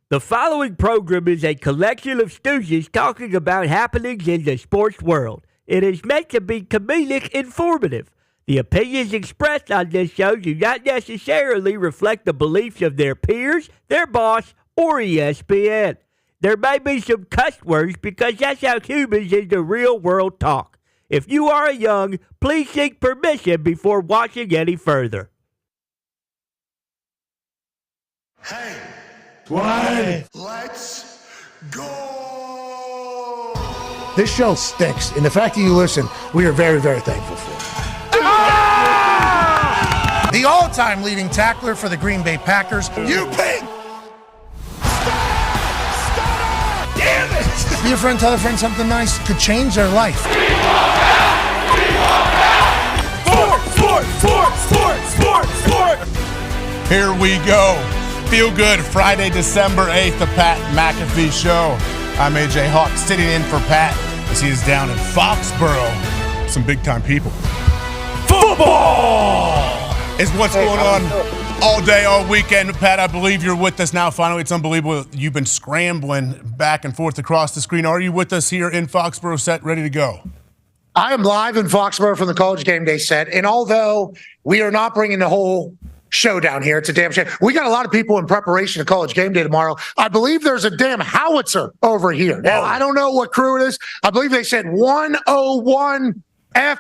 The following program is a collection of stooges talking about happenings in the sports world. It is meant to be comedic informative. The opinions expressed on this show do not necessarily reflect the beliefs of their peers, their boss, or ESPN. There may be some cuss words because that's how humans in the real world talk. If you are young, please seek permission before watching any further. Hey, 20. let's go! This show stinks, and the fact that you listen, we are very, very thankful for. Ah! The all-time leading tackler for the Green Bay Packers. You pig! Damn it! Be a friend, tell a friend something nice could change their life. We walk out! We walk out! Sport! Here we go. Feel good. Friday, December 8th, the Pat McAfee Show. I'm AJ Hawk, sitting in for Pat as he is down in Foxborough. Some big-time people. Football is what's going on all day, all weekend. Pat, I believe you're with us now. Finally, it's unbelievable. You've been scrambling back and forth across the screen. Are you with us here in Foxborough, set, ready to go? I am live in Foxborough from the College Game Day set, and although we are not bringing the whole show down here, it's a damn shame. We got a lot of people in preparation of College Game Day tomorrow. I believe there's a damn howitzer over here. Now, I don't know what crew it is. I believe they said 101 F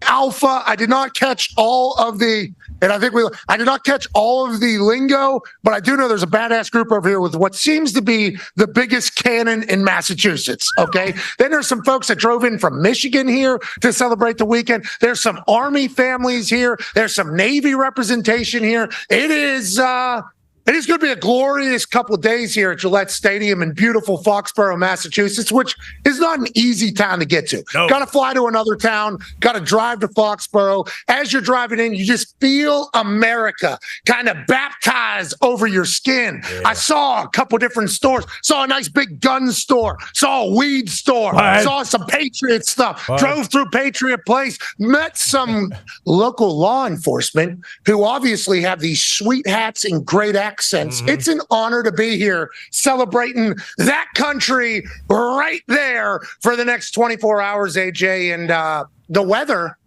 Alpha. I did not catch all of the, I did not catch all of the lingo, but I do know there's a badass group over here with what seems to be the biggest cannon in Massachusetts. Okay. Then there's some folks that drove in from Michigan here to celebrate the weekend. There's some Army families here. There's some Navy representation here. It is going to be a glorious couple of days here at Gillette Stadium in beautiful Foxborough, Massachusetts, which is not an easy town to get to. No. Got to fly to another town, got to drive to Foxborough. As you're driving in, you just feel America kind of baptized over your skin. Yeah. I saw a couple different stores, saw a nice big gun store, saw a weed store, saw some Patriot stuff, drove through Patriot Place, met some local law enforcement who obviously have these sweet hats and great accents. It's an honor to be here celebrating that country right there for the next 24 hours, AJ. And the weather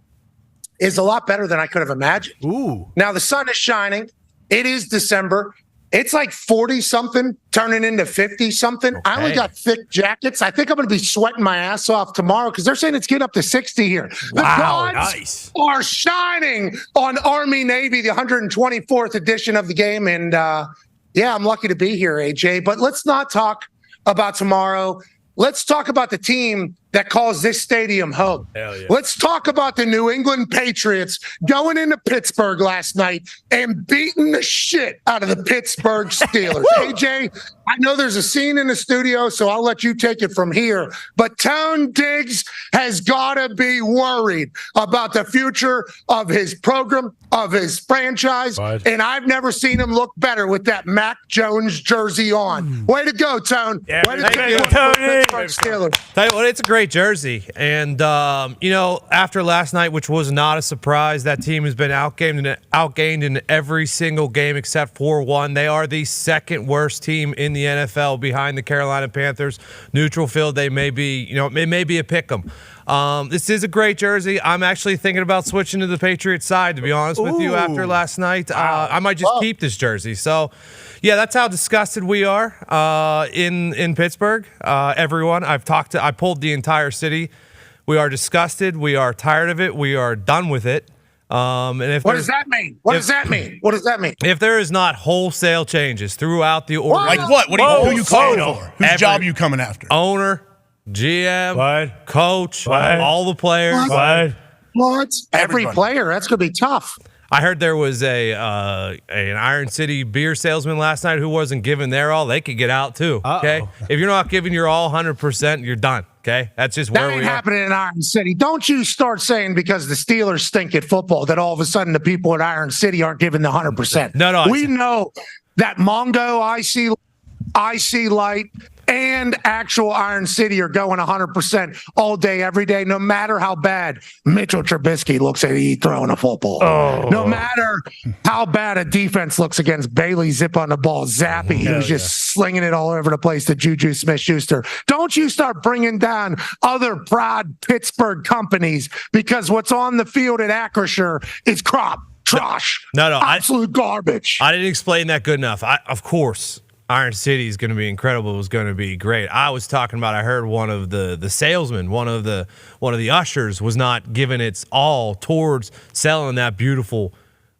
is a lot better than I could have imagined. Ooh. Now, the sun is shining. It is December. It's like 40-something, turning into 50-something. Okay. I only got thick jackets. I think I'm going to be sweating my ass off tomorrow because they're saying it's getting up to 60 here. The gods are shining on Army-Navy, the 124th edition of the game. And, yeah, I'm lucky to be here, AJ. But let's not talk about tomorrow. Let's talk about the team that calls this stadium home. Hell yeah. Let's talk about the New England Patriots going into Pittsburgh last night and beating the shit out of the Pittsburgh Steelers. AJ, I know there's a scene in the studio, so I'll let you take it from here. But Tone Diggs has got to be worried about the future of his program, of his franchise, and I've never seen him look better with that Mac Jones jersey on. Way to go, Tone. Yeah, way to go, Pittsburgh Steelers. Tell you what, it's a great jersey. And, after last night, which was not a surprise, that team has been outgained in every single game except for one. They are the second worst team in the NFL behind the Carolina Panthers. Neutral field, they may be, it may be a pick 'em. This is a great jersey. I'm actually thinking about switching to the Patriots side, to be honest with you, after last night. I might just keep this jersey. So, yeah, that's how disgusted we are in Pittsburgh. Everyone, I pulled the entire city. We are disgusted. We are tired of it. We are done with it. What does that mean? What does that mean? If there is not wholesale changes throughout the organization. Like what? Who are you calling for? Whose job are you coming after? Owner, GM, coach, all the players. What? Every player. That's going to be tough. I heard there was an Iron City beer salesman last night who wasn't giving their all. They could get out too. Okay, if you're not giving your all 100%, you're done. Okay, that's just where we are. That ain't happening in Iron City. Don't you start saying because the Steelers stink at football that all of a sudden the people in Iron City aren't giving the 100%. No. We know that Mongo, IC Light, and actual Iron City are going 100% all day, every day, no matter how bad Mitchell Trubisky looks at he throwing a football. No matter how bad a defense looks against Bailey Zip on the ball, Zappy, who's just slinging it all over the place to Juju Smith-Schuster. Don't you start bringing down other proud Pittsburgh companies, because what's on the field at Acrisure is trash. No, absolute garbage. I didn't explain that good enough. Of course, Iron City is going to be incredible. It was going to be great. I was talking about, I heard one of the salesmen, one of the ushers was not giving its all towards selling that beautiful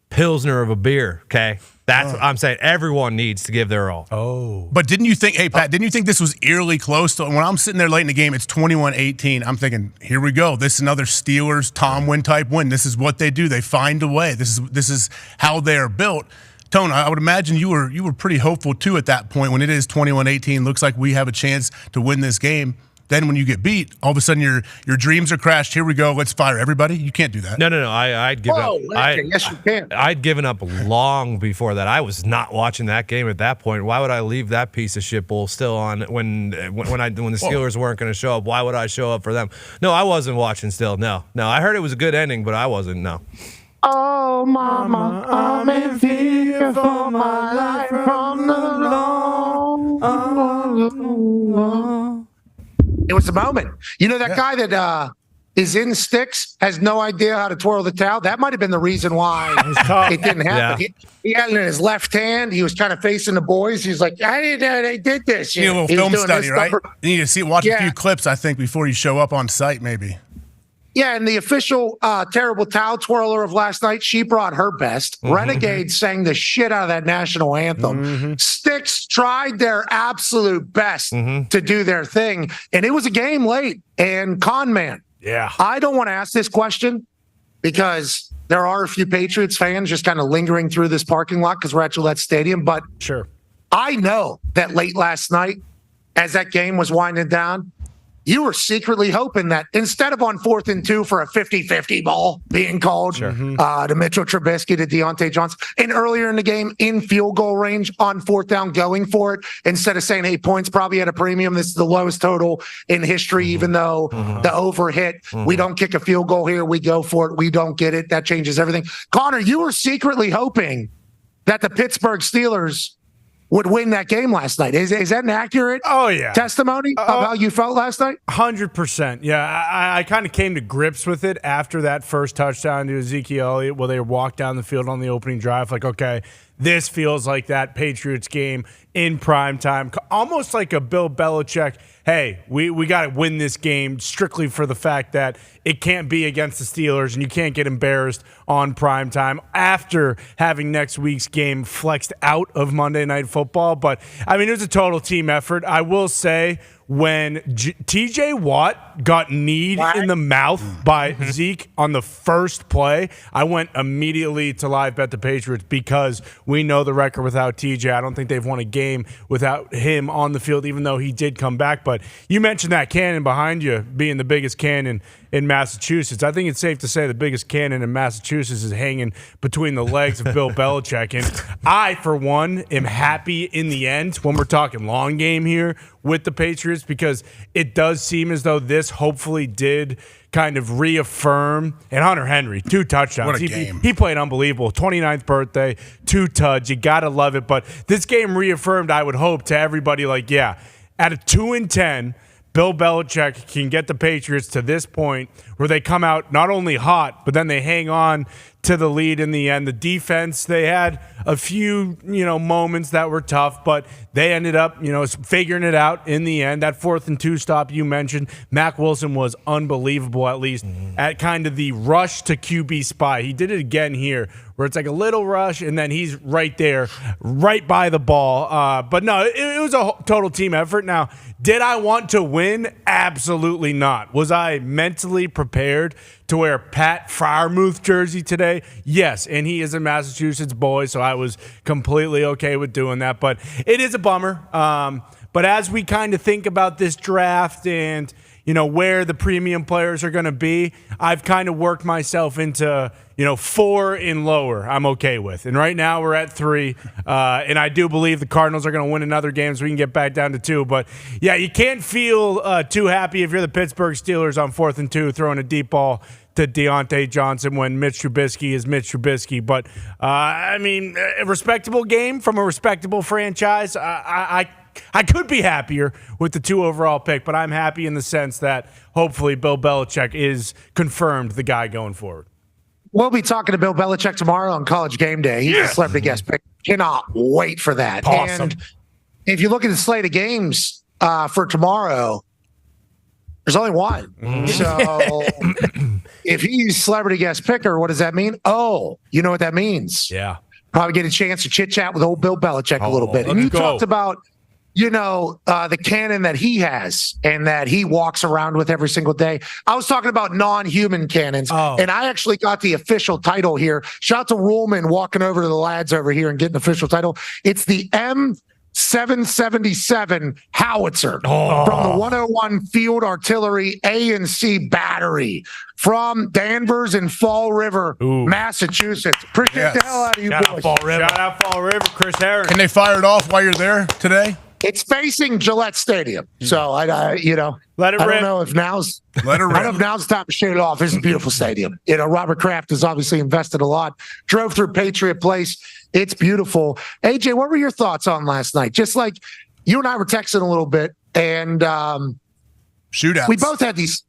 Pilsner of a beer, okay? That's what I'm saying. Everyone needs to give their all. Oh. But didn't you think, hey, Pat, didn't you think this was eerily close to, when I'm sitting there late in the game, it's 21-18, I'm thinking, here we go. This is another Steelers Tomlin type win. This is what they do. They find a way. This is how they are built. Tone, I would imagine you were pretty hopeful too at that point when it is 21-18. Looks like we have a chance to win this game. Then when you get beat, all of a sudden your dreams are crashed. Here we go. Let's fire everybody. You can't do that. No. I'd give up. Yes, you can. I'd given up long before that. I was not watching that game at that point. Why would I leave that piece of shit bowl still on when the Steelers weren't going to show up? Why would I show up for them? No, I wasn't watching still. No. I heard it was a good ending, but I wasn't. No. Oh, mama, I'm in fear for my life from the long. It was the moment. You know, that guy that is in sticks has no idea how to twirl the towel. That might have been the reason why it didn't happen. Yeah. He had it in his left hand. He was kind of facing the boys. He's like, I didn't know they did this. You need a little film study, right? You need to watch a few clips, I think, before you show up on site, maybe. Yeah, and the official terrible towel twirler of last night, she brought her best. Renegade sang the shit out of that national anthem. Sticks tried their absolute best to do their thing, and it was a game late. And con man, I don't want to ask this question because there are a few Patriots fans just kind of lingering through this parking lot because we're at Gillette Stadium. But sure, I know that late last night, as that game was winding down, you were secretly hoping that instead of on 4th and 2 for a 50-50 ball being called to Mitchell Trubisky, to Deontay Johnson, and earlier in the game in field goal range on 4th down going for it, instead of saying, hey, points probably at a premium. This is the lowest total in history, even though the over hit. We don't kick a field goal here. We go for it. We don't get it. That changes everything. Connor, you were secretly hoping that the Pittsburgh Steelers would win that game last night. Is that an accurate testimony of how you felt last night? 100%. Yeah, I kind of came to grips with it after that first touchdown to Ezekiel Elliott, where they walked down the field on the opening drive. Like, okay, this feels like that Patriots game in prime time, almost like a Bill Belichick, hey, we got to win this game strictly for the fact that it can't be against the Steelers and you can't get embarrassed on prime time after having next week's game flexed out of Monday Night Football. But, I mean, it was a total team effort. I will say, when TJ Watt got kneed in the mouth by Zeke on the first play, I went immediately to live bet the Patriots because we know the record without TJ. I don't think they've won a game without him on the field, even though he did come back. But you mentioned that cannon behind you being the biggest cannon in Massachusetts. I think it's safe to say the biggest cannon in Massachusetts is hanging between the legs of Bill Belichick. And I, for one, am happy in the end when we're talking long game here with the Patriots, because it does seem as though this hopefully did kind of reaffirm. And Hunter Henry, 2 touchdowns. What a game. He played unbelievable. 29th birthday, 2 tuds. You got to love it. But this game reaffirmed, I would hope, to everybody, like, yeah, at a 2-10, Bill Belichick can get the Patriots to this point where they come out not only hot, but then they hang on to the lead in the end. The defense, they had a few, moments that were tough, but they ended up, figuring it out in the end. That 4th and 2 stop you mentioned, Mac Wilson was unbelievable, at least at kind of the rush to QB spy. He did it again here, where it's like a little rush, and then he's right there, right by the ball. But no, it was a total team effort. Now, did I want to win? Absolutely not. Was I mentally prepared to wear a Pat Freiermuth jersey today? Yes, and he is a Massachusetts boy, so I was completely okay with doing that. But it is a bummer. But as we kind of think about this draft and, where the premium players are going to be, I've kind of worked myself into, 4 and lower I'm okay with. And right now we're at 3. And I do believe the Cardinals are going to win another game so we can get back down to 2. But, yeah, you can't feel too happy if you're the Pittsburgh Steelers on 4th and 2 throwing a deep ball to Deontay Johnson when Mitch Trubisky is Mitch Trubisky. But, a respectable game from a respectable franchise. I could be happier with the 2 overall pick, but I'm happy in the sense that hopefully Bill Belichick is confirmed the guy going forward. We'll be talking to Bill Belichick tomorrow on College Game Day. He's a celebrity guest pick. Cannot wait for that. Awesome. And if you look at the slate of games for tomorrow, there's only one. So if he's celebrity guest picker, what does that mean? Oh, you know what that means. Yeah. Probably get a chance to chit-chat with old Bill Belichick a little bit. And you talked about the canon that he has and that he walks around with every single day. I was talking about non-human cannons, and I actually got the official title here. Shout out to Ruhlman walking over to the lads over here and getting the official title. It's the M777 howitzer from the 101 Field Artillery A&C Battery from Danvers and Fall River, Massachusetts. Appreciate the hell out of you boys. Shout out Fall River, Chris Harris. Can they fire it off while you're there today? It's facing Gillette Stadium, so let it I don't know if now's the time to shoot it off. It's a beautiful stadium. Robert Kraft has obviously invested a lot. Drove through Patriot Place. It's beautiful. AJ, what were your thoughts on last night? Just like you and I were texting a little bit, and shootouts. We both had these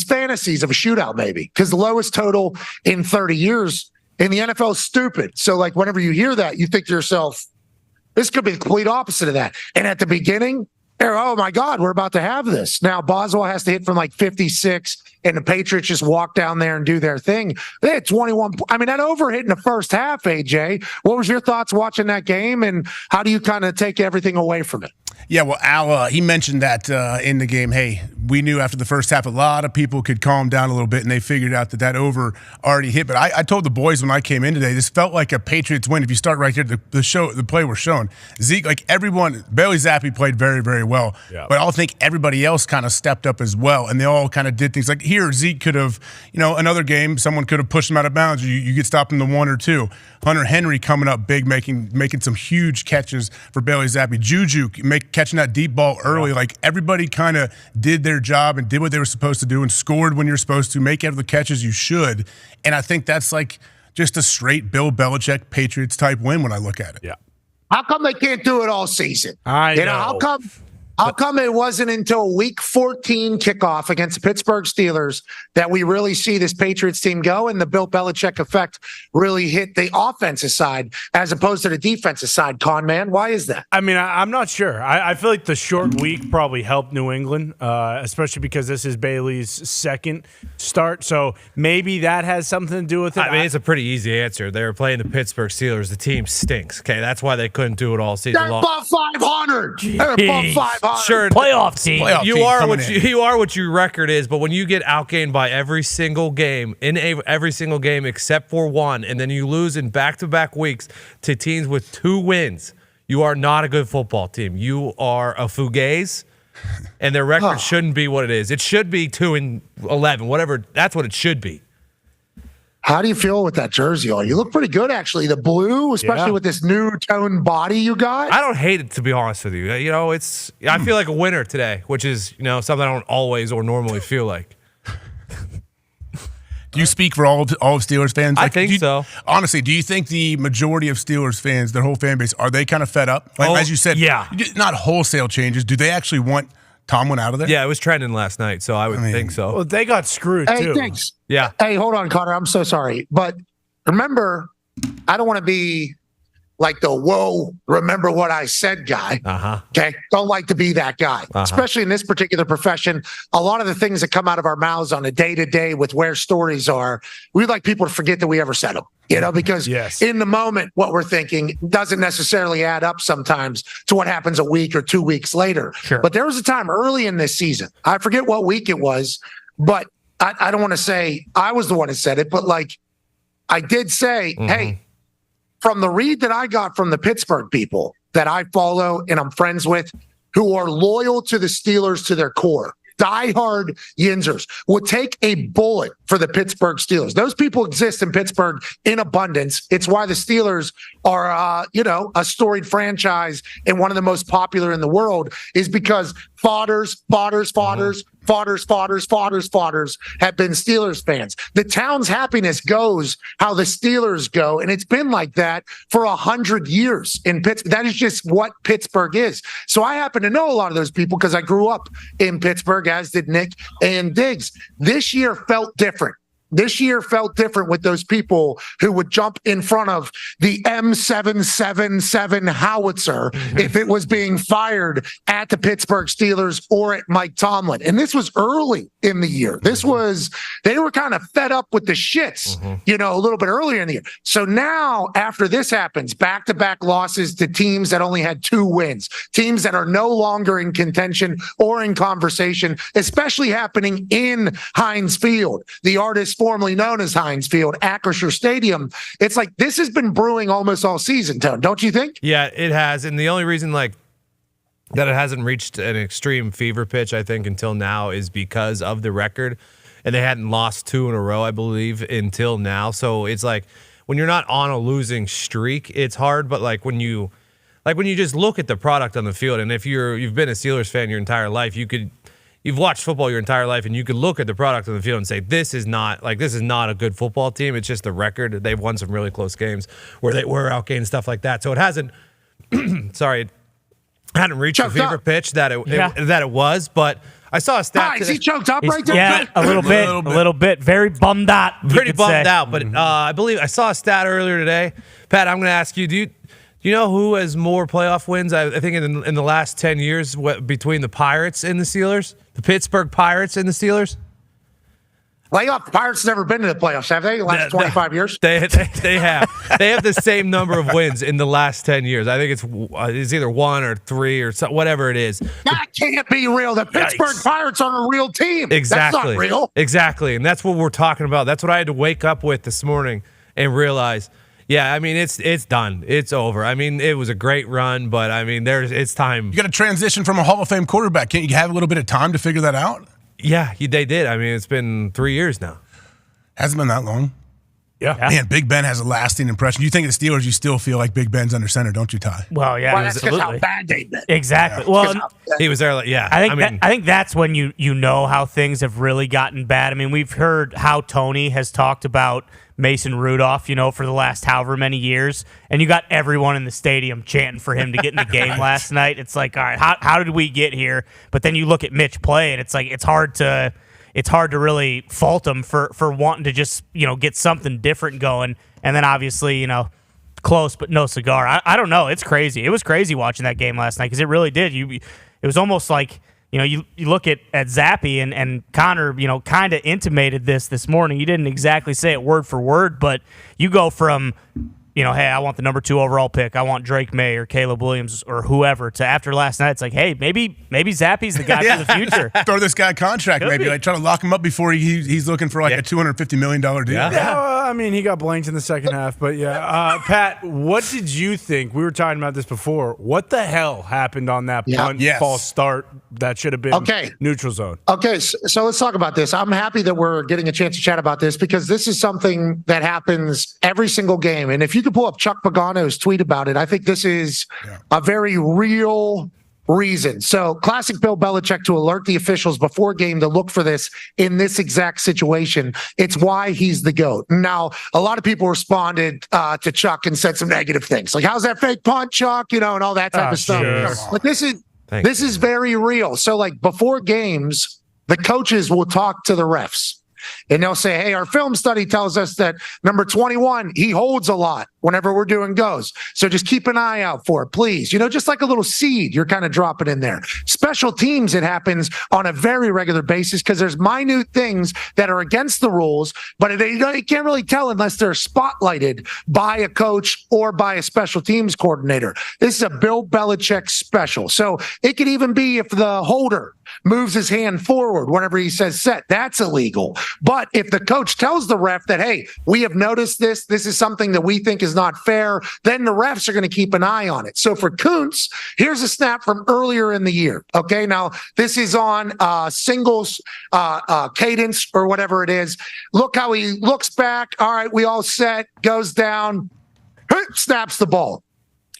fantasies of a shootout, maybe because the lowest total in 30 years in the NFL is stupid. So, like, whenever you hear that, you think to yourself, this could be the complete opposite of that. And at the beginning, oh my God, we're about to have this. Now Boswell has to hit from like 56, and the Patriots just walk down there and do their thing. They had 21. That over hit in the first half, AJ. What was your thoughts watching that game, and how do you kind of take everything away from it? Yeah, well, Al, he mentioned that in the game. Hey, we knew after the first half a lot of people could calm down a little bit, and they figured out that over already hit. But I told the boys when I came in today, this felt like a Patriots win. If you start right here, the play we're showing. Zeke, like everyone, Bailey Zappi played very, very well. Yeah. But I think everybody else kind of stepped up as well, and they all kind of did things. Like here, Zeke could have, another game, someone could have pushed him out of bounds. You get stopped in the 1 or 2. Hunter Henry coming up big, making some huge catches for Bailey Zappi. Juju catching that deep ball early. Like everybody kind of did their job and did what they were supposed to do and scored when you're supposed to, make every the catches you should. And I think that's like just a straight Bill Belichick Patriots type win when I look at it. Yeah. How come they can't do it all season? I know. How come it wasn't until week 14 kickoff against the Pittsburgh Steelers that we really see this Patriots team go and the Bill Belichick effect really hit the offensive side as opposed to the defensive side, con man? Why is that? I'm not sure. I feel like the short week probably helped New England, especially because this is Bailey's second start. So maybe that has something to do with it. It's a pretty easy answer. They were playing the Pittsburgh Steelers. The team stinks. Okay, that's why they couldn't do it all season They're long. above 500. They're above 500. Sure, playoff team. You are what your record is, but when you get outgained by every single game every single game except for one, and then you lose in back-to-back weeks to teams with 2 wins, you are not a good football team. You are a fugazi, and their record shouldn't be what it is. It should be 2-11, whatever. That's what it should be. How do you feel with that jersey on? You look pretty good, actually. The blue, especially with this new tone body you got. I don't hate it, to be honest with you. I feel like a winner today, which is something I don't always or normally feel like. Do you speak for all of Steelers fans? I think so. Honestly, do you think the majority of Steelers fans, their whole fan base, are they kind of fed up? As you said, not wholesale changes. Do they actually want Tomlin out of there? Yeah, it was trending last night, so I would think so. Well, they got screwed, too. Thanks. Yeah. Hey, hold on, Connor. I'm so sorry. But remember, I don't want to be like the whoa, remember what I said guy. Okay. Don't like to be that guy, especially in this particular profession. A lot of the things that come out of our mouths on a day-to-day with where stories are, we'd like people to forget that we ever said them, because in the moment, what we're thinking doesn't necessarily add up sometimes to what happens a week or 2 weeks later. Sure. But there was a time early in this season, I forget what week it was, but I don't want to say I was the one who said it, but like I did say, hey, from the read that I got from the Pittsburgh people that I follow and I'm friends with who are loyal to the Steelers to their core, diehard Yinzers would take a bullet for the Pittsburgh Steelers. Those people exist in Pittsburgh in abundance. It's why the Steelers are, a storied franchise and one of the most popular in the world, is because fathers have been Steelers fans. The town's happiness goes how the Steelers go, and it's been like that for 100 years in Pittsburgh. That is just what Pittsburgh is. So I happen to know a lot of those people because I grew up in Pittsburgh, as did Nick and Diggs. This year felt different. This year felt different with those people who would jump in front of the M777 howitzer if it was being fired at the Pittsburgh Steelers or at Mike Tomlin. And this was early in the year. They were kind of fed up with the shits, a little bit earlier in the year. So now, after this happens, back-to-back losses to teams that only had 2 wins, teams that are no longer in contention or in conversation, especially happening in Heinz Field, the artist formerly known as Heinz Field, Acrisure Stadium. It's like this has been brewing almost all season, Tone, don't you think? Yeah, it has. And the only reason that it hasn't reached an extreme fever pitch, I think, until now is because of the record. And they hadn't lost 2 in a row, I believe, until now. So it's like when you're not on a losing streak, it's hard. But when you just look at the product on the field, and if you've been a Steelers fan your entire life, you've watched football your entire life, and you could look at the product on the field and say, this is not a good football team. It's just the record. They've won some really close games where they were outgained, stuff like that. So it hasn't, it hadn't reached the fever pitch that it was, but I saw a stat. Is he choked up right there? Yeah, a little bit. Very bummed out. Pretty bummed out, but I believe I saw a stat earlier today. Pat, I'm going to ask you, do you know who has more playoff wins? I think in the last 10 years between the Pirates and the Steelers, the Pittsburgh Pirates and the Steelers. Playoff Pirates never been to the playoffs, have they? The last 25 years? They have. They have the same number of wins in the last 10 years. I think it's either 1 or 3 or whatever it is. That can't be real. The Pittsburgh Pirates are a real team. Exactly. That's not real. Exactly, and that's what we're talking about. That's what I had to wake up with this morning and realize. Yeah, I mean, it's done. It's over. I mean, it was a great run, but I mean, it's time. You got to transition from a Hall of Fame quarterback. Can't you have a little bit of time to figure that out? Yeah, they did. I mean, it's been 3 years now. Hasn't been that long. Yeah. Man, Big Ben has a lasting impression. You think of the Steelers, you still feel like Big Ben's under center, don't you, Ty? Well, yeah, Well, that's just absolutely. how bad they've been. Exactly. Yeah. Well, He was there. I think that's when you know how things have really gotten bad. I mean, we've heard how Tony has talked about Mason Rudolph, for the last however many years, and you got everyone in the stadium chanting for him to get in the game last night. It's like, all right, how did we get here? But then you look at Mitch play, and it's like it's hard to really fault him for wanting to just get something different going. And then obviously close but no cigar. I don't know. It's crazy. It was crazy watching that game last night because it really did. It was almost like. You look at Zappy and Connor, kind of intimated this morning. You didn't exactly say it word for word, but you go from, hey, I want the number 2 overall pick. I want Drake May or Caleb Williams or whoever to after last night. It's like, hey, maybe Zappy's the guy for the future. Throw this guy a contract, maybe. Like try to lock him up before he's looking for a $250 million deal. Yeah, I mean, he got blanked in the second half, but yeah. Pat, what did you think? We were talking about this before. What the hell happened on that punt false start that should have been neutral zone? Okay, so let's talk about this. I'm happy that we're getting a chance to chat about this because this is something that happens every single game. And if you could pull up Chuck Pagano's tweet about it, I think this is a very real reason. So classic Bill Belichick to alert the officials before game to look for this in this exact situation. It's why he's the GOAT. Now, a lot of people responded to Chuck and said some negative things. Like, how's that fake punt, Chuck? And all that type of stuff. Sure. But this is very real. So like before games, the coaches will talk to the refs. And they'll say, hey, our film study tells us that number 21, he holds a lot whenever we're doing goes. So just keep an eye out for it, please. Just like a little seed you're kind of dropping in there. Special teams, it happens on a very regular basis because there's minute things that are against the rules, but you can't really tell unless they're spotlighted by a coach or by a special teams coordinator. This is a Bill Belichick special. So it could even be if the holder moves his hand forward whenever he says set, that's illegal. But if the coach tells the ref that, hey, we have noticed this is something that we think is not fair, then the refs are going to keep an eye on it. So for Kuntz, here's a snap from earlier in the year. Okay, now this is on singles cadence or whatever it is. Look how he looks back. All right, we all set, goes down, snaps the ball.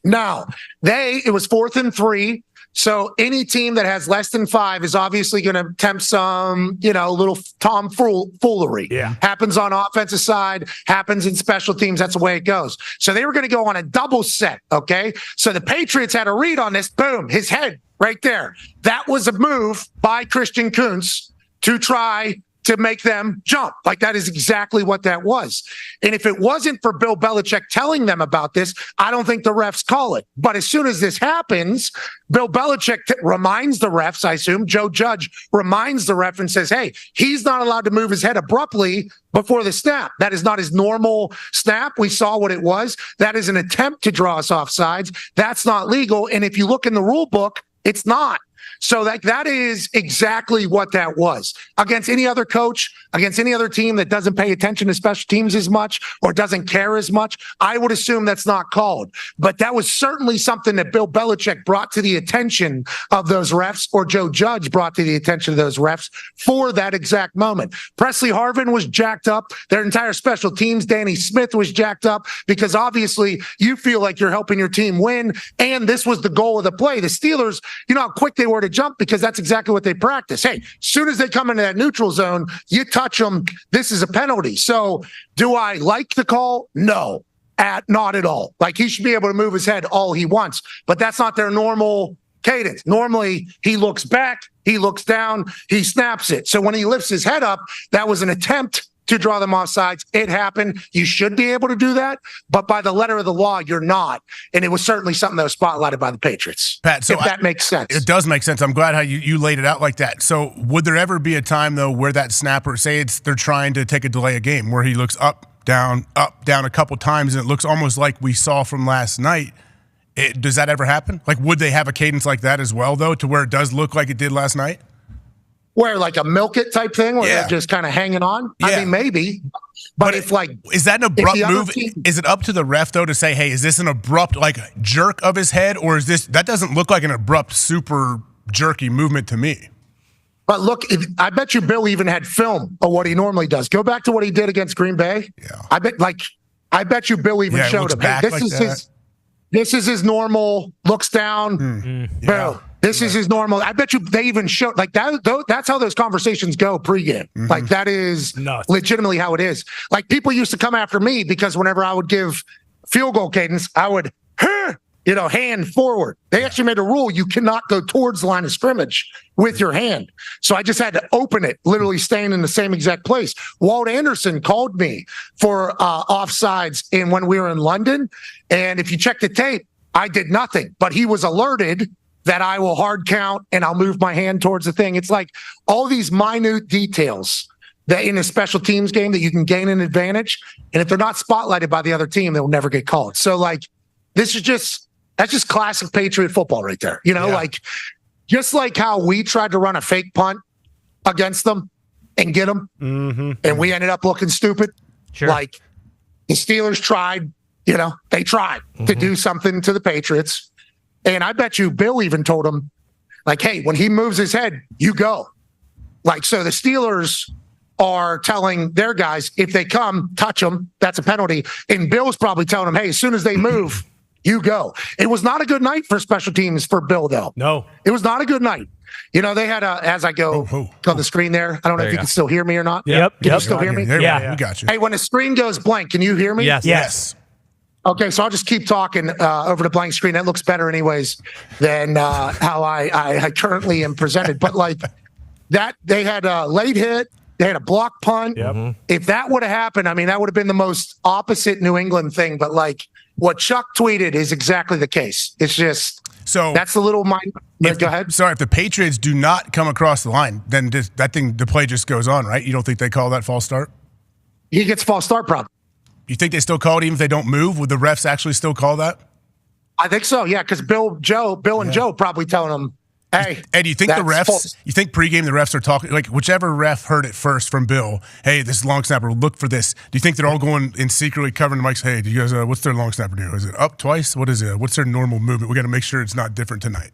Now, it was 4th and 3. So any team that has less than 5 is obviously going to attempt some, little tomfoolery. Yeah. Happens on offensive side, happens in special teams. That's the way it goes. So they were going to go on a double set. Okay. So the Patriots had a read on this. Boom, his head right there. That was a move by Christian Kuntz to try to make them jump. Like, that is exactly what that was. And if it wasn't for Bill Belichick telling them about this, I don't think the refs call it. But as soon as this happens, Bill Belichick reminds the refs, I assume, Joe Judge reminds the ref and says, hey, he's not allowed to move his head abruptly before the snap. That is not his normal snap. We saw what it was. That is an attempt to draw us off sides. That's not legal. And if you look in the rule book, it's not. So that is exactly what that was. Against any other coach, against any other team that doesn't pay attention to special teams as much or doesn't care as much, I would assume that's not called. But that was certainly something that Bill Belichick brought to the attention of those refs, or Joe Judge brought to the attention of those refs for that exact moment. Presley Harvin was jacked up. Their entire special teams, Danny Smith, was jacked up because obviously you feel like you're helping your team win, and this was the goal of the play. The Steelers, you know how quick they were to jump because that's exactly what they practice. Hey, as soon as they come into that neutral zone, you touch them, this is a penalty. So do I like the call? No, not at all. Like, he should be able to move his head all he wants, but that's not their normal cadence. Normally, he looks back, he looks down, he snaps it. So when he lifts his head up, that was an attempt to draw them off sides. It happened. You should be able to do that, but by the letter of the law, you're not. And it was certainly something that was spotlighted by the Patriots. Pat, so if that makes sense. It does make sense. I'm glad how you laid it out like that. So would there ever be a time, though, where that snapper, say they're trying to take a delay a game, where he looks up, down a couple times, and it looks almost like we saw from last night? Does that ever happen? Like, would they have a cadence like that as well, though, to where it does look like it did last night? Where, like a milk it type thing, where they're just kind of hanging on? Yeah. I mean, maybe. But if, like, is that an abrupt move? Is it up to the ref, though, to say, hey, is this an abrupt, like, jerk of his head, or is that doesn't look like an abrupt, super jerky movement to me? But look, I bet you Bill even had film of what he normally does. Go back to what he did against Green Bay. Yeah. I bet you Bill even showed him, hey, this is his normal, looks down, boom. This is his normal. I bet you they even showed, like, that. That's how those conversations go pregame. Mm-hmm. Like, that is legitimately how it is. Like, people used to come after me because whenever I would give field goal cadence, I would, hand forward. They actually made a rule you cannot go towards the line of scrimmage with your hand. So I just had to open it, literally staying in the same exact place. Walt Anderson called me for offsides when we were in London. And if you check the tape, I did nothing, but he was alerted that I will hard count and I'll move my hand towards the thing. It's like all these minute details that in a special teams game that you can gain an advantage. And if they're not spotlighted by the other team, they'll never get called. So, like, that's just classic Patriot football right there. Like, just like how we tried to run a fake punt against them and get them, and we ended up looking stupid. Sure. Like, the Steelers tried, they tried to do something to the Patriots. And I bet you Bill even told him, like, hey, when he moves his head, you go. Like, so the Steelers are telling their guys, if they come, touch them, that's a penalty. And Bill's probably telling them, hey, as soon as they move, you go. It was not a good night for special teams for Bill, though. No. It was not a good night. They had as I go on the screen there, I don't know if you can still hear me or not. Yep. Can you still hear me? Yeah. We got you. Hey, when the screen goes blank, can you hear me? Yes. Okay, so I'll just keep talking over the blank screen. That looks better anyways than how I currently am presented. But, like, that, they had a late hit. They had a block punt. Yep. If that would have happened, I mean, that would have been the most opposite New England thing. But, like, what Chuck tweeted is exactly the case. It's just that's the little mind. Go ahead. Sorry, if the Patriots do not come across the line, then the play just goes on, right? You don't think they call that false start? He gets false start problem. You think they still call it even if they don't move? Would the refs actually still call that? I think so, yeah, because Bill and Joe probably telling them, Hey, do you think the that's refs? false. You think pregame the refs are talking like whichever ref heard it first from Bill? Hey, this is long snapper. Look for this. Do you think they're all going and secretly covering the mics? Hey, do you guys? What's their long snapper do? Is it up twice? What is it? What's their normal movement? We got to make sure it's not different tonight.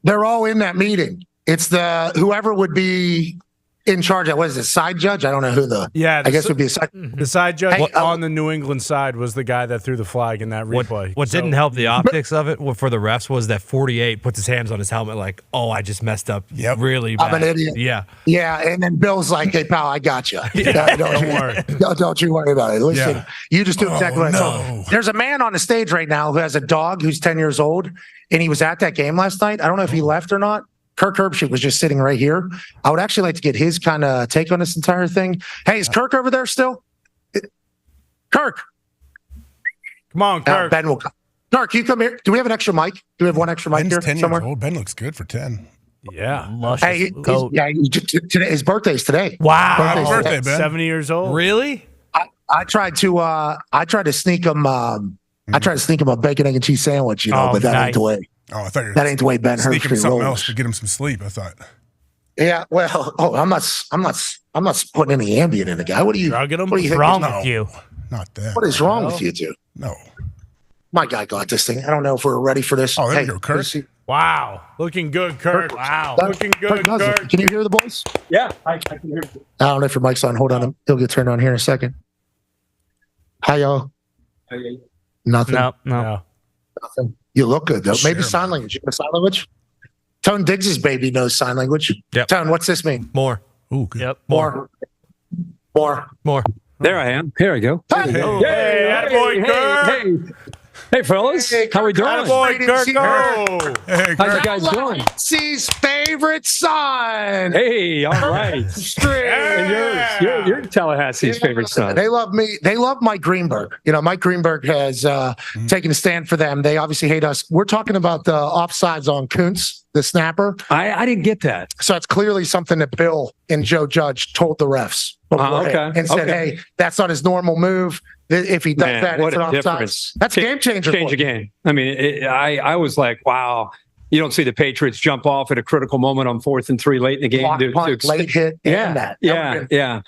They're all in that meeting. It's the whoever would be in charge of, what is it, side judge? I don't know who I guess would be a side. The side judge Hey, on the New England side was the guy that threw the flag in that replay. What didn't help the optics of it for the refs was that 48 puts his hands on his helmet like, oh, I just messed up really bad. I'm an idiot. Yeah. Yeah, and then Bill's like, hey, pal, I got you. Don't worry. Don't you worry about it. Listen, you just do exactly what I told. There's a man on the stage right now who has a dog who's 10 years old, and he was at that game last night. I don't know if he left or not. Kirk Herbstreit was just sitting right here. I would actually like to get his kind of take on this entire thing. Hey, is Kirk over there still? Kirk. Come on, Kirk. Ben will come. Kirk, you come here. Do we have an extra mic? Do we have one extra mic Ben's here 10 somewhere? years old. Ben looks good for 10. Yeah. Luscious Hey, coat. today, his birthday's today. Wow. Happy birthday, Ben. 70 years old. Really? I tried to sneak him. I tried to sneak him a bacon, egg, and cheese sandwich, but that ain't the way. Oh, I thought you were That ain't the way Ben sneaking Herbstreit something rolls. else to get him some sleep. I thought. Yeah, well, I'm not putting any Ambien in the guy. What do you? Drugging him? What do you What's think? wrong No. with you? Not that. What is wrong with you two? No. My guy got this thing. I don't know if we're ready for this. Oh, there we Hey, go, Kirk. let's see. Wow. Looking good, Kirk. Wow. Looking good, does it. Kirk. Can you hear the boys? Yeah, I can hear you. I don't know if your mic's on. Hold on. He'll get turned on here in a second. Hi, y'all. Nothing. No. Nothing. You look good, though. Maybe Sure, sign man. language. You know sign language? Tone Diggs' baby knows sign language. Yep. Tone, what's this mean? More. Ooh, good. Yep. More. More. There I am. Here I go. Hey, Hey, attaboy, Kirk. Hey, fellas. How we doing? Attaboy, Kirk. Go. Hey, How's you Kirk. guys doing? C's favorite son. Hey, all right. And you're Tallahassee's favorite son. They love me. They love Mike Greenberg. Mike Greenberg has taken a stand for them. They obviously hate us. We're talking about the offsides on Kuntz, the snapper. I didn't get that. So it's clearly something that Bill and Joe Judge told the refs beforehand okay. and said, Okay. hey, that's not his normal move. If he does Man, that, what it's an a offside. difference. That's a game changer. Change for the him. game. I mean, I was like, wow. You don't see the Patriots jump off at a critical moment on 4th and 3 late in the game. Block, punt, late hit, and that. Yeah.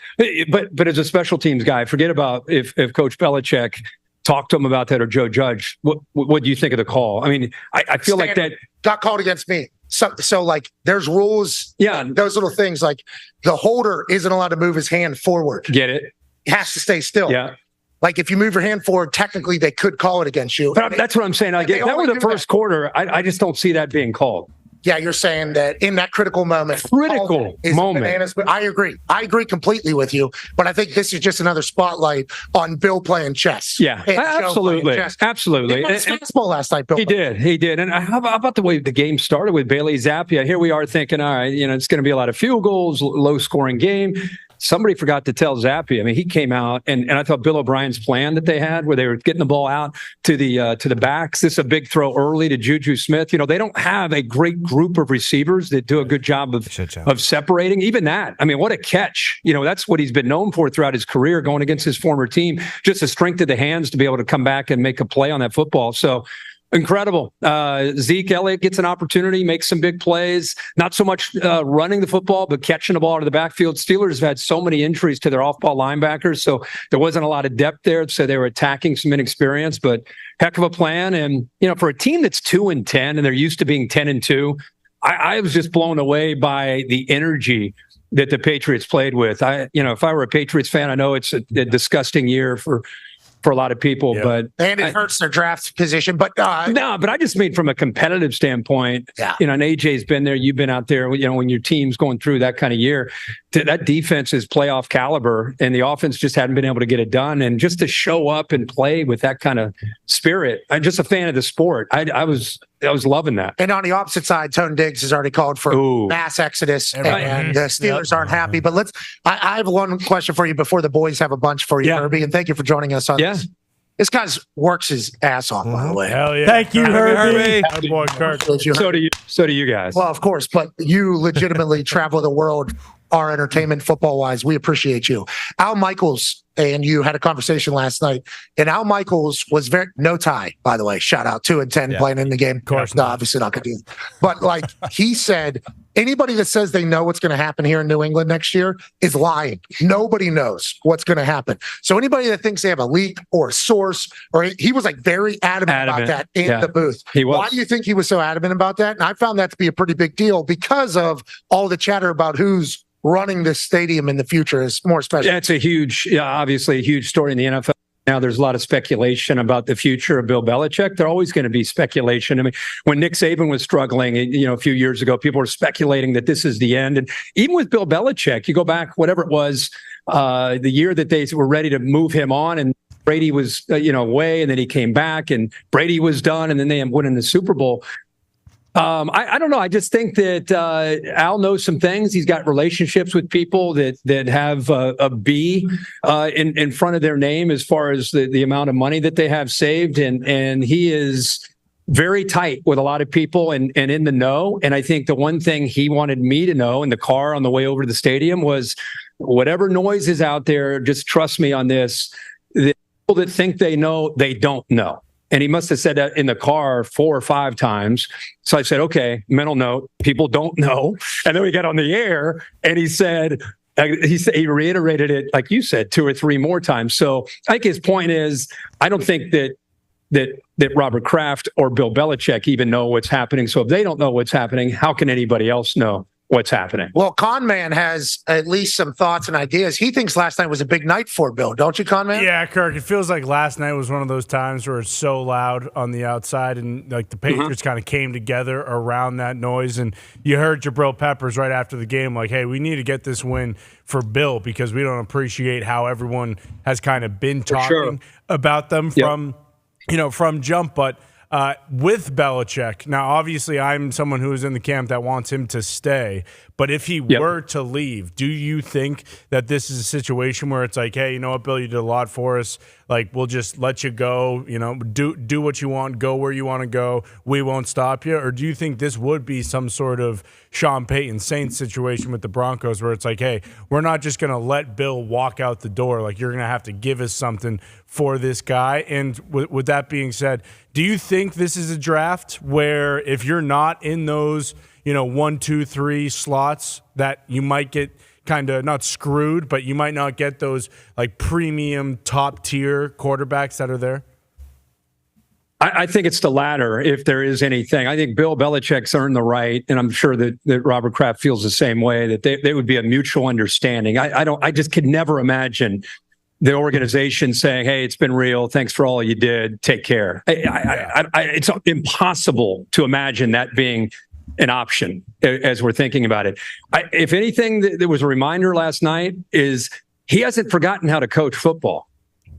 But as a special teams guy, forget about if Coach Belichick talked to him about that or Joe Judge. What do you think of the call? I mean, I feel like that got called against me. So like there's rules. Yeah. Those little things like the holder isn't allowed to move his hand forward. Get it? It has to stay still. Yeah. Like if you move your hand forward, technically they could call it against you. But that's what I'm saying. Like, They if that only were the do first quarter, I just don't see that being called. Yeah, you're saying that in that critical moment. Critical is moment. Bananas, but I agree. I agree completely with you. But I think this is just another spotlight on Bill playing chess. Yeah, And Joe playing absolutely. chess. Absolutely. He won his fastball last night, Bill. He did. And how about the way the game started with Bailey Zappi? Here we are thinking, all right, it's going to be a lot of field goals, low scoring game. Somebody forgot to tell Zappi. I mean, he came out, and I thought Bill O'Brien's plan that they had, where they were getting the ball out to the backs. This is a big throw early to Juju Smith. They don't have a great group of receivers that do a good job of separating. Even that. I mean, what a catch! That's what he's been known for throughout his career, going against his former team. Just the strength of the hands to be able to come back and make a play on that football. So. Incredible. Zeke Elliott gets an opportunity, makes some big plays. Not so much running the football, but catching the ball out of the backfield. Steelers have had so many injuries to their off-ball linebackers, so there wasn't a lot of depth there. So they were attacking some inexperience, but heck of a plan. And for a team that's 2-10 and they're used to being 10-2, I was just blown away by the energy that the Patriots played with. If I were a Patriots fan, I know it's a disgusting year for a lot of people, but and it hurts their draft position. But no, but I just mean from a competitive standpoint. Yeah. And AJ's been there. You've been out there. When your team's going through that kind of year, that defense is playoff caliber, and the offense just hadn't been able to get it done. And just to show up and play with that kind of spirit, I'm just a fan of the sport. I was loving that. And on the opposite side, Tone Diggs has already called for mass exodus, and the Steelers aren't happy. But I have one question for you before the boys have a bunch for you, Kirby, and thank you for joining us on this. This guy works his ass off, by the way. Hell yeah. Thank you, Herbie. My boy Kirk. So do you guys. Well, of course, but you legitimately travel the world, our entertainment football-wise. We appreciate you. Al Michaels and you had a conversation last night, and Al Michaels was no tie, by the way. Shout out 2-10 playing in the game. Of course no, not. obviously not going to do it. But like he said, anybody that says they know what's going to happen here in New England next year is lying. Nobody knows what's going to happen. So anybody that thinks they have a leak or a source, or he was like very adamant about that in the booth. He was. Why do you think he was so adamant about that? And I found that to be a pretty big deal because of all the chatter about who's running this stadium in the future is more special. That's obviously a huge story in the NFL. Now there's a lot of speculation about the future of Bill Belichick. There's always going to be speculation. I mean, when Nick Saban was struggling, a few years ago, people were speculating that this is the end. And even with Bill Belichick, you go back, whatever it was, the year that they were ready to move him on, and Brady was, away, and then he came back, and Brady was done, and then they ended up winning the Super Bowl. I don't know. I just think that Al knows some things. He's got relationships with people that have a B in front of their name as far as the amount of money that they have saved, and he is very tight with a lot of people and in the know. And I think the one thing he wanted me to know in the car on the way over to the stadium was, whatever noise is out there, just trust me on this. The people that think they know, they don't know. And he must have said that in the car 4 or 5 times. So I said, okay, mental note, people don't know. And then we got on the air and he said, he reiterated it, like you said, 2 or 3 more times. So I think his point is, I don't think that Robert Kraft or Bill Belichick even know what's happening. So if they don't know what's happening, how can anybody else know what's happening? Well, Conman has at least some thoughts and ideas. He thinks last night was a big night for Bill, don't you, Conman? Yeah, Kirk. It feels like last night was one of those times where it's so loud on the outside, and like the Patriots kind of came together around that noise. And you heard Jabril Peppers right after the game, like, "Hey, we need to get this win for Bill because we don't appreciate how everyone has kind of been talking about them from jump." But with Belichick, now obviously I'm someone who is in the camp that wants him to stay, but if he were to leave, do you think that this is a situation where it's like, hey, you know what, Bill, you did a lot for us, like we'll just let you go, do what you want, go where you want to go, we won't stop you? Or do you think this would be some sort of Sean Payton Saints situation with the Broncos where it's like, hey, we're not just going to let Bill walk out the door, like you're going to have to give us something for this guy? And with that being said, do you think this is a draft where if you're not in those, 1, 2, 3 slots, that you might get kind of not screwed, but you might not get those like premium top tier quarterbacks that are there? I think it's the latter, if there is anything. I think Bill Belichick's earned the right, and I'm sure that Robert Kraft feels the same way, that they would be a mutual understanding. I just could never imagine the organization saying, hey, it's been real. Thanks for all you did. Take care. It's impossible to imagine that being an option as we're thinking about it. If anything, there was a reminder last night is he hasn't forgotten how to coach football.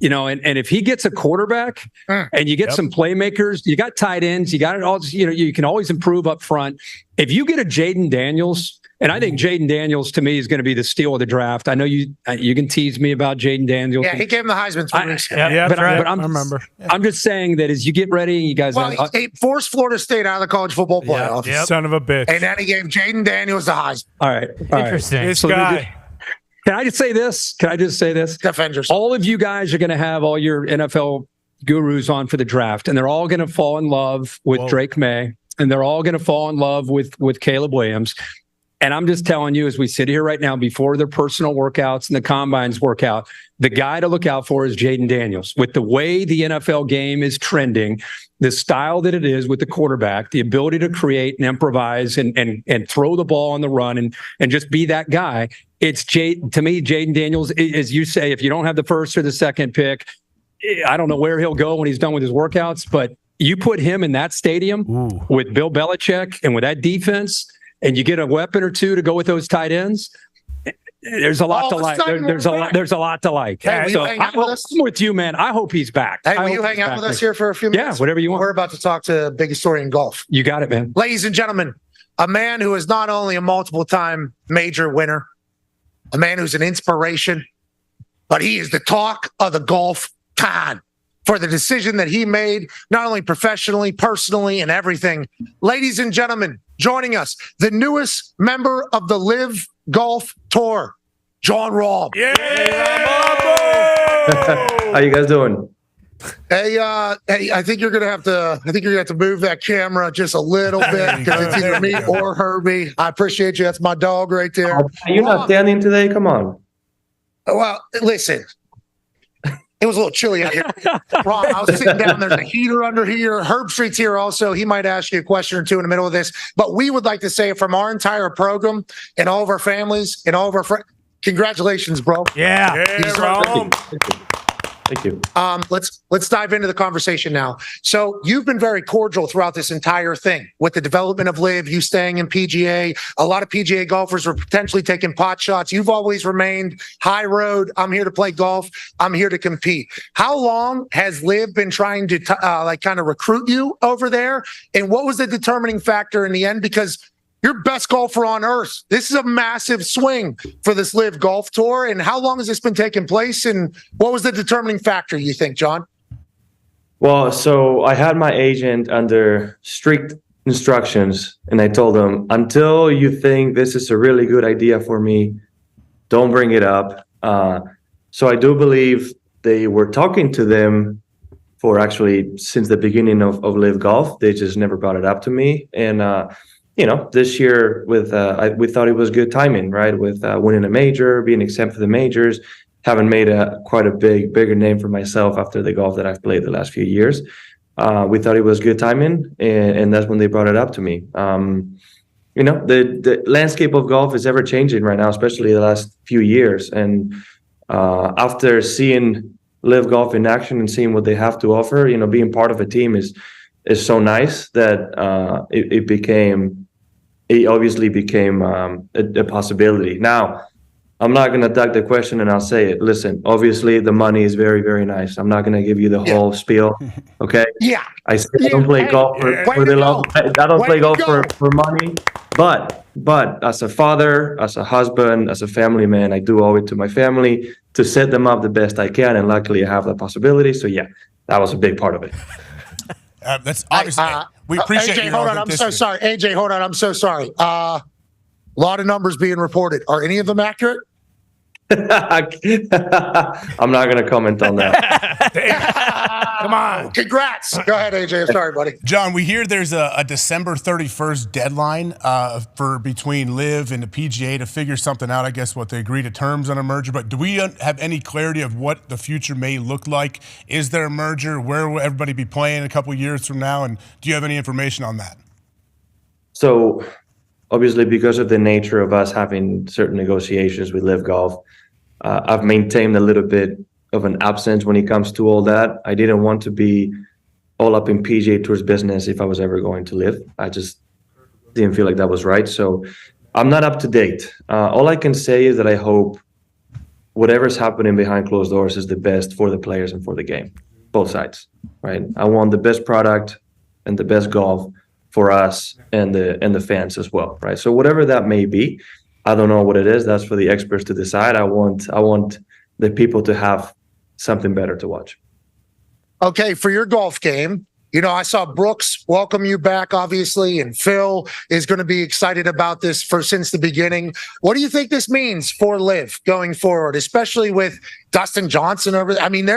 And if he gets a quarterback and you get some playmakers, you got tight ends, you got it all, you can always improve up front. If you get a Jaden Daniels, and I think Jaden Daniels to me is going to be the steal of the draft. I know you can tease me about Jaden Daniels. Yeah, he gave him the Heisman 3 weeks ago. But I remember. I'm just saying that as you get ready, you guys. Well, he forced Florida State out of the college football playoffs. Son of a bitch. And then he gave Jaden Daniels the Heisman. All right. Interesting. This So guy. Can I just say this? Defend yourself. All of you guys are going to have all your NFL gurus on for the draft, and they're all going to fall in love with Drake May, and they're all going to fall in love with Caleb Williams. And I'm just telling you, as we sit here right now, before their personal workouts and the combines workout, the guy to look out for is Jaden Daniels. With the way the NFL game is trending, the style that it is with the quarterback, the ability to create and improvise and throw the ball on the run and just be that guy. It's to me, Jaden Daniels, as you say, if you don't have the first or the second pick, I don't know where he'll go when he's done with his workouts, but you put him in that stadium with Bill Belichick and with that defense, and you get a weapon or two to go with those tight ends. There's a lot to like. There's a lot to like. Hey, so I'm with you, man. I hope he's back. Hey, will you hang out with us here for a few minutes? Yeah, whatever you want. We're about to talk to the biggest story in golf. You got it, man. Ladies and gentlemen, a man who is not only a multiple-time major winner, a man who's an inspiration, but he is the talk of the golf town. for the decision that he made, not only professionally, personally, and everything. Ladies and gentlemen, joining us, the newest member of the Live Golf Tour, Jon Rahm. Yeah. How you guys doing? Hey, I think you're gonna have to. Move that camera just a little bit because it's either me or Herbie. I appreciate you. That's my dog right there. Are you not standing today? Come on. Well, listen. It was a little chilly out here. Ron, I was sitting down. There's a heater under here. Herb Street's here also. He might ask you a question or two in the middle of this. But we would like to say from our entire program and all of our families and all of our friends, congratulations, bro. Yeah. Thank you. Let's dive into the conversation now. So you've been very cordial throughout this entire thing with the development of Live, you staying in PGA. A lot of PGA golfers were potentially taking pot shots. You've always remained high road. I'm here to play golf. I'm here to compete. How long has Live been trying to kind of recruit you over there? And what was the determining factor in the end? Because you're best golfer on earth. This is a massive swing for this Live Golf Tour. And how long has this been taking place? And what was the determining factor, you think, Jon? Well, so I had my agent under strict instructions, and I told him, until you think this is a really good idea for me, don't bring it up. So I do believe they were talking to them for actually since the beginning of Live Golf. They just never brought it up to me. And, this year we thought it was good timing, right? With winning a major, being exempt for the majors, having made quite a bigger name for myself after the golf that I've played the last few years. We thought it was good timing, and that's when they brought it up to me. The landscape of golf is ever changing right now, especially the last few years. And after seeing Live Golf in action and seeing what they have to offer, being part of a team is so nice that it obviously became a possibility. Now, I'm not going to duck the question, and I'll say it. Listen, obviously the money is very, very nice. I'm not going to give you the whole spiel, okay? Yeah. I don't play golf for the love. I don't play golf for money, but as a father, as a husband, as a family man, I do owe it to my family to set them up the best I can, and luckily I have the possibility. So yeah, that was a big part of it. That's obviously we appreciate AJ, your hold on. I'm so sorry. AJ, hold on. I'm so sorry. A lot of numbers being reported. Are any of them accurate? I'm not going to comment on that. Come on. Congrats. Go ahead, AJ. Sorry, buddy. Jon, we hear there's a December 31st deadline for between Live and the PGA to figure something out. I guess what they agree to terms on a merger. But do we have any clarity of what the future may look like? Is there a merger? Where will everybody be playing a couple of years from now? And do you have any information on that? So obviously, because of the nature of us having certain negotiations with Live Golf, I've maintained a little bit of an absence when it comes to all that. I didn't want to be all up in PGA Tour's business if I was ever going to Live. I just didn't feel like that was right. So I'm not up to date. All I can say is that I hope whatever's happening behind closed doors is the best for the players and for the game, both sides, right? I want the best product and the best golf for us and the fans as well, right? So whatever that may be, I don't know what it is. That's for the experts to decide. I want the people to have something better to watch. Okay, for your golf game, I saw Brooks welcome you back, obviously, and Phil is going to be excited about this since the beginning. What do you think this means for Live going forward, especially with Dustin Johnson over there? I mean,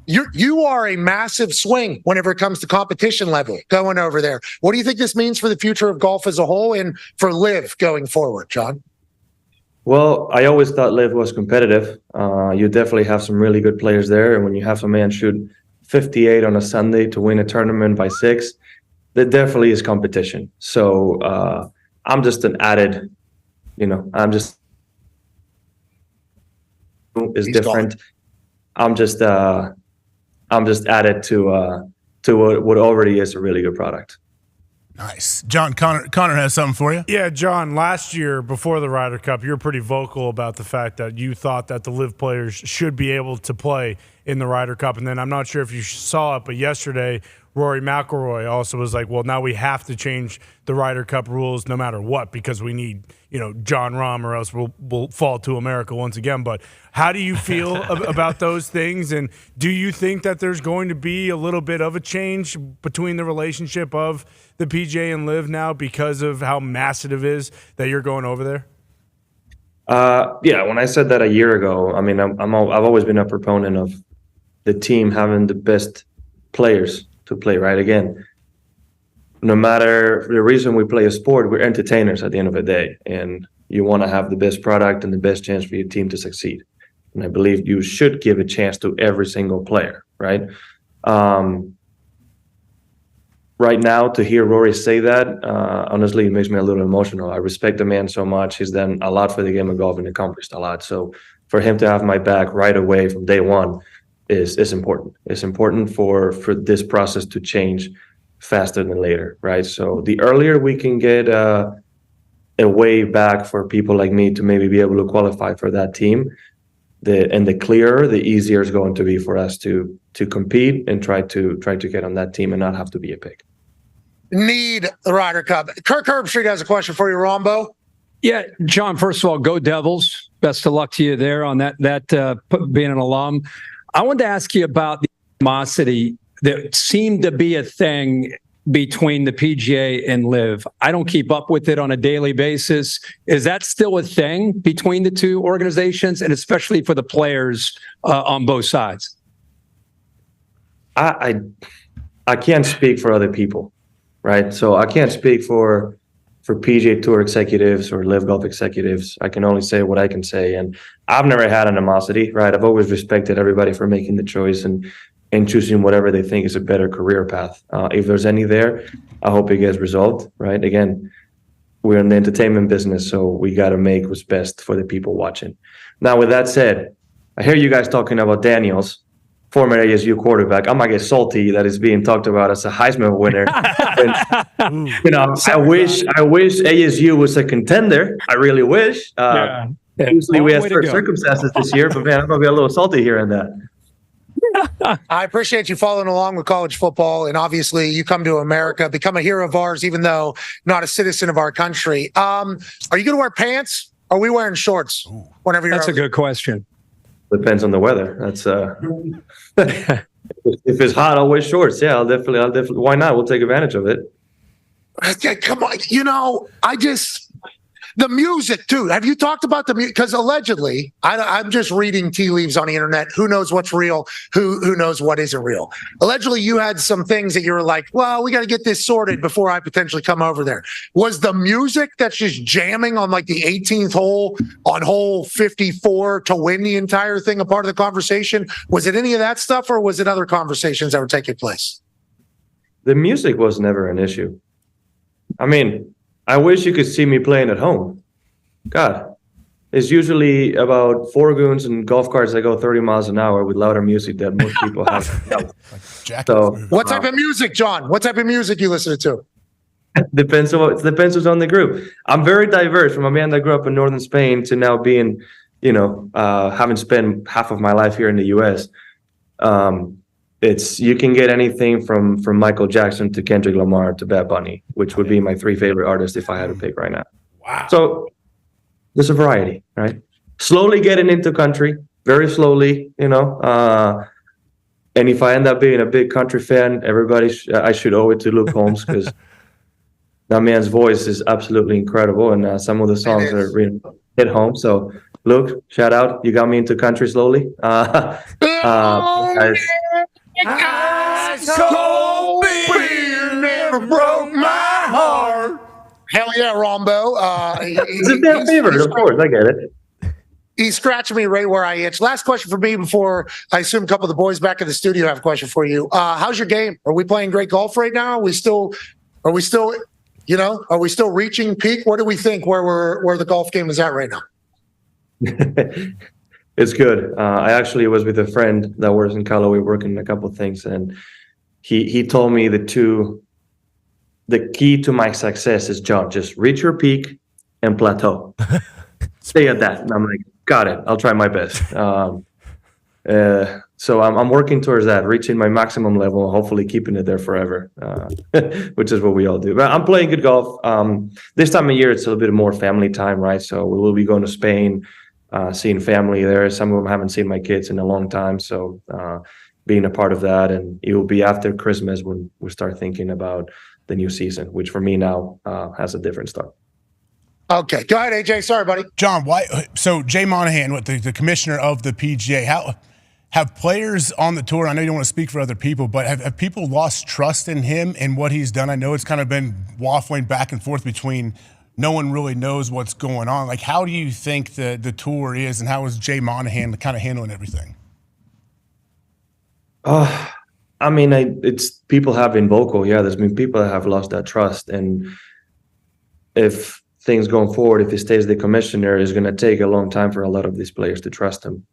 you are a massive swing whenever it comes to competition level going over there. What do you think this means for the future of golf as a whole and for Live going forward, Jon? Well, I always thought Live was competitive. You definitely have some really good players there. And when you have some man shoot 58 on a Sunday to win a tournament by 6, there definitely is competition. So I'm just an added, is different. I'm just added to what already is a really good product. Nice. Jon, Connor has something for you. Yeah, Jon, last year before the Ryder Cup, you were pretty vocal about the fact that you thought that the Live players should be able to play in the Ryder Cup. And then I'm not sure if you saw it, but yesterday Rory McIlroy also was like, well, now we have to change the Ryder Cup rules no matter what because we need, John Rahm or else we'll fall to America once again. But how do you feel about those things? And do you think that there's going to be a little bit of a change between the relationship of the PGA and LIV now because of how massive it is that you're going over there? Yeah, when I said that a year ago, I mean, I've always been a proponent of the team having the best players to play, right? Again, no matter the reason we play a sport, we're entertainers at the end of the day, and you want to have the best product and the best chance for your team to succeed. And I believe you should give a chance to every single player, right? Right now, to hear Rory say that, honestly, it makes me a little emotional. I respect the man so much. He's done a lot for the game of golf and accomplished a lot. So for him to have my back right away from day one is important. It's important for this process to change faster than later, right? So the earlier we can get a way back for people like me to maybe be able to qualify for that team, the clearer, the easier it's going to be for us to compete and try to get on that team and not have to be a pick. Need the Ryder Cup. Kirk Herbstreit has a question for you, Rombo. Yeah, John, first of all, go Devils. Best of luck to you there on that being an alum. I wanted to ask you about the animosity that seemed to be a thing between the PGA and LIV. I don't keep up with it on a daily basis. Is that still a thing between the two organizations, and especially for the players on both sides? I can't speak for other people, right? So I can't speak for PGA Tour executives or LIV Golf executives. I can only say what I can say, and I've never had animosity, right? I've always respected everybody for making the choice and choosing whatever they think is a better career path. If there's any there, I hope it gets resolved, right? Again, we're in the entertainment business, so we got to make what's best for the people watching. Now, with that said, I hear you guys talking about Daniels, former ASU quarterback. I might get salty that is being talked about as a Heisman winner. I wish ASU was a contender. I really wish. Usually we have certain circumstances this year, but man, I'm going to be a little salty here and that. I appreciate you following along with college football, and obviously you come to America, become a hero of ours, even though not a citizen of our country. Are you going to wear pants? Or are we wearing shorts whenever you're That's a good question. Depends on the weather. That's if it's hot, I'll wear shorts. Yeah, I'll definitely. Why not? We'll take advantage of it. Come on, the music too. Have you talked about the music? Because allegedly, I'm just reading tea leaves on the internet. Who knows what's real? Who knows what isn't real? Allegedly, you had some things that you were like, well, we got to get this sorted before I potentially come over there. Was the music that's just jamming on like the 18th hole on hole 54 to win the entire thing a part of the conversation? Was it any of that stuff, or was it other conversations that were taking place? The music was never an issue. I mean, I wish you could see me playing at home. God, it's usually about four goons and golf carts that go 30 miles an hour with louder music that most people have. So, what type of music, John? What type of music you listen to? Depends who's on the group. I'm very diverse, from a man that grew up in northern Spain to now being, having spent half of my life here in the U.S. You can get anything from Michael Jackson to Kendrick Lamar to Bad Bunny, which would be my three favorite artists if I had to pick right now. Wow. So there's a variety, right? Slowly getting into country, very slowly, and if I end up being a big country fan, I should owe it to Luke Holmes, because that man's voice is absolutely incredible, and some of the songs are really hit home. So Luke, shout out. You got me into country slowly. Cold beer never broke my heart. Hell yeah, Rombo. It's a damn favorite, of course. I get it. He's scratching me right where I itch. Last question for me before I assume a couple of the boys back in the studio have a question for you. How's your game? Are we playing great golf right now? Are we still reaching peak? What do we think where the golf game is at right now? It's good. I actually was with a friend that works in Callaway working a couple of things, and he told me the key to my success is, John, just reach your peak and plateau. Stay at that. And I'm like, got it. I'll try my best. So I'm working towards that, reaching my maximum level, and hopefully keeping it there forever, which is what we all do. But I'm playing good golf. This time of year, it's a little bit more family time, right? So we will be going to Spain, seeing family there. Some of them haven't seen my kids in a long time, so being a part of that. And it will be after Christmas when we start thinking about the new season, which for me now has a different start. Okay, go ahead, AJ. Sorry, buddy. John, why? So Jay Monahan, the commissioner of the PGA, how have players on the tour? I know you don't want to speak for other people, but have people lost trust in him and what he's done? I know it's kind of been waffling back and forth between no one really knows what's going on. Like, how do you think the tour is, and how is Jay Monahan kind of handling everything? I mean, it's people have been vocal. Yeah, there's been people that have lost that trust, and if things going forward, if he stays the commissioner, it's going to take a long time for a lot of these players to trust him.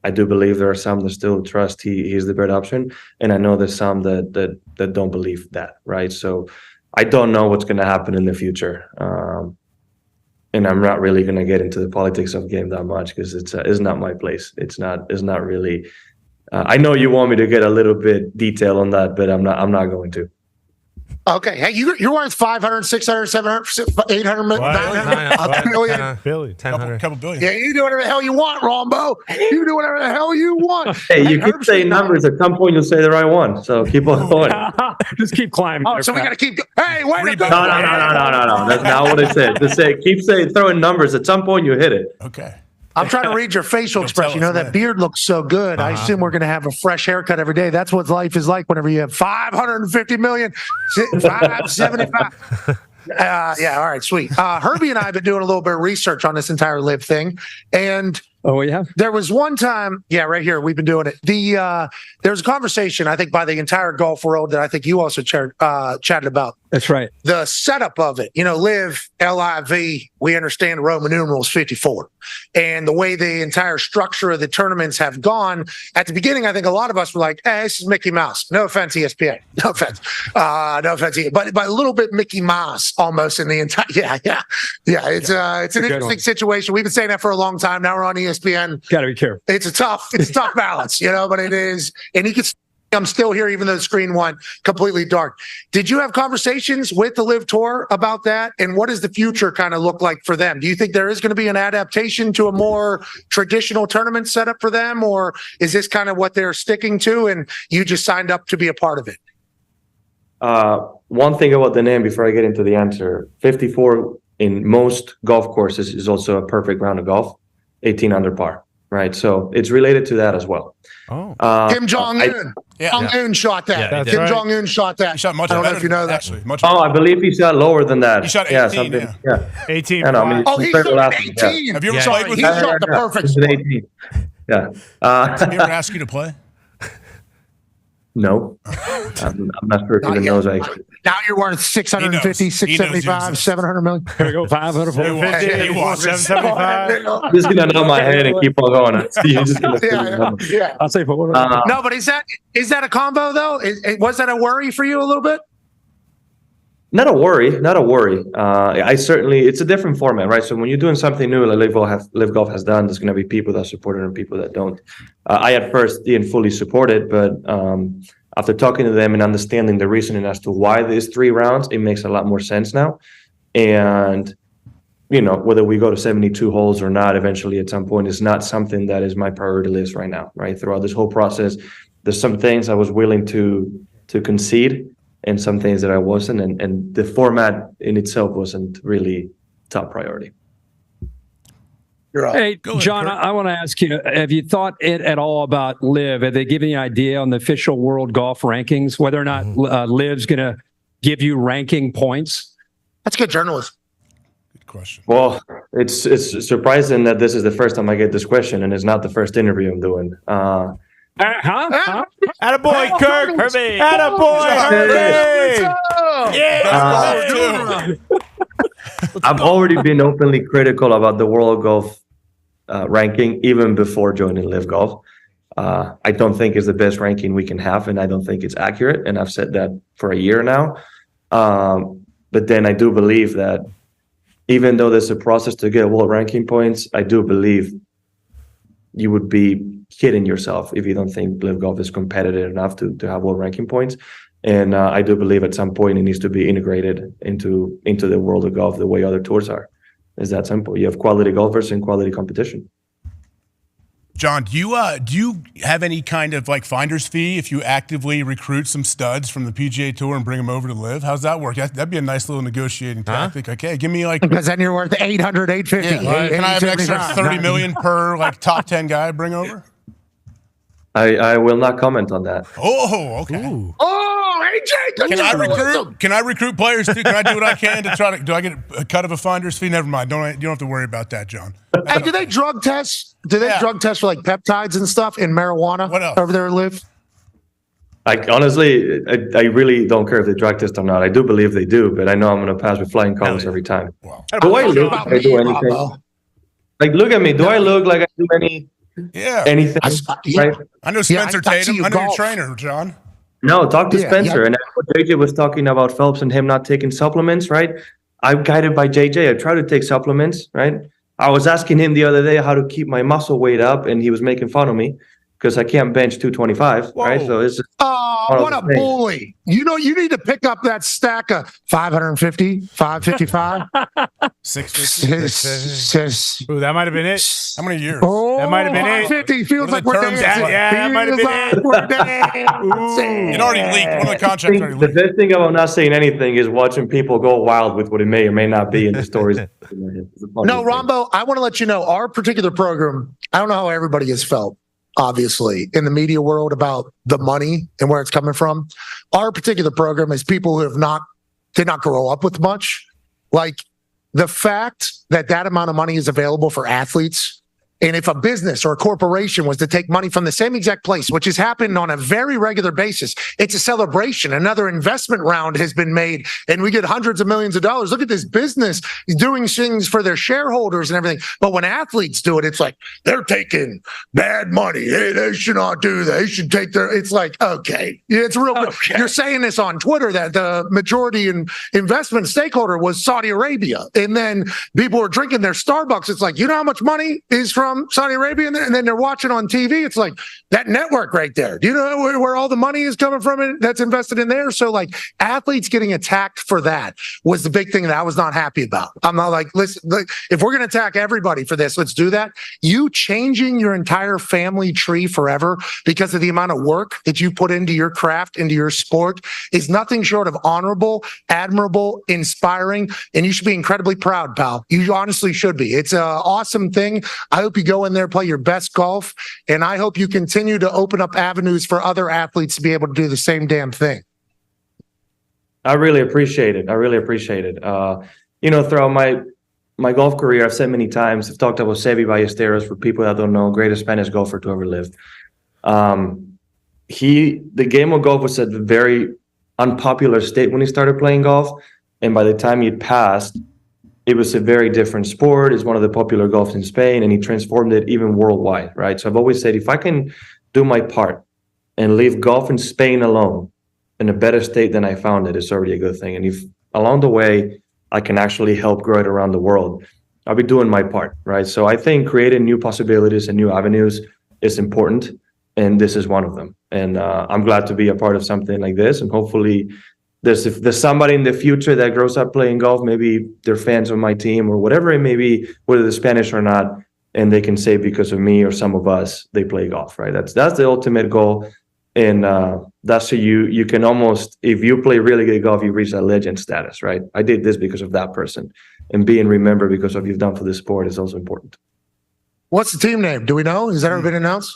I do believe there are some that still trust he's the better option, and I know there's some that don't believe that, right? So I don't know what's going to happen in the future, and I'm not really going to get into the politics of the game that much because it's not my place. It's not really. I know you want me to get a little bit detail on that, but I'm not going to. Okay. Hey, you're worth 500, 600, 700, 800, 900 billion, 1000. Couple billion. Yeah, you do whatever the hell you want, Rombo. You do whatever the hell you want. Hey, you keep saying numbers. At some point, you'll say the right one. So keep on going. Just keep climbing. Oh, so we got to keep. Hey, wait a minute. No. That's not what I said. Just say, keep throwing numbers. At some point, you hit it. Okay. I'm trying to read your facial expression. You know, that beard looks so good. I assume we're going to have a fresh haircut every day. That's what life is like whenever you have 550 million, 575. Yeah, all right, sweet. Herbie and I have been doing a little bit of research on this entire live thing. And there was one time, right here, we've been doing it. There was a conversation, I think, by the entire golf world that I think you also chatted about. That's right. The setup of it, live, LIV, we understand Roman numerals 54. And the way the entire structure of the tournaments have gone, at the beginning, I think a lot of us were like, hey, this is Mickey Mouse. No offense, ESPN. No offense. No offense. But a little bit Mickey Mouse almost in the entire, yeah. It's an interesting situation. We've been saying that for a long time. Now we're on ESPN. Got to be careful. It's a tough balance, but it is. And you can I'm still here, even though the screen went completely dark. Did you have conversations with the Live Tour about that? And what does the future kind of look like for them? Do you think there is going to be an adaptation to a more traditional tournament setup for them? Or is this kind of what they're sticking to and you just signed up to be a part of it? One thing about the name before I get into the answer, 54 in most golf courses is also a perfect round of golf, 18 under par, right? So it's related to that as well. Kim Jong-un. Jong-un shot that. Yeah, Kim Jong-un shot that. He shot much I don't know better, if you know that. actually. Much I believe he shot lower than that. He shot 18, yeah. 18. I know, I mean, He shot 18. Have you ever played with He him? shot the perfect It's an spot. 18. Yeah. Have he ever asked you to play? No. I'm not sure if he even knows I actually. Now you're worth 650, He knows. 675, 700 million. Here we go. 500. He wants 775. I'm just going to nod my head and keep on going. You're just gonna Yeah. I'll say for No, but is that a combo though? Was that a worry for you a little bit? Not a worry. I certainly, it's a different format, right? So when you're doing something new, like Live Golf has done, there's going to be people that support it and people that don't. I at first didn't fully support it, but after talking to them and understanding the reasoning as to why there's 3 rounds, it makes a lot more sense now. And, whether we go to 72 holes or not, eventually at some point, is not something that is my priority list right now, right? Throughout this whole process, there's some things I was willing to concede and some things that I wasn't, and the format in itself wasn't really top priority. You're up. Hey, John, I want to ask you, have you thought at all about Live? Have they given you an idea on the official world golf rankings, whether or not Live's going to give you ranking points? That's good journalism. Good question. Well, it's surprising that this is the first time I get this question, and it's not the first interview I'm doing. Attaboy, Kirk. Herbie. Attaboy, Herbie. Yeah. I've already been openly critical about the World Golf ranking even before joining Live Golf. I don't think it's the best ranking we can have, and I don't think it's accurate, and I've said that for a year now. But then I do believe that even though there's a process to get world ranking points, I do believe you would be kidding yourself if you don't think Live Golf is competitive enough to have world ranking points. And I do believe at some point it needs to be integrated into the world of golf the way other tours are. It's that simple. You have quality golfers and quality competition. John, do you have any kind of like finder's fee if you actively recruit some studs from the PGA Tour and bring them over to Live? How's that work? That'd be a nice little negotiating tactic. Okay, give me like, because then you're worth 800, 850. Yeah, can I have an extra 30 million per like top 10 guy I bring over? I will not comment on that. Oh, okay. Ooh. Oh, AJ, Can I recruit players too? Can I do what I can to try to? Do I get a cut of a finder's fee? Never mind. You don't have to worry about that, John. Hey, do they drug test? Do they drug test for like peptides and stuff in marijuana? What else? Over there at Live? I really don't care if they drug test or not. I do believe they do, but I know I'm going to pass with flying colors every time. Wow. Do I look like I do anything? Like, look at me. Do I look like I do anything? Right? I know Spencer Tatum. I know your trainer, John. No, talk to Spencer. And JJ was talking about Phelps and him not taking supplements, right? I'm guided by JJ. I try to take supplements, right? I was asking him the other day how to keep my muscle weight up, and he was making fun of me because I can't bench 225, right? So it's just what a bully. You know, you need to pick up that stack of 550, 555. 650. Ooh, that might have been it. How many years? Oh, that might have been 550 feels like we're dancing. That might have been it. It already leaked. One of the contracts already the leaked. best thing about not saying anything is watching people go wild with what it may or may not be in the stories. No, Rombo, I want to let you know our particular program, I don't know how everybody has felt, obviously, in the media world about the money and where it's coming from. Our particular program is people who did not grow up with much. Like the fact that amount of money is available for athletes. And if a business or a corporation was to take money from the same exact place, which has happened on a very regular basis, it's a celebration. Another investment round has been made and we get hundreds of millions of dollars. Look at this business doing things for their shareholders and everything. But when athletes do it, it's like they're taking bad money. Hey, they should not do that. They should take it's like, okay. It's real. Okay. You're saying this on Twitter that the majority investment stakeholder was Saudi Arabia. And then people were drinking their Starbucks. It's like, you know how much money is from Saudi Arabia, and then they're watching on TV. It's like that network right there. Do you know where all the money is coming from that's invested in there? So like athletes getting attacked for that was the big thing that I was not happy about. I'm not like, listen, if we're going to attack everybody for this, let's do that. You changing your entire family tree forever because of the amount of work that you put into your craft, into your sport is nothing short of honorable, admirable, inspiring, and you should be incredibly proud, pal. You honestly should be. It's an awesome thing. I hope you go in there, play your best golf, and I hope you continue to open up avenues for other athletes to be able to do the same damn thing. I really appreciate it. Throughout my golf career, I've said many times, I've talked about Seve Ballesteros for people that don't know, greatest Spanish golfer to ever live. The game of golf was at a very unpopular state when he started playing golf, and by the time he'd passed, it was a very different sport. It's one of the popular golfs in Spain, and he transformed it even worldwide, right? So I've always said, if I can do my part and leave golf in Spain alone in a better state than I found it, it's already a good thing. And if along the way, I can actually help grow it around the world, I'll be doing my part, right? So I think creating new possibilities and new avenues is important, and this is one of them. And I'm glad to be a part of something like this, and hopefully if there's somebody in the future that grows up playing golf, maybe they're fans of my team or whatever it may be, whether they're Spanish or not, and they can say because of me or some of us, they play golf, right? That's the ultimate goal. And that's so you can almost, if you play really good golf, you reach that legend status, right? I did this because of that person. And being remembered because of what you've done for the sport is also important. What's the team name? Do we know? Has that ever been announced?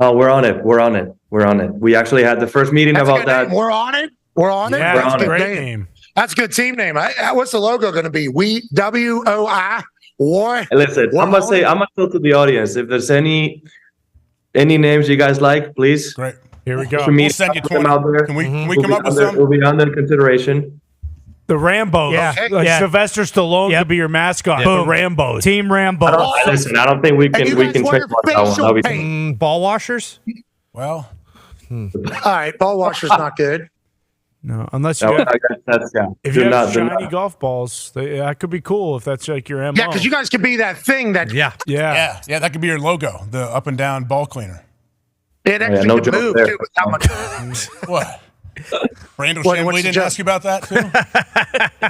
Oh, we're on it. We actually had the first meeting about that. We're on it. Yeah, that's a great name. That's a good team name. What's the logo going to be? WOI. What? Listen, I'm gonna tell to the audience if there's any names you guys like, please. Great. Here we go. We'll send you 20. Out there. Can we come up with some? We'll be under consideration. The Rambos. Yeah. Sylvester Stallone could be your mascot. Boom. The Rambos. Team Rambo. Listen, I don't think we can check that one. Ball washers? Well. All right, ball washer's not good. No, unless you No, have, that's if do you have not- do shiny not. golf balls, that could be cool if that's like your MO. Yeah, because you guys could be that thing that yeah. Yeah, that could be your logo, the up and down ball cleaner. it actually no could joke move there. too with how much. What? Randall What- Chamblee what's the didn't joke? ask you about that too?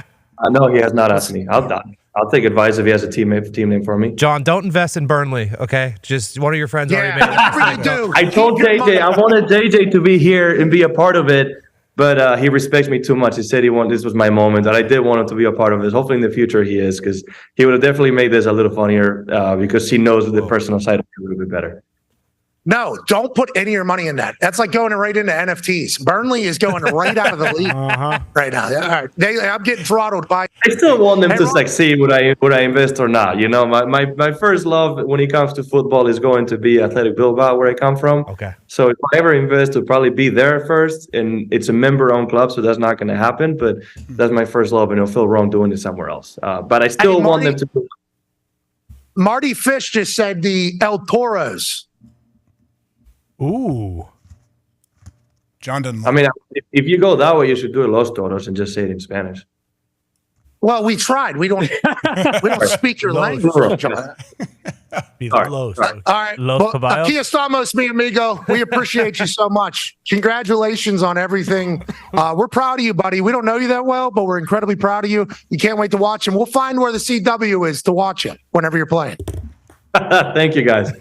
No, he has not asked me. I'll take advice if he has a team name for me. John, don't invest in Burnley, okay? Just one of your friends already made Yeah, it. whatever you do. I told keep your money- JJ I wanted JJ to be here and be a part of it, but he respects me too much. He said this was my moment, and I did want him to be a part of this. Hopefully in the future he is, because he would have definitely made this a little funnier because he knows the personal side of it a little bit better. No, don't put any of your money in that. That's like going right into NFTs. Burnley is going right out of the league right now. All right, I'm getting throttled by. I still want them to Ron- succeed. Would I invest or not? You know, my first love when it comes to football is going to be Athletic Bilbao, where I come from. Okay. So if I ever invest, it'll probably be there first, and it's a member-owned club, so that's not going to happen. But that's my first love, and it'll feel wrong doing it somewhere else. But I still want them to. Marty Fish just said the El Toros. Ooh. John doesn't. I mean, if you go that way, you should do it Los Toros and just say it in Spanish. Well, we tried. We don't speak your language, John. Be All right. Los. All right. Los Well, Caballos. aquí estamos, mi amigo. We appreciate you so much. Congratulations on everything. We're proud of you, buddy. We don't know you that well, but we're incredibly proud of you. We can't wait to watch him. We'll find where the CW is to watch it whenever you're playing. Thank you, guys.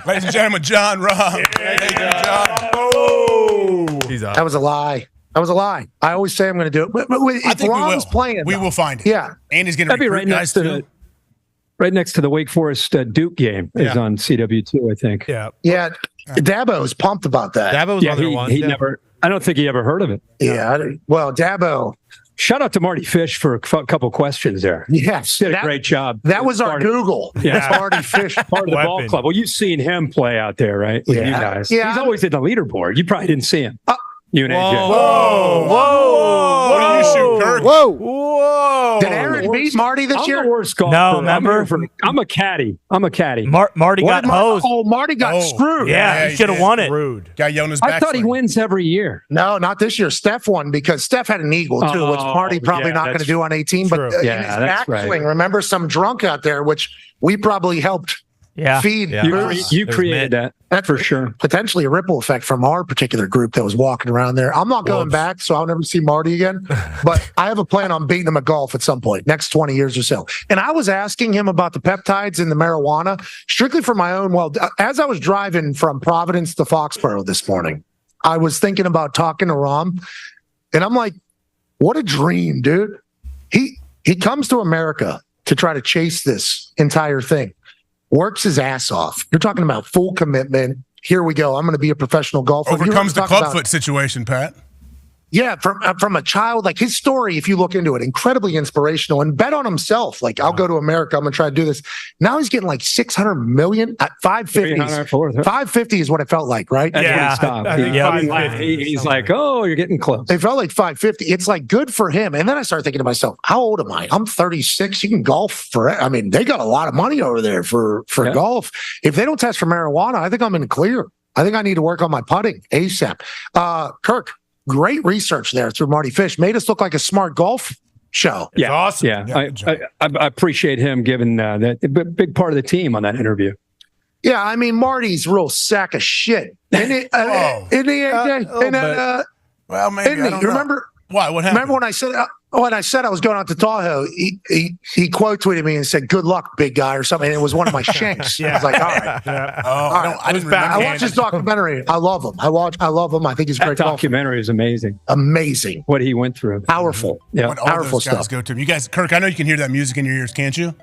Ladies and gentlemen, John Rahm. Thank you, John. He's up. That was a lie. That was a lie. I always say I'm going to do it. But I if think we will. Rahm's playing, We though, will find it. Yeah. Andy's going to That'd be recruit right guys next to too. right next to the Wake Forest Duke game is on CW2, I think. Yeah. Yeah. Dabo's pumped about that. Dabo was Yeah, one of their ones. he yeah. never. I don't think he ever heard of it. Yeah. Well, Dabo. Shout out to Marty Fish for a couple questions there. Yes. Did a great job. That was our Part of- Google. Yeah. Marty Fish. Part of the ball Weapon. club. Well, you've seen him play out there, right? With Yeah. you guys. Yeah. He's always in the leaderboard. You probably didn't see him. You and AJ. What do you shoot, Kirk? Whoa. Did Aaron beat Marty this I'm year? the worst golfer. No, I'm remember? I'm a caddy. I'm a caddy. Marty What got did hosed. Marty got screwed. Yeah, he he should have did. won it. Rude. Got you on his I back. thought he wins every year. No, not this year. Steph won because Steph had an eagle too, which Oh, Marty probably yeah, not going to that's do on 18. But true. in Yeah, his that's right. backswing, remember some drunk out there, which we probably helped Yeah. feed. Yeah. You, Bruce. you It was created that. That's for sure. Potentially a ripple effect from our particular group that was walking around there. I'm not going back, so I'll never see Marty again. But I have a plan on beating him at golf at some point, next 20 years or so. And I was asking him about the peptides and the marijuana, strictly for my own. Well, as I was driving from Providence to Foxborough this morning, I was thinking about talking to Rom, and I'm like, what a dream, dude. He comes to America to try to chase this entire thing. Works his ass off. You're talking about full commitment. Here we go. I'm going to be a professional golfer. You Overcomes the talk about- clubfoot situation, Pat. Yeah, from a child, like his story, if you look into it, incredibly inspirational and bet on himself. Like, I'll go to America. I'm going to try to do this. Now he's getting like 600 million at 550. 550 is what it felt like, right? That's Yeah. when he stopped. I think He- 550 he's like, oh, you're getting close. It felt like 550. It's like good for him. And then I started thinking to myself, how old am I? I'm 36. You can golf for, I mean, they got a lot of money over there for Yeah. golf. If they don't test for marijuana, I think I'm in the clear. I think I need to work on my putting ASAP. Kirk, great research there through Marty Fish. Made us look like a smart golf show. Yeah, awesome. Yeah, Yeah, good job. I appreciate him giving that a big part of the team on that interview. Yeah, I mean, Marty's a real sack of shit. Isn't he, Whoa. isn't he, AJ? little And, bit. Well, maybe. isn't I he? don't You know. remember? Why? What happened? Remember when I said I was going out to Tahoe? He quote tweeted me and said, "Good luck, big guy," or something. And it was one of my shanks. I was like, all right. Yeah. Oh, All right. I didn't bad. remember. I watched his documentary. I love him. I love him. I think he's a That great golfer. documentary is amazing. Amazing, What he went through. powerful. Yeah. When all Powerful those guys stuff. go to him. You guys, Kirk, I know you can hear that music in your ears, can't you?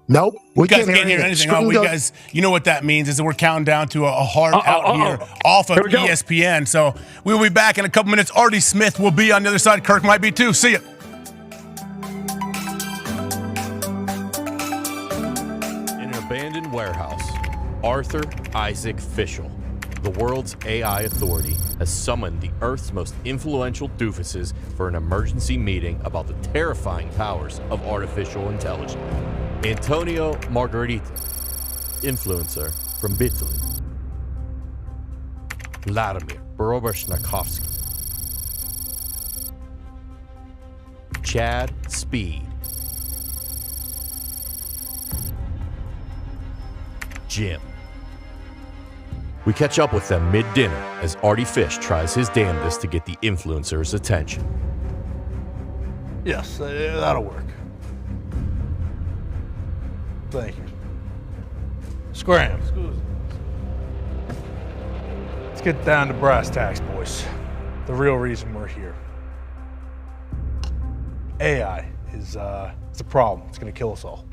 Nope, we You guys can't hear anything. Oh, Screen we goes- guys, you know what that means is that we're counting down to a hard out here off of Here we go. ESPN. So we'll be back in a couple minutes. Artie Smith will be on the other side. Kirk might be too. See ya. In an abandoned warehouse, Arthur Isaac Fischel, the world's AI authority, has summoned the Earth's most influential doofuses for an emergency meeting about the terrifying powers of artificial intelligence. Antonio Margarita, influencer from Italy. Vladimir Borobashnakowski, Chad Speed, Jim. We catch up with them mid-dinner as Artie Fish tries his damnedest to get the influencer's attention. Yes, that'll work. Thank you. Scram. Let's get down to brass tacks, boys. The real reason we're here. AI is it's a problem. It's gonna kill us all.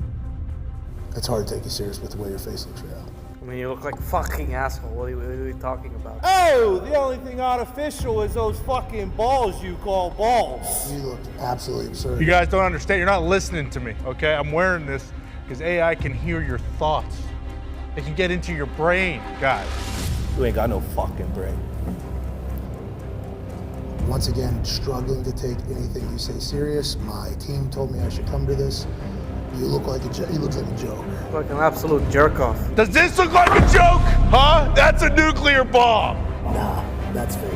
It's hard to take you serious with the way your face looks right now. I mean, you look like a fucking asshole. What are you talking about? Oh, the only thing artificial is those fucking balls you call balls. You look absolutely absurd. You guys don't understand. You're not listening to me, okay? I'm wearing this because AI can hear your thoughts. It can get into your brain, guys. You ain't got no fucking brain. Once again, struggling to take anything you say serious. My team told me I should come to this. You look like he looks like a joke. Like an absolute jerk off. Does this look like a joke? Huh? That's a nuclear bomb. Nah, that's fake.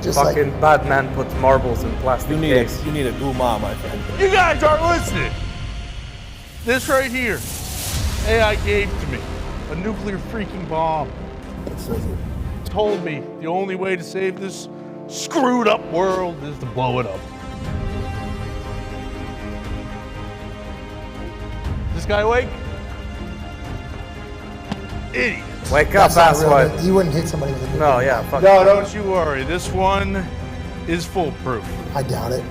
Just fucking like bad man puts marbles in plastic You case. need a guma, my friend. You guys aren't listening. This right here, AI gave to me a nuclear freaking bomb. Told me the only way to save this screwed up world is to blow it up. This guy awake? Idiot. Wake up, asswipe. You wouldn't hit somebody with a No, yeah, fuck. No, don't you worry. This one is foolproof. I doubt it.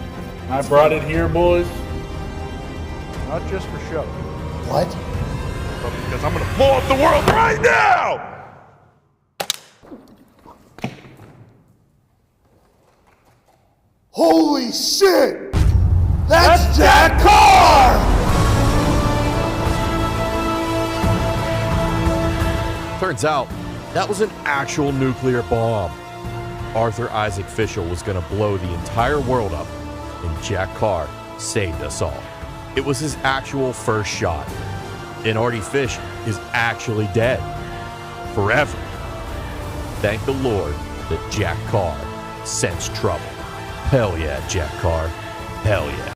I brought it here, boys. Not just for show. What? But because I'm gonna blow up the world right now! Holy shit! That's Jack Carr! Turns out, that was an actual nuclear bomb. Arthur Isaac Fischel was going to blow the entire world up, and Jack Carr saved us all. It was his actual first shot. And Artie Fish is actually dead. Forever. Thank the Lord that Jack Carr sensed trouble. Hell yeah, Jack Carr. Hell yeah.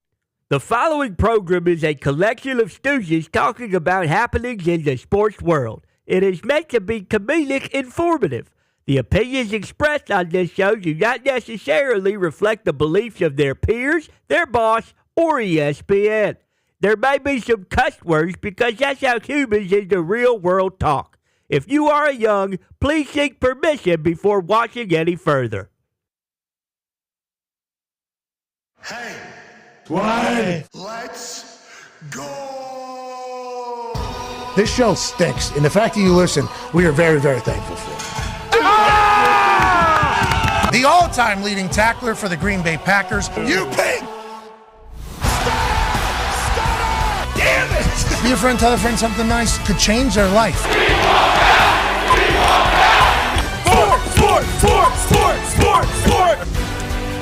The following program is a collection of stooges talking about happenings in the sports world. It is meant to be comedic informative. The opinions expressed on this show do not necessarily reflect the beliefs of their peers, their boss, or ESPN. There may be some cuss words because that's how humans in the real world talk. If you are young, please seek permission before watching any further. Hey, what? Let's go! This show stinks, and the fact that you listen, we are very, very thankful for. The all-time leading tackler for the Green Bay Packers, you pig! Damn it! Be a friend, tell a friend something nice could change their life. Sport!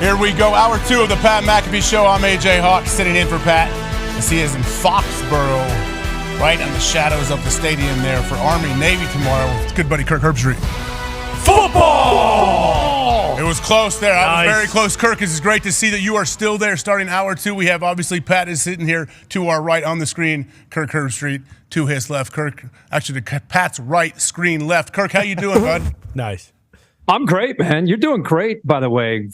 Here we go, hour 2 of the Pat McAfee Show. I'm AJ Hawk, sitting in for Pat, as he is in Foxborough, right in the shadows of the stadium there for Army-Navy tomorrow with his good buddy Kirk Herbstreit. Football! It was close there. I was very close. Kirk, it's great to see that you are still there starting hour 2. We have, obviously, Pat is sitting here to our right on the screen. Kirk Herbstreit to his left. Kirk, actually, Pat's right, screen left. Kirk, how you doing, bud? Nice. I'm great, man. You're doing great, by the way.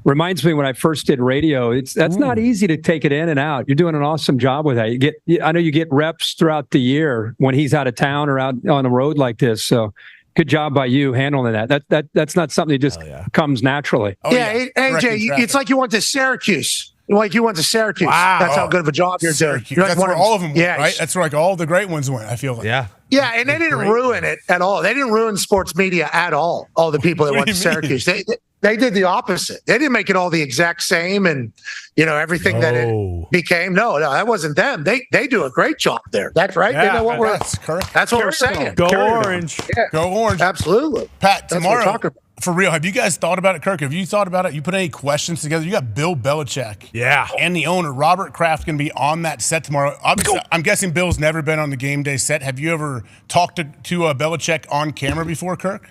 Reminds me when I first did radio. That's not easy to take it in and out. You're doing an awesome job with that. I know you get reps throughout the year when he's out of town or out on the road like this. So good job by you handling that. That's not something that just comes naturally. AJ, it's like you went to Syracuse. Like you went to Syracuse. Wow. That's how good of a job you're doing. That's where all of them went, right? That's where all the great ones went, I feel like. Yeah, and they didn't ruin it at all. They didn't ruin sports media at all the people that went to Syracuse. They did the opposite. They didn't make it all the exact same and, everything that it became. No, that wasn't them. They do a great job there. That's right. Yeah, they know what that's correct. That's what we're saying. Go Orange. Yeah. Go Orange. Absolutely. Pat, That's what we're tomorrow, talking about. for real, have you guys thought about it, Kirk? Have you thought about it? You put any questions together? You got Bill Belichick. Yeah. And the owner, Robert Kraft, going to be on that set tomorrow. Obviously, I'm guessing Bill's never been on the game day set. Have you ever talked to Belichick on camera before, Kirk?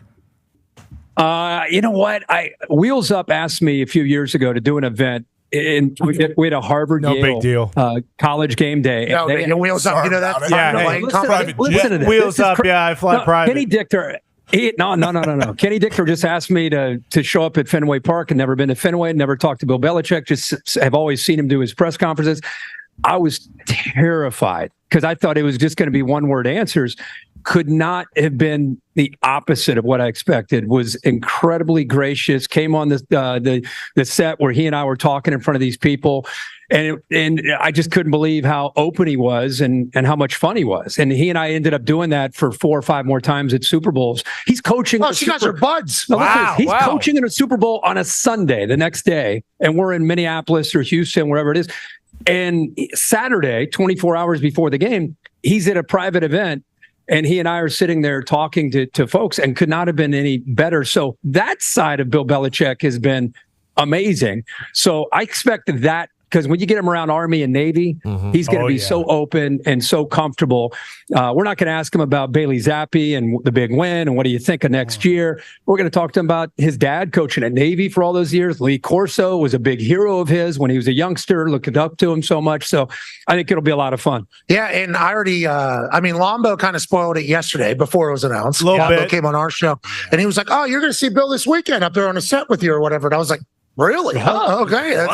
You know what? Wheels Up asked me a few years ago to do an event and we had a Harvard No Yale, big deal. College game day. No, wheels up. You know that? Listen to this. Wheels up. Yeah, I fly private. Kenny Dichter. No. Kenny Dichter just asked me to show up at Fenway Park. I've never been to Fenway, never talked to Bill Belichick, just have always seen him do his press conferences. I was terrified because I thought it was just going to be one-word answers. Could not have been the opposite of what I expected. Was incredibly gracious, came on the set where he and I were talking in front of these people. And I just couldn't believe how open he was and how much fun he was. And he and I ended up doing that for 4 or 5 more times at Super Bowls. He's coaching. Oh, you guys are buds. No, he's coaching in a Super Bowl on a Sunday the next day. And we're in Minneapolis or Houston, wherever it is. And Saturday, 24 hours before the game, he's at a private event. And he and I are sitting there talking to folks and could not have been any better. So that side of Bill Belichick has been amazing. So I expected that. Because when you get him around Army and Navy, he's going to be so open and so comfortable. We're not going to ask him about Bailey Zappi and the big win and what do you think of next year. We're going to talk to him about his dad coaching at Navy for all those years. Lee Corso was a big hero of his when he was a youngster, looked up to him so much. So I think it'll be a lot of fun. Yeah, and I already, Lombo kind of spoiled it yesterday before it was announced. Lombo came on our show, and he was like, oh, you're going to see Bill this weekend up there on a set with you or whatever. And I was like, really? Oh, okay.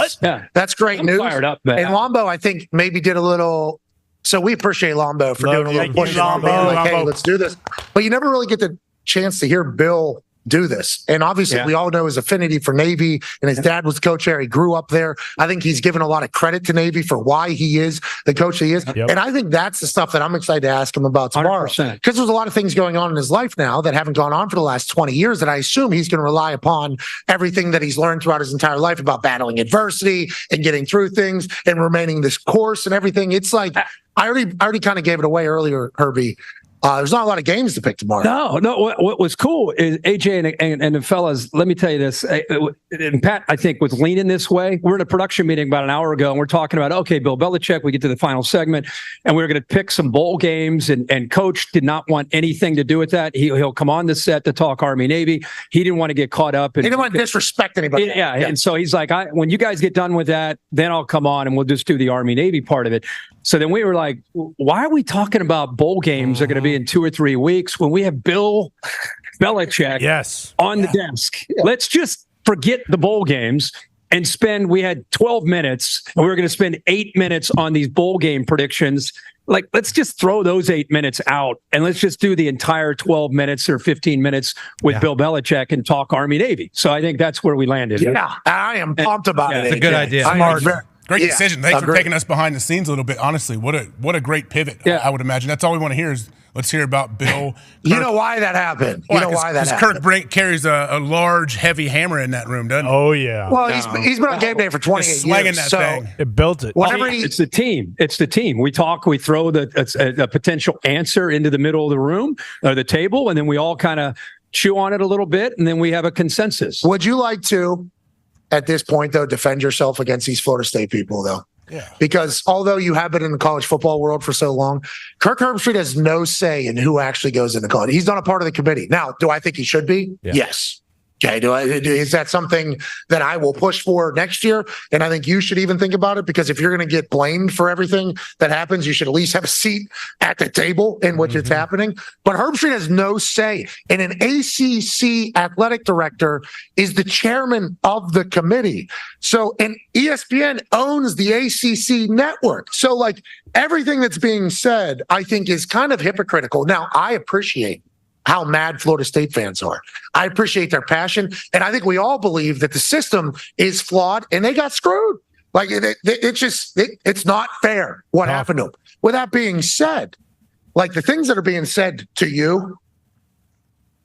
That's great news. Fired up, man. And Lombo, I think, maybe did a little. So we appreciate Lombo for doing a little push. Hey, let's do this. But you never really get the chance to hear Bill do this. And obviously, we all know his affinity for Navy, and his dad was the coach there. He grew up there. I think he's given a lot of credit to Navy for why he is the coach he is. And I think that's the stuff that I'm excited to ask him about tomorrow. Because there's a lot of things going on in his life now that haven't gone on for the last 20 years that I assume he's going to rely upon everything that he's learned throughout his entire life about battling adversity and getting through things and remaining this course and everything. It's like, I already kind of gave it away earlier, Herbie. There's not a lot of games to pick tomorrow. No. What was cool is AJ and the fellas, let me tell you this. And Pat, I think, was leaning this way. We're in a production meeting about an hour ago, and we're talking about, okay, Bill Belichick, we get to the final segment, and we were going to pick some bowl games, and Coach did not want anything to do with that. He'll come on the set to talk Army Navy. He didn't want to get caught up. He didn't want to disrespect anybody. Yeah. And so he's like, when you guys get done with that, then I'll come on, and we'll just do the Army Navy part of it. So then we were like, why are we talking about bowl games are going to be in 2 or 3 weeks when we have Bill Belichick on the desk? Let's just forget the bowl games and we had 12 minutes and we were going to spend 8 minutes on these bowl game predictions. Like, let's just throw those 8 minutes out and let's just do the entire 12 minutes or 15 minutes with Bill Belichick and talk Army Navy. So I think that's where we landed. Yeah, I am pumped about it. It's a good idea. Smart. Great decision. Thanks for taking us behind the scenes a little bit. Honestly, what a great pivot. I would imagine that's all we want to hear is let's hear about Bill. You know why that happened. Because Kirk carries a large, heavy hammer in that room, doesn't he? Oh yeah. Well, he's been on game day for 28 years. Slanging that thing. It built it. It's the team. It's the team. We talk. We throw a potential answer into the middle of the room or the table, and then we all kind of chew on it a little bit, and then we have a consensus. Would you like to, at this point, though, defend yourself against these Florida State people, though? Yeah. Because although you have been in the college football world for so long, Kirk Herbstreit has no say in who actually goes into college. He's not a part of the committee. Now, do I think he should be? Yeah. Yes. Okay. Is that something that I will push for next year? And I think you should even think about it, because if you're going to get blamed for everything that happens, you should at least have a seat at the table in which it's happening. But Herbstreit has no say. And an ACC athletic director is the chairman of the committee. So, and ESPN owns the ACC network. So, like, everything that's being said, I think, is kind of hypocritical. Now, I appreciate how mad Florida State fans are. I appreciate their passion. And I think we all believe that the system is flawed and they got screwed. Like, it's not fair what happened to them. With that being said, like, the things that are being said to you,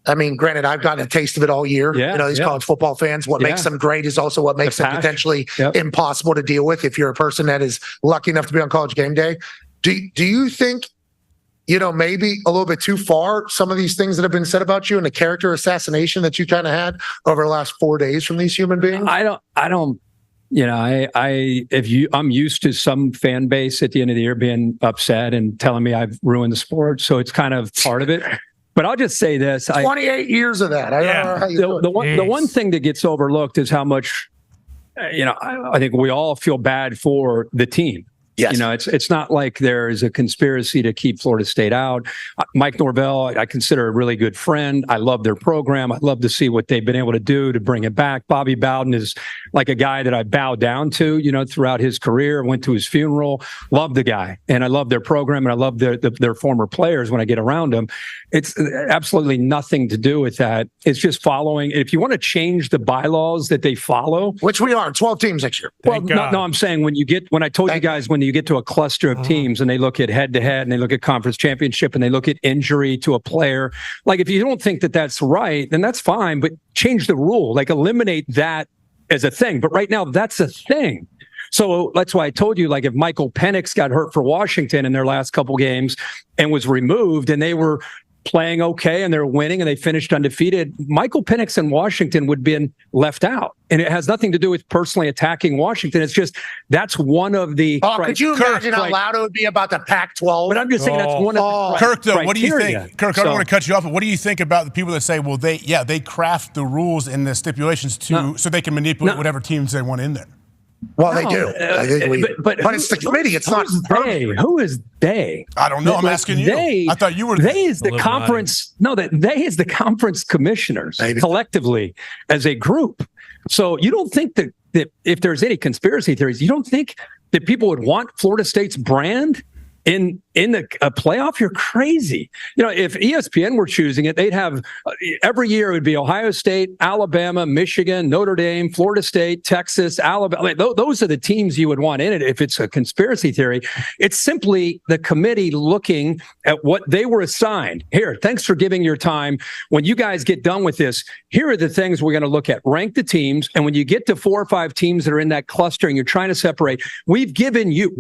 I mean, granted, I've gotten a taste of it all year. These college football fans, what makes them great is also what makes them potentially impossible to deal with if you're a person that is lucky enough to be on College Game Day. Do you think, maybe a little bit too far, some of these things that have been said about you and the character assassination that you kind of had over the last 4 days from these human beings? I'm used to some fan base at the end of the year being upset and telling me I've ruined the sport. So it's kind of part of it. But I'll just say this. 28 years of that. I don't know how you the one thing that gets overlooked is how much I think we all feel bad for the team. Yes. It's not like there is a conspiracy to keep Florida State out. Mike Norvell, I consider a really good friend. I love their program. I love to see what they've been able to do to bring it back. Bobby Bowden is like a guy that I bow down to, throughout his career. Went to his funeral. Love the guy, and I love their program, and I love their former players when I get around them. It's absolutely nothing to do with that. It's just following. If you want to change the bylaws that they follow, which we are, 12 teams next year. Well, no, I'm saying when I told you guys, when you get to a cluster of teams and they look at head-to-head and they look at conference championship and they look at injury to a player, like if you don't think that that's right, then that's fine, but change the rule, like eliminate that as a thing. But right now, that's a thing. So that's why I told you, like if Michael Penix got hurt for Washington in their last couple games and was removed and they were playing okay and they're winning and they finished undefeated, Michael Penix in Washington would have been left out. And it has nothing to do with personally attacking Washington. It's just that's one of the. Oh, could you imagine how loud it would be about the Pac-12? But I'm just saying that's one of the Kirk, though, what do you think? Kirk, I don't want to cut you off, but what do you think about the people that say, well, they craft the rules and the stipulations so they can manipulate whatever teams they want in there? Well, they do. But it's the committee. It's not they. Who is they? I don't know. I'm asking you. I thought you were. They is the conference. No, that they is the conference commissioners collectively as a group. So you don't think that if there's any conspiracy theories, you don't think that people would want Florida State's brand in a playoff? You're crazy. If ESPN were choosing it, they'd have every year it would be Ohio State, Alabama, Michigan, Notre Dame, Florida State, Texas, Alabama. Those are the teams you would want in it if it's a conspiracy theory. It's simply the committee looking at what they were assigned. Here, thanks for giving your time. When you guys get done with this, here are the things we're going to look at. Rank the teams. And when you get to 4 or 5 teams that are in that cluster and you're trying to separate, we've given you,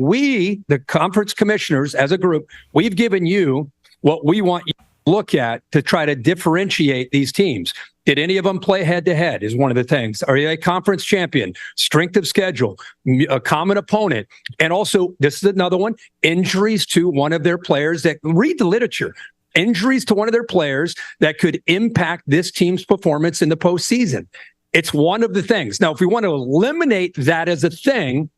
the conference commissioners as a group, we've given you what we want you to look at to try to differentiate these teams. Did any of them play head-to-head is one of the things. Are they a conference champion? Strength of schedule, a common opponent. And also, this is another one, injuries to one of their players that, read the literature, injuries to one of their players that could impact this team's performance in the postseason. It's one of the things. Now, if we want to eliminate that as a thing,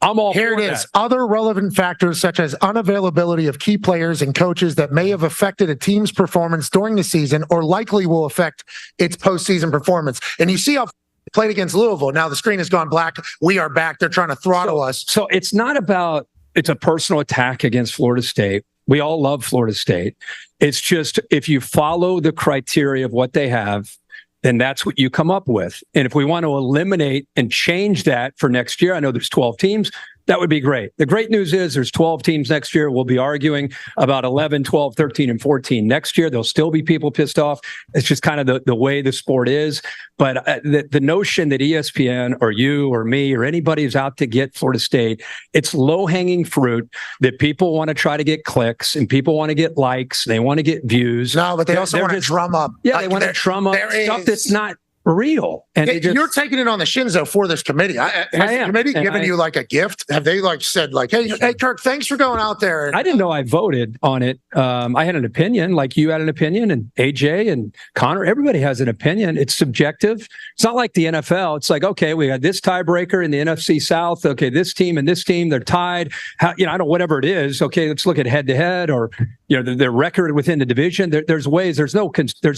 I'm all here. It is. Other relevant factors such as unavailability of key players and coaches that may have affected a team's performance during the season or likely will affect its postseason performance. And you see how played against Louisville. Now the screen has gone black. We are back. They're trying to throttle us. So it's not about, it's a personal attack against Florida State. We all love Florida State. It's just, if you follow the criteria of what they have, then that's what you come up with. And if we want to eliminate and change that for next year, I know there's 12 teams. That would be great. The great news is there's 12 teams next year. We'll be arguing about 11, 12, 13, and 14 next year. There'll still be people pissed off. It's just kind of the way the sport is. But the notion that ESPN or you or me or anybody is out to get Florida State, it's low-hanging fruit that people want to try to get clicks and people want to get likes. They want to get views. No, but they also want to drum up. Yeah, they want to drum up stuff that's not real. And you're taking it on the shins, though, for this committee. Has the committee given you like a gift? Have they said hey, Kirk, thanks for going out there? I didn't know I voted on it. I had an opinion, like you had an opinion, and AJ and Connor, everybody has an opinion. It's subjective. It's not like the NFL. It's like, okay, we got this tiebreaker in the NFC South. Okay, this team and this team, they're tied. I don't know, whatever it is. Okay, let's look at head-to-head or their record within the division. There's ways. There's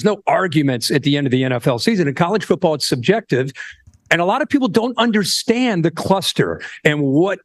no arguments at the end of the NFL season. In college football, it's subjective, and a lot of people don't understand the cluster and what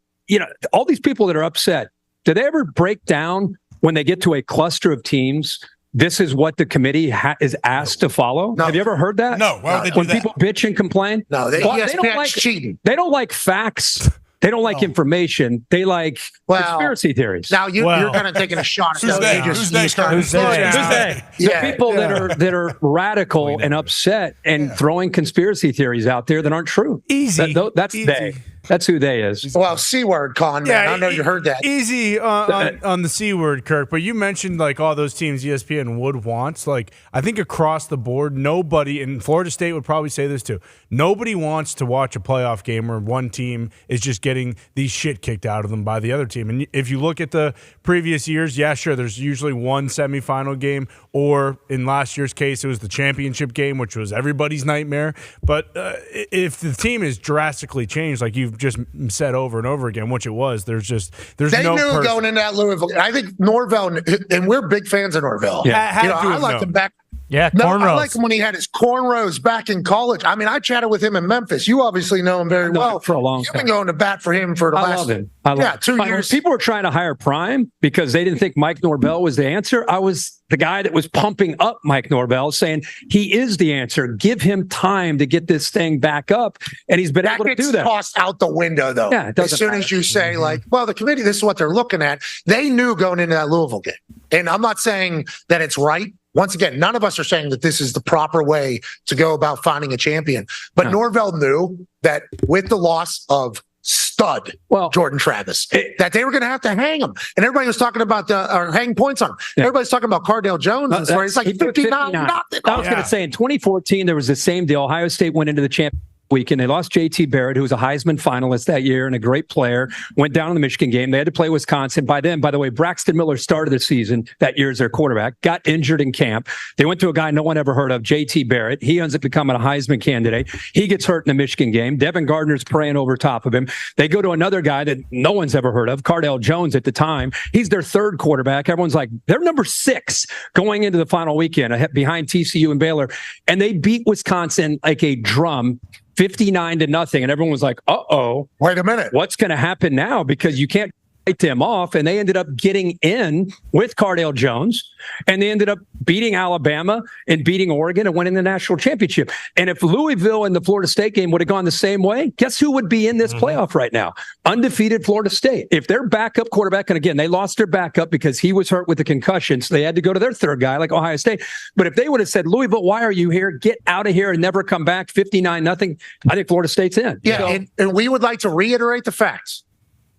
all these people that are upset. Do they ever break down when they get to a cluster of teams? This is what the committee is asked to follow. No. Have you ever heard that? No. Why would they do when that? people bitch and complain? No, they don't like cheating. They don't like facts. They don't like information. They like conspiracy theories. Now you're kind of taking a shot at Who's they? The people that are radical and upset and throwing conspiracy theories out there that aren't true. Easy. That's easy. they. That's who they is. Well, C-word, Con, man. I know you heard that. Easy on the C word, Kirk, but you mentioned like all those teams ESPN would want. Like, I think across the board, nobody, and Florida State would probably say this too, nobody wants to watch a playoff game where one team is just getting these shit kicked out of them by the other team. And if you look at the previous years, yeah, sure, there's usually one semifinal game, or in last year's case, it was the championship game, which was everybody's nightmare. But if the team is drastically changed, like you've just said over and over again, which it was, there's they no knew going into that Louisville. I think Norvell, and we're big fans of Norvell. Yeah, I liked him back. Yeah, No, cornrows. I like him when he had his cornrows back in college. I mean, I chatted with him in Memphis. You obviously know him very well. For a long You've time. been going to bat for him for the last love him. 2 years. People were trying to hire Prime because they didn't think Mike Norvell was the answer. I was the guy that was pumping up Mike Norvell, saying he is the answer. Give him time to get this thing back up, and he's been able to do that. Tossed out the window, though. Yeah, it doesn't as soon as you say, like, well, the committee, this is what they're looking at. They knew going into that Louisville game. And I'm not saying that it's right. Once again, none of us are saying that this is the proper way to go about finding a champion. But Norvell knew that with the loss of stud Jordan Travis, that they were going to have to hang him. And everybody was talking about or hang points on him. Yeah. Everybody's talking about Cardale Jones. And it's like 59 nothing. I was going to say, in 2014, there was the same deal. Ohio State went into the championship weekend. They lost JT Barrett, who was a Heisman finalist that year and a great player, went down in the Michigan game. They had to play Wisconsin. By then, by the way, Braxton Miller started the season that year as their quarterback, got injured in camp. They went to a guy no one ever heard of, JT Barrett. He ends up becoming a Heisman candidate. He gets hurt in the Michigan game. Devin Gardner's praying over top of him. They go to another guy that no one's ever heard of, Cardale Jones at the time. He's their third quarterback. Everyone's like, they're number 6 going into the final weekend behind TCU and Baylor. And they beat Wisconsin like a drum, 59-0, and everyone was like, uh-oh. Wait a minute. What's going to happen now? Because you can't write them off, and they ended up getting in with Cardale Jones, and they ended up beating Alabama and beating Oregon and winning the national championship. And if Louisville and the Florida State game would have gone the same way, guess who would be in this playoff right now? Undefeated Florida State. If their backup quarterback, and again, they lost their backup because he was hurt with the concussion, so they had to go to their third guy like Ohio State. But if they would have said, Louisville, why are you here? Get out of here and never come back, 59-0, I think Florida State's in. Yeah, So, and we would like to reiterate the facts.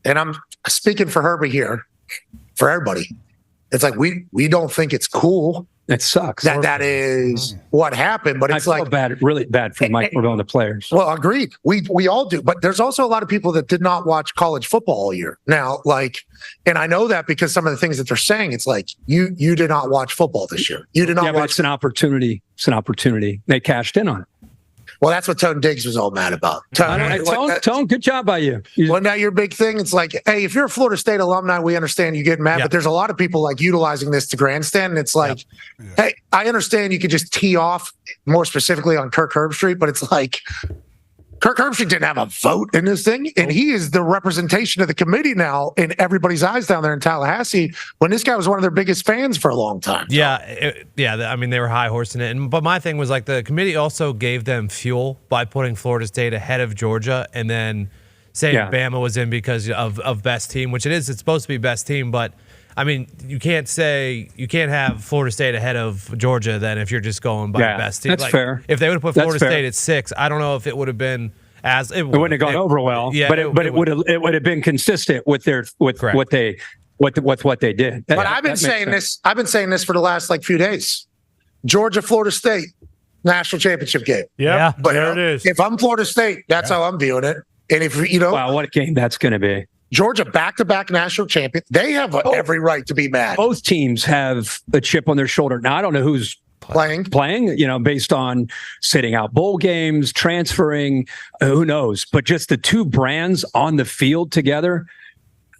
And I'm speaking for Herbie here, for everybody. It's like we don't think it's cool. It sucks. That is what happened, but it's I feel bad, really bad for Mike Norvell and the players. Well, agreed. We all do, but there's also a lot of people that did not watch college football all year. Now, and I know that because some of the things that they're saying, it's like you did not watch football this year. You did not watch. But it's an opportunity. It's an opportunity. They cashed in on it. Well, that's what Tone Diggs was all mad about. Tone, good job by you. Wasn't that your big thing? It's like, hey, if you're a Florida State alumni, we understand you getting mad, but there's a lot of people like utilizing this to grandstand. And it's like, hey, I understand you could just tee off more specifically on Kirk Herbstreit, but it's like, Kirk Herbstreit didn't have a vote in this thing, and he is the representation of the committee now in everybody's eyes down there in Tallahassee, when this guy was one of their biggest fans for a long time. Yeah, I mean, they were high horsing it. But my thing was, like, the committee also gave them fuel by putting Florida State ahead of Georgia and then saying Bama was in because of best team, which it is. It's supposed to be best team, but I mean, you can't have Florida State ahead of Georgia then if you're just going by best team. That's fair. If they would have put Florida State at 6, I don't know if it would have been as it wouldn't have gone over well. Yeah, but it would have been consistent with what they did. But I've been saying this. I've been saying this for the last few days. Georgia, Florida State, national championship game. Yeah, but there it is. If I'm Florida State, that's how I'm viewing it. And if wow, what a game that's going to be. Georgia, back-to-back national champion. They have every right to be mad. Both teams have a chip on their shoulder. Now, I don't know who's playing, based on sitting out bowl games, transferring, who knows. But just the two brands on the field together,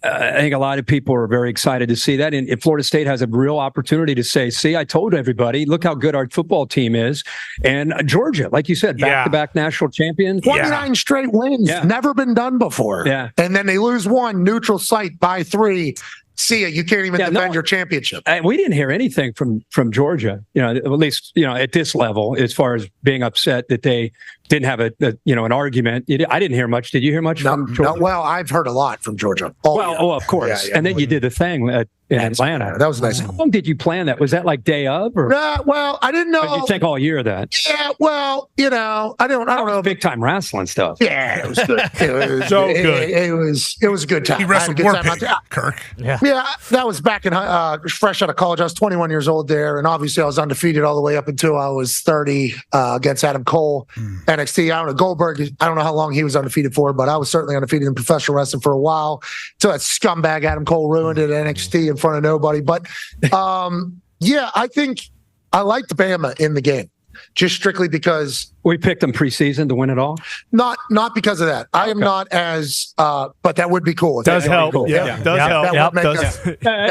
I think a lot of people are very excited to see that. And Florida State has a real opportunity to say, see, I told everybody, look how good our football team is. And Georgia, like you said, back-to-back national champion. 29 straight wins. Never been done before. Yeah. And then they lose one, neutral site by 3. See ya. You can't even defend your championship. We didn't hear anything from Georgia, at least, at this level, as far as being upset that they didn't have an argument. I didn't hear much. Did you hear much from Georgia? Well, I've heard a lot from Georgia. Of course. Yeah, and then you did the thing in Atlanta. That was nice. How long did you plan that? Was that like day of? Or? Well, I didn't know. Did you think all year of that? Yeah, well, I don't know. Big time wrestling stuff. Yeah, it was good. It was So good. It was a good time. He wrestled I more had a good time. Kirk. Yeah, that was back in fresh out of college. I was 21 years old there, and obviously I was undefeated all the way up until I was 30 against Adam Cole, NXT. I don't know Goldberg. I don't know how long he was undefeated for, but I was certainly undefeated in professional wrestling for a while. Until that scumbag Adam Cole ruined it at NXT in front of nobody. But yeah, I think I liked Bama in the game, just strictly because we picked them preseason to win it all. Not because of that. I am not as, but that would be cool. Does help. Cool. Yeah, does help.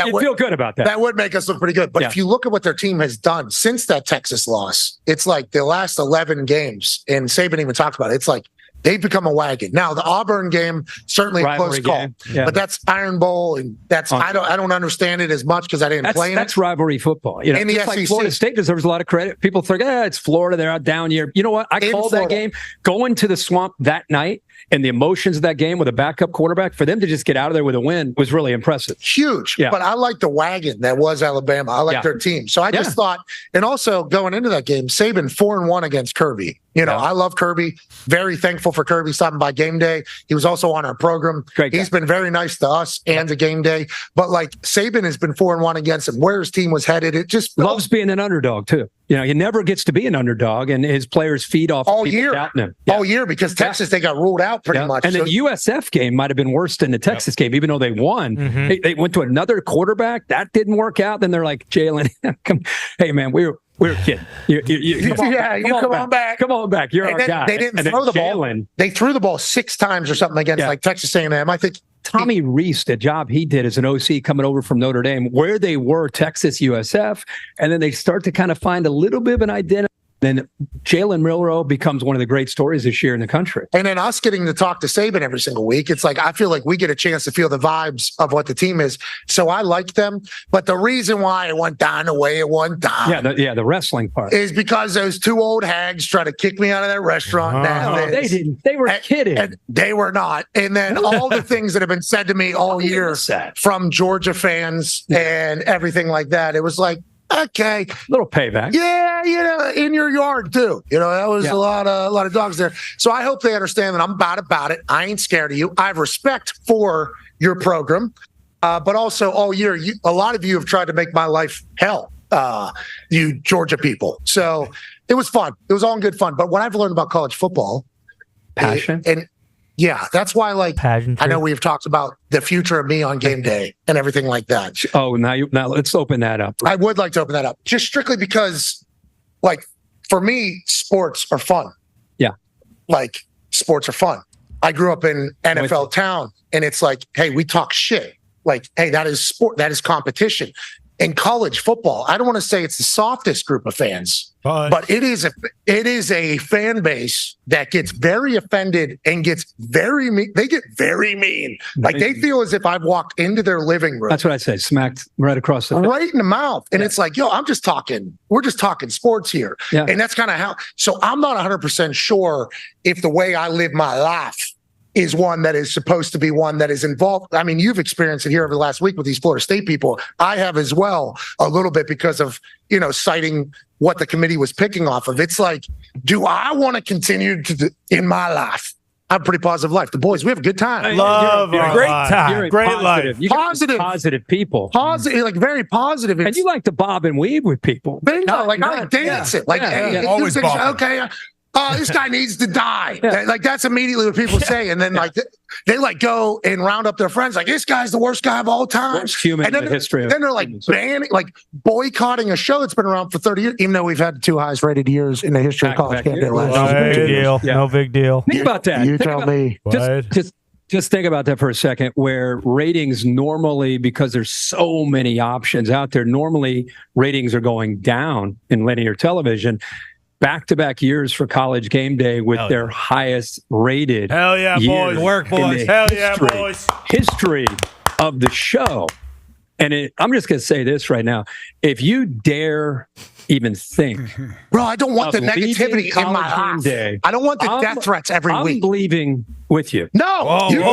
You feel good about that. That would make us look pretty good. But if you look at what their team has done since that Texas loss, it's like the last 11 games, and Saban even talked about it. It's like they've become a wagon. Now the Auburn game certainly a close call, but that's Iron Bowl, and that's I don't understand it as much because I didn't play in it. That's rivalry football. You know, in the SEC, like Florida State deserves a lot of credit. People think, it's Florida, they're out down here. You know what? I called that game. Going to the Swamp that night and the emotions of that game with a backup quarterback, for them to just get out of there with a win was really impressive. Huge. Yeah. But I like the wagon that was Alabama. I like their team. So I just thought, and also going into that game, Saban 4-1 against Kirby. You know, I love Kirby. Very thankful for Kirby stopping by game day. He was also on our program. He's been very nice to us and to game day. But like Saban has been 4-1 against him. Where his team was headed, it just loves being an underdog too. You know, he never gets to be an underdog, and his players feed off all year. All year because Texas they got ruled out pretty much. And the USF game might have been worse than the Texas game, even though they won. They went to another quarterback that didn't work out. Then they're like, Jalen, hey man, we're kidding. Come on back. Come on back. You're our guy. They didn't throw the ball. They threw the ball 6 times or something against like Texas A&M. I think Tommy Reese, the job he did as an OC coming over from Notre Dame, where they were Texas USF, and then they start to kind of find a little bit of an identity. Then Jalen Milroe becomes one of the great stories this year in the country. And then us getting to talk to Saban every single week, it's like I feel like we get a chance to feel the vibes of what the team is. So I like them. But the reason why it went down the way it went down, the wrestling part, is because those 2 old hags tried to kick me out of that restaurant. No, they didn't. They were kidding. And they were not. And then all the things that have been said to me all year from Georgia fans and everything like that, it was like, okay, little payback. Yeah, you know, in your yard too. You know, that was a lot of dogs there. So I hope they understand that I'm about it. I ain't scared of you. I have respect for your program, but also all year, a lot of you have tried to make my life hell. You Georgia people. So it was fun. It was all in good fun. But what I've learned about college football, passion, and yeah, that's why, like, I know we've talked about the future of me on game day and everything like that. Oh, now let's open that up. I would like to open that up just strictly because, like, for me, sports are fun. Yeah. Like, sports are fun. I grew up in NFL town, and it's like, hey, we talk shit. Like, hey, that is sport. That is competition. In college football, I don't want to say it's the softest group of fans, but it is a fan base that gets very offended and gets very mean. They get very mean. Like they feel as if I've walked into their living room. That's what I say. Smacked right across the face. Right in the mouth. And it's like, yo, we're just talking sports here. Yeah. And that's kind of how. So I'm not 100% sure if the way I live my life is one that is supposed to be one that is involved. I mean, you've experienced it here over the last week with these Florida State people. I have as well, a little bit because of, citing what the committee was picking off of. It's like, do I want to continue in my life? I have a pretty positive life. The boys, we have a good time. Great time. Great life. Positive people. Positive, like very positive. And you like to bob and weave with people. Bingo, I like dancing. Always okay. This guy needs to die. Like that's immediately what people say, and then like they like go and round up their friends. Like this guy's the worst guy of all time. Worst human in the history. Then they're like banning, like boycotting a show that's been around for 30 years, even though we've had the 2 highest rated years in the history of college. No big deal. Think about that. You tell me. Just think about that for a second, where ratings normally, because there's so many options out there, normally ratings are going down in linear television. Back-to-back years for College Game Day with their highest rated. Hell yeah, boys. Work, boys. Hell yeah, boys. History of the show. And I'm just going to say this right now. If you dare even think. Bro, I don't want the negativity in my life. Day, I don't want the death threats every week. I'm leaving with you. No, Romeo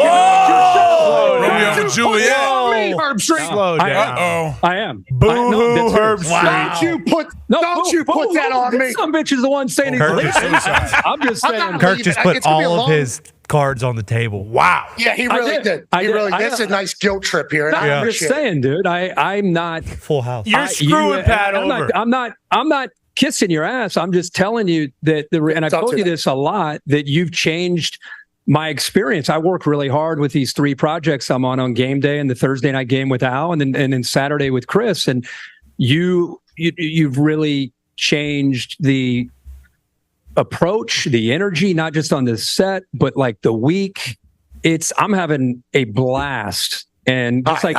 and Juliet. Herb Street. Slow down. I am. Boo-hoo, Herb Street. Don't you put that on me. Some bitch is the one saying he's leaving. I'm just saying. Kirk just put all of his cards on the table. Wow. Yeah, he really did. That's a nice guilt trip here. I'm just saying, dude. I'm not full house. You're screwing Pat over. I'm not kissing your ass. I'm just telling you that and I've told you this a lot, that you've changed my experience. I work really hard with these 3 projects I'm on game day and the Thursday night game with Al and then Saturday with Chris. And you've really changed the approach, the energy, not just on the set, but like the week. I'm having a blast. And let's move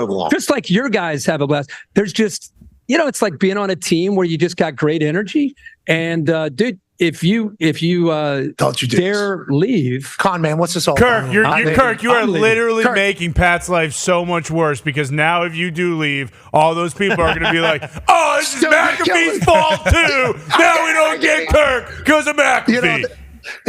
along. Just like your guys have a blast. There's just, it's like being on a team where you just got great energy. And dude, if you don't you dare leave, con man, what's this all Kirk, about? Kirk, you are literally making Pat's life so much worse, because now if you do leave, all those people are going to be like, oh, this is McAfee's fault too. Now we don't get Kirk because of McAfee.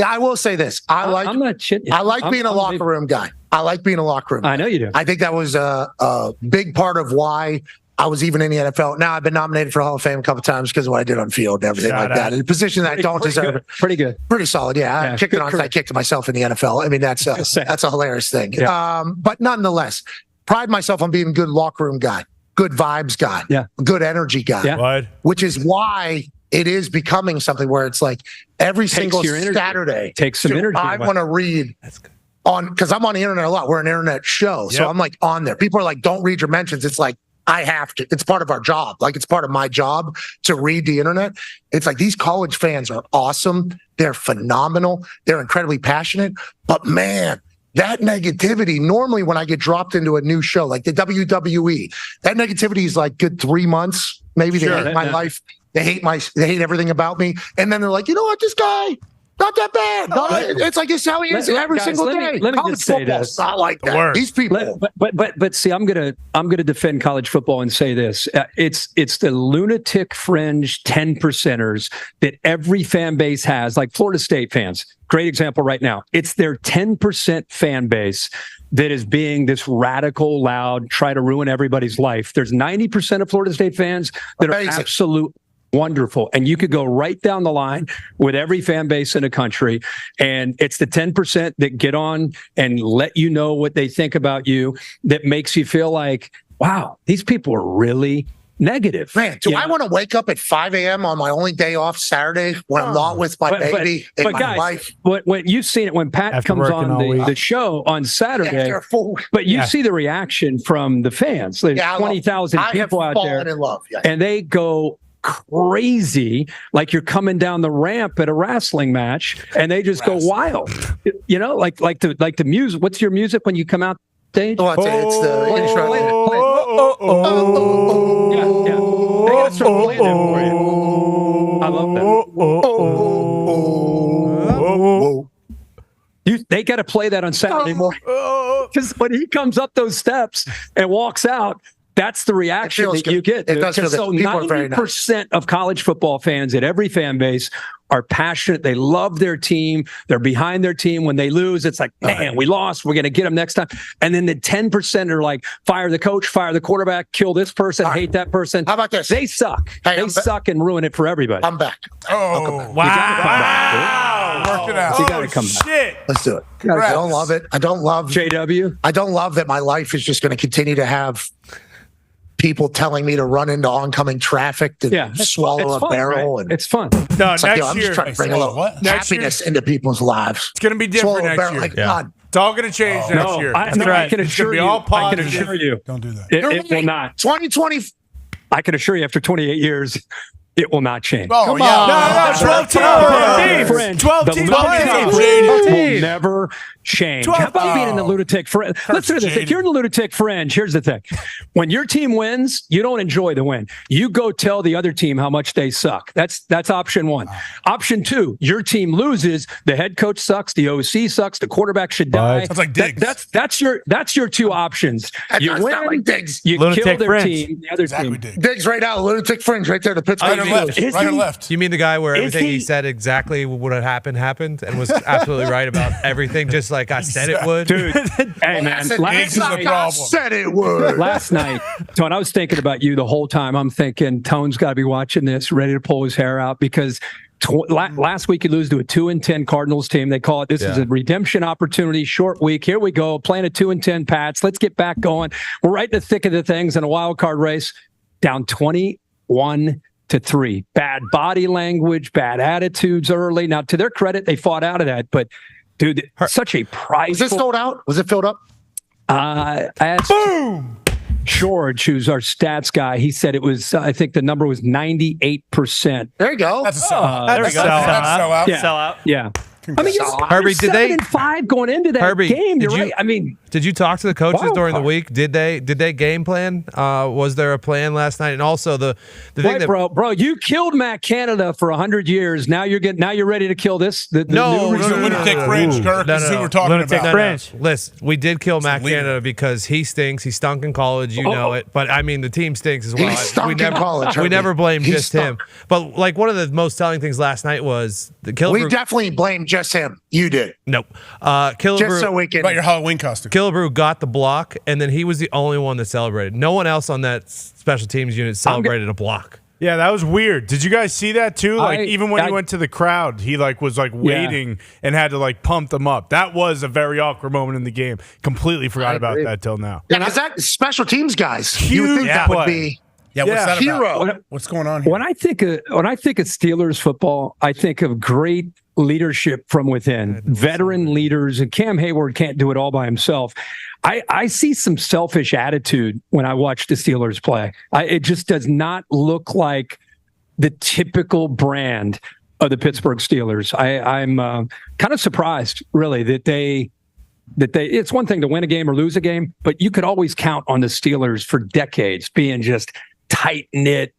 I will say this. I'm not shitting. I like being a locker room guy. I like being a locker room guy. I know you do. I think that was a big part of why I was even in the NFL. Now I've been nominated for Hall of Fame a couple times because of what I did on field and everything that. In a position that I don't deserve. Good. Pretty good. Pretty solid. Yeah. I kicked it on. I kicked myself in the NFL. I mean, that's a hilarious thing. Yeah. But nonetheless, pride myself on being a good locker room guy, good vibes guy, good energy guy, which is why it is becoming something where it's like every single Saturday takes some energy. I want to read. That's good. Because I'm on the internet a lot. We're an internet show. So I'm like on there. People are like, don't read your mentions. It's like, I have to. It's part of our job. Like, it's part of my job to read the internet. It's like these college fans are awesome. They're phenomenal. They're incredibly passionate. But man, that negativity, normally when I get dropped into a new show, like the WWE, that negativity is like good 3 months. Maybe they hate my life. They hate everything about me. And then they're like, you know what, this guy, not that bad. It's like it's how he is every single day. Let me just say this. Not like that. These people. But see, I'm gonna defend college football and say this. It's the lunatic fringe 10%ers that every fan base has, like Florida State fans. Great example right now. It's their 10% fan base that is being this radical, loud, try to ruin everybody's life. There's 90% of Florida State fans that are absolute wonderful. And you could go right down the line with every fan base in the country. And it's the 10% that get on and let you know what they think about you that makes you feel like, wow, these people are really negative. Man, do I want to wake up at 5 a.m. on my only day off Saturday when I'm not with my baby and my wife? When you've seen it, when Pat comes on the show on Saturday, but you see the reaction from the fans. There's 20,000 people out there. In love. And they go crazy, like you're coming down the ramp at a wrestling match, and they just go wild. Like the music. What's your music when you come out stage? Oh, it's the intro. Yeah. They gotta start playing that for you. I love that. They got to play that on Saturday morning, because when he comes up those steps and walks out, that's the reaction that you get. It does feel so good. 90% of college football fans at every fan base are passionate. They love their team. They're behind their team. When they lose, it's like, man, we lost. We're going to get them next time. And then the 10% are like, fire the coach, fire the quarterback, kill this person, hate that person. How about this? They suck. They suck and ruin it for everybody. I'm back. Oh, wow. Work it out. You got to come back. Let's do it. I don't love it. I don't love JW. I don't love that my life is just going to continue to have people telling me to run into oncoming traffic to swallow a barrel. Right? And it's fun. No, it's next year, I'm just trying to bring a little happiness into people's lives. It's going to be different next year. God. It's all going to change next year. I can assure you. Don't do that. It will not. 2020. I can assure you, after 28 years, it will not change. Oh, Come on. 12 teams. Will never change. How about being in the lunatic fringe? Listen to this. If you're in the lunatic fringe, here's the thing. When your team wins, you don't enjoy the win. You go tell the other team how much they suck. That's option one. Option two, your team loses. The head coach sucks. The OC sucks. The quarterback should die. That's like Diggs. That's your two options. You win. Like Diggs. You lunatic kill their fringe. team. The other team. Diggs right out. Lunatic fringe right there. The Pittsburgh. Right or left? You mean the guy where Is everything he he- said exactly what had happened and was absolutely right about everything, just like I said it would? Dude, hey, man. This is the problem. Said it would. Last night, Tone, I was thinking about you the whole time. I'm thinking Tone's got to be watching this, ready to pull his hair out because last week you lose to a 2-10 Cardinals team. They call it this is a redemption opportunity, short week. Here we go, playing a 2-10 Pats. Let's get back going. We're right in the thick of the things in a wild card race, down 21-3. Bad body language, bad attitudes early. Now, to their credit, they fought out of that. But dude, such a prideful. Was this sold out? Was it filled up? I asked George, who's our stats guy. He said it was. I think the number was 98%. There you go. That's a sellout. There we go. Sellout. Yeah. Sell out. Yeah. I mean, Herbie, did they 7-5 going into that game? You're right. I mean, did you talk to the coaches wild during the card. week? Did they game plan? Was there a plan last night? And also the thing wait, that bro, you killed Matt Canada for 100 years. Now you're ready to kill this. The No, new It's a lunatic fringe, Kirk. This is who we're talking Lunatic about. fringe. Listen, we did kill Matt leader. Canada because he stinks. He stunk in college, you know it. But I mean, the team stinks as well. He stunk in college, We Herbie. never blamed He just stunk. him. But like one of the most telling things last night was the Killebrew. We definitely blame just him. You did. Nope. Just so Killebrew. we can. About your Halloween costume. Killebrew got the block, and then he was the only one that celebrated. No one else on that special teams unit celebrated a block. Yeah, that was weird. Did you guys see that too? Like even when he went to the crowd, he was waiting and had to pump them up. That was a very awkward moment in the game. Completely forgot about that till now. Yeah, because that special teams guys, you would think Huge that would play. be Yeah, what's that hero. about? What's going on here? When I think of Steelers football, I think of great leadership from within, veteran leaders, and Cam Hayward can't do it all by himself. I see some selfish attitude when I watch the Steelers play. It just does not look like the typical brand of the Pittsburgh Steelers. I'm kind of surprised, really, that they. It's one thing to win a game or lose a game, but you could always count on the Steelers for decades being just tight knit,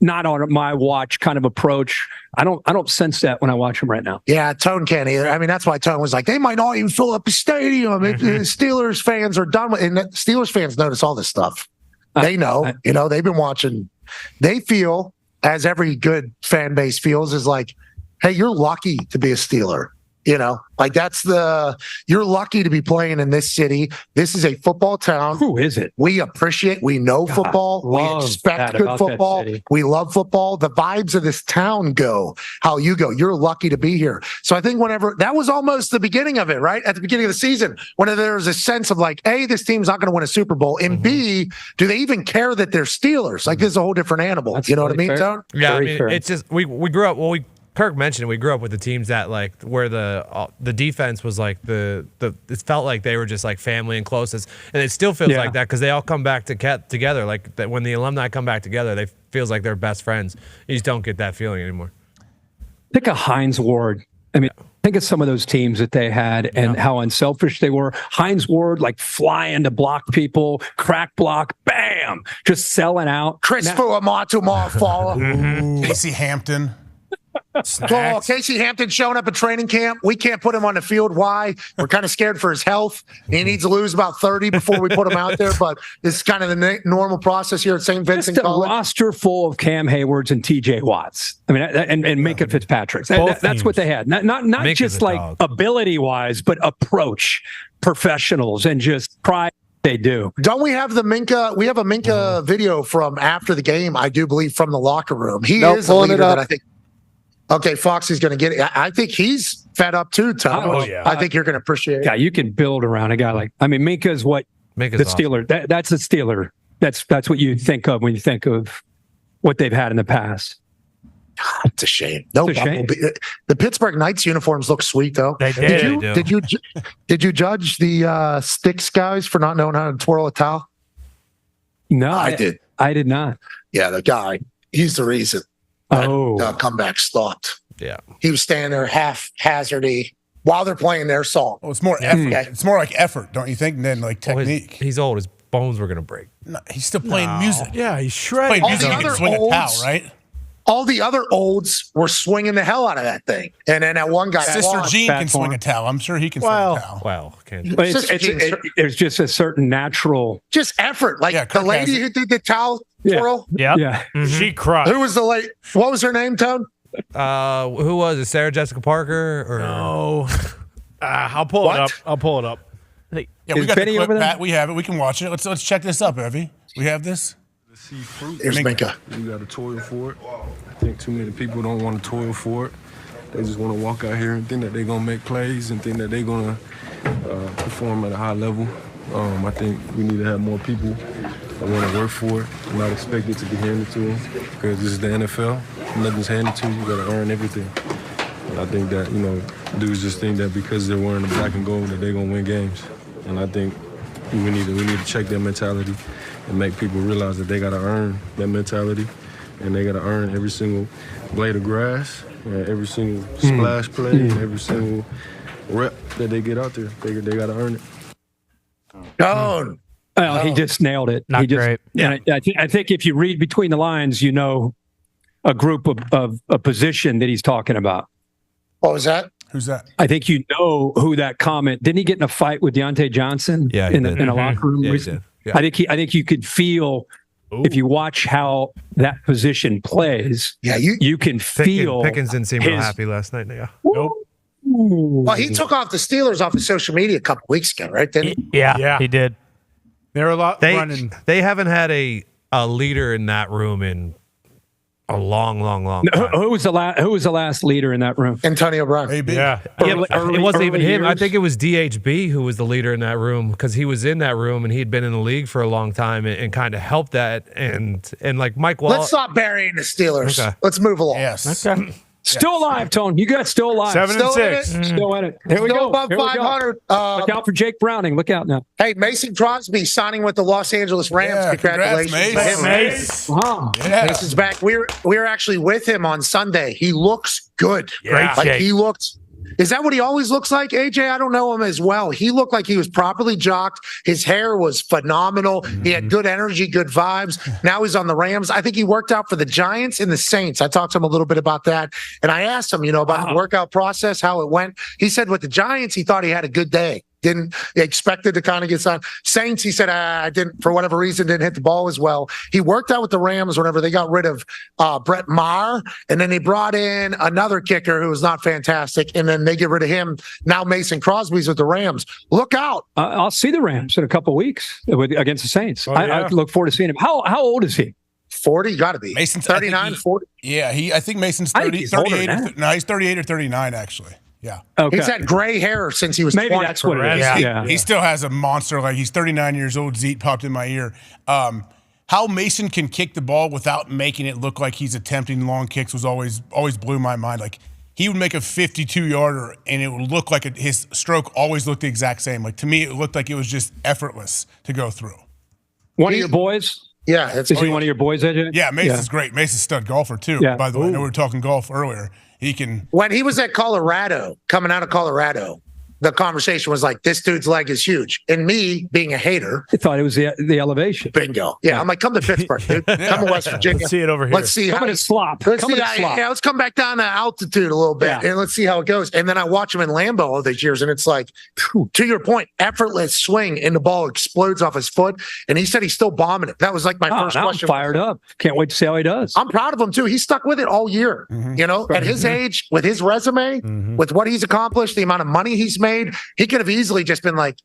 not on my watch kind of approach. I don't sense that when I watch them right now. Yeah, Tone can't either. I mean, that's why Tone was like, they might not even fill up the stadium. Steelers fans are done with it. And Steelers fans notice all this stuff. They know, they've been watching. They feel, as every good fan base feels, is like, hey, you're lucky to be a Steeler. You're lucky to be playing in this city. This is a football town. Who is it? We know football. We expect good football. We love football. The vibes of this town go how you go. You're lucky to be here. So I think whenever that was almost the beginning of it, right? At the beginning of the season, when there was a sense of like, A, this team's not going to win a Super Bowl. And B, do they even care that they're Steelers? Like, this is a whole different animal. That's you know what I mean, fair. Tone? Yeah, Very fair. it's just we grew up. Well, Kirk mentioned we grew up with the teams that where the defense was it felt like they were just like family and closest, and it still feels like that because they all come back together. Like that when the alumni come back together, they feels like they're best friends. You just don't get that feeling anymore. Think of Hines Ward. I mean, think of some of those teams that they had and how unselfish they were. Hines Ward, flying to block people, crack block, bam, just selling out. Chris Fuamatu follow. Casey Hampton. Oh, Casey Hampton showing up at training camp. We can't put him on the field. Why? We're kind of scared for his health. He needs to lose about 30 before we put him out there. But it's kind of the normal process here at St. Vincent Just a College. roster full of Cam Haywards and TJ Watts. I mean, and Minka Fitzpatrick. That's what they had. Not Minka's just a dog. ability wise, but approach, professionals, and just pride. They do. Don't we have the Minka? We have a Minka video from after the game, I do believe, from the locker room. He is a leader that I think. Okay, Foxy's going to get it. I think he's fed up too, Tom. Oh, yeah. I think you're going to appreciate it. Yeah, you can build around a guy Minka is what Minka's the Steeler. That's a Steeler. That's what you think of when you think of what they've had in the past. It's a shame. No, It's a shame. The Pittsburgh Knights uniforms look sweet though. They did. Did you judge the Sticks guys for not knowing how to twirl a towel? No, I did. I did not. Yeah, the guy. He's the reason. Comeback stopped. Yeah, he was standing there half hazardy while they're playing their song. Well, it's more effort. It's more like effort, don't you think, than technique? He's old. His bones were gonna break. No, he's still playing music. Yeah, he's shredding. Playing music, you can swing a towel, right? All the other olds were swinging the hell out of that thing, and then that one guy. Sister Jean can swing a towel. I'm sure he can swing a towel. Well, But there's just a certain natural just effort. Like the lady who did the towel Twirl? Yeah. Yeah. She crushed. Who was the late? What was her name, Tone? Who was it? Sarah Jessica Parker? Or No. I'll pull it up. Yeah, Is we got Benny the clip, over there? Pat. We have it. We can watch it. Let's check this up, Evie. We have this. Here's Minka. You got to toil for it. I think too many people don't want to toil for it. They just want to walk out here and think that they're going to make plays and think that they're going to perform at a high level. I think we need to have more people that want to work for it and not expect it to be handed to them, because this is the NFL. Nothing's handed to you. You got to earn everything. And I think that, dudes just think that because they're wearing the black and gold that they're going to win games. And I think we need to check their mentality and make people realize that they got to earn that mentality, and they got to earn every single blade of grass, and every single splash play, and every single rep that they get out there. They got to earn it. Tone. Well, he just nailed it. Not great. Yeah. I think if you read between the lines, a group of a position that he's talking about. What was that? Who's that? I think you know who that comment. Didn't he get in a fight with Deontay Johnson? Yeah, he in did. a locker room. Yeah, he recently? did. Yeah. I think you could feel if you watch how that position plays. Yeah, you can feel Pickens didn't seem real happy last night. Yeah. Nope. Well, he took off the Steelers off of social media a couple weeks ago, right? Didn't he? Yeah, he did. There were a lot running. They haven't had a leader in that room in a long time. Who was the last leader in that room? Antonio Brown. Yeah. It wasn't even him. I years. think it was DHB who was the leader in that room, because he was in that room and he'd been in the league for a long time and kind of helped that. And like Mike Wallace. Let's stop burying the Steelers. Okay. Let's move along. Yes. Okay. Still alive, Tone. You got still alive. 7 and Still in 6. Still in it. Here we Still go. above Here we go. 500. Look out for Jake Browning. Look out now. Hey, Mason Crosby signing with the Los Angeles Rams. Yeah, Congratulations. congrats, to him. Mace. Wow. Yeah. Mason's back. We were actually with him on Sunday. He looks good. Great Like shape. he looked. Is that what he always looks like, AJ? I don't know him as well. He looked like he was properly jocked. His hair was phenomenal. He had good energy, good vibes. Now he's on the Rams. I think he worked out for the Giants and the Saints. I talked to him a little bit about that. And I asked him, about the workout process, how it went. He said with the Giants, he thought he had a good day. Didn't expected to kind of get signed. Saints, he said, I didn't, for whatever reason, didn't hit the ball as well. He worked out with the Rams whenever they got rid of Brett Maher, and then they brought in another kicker who was not fantastic, and then they get rid of him. Now Mason Crosby's with the Rams. Look out. I'll see the Rams in a couple weeks against the Saints. Oh, yeah. I look forward to seeing him. How old is he? 40, got to be. Mason's 39, 40. Yeah, I think Mason's I think 30, he's older 38. than that. He's 38 or 39 actually. Yeah. Okay. He's had gray hair since he was Maybe 20. that's what it is. Yeah. He still has a monster. Like, he's 39 years old. Zeke popped in my ear. How Mason can kick the ball without making it look like he's attempting long kicks was always blew my mind. Like, he would make a 52-yarder and it would look like his stroke always looked the exact same. Like, to me, it looked like it was just effortless to go through. One of your boys? Yeah. Is he one of your boys, AJ? Yeah, Mason's great. Mason's a stud golfer too. Yeah. By the way, I know we were talking golf earlier. He can. When he was at Colorado, coming out of Colorado, the conversation was like, this dude's leg is huge. And me, being a hater. I thought it was the elevation. Bingo. Yeah, I'm like, come to Pittsburgh, dude. Come to West Virginia. Let's see it over here. Let's see Come how in slop. Let's Come see in how, slop. yeah, let's come back down to altitude a little bit and let's see how it goes. And then I watch him in Lambeau all these years, and it's like, to your point, effortless swing, and the ball explodes off his foot. And he said he's still bombing it. That was like my first now question. I'm fired up. Can't wait to see how he does. I'm proud of him too. He stuck with it all year. At his age, with his resume, with what he's accomplished, the amount of money he's made, he could have easily just been like,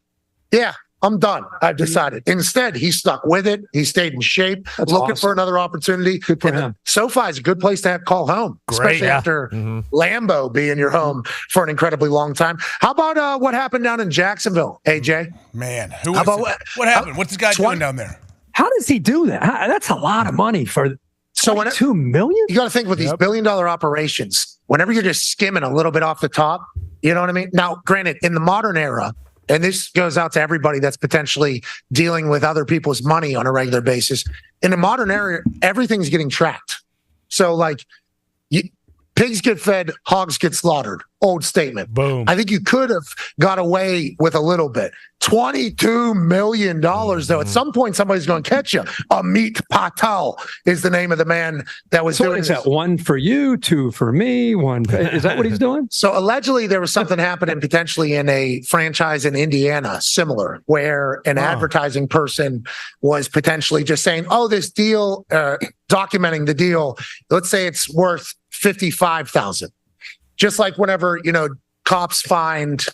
yeah, I'm done. I've decided. Instead, he stuck with it. He stayed in shape, looking for another opportunity. Good for him. SoFi is a good place to have call home, especially after Lambeau being your home for an incredibly long time. How about what happened down in Jacksonville, AJ? Man, what happened? What's this guy doing down there? How does he do that? That's a lot of money for $2 million? You got to think with these billion-dollar operations, whenever you're just skimming a little bit off the top, you know what I mean? Now, granted, in the modern era, and this goes out to everybody that's potentially dealing with other people's money on a regular basis. In the modern era, everything's getting tracked. So, like, pigs get fed, hogs get slaughtered. Old statement. Boom. I think you could have got away with a little bit. $22 million, though. At some point, somebody's going to catch you. Amit Patel is the name of the man that was doing is this. that one for you, two for me, one? Is that what he's doing? So allegedly, there was something happening potentially in a franchise in Indiana, similar, where an advertising person was potentially just saying, "Oh, this deal, documenting the deal. Let's say it's worth $55,000." Just like whenever, cops find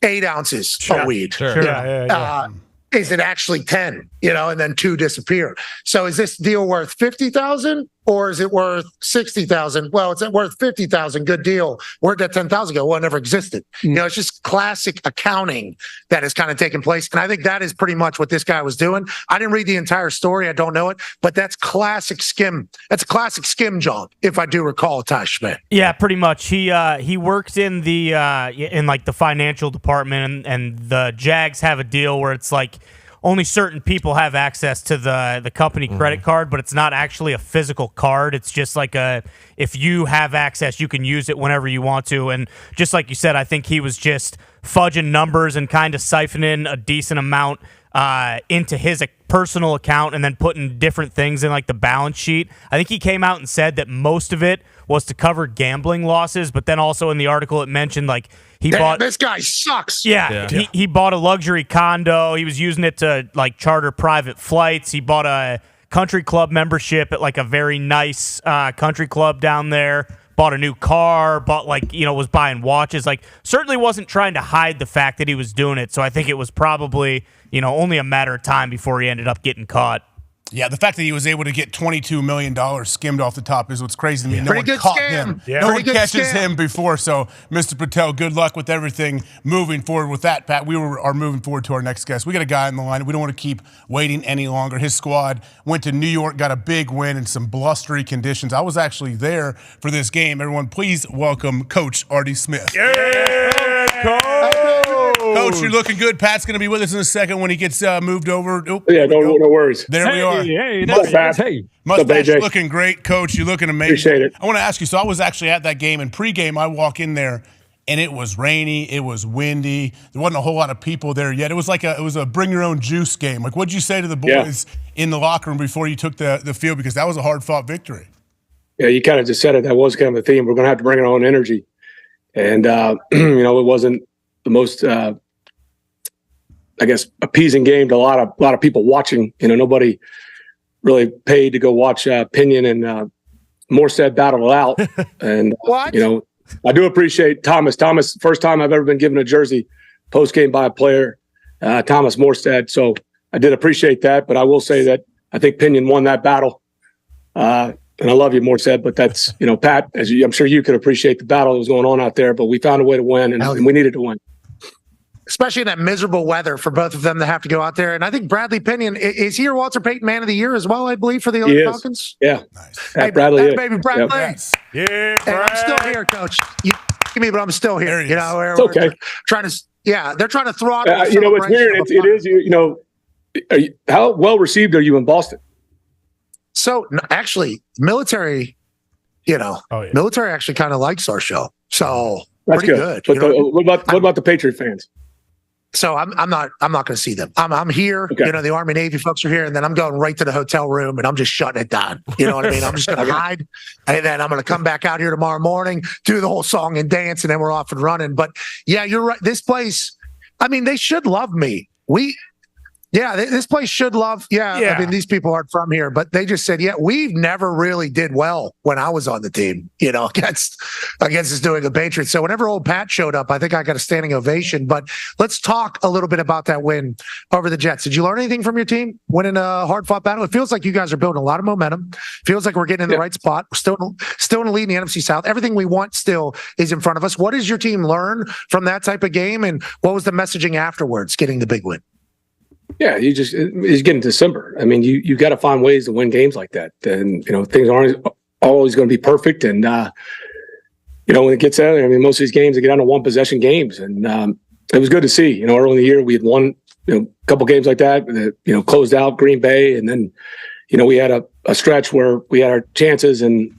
8 ounces of weed. Sure. Yeah. Is it actually 10, and then 2 disappear? So is this deal worth 50,000 or is it worth 60,000? Well, it's worth 50,000. Good deal. Where'd that 10,000 go? Well, it never existed. It's just classic accounting that has kind of taken place. And I think that is pretty much what this guy was doing. I didn't read the entire story. I don't know it, but that's classic skim. That's a classic skim job, if I do recall, Ty Schmidt. Yeah, pretty much. He worked in the the financial department, and the Jags have a deal where it's like only certain people have access to the company credit card, but it's not actually a physical card. It's just like if you have access, you can use it whenever you want to. And just like you said, I think he was just fudging numbers and kind of siphoning a decent amount into his personal account and then putting different things in like the balance sheet. I think he came out and said that most of it was to cover gambling losses, but then also in the article it mentioned like this guy sucks. Yeah. He bought a luxury condo. He was using it to like charter private flights. He bought a country club membership at like a very nice country club down there. Bought a new car. Was buying watches. Like certainly wasn't trying to hide the fact that he was doing it. So I think it was probably only a matter of time before he ended up getting caught. Yeah, the fact that he was able to get $22 million skimmed off the top is what's crazy to me. Yeah. No Pretty one good caught scam. him. Yeah. No Pretty one good catches scam. him before. So, Mr. Patel, good luck with everything moving forward with that, Pat. We are moving forward to our next guest. We got a guy on the line. We don't want to keep waiting any longer. His squad went to New York, got a big win in some blustery conditions. I was actually there for this game. Everyone, please welcome Coach Artie Smith. Coach, you're looking good. Pat's going to be with us in a second when he gets moved over. No worries. There we are. Mustache looking great, Coach. You're looking amazing. Appreciate it. I want to ask you, so I was actually at that game, and pregame I walk in there, and it was rainy, it was windy. There wasn't a whole lot of people there yet. It was a bring your own juice game. Like, what'd you say to the boys in the locker room before you took the field? Because that was a hard-fought victory. Yeah, you kind of just said it. That was kind of the theme. We're going to have to bring our own energy. And, it wasn't the most appeasing game to a lot of people watching. Nobody really paid to go watch Pinion and Morstead battle it out. And I do appreciate Thomas. Thomas, first time I've ever been given a jersey post game by a player, Thomas Morstead. So I did appreciate that, but I will say that I think Pinion won that battle. And I love you, Morstead, but that's Pat. I'm sure you could appreciate the battle that was going on out there, but we found a way to win, and we needed to win. Especially in that miserable weather for both of them to have to go out there. And I think Bradley Pinion, is he your Walter Payton Man of the Year as well, I believe, for the Atlanta Falcons? Yeah. Nice. Hey, Bradley. Baby Bradley. Yep. Yeah, hey, I'm still here, Coach. You me, but I'm still here. It's okay. They're trying to throttle. It's weird. How well received are you in Boston? So actually, military, military actually kind of likes our show. So that's pretty good. But what about the Patriot fans? So I'm not going to see them. I'm here. Okay. The Army Navy folks are here, and then I'm going right to the hotel room, and I'm just shutting it down. You know what I mean? I'm just going to hide, and then I'm going to come back out here tomorrow morning, do the whole song and dance, and then we're off and running. But yeah, you're right. This place, they should love me. This place should love. I mean, these people aren't from here, but they just said, we've never really did well when I was on the team, against us doing a Patriots. So whenever old Pat showed up, I think I got a standing ovation. But let's talk a little bit about that win over the Jets. Did you learn anything from your team winning a hard-fought battle? It feels like you guys are building a lot of momentum. Feels like we're getting in the right spot. We're still in the lead in the NFC South. Everything we want still is in front of us. What does your team learn from that type of game? And what was the messaging afterwards, getting the big win? Yeah, it's getting December. I mean, you got to find ways to win games like that. And, things aren't always going to be perfect. And, when it gets out, most of these games, they get down to one possession games. And it was good to see, early in the year, we had won, a couple games like that, closed out Green Bay. And then, we had a stretch where we had our chances and,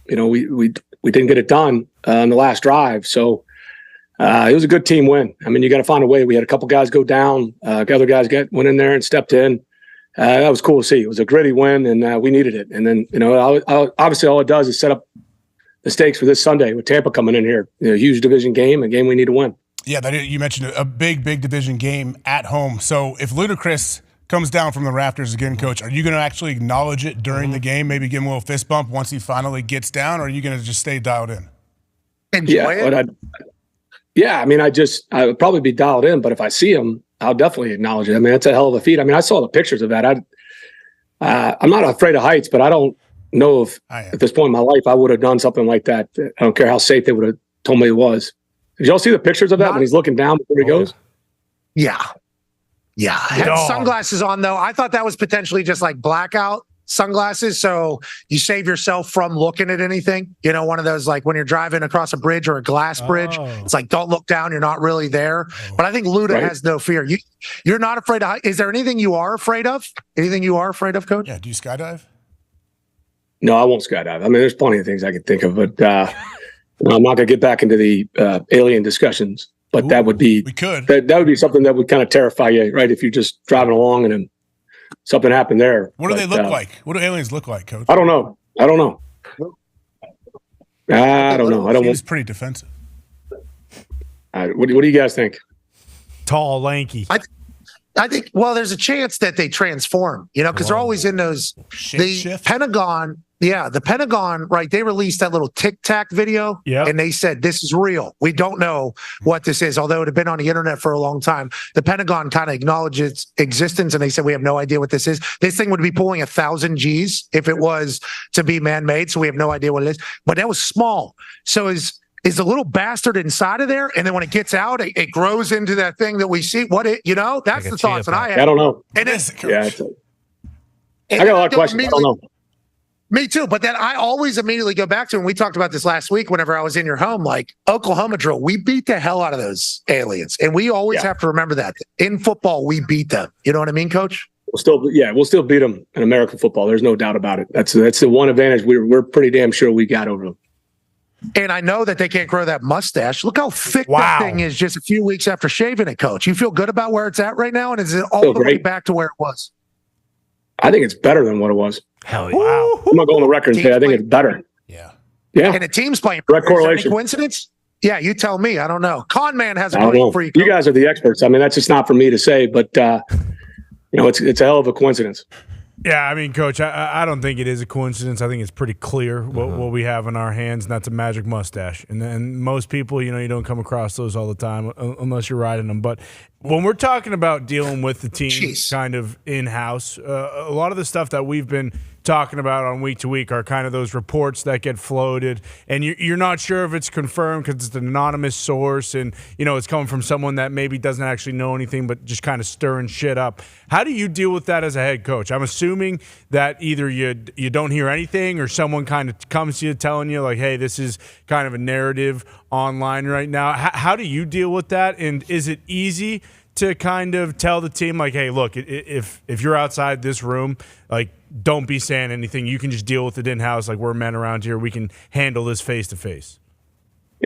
we didn't get it done on the last drive. So it was a good team win. I mean, you got to find a way. We had a couple guys go down. Other guys went in there and stepped in. That was cool to see. It was a gritty win, and we needed it. And then, obviously all it does is set up the stakes for this Sunday with Tampa coming in here. Huge division game, a game we need to win. Yeah, you mentioned a big division game at home. So if Ludacris comes down from the rafters again, Coach, are you going to actually acknowledge it during the game, maybe give him a little fist bump once he finally gets down, or are you going to just stay dialed in? Enjoy it? I mean, I would probably be dialed in, but if I see him, I'll definitely acknowledge it. I mean, that's a hell of a feat. I mean, I saw the pictures of that. I'm not afraid of heights, but I don't know if at this point in my life I would have done something like that. I don't care how safe they would have told me it was. Did y'all see the pictures of that when he's looking down before he goes? Yeah. Had sunglasses on, though. I thought that was potentially just like blackout sunglasses, so you save yourself from looking at anything. One of those, like when you're driving across a bridge or a glass bridge, it's like, don't look down, you're not really there. But I think Luda has no fear. You're not afraid of height. Is there anything you are afraid of? Anything you are afraid of, Coach? Yeah, do you skydive? No, I won't skydive. I mean, there's plenty of things I can think of, but I'm not going to get back into the alien discussions. But that would be that would be something that would kind of terrify you, right? If you're just driving along and then something happened there. What do they look like? What do aliens look like, Coach? I don't know. I don't know. I don't. He's pretty defensive. What do you guys think? Tall, lanky. I think, there's a chance that they transform, because they're always in those. Pentagon, the Pentagon, right? They released that little Tic Tac video, and they said, this is real. We don't know what this is, although it had been on the internet for a long time. The Pentagon kind of acknowledged its existence, and they said, we have no idea what this is. This thing would be pulling 1,000 Gs if it was to be man-made, so we have no idea what it is. But that was small. So is the little bastard inside of there, and then when it gets out, it grows into that thing that we see. That's like the thoughts that I have. I don't know. And I got a lot of questions. I don't know. Me too. But then I always immediately go back to, and we talked about this last week whenever I was in your home, like Oklahoma drill. We beat the hell out of those aliens. And we always have to remember that. In football, we beat them. You know what I mean, Coach? We'll still beat them in American football. There's no doubt about it. That's the one advantage we're pretty damn sure we got over them. And I know that they can't grow that mustache. Look how thick that thing is just a few weeks after shaving it, Coach. You feel good about where it's at right now? And is it all the way back to where it was? I think it's better than what it was. Hell yeah. Wow. I'm not going on the record and say I think it's better. Yeah. And the team's playing. Direct correlation. Is there any coincidence? Yeah, you tell me. I don't know. Con Man has a point for you. You guys are the experts. I mean, that's just not for me to say, but it's a hell of a coincidence. Yeah, I mean, Coach, I don't think it is a coincidence. I think it's pretty clear what we have in our hands, and that's a magic mustache. And most people, you don't come across those all the time unless you're riding them. But when we're talking about dealing with the team kind of in-house, a lot of the stuff that we've been talking about on week to week are kind of those reports that get floated, and you're not sure if it's confirmed because it's an anonymous source, and it's coming from someone that maybe doesn't actually know anything but just kind of stirring shit up. How do you deal with that as a head coach? I'm assuming that either you don't hear anything, or someone kind of comes to you telling you like, hey, this is kind of a narrative online right now. How do you deal with that, and is it easy to kind of tell the team like, hey, look, if you're outside this room, like, don't be saying anything. You can just deal with it in-house. Like, we're men around here. We can handle this face-to-face.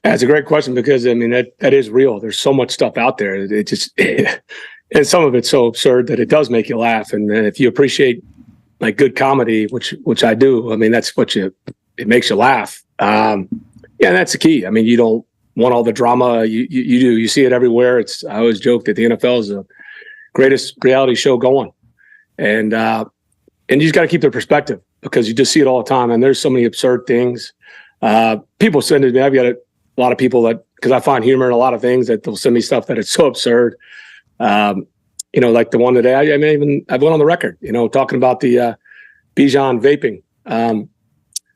Yeah, it's a great question because, I mean, that is real. There's so much stuff out there. It just and some of it's so absurd that it does make you laugh. And if you appreciate, like, good comedy, which I do, I mean, that's it makes you laugh. Yeah, that's the key. I mean, you don't want all the drama. You do. You see it everywhere. I always joke that the NFL is the greatest reality show going. And you just got to keep their perspective because you just see it all the time. And there's so many absurd things. People send it to me. I've got a lot of people because I find humor in a lot of things, that they'll send me stuff that is so absurd. Like the one today, I went on the record, talking about the Bijan vaping,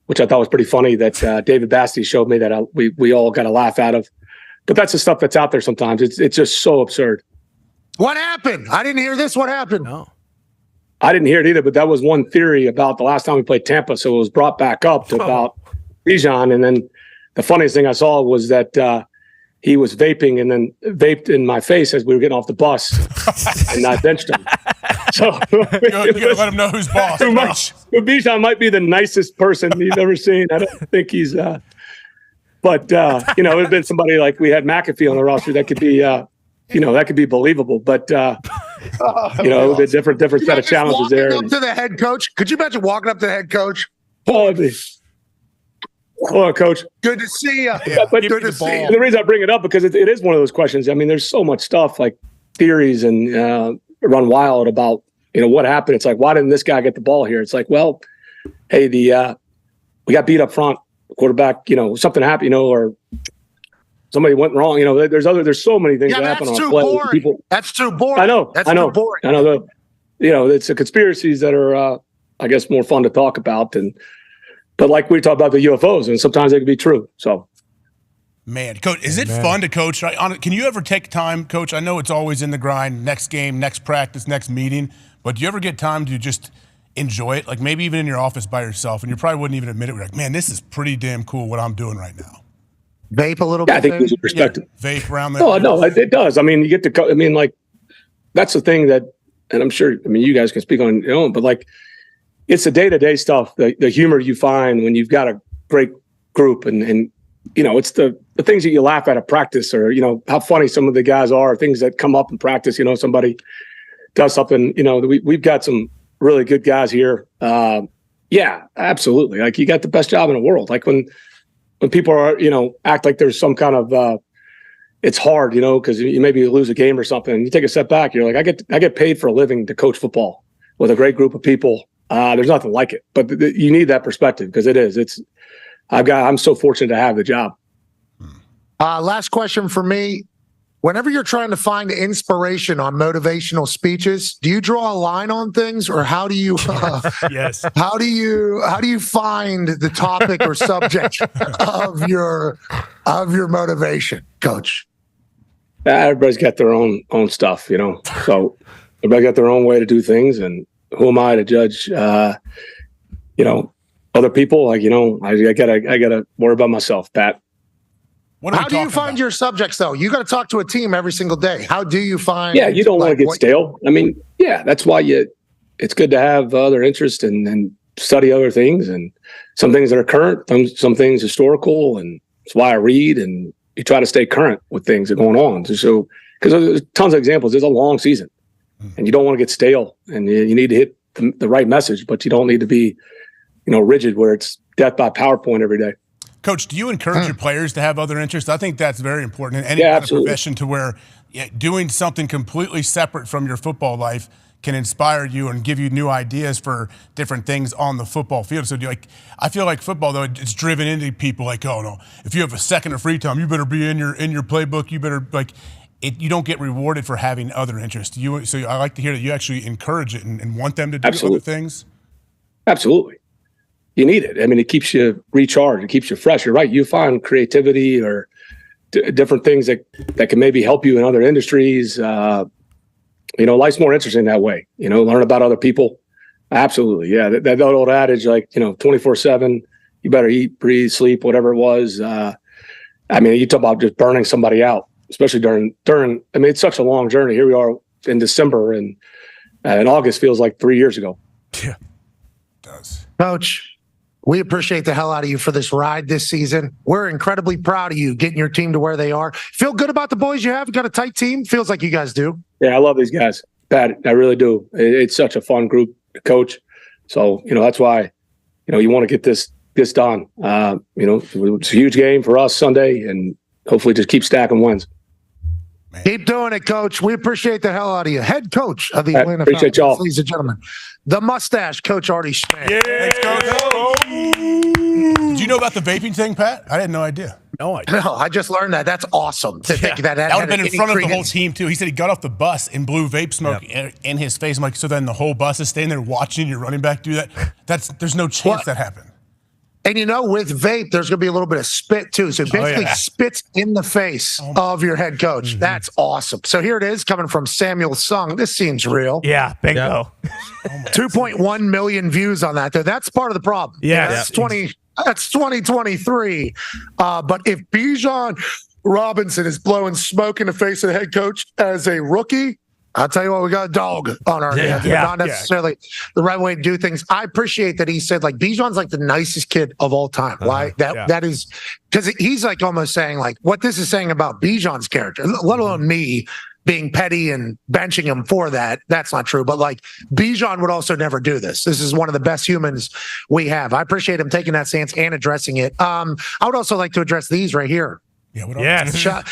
which I thought was pretty funny that David Basti showed me that we all got a laugh out of. But that's the stuff that's out there sometimes. It's just so absurd. What happened? I didn't hear this. What happened? No. I didn't hear it either, but that was one theory about the last time we played Tampa. So it was brought back up to about Bijan. And then the funniest thing I saw was that he was vaping and then vaped in my face as we were getting off the bus, and I benched him. So you gotta let him know who's boss. Bijan might be the nicest person you've ever seen. I don't think he's. But it would have been somebody like we had McAfee on the roster that could be, that could be believable. But it would have been different set of challenges there. Up to the head coach. Could you imagine walking up to the head coach? Hello, Coach. Good to see you. Yeah, but good to see you. And the reason I bring it up because it is one of those questions. I mean, there's so much stuff like theories and run wild about what happened. It's like, why didn't this guy get the ball here? It's like, well, hey, we got beat up front. Quarterback, something happened, or somebody went wrong. There's so many things that happen on a play. That's too boring. I know. Too boring. I know. It's the conspiracies that are, I guess, more fun to talk about but like we talk about the UFOs, and sometimes they can be true. So, man, Coach, is it fun to coach? Can you ever take time, Coach? I know it's always in the grind, next game, next practice, next meeting, but do you ever get time to just enjoy it? Like maybe even in your office by yourself, and you probably wouldn't even admit it. You're like, man, this is pretty damn cool what I'm doing right now. Vape a little bit. I think there's a perspective. Yeah, vape around there. No, it does. I mean, you get to. That's the thing that, and I'm sure. I mean, you guys can speak on your own, but like, it's the day-to-day stuff, the humor you find when you've got a great group, and it's the things that you laugh at practice, or how funny some of the guys are, things that come up in practice. Somebody does something. We've got some really good guys here. Yeah, absolutely. Like you got the best job in the world. Like when people are, act like there's some kind of, it's hard, because you maybe lose a game or something. You take a step back. You're like, I get paid for a living to coach football with a great group of people. There's nothing like it, but you need that perspective because it is. I'm so fortunate to have the job. Last question for me. Whenever you're trying to find inspiration on motivational speeches, do you draw a line on things, or how do you? Yes. How do you find the topic or subject of your motivation, Coach? Everybody's got their own stuff, So everybody got their own way to do things, and who am I to judge? Other people. Like I gotta worry about myself, Pat. How do you find your subjects, though? You got to talk to a team every single day. How do you find? Yeah, you don't want to get stale. I mean, that's why it's good to have other interests and study other things, and some things that are current, some things historical, and that's why I read and you try to stay current with things that are going on. So, because there's tons of examples. There's a long season, and you don't want to get stale, and you need to hit the right message, but you don't need to be, rigid where it's death by PowerPoint every day. Coach, do you encourage your players to have other interests? I think that's very important in any kind of profession, to where doing something completely separate from your football life can inspire you and give you new ideas for different things on the football field. So I feel like football, though, it's driven into people like, oh no, if you have a second of free time, you better be in your playbook. You better you don't get rewarded for having other interests. So I like to hear that you actually encourage it and want them to do other things. Absolutely. You need it. I mean, it keeps you recharged. It keeps you fresh. You're right. You find creativity or different things that can maybe help you in other industries. Life's more interesting that way. Learn about other people. Absolutely. Yeah. That old adage, 24/7, you better eat, breathe, sleep, whatever it was. You talk about just burning somebody out, especially during, it's such a long journey. Here we are in December, and August feels like 3 years ago. Yeah, it does. Coach, we appreciate the hell out of you for this ride this season. We're incredibly proud of you getting your team to where they are. Feel good about the boys you have? You got a tight team? Feels like you guys do. Yeah, I love these guys, Pat. I really do. It's such a fun group to coach. So, that's why, you want to get this done. It's a huge game for us Sunday, and hopefully just keep stacking wins. Man. Keep doing it, Coach. We appreciate the hell out of you. Head coach of the Atlanta Falcons, y'all. Ladies and gentlemen, the mustache, Coach Artie Spann. Yeah. Thanks, Coach. Did you know about the vaping thing, Pat? I had no idea. No, I just learned that. That's awesome. To think that would have been in front of the whole team, too. He said he got off the bus and blew vape smoke in his face. I'm like, so then the whole bus is staying there watching your running back do that? There's no chance that happened. And with vape, there's going to be a little bit of spit, too. So it basically spits in the face of your head coach. Mm-hmm. That's awesome. So here it is coming from Samuel Sung. This seems real. Yeah, bingo. Yep. 2.1 million views on that, though. That's part of the problem. Yeah. That's 2023. But if Bijan Robinson is blowing smoke in the face of the head coach as a rookie, I'll tell you what, we got a dog on our hands, but not necessarily the right way to do things. I appreciate that he said, like, Bijan's like the nicest kid of all time. Why? That is because he's like almost saying like what this is saying about Bijan's character, let alone me being petty and benching him for that. That's not true. But like Bijan would also never do this. This is one of the best humans we have. I appreciate him taking that stance and addressing it. I would also like to address these right here. Yeah.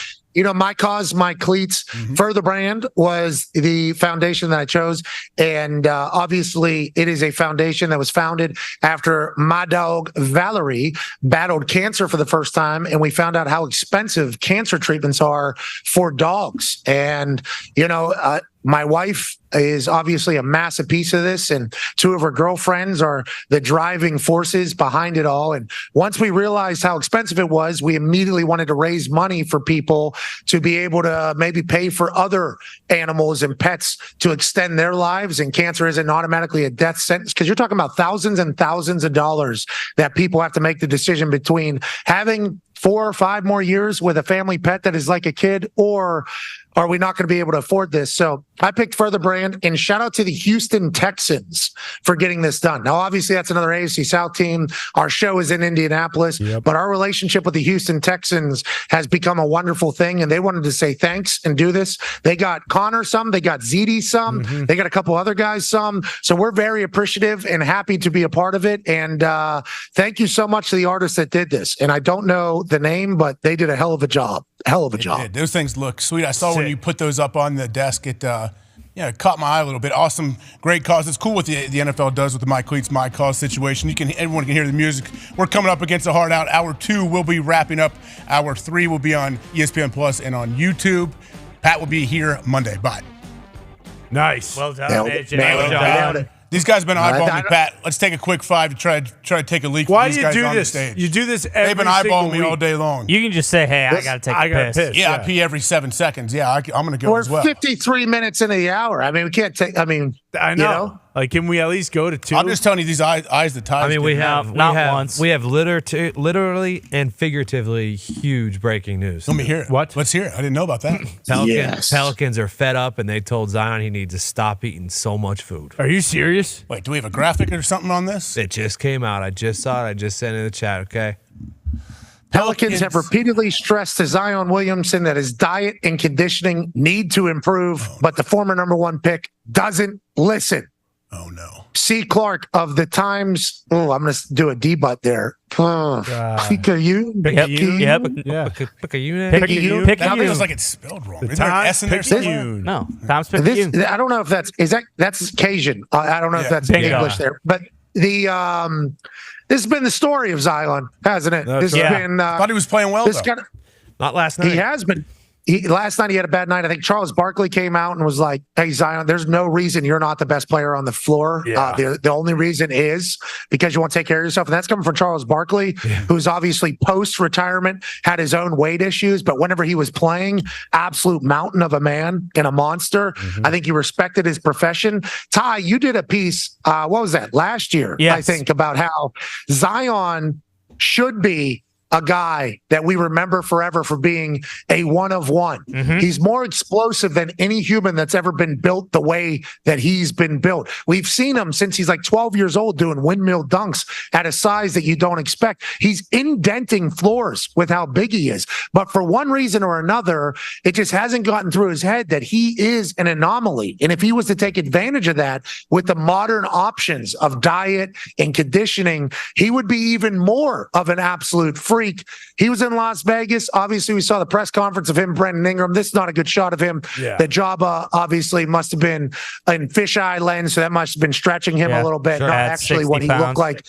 My cause, my cleats. Further Brand was the foundation that I chose, and obviously, it is a foundation that was founded after my dog Valerie battled cancer for the first time, and we found out how expensive cancer treatments are for dogs. And my wife is obviously a massive piece of this, and two of her girlfriends are the driving forces behind it all. And once we realized how expensive it was, we immediately wanted to raise money for people to be able to maybe pay for other animals and pets to extend their lives. And cancer isn't automatically a death sentence, because you're talking about thousands and thousands of dollars that people have to make the decision between having 4 or 5 more years with a family pet that is like a kid, or are we not going to be able to afford this? So I picked Further Brand, and shout out to the Houston Texans for getting this done. Now, obviously, that's another AFC South team. Our show is in Indianapolis, but our relationship with the Houston Texans has become a wonderful thing, and they wanted to say thanks and do this. They got Connor some, they got ZD some, they got a couple other guys some. So we're very appreciative and happy to be a part of it. And thank you so much to the artists that did this. And I don't know the name, but they did a hell of a job. Those things look sweet. I saw when you put those up on the desk, it caught my eye a little bit. Awesome, great cause. It's cool what the NFL does with the My Cleats, My Cause situation. Everyone can hear the music. We're coming up against a hard out. Hour 2 will be wrapping up. Hour 3 will be on ESPN Plus and on YouTube. Pat will be here Monday. Bye. Nice. Well done, AJ. Well done. These guys have been eyeballing me, Pat. Let's take a quick 5 to try to take a leak. Why from do these you guys do on this? The stage. You do this every They've been eyeballing me all day long. You can just say, "Hey, I got to take a piss." Yeah, I pee every 7 seconds. Yeah, I'm going to go as well. We're 53 minutes into the hour. I mean, we can't take. I mean, I know. Like, can we at least go to 2? I'm just telling you, these eyes the ties. I mean, we have once. We have literally and figuratively huge breaking news. Let me hear it. What? Let's hear it. I didn't know about that. Pelicans are fed up, and they told Zion he needs to stop eating so much food. Are you serious? Wait, do we have a graphic or something on this? It just came out. I just saw it. I just sent it in the chat. Okay. Pelicans have repeatedly stressed to Zion Williamson that his diet and conditioning need to improve, but the former number 1 pick doesn't listen. Oh, no. C. Clark of the Times. Oh, I'm going to do a debut there. Picayune. Picayune. That feels like it's spelled wrong. Is there an S in there somewhere? No. Times Picayune. I don't know if that's Cajun. I don't know if that's English there. But this has been the story of Zion, hasn't it? This has been. I thought he was playing well, though. Not last night. He has been. Last night he had a bad night. I think Charles Barkley came out and was like, "Hey Zion, there's no reason you're not the best player on the floor. The only reason is because you want to take care of yourself." And that's coming from Charles Barkley, who's obviously post-retirement had his own weight issues, but whenever he was playing, absolute mountain of a man and a monster. I think he respected his profession. Ty, you did a piece. What was that last year? Yes. I think about how Zion should be a guy that we remember forever for being a one of one. He's more explosive than any human that's ever been built the way that he's been built. We've seen him since he's like 12 years old doing windmill dunks at a size that you don't expect. He's indenting floors with how big he is. But for one reason or another, it just hasn't gotten through his head that he is an anomaly. And if he was to take advantage of that with the modern options of diet and conditioning, he would be even more of an absolute freak. He was in Las Vegas. Obviously, we saw the press conference of him, Brendan Ingram. This is not a good shot of him. The Jabba obviously must have been in fisheye lens, so that must have been stretching him a little bit, not actually what he looked like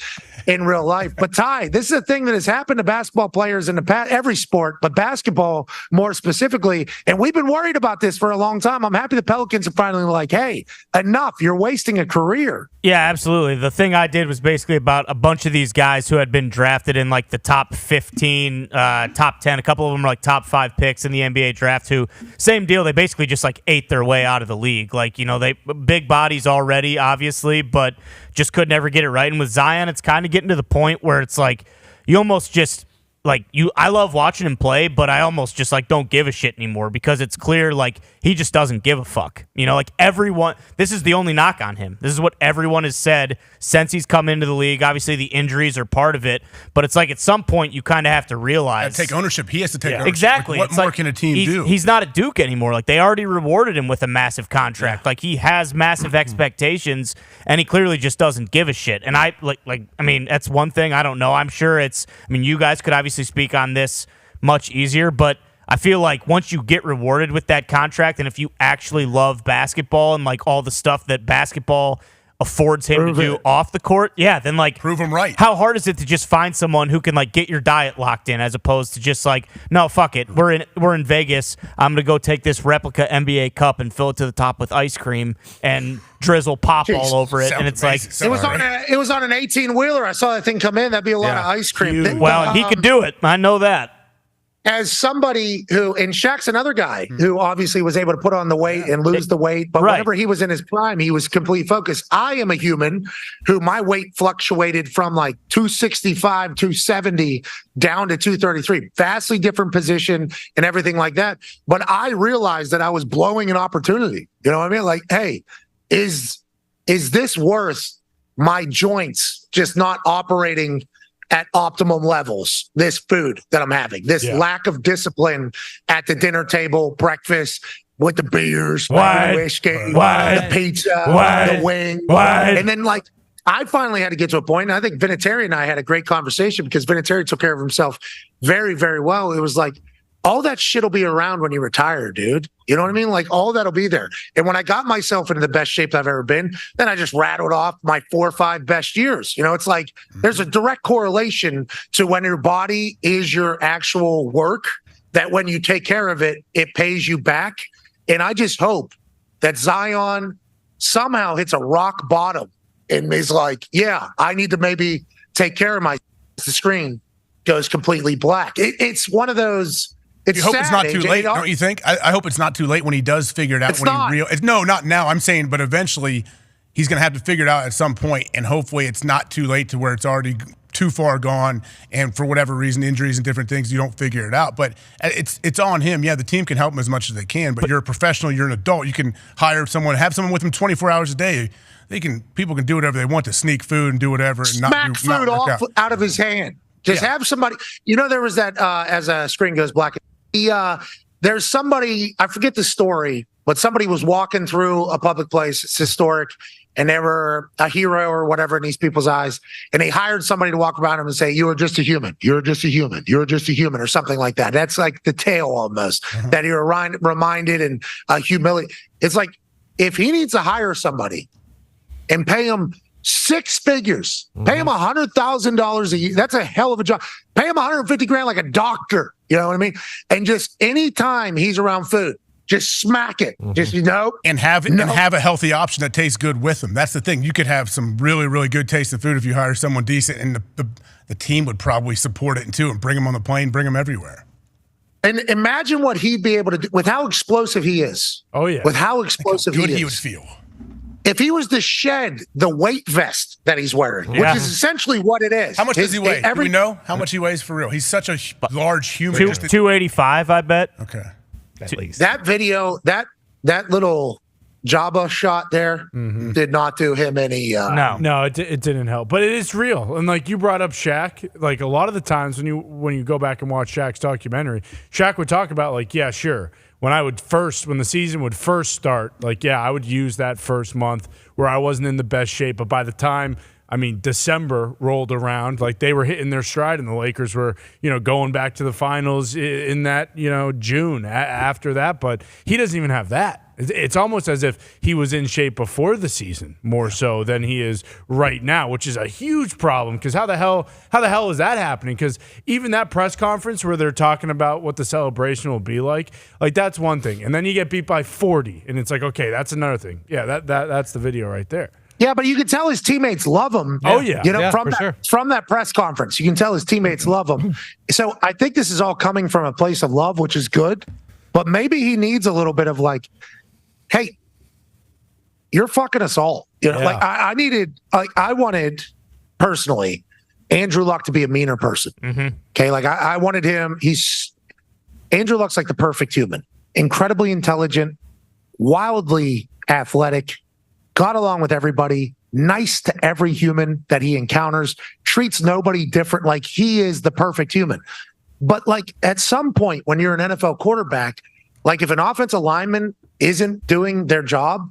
in real life. But Ty, this is a thing that has happened to basketball players in the past, every sport, but basketball more specifically. And we've been worried about this for a long time. I'm happy the Pelicans are finally like, hey, enough. You're wasting a career. Yeah, absolutely. The thing I did was basically about a bunch of these guys who had been drafted in like the top 15, top 10. A couple of them were like top 5 picks in the NBA draft who, same deal. They basically just like ate their way out of the league. Like, you know, they big bodies already, obviously, but just could never get it right. And with Zion, it's kind of getting to the point where it's like you almost just I love watching him play, but I almost just like don't give a shit anymore because it's clear like he just doesn't give a fuck. You know, like everyone, this is the only knock on him. This is what everyone has said since he's come into the league. Obviously the injuries are part of it, but it's like at some point you kind of have to realize. Take ownership. He has to take ownership. Exactly. Like, what more can a team do? He's not at Duke anymore. Like they already rewarded him with a massive contract. Like he has massive expectations and he clearly just doesn't give a shit. And I mean, that's one thing. I don't know. I'm sure you guys could obviously speak on this much easier, but I feel like once you get rewarded with that contract and if you actually love basketball and like all the stuff that basketball affords him to do off the court, then like prove him right. How hard is it to just find someone who can like get your diet locked in as opposed to just like, no, fuck it. We're in Vegas. I'm gonna go take this replica NBA cup and fill it to the top with ice cream and drizzle pop all over it. And it's like it was on an 18-wheeler. I saw that thing come in. That'd be a lot of ice cream. Well, he could do it. I know that. As somebody who, and Shaq's another guy who obviously was able to put on the weight and lose the weight, but whenever he was in his prime, he was complete focus. I am a human who my weight fluctuated from like 265, 270 down to 233. Vastly different position and everything like that. But I realized that I was blowing an opportunity. You know what I mean? Like, hey, is this worth my joints just not operating at optimum levels, this food that I'm having, this lack of discipline at the dinner table, breakfast, with the beers, the whiskey, the pizza, the wing. And then like, I finally had to get to a point, and I think Vinatieri and I had a great conversation because Vinatieri took care of himself very, very well. It was like, all that shit will be around when you retire, dude. You know what I mean? Like all that'll be there. And when I got myself into the best shape I've ever been, then I just rattled off my 4 or 5 best years. You know, it's like there's a direct correlation to when your body is your actual work, that when you take care of it, it pays you back. And I just hope that Zion somehow hits a rock bottom and is like, yeah, I need to maybe take care of my. The screen goes completely black. It's one of those. You hope it's not too late, don't you think? I hope it's not too late when he does figure it out. No, not now. I'm saying, but eventually he's going to have to figure it out at some point, and hopefully it's not too late to where it's already too far gone, and for whatever reason, injuries and different things, you don't figure it out. But it's on him. Yeah, the team can help him as much as they can, but you're a professional, you're an adult. You can hire someone, have someone with him 24 hours a day. People can do whatever they want to sneak food and do whatever. And smack food out of his hand. Just have somebody. You know, there was that as a screen goes black. There's somebody, I forget the story, but somebody was walking through a public place. It's historic, and they were a hero or whatever in these people's eyes. And they hired somebody to walk around him and say, "You are just a human. You're just a human. You're just a human," or something like that. That's like the tale almost that you're reminded and humility. It's like if he needs to hire somebody and pay him 6 figures, pay him $100,000 a year. That's a hell of a job. Pay him $150,000 like a doctor. You know what I mean? And just anytime he's around food, just smack it. Just, and have a healthy option that tastes good with him. That's the thing. You could have some really, really good tasting food if you hire someone decent, and the team would probably support it too and bring him on the plane, bring him everywhere. And imagine what he'd be able to do with how explosive he is. Oh yeah, with how explosive he is. He would feel. If he was to shed the weight vest that he's wearing, which is essentially what it is. How much does he weigh? Do we know how much he weighs for real? He's such a large human. 285, I bet. Okay. At least. That video, that little Jabba shot there did not do him any. No, it didn't help. But it is real. And like you brought up Shaq, like a lot of the times when you go back and watch Shaq's documentary, Shaq would talk about like, yeah, sure. When the season would first start, like, yeah, I would use that first month where I wasn't in the best shape. But by the time, December rolled around, like they were hitting their stride and the Lakers were, going back to the finals in that, June after that. But he doesn't even have that. It's almost as if he was in shape before the season more so than he is right now, which is a huge problem because how the hell is that happening? Because even that press conference where they're talking about what the celebration will be like that's one thing. And then you get beat by 40 and it's like, okay, that's another thing. Yeah, that's the video right there. Yeah, but you can tell his teammates love him. Oh, yeah. From that press conference, you can tell his teammates love him. So I think this is all coming from a place of love, which is good. But maybe he needs a little bit of like, hey, you're fucking us all. I wanted personally Andrew Luck to be a meaner person. Okay, like I wanted him. Andrew Luck's like the perfect human, incredibly intelligent, wildly athletic, got along with everybody, nice to every human that he encounters, treats nobody different. Like he is the perfect human. But like at some point when you're an NFL quarterback, like if an offensive lineman isn't doing their job,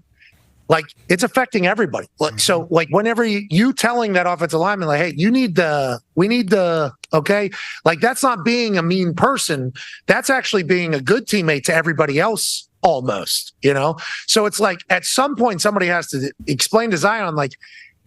like it's affecting everybody. So like whenever you telling that offensive lineman, like, hey, we need the, okay. Like that's not being a mean person. That's actually being a good teammate to everybody else almost, you know? So it's like at some point somebody has to explain to Zion, like,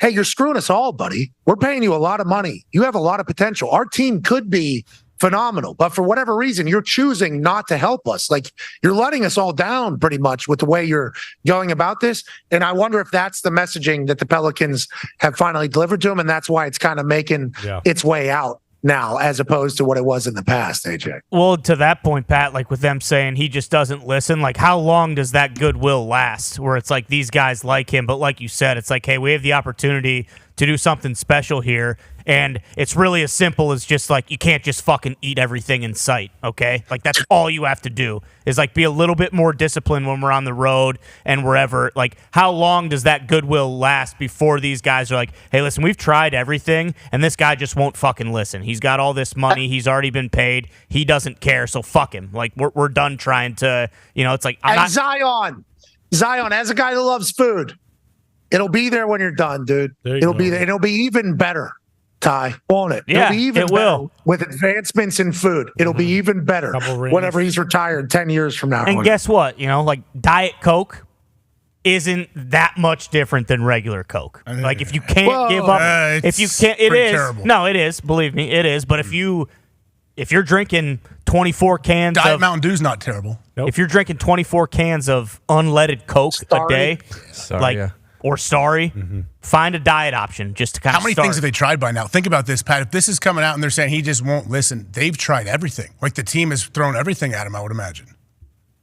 hey, you're screwing us all, buddy. We're paying you a lot of money. You have a lot of potential. Our team could be phenomenal, but for whatever reason, you're choosing not to help us. Like you're letting us all down pretty much with the way you're going about this. And I wonder if that's the messaging that the Pelicans have finally delivered to him. And that's why it's kind of making its way out now, as opposed to what it was in the past, AJ. Well, to that point, Pat, like with them saying he just doesn't listen, like how long does that goodwill last where it's like these guys like him, but like you said, it's like, hey, we have the opportunity to do something special here. And it's really as simple as just like, you can't just fucking eat everything in sight, okay? Like that's all you have to do is like be a little bit more disciplined when we're on the road and wherever. Like how long does that goodwill last before these guys are like, hey, listen, we've tried everything and this guy just won't fucking listen. He's got all this money. He's already been paid. He doesn't care. So fuck him. Like we're done trying to, you know, it's like. Zion, as a guy that loves food, it'll be there when you're done, dude. It'll be there. It'll be even better. Ty, won't it? Yeah, it'll be even it will. With advancements in food. It'll be even better whenever he's retired 10 years from now. And guess what? You know, like Diet Coke isn't that much different than regular Coke. Like if you can't give up, if you can't, it is. Terrible. No, it is. Believe me, it is. But if you're drinking 24 cans Diet of Mountain Dew's not terrible. If you're drinking 24 cans of unleaded Coke a day, or find a diet option just to kind of How many things have they tried by now? Think about this, Pat. If this is coming out and they're saying he just won't listen, they've tried everything. Like the team has thrown everything at him, I would imagine.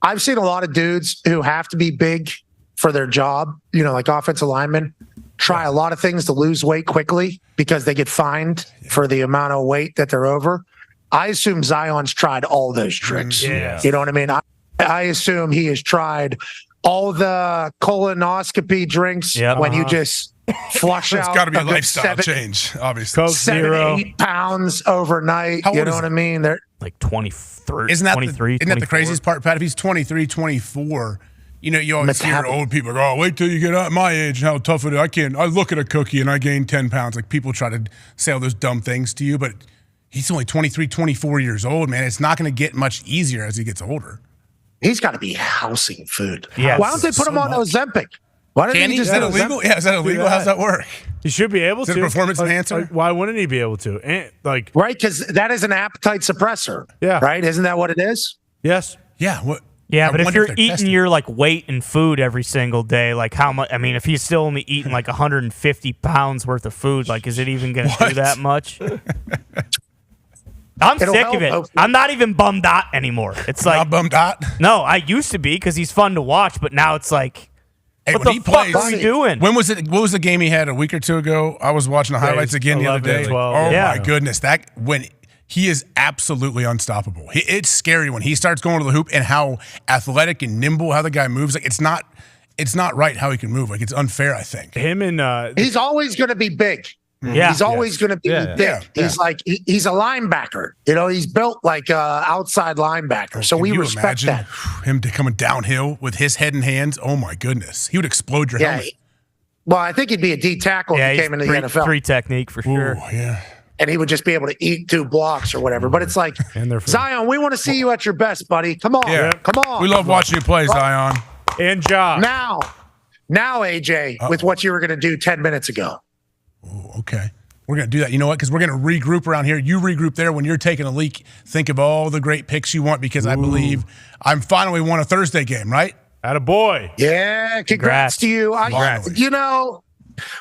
I've seen a lot of dudes who have to be big for their job, you know, like offensive linemen, try a lot of things to lose weight quickly because they get fined for the amount of weight that they're over. I assume Zion's tried all those tricks. You know what I mean? I assume he has tried all the colonoscopy drinks when you just flush out. It's got to be a lifestyle change, obviously. Coke 7-8 pounds overnight. You know what I mean? They're like 23. Isn't that 23, isn't that the craziest part, Pat? If he's 23, 24, you know, you always hear old people go, oh, wait till you get at my age and how tough it is. I look at a cookie and I gain 10 pounds. Like people try to say all those dumb things to you, but he's only 23, 24 years old, man. It's not going to get much easier as he gets older. He's got to be housing food. Yes. Why don't they put him on Ozempic? Why don't he just is that illegal? Yeah, is that illegal? How's that work? He should be able to. Is it a performance enhancer? Why wouldn't he be able to? And, right, because that is an appetite suppressor. Yeah. Right? Isn't that what it is? Yes. Yeah. What? Yeah, but if you're eating your like weight and food every single day, like how much? I mean, if he's still only eating like 150 pounds worth of food, like is it even going to do that much? I'm sick of it. I'm not even bummed out anymore. It's like not bummed out. No, I used to be because he's fun to watch, but now it's like, hey, what the fuck are we doing? When was it? What was the game he had a week or two ago? I was watching the highlights again the other day. 12, oh my goodness, when he is absolutely unstoppable. It's scary when he starts going to the hoop and how athletic and nimble how the guy moves. Like it's not right how he can move. Like it's unfair. I think him and he's always going to be big. Yeah, he's always going to be big. Yeah. He's like he's a linebacker. You know, he's built like a outside linebacker. So we respect that. Him coming downhill with his head and hands. Oh my goodness, he would explode your helmet. Well, I think he'd be a D tackle if he came into the NFL. Free technique for sure. Ooh, yeah. And he would just be able to eat 2 blocks or whatever. But it's like, Zion, we want to see you at your best, buddy. Come on. Yeah. Come on. We love watching you play, Zion. And Ja. Now, AJ, with what you were going to do 10 minutes ago. Ooh, okay. We're going to do that. You know what? Because we're going to regroup around here. You regroup there. When you're taking a leak, think of all the great picks you want because I believe I'm finally won a Thursday game, right? Attaboy. Yeah, congrats to you. You know,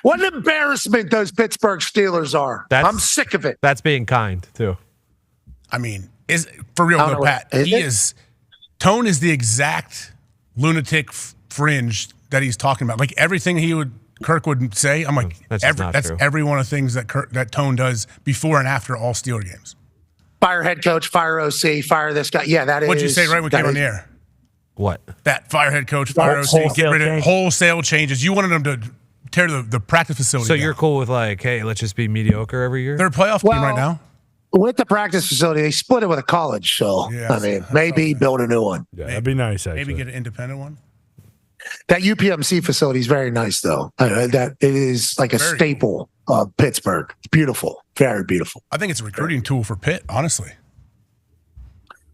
what an embarrassment those Pittsburgh Steelers are. I'm sick of it. That's being kind, too. I mean, for real though, Pat, Tone is the exact lunatic fringe that he's talking about. Like everything he would Kirk would say. I'm like, That's that's every one of the things that Tone does before and after all Steeler games. Fire head coach, fire OC, fire this guy. Yeah, that is. What'd you say right when we came on the air? What? That fire head coach, fire OC, get rid of wholesale changes. You wanted them to tear the practice facility So down. you're cool with like, hey, let's just be mediocre every year? They're a playoff team right now. With the practice facility, they split it with a college. So, Yeah, I mean, maybe build a new one. Yeah, that'd be nice, actually. Maybe get an independent one. That UPMC facility is very nice, though. That it is like a staple of Pittsburgh. It's beautiful. Very beautiful. I think it's a recruiting tool for Pitt, honestly.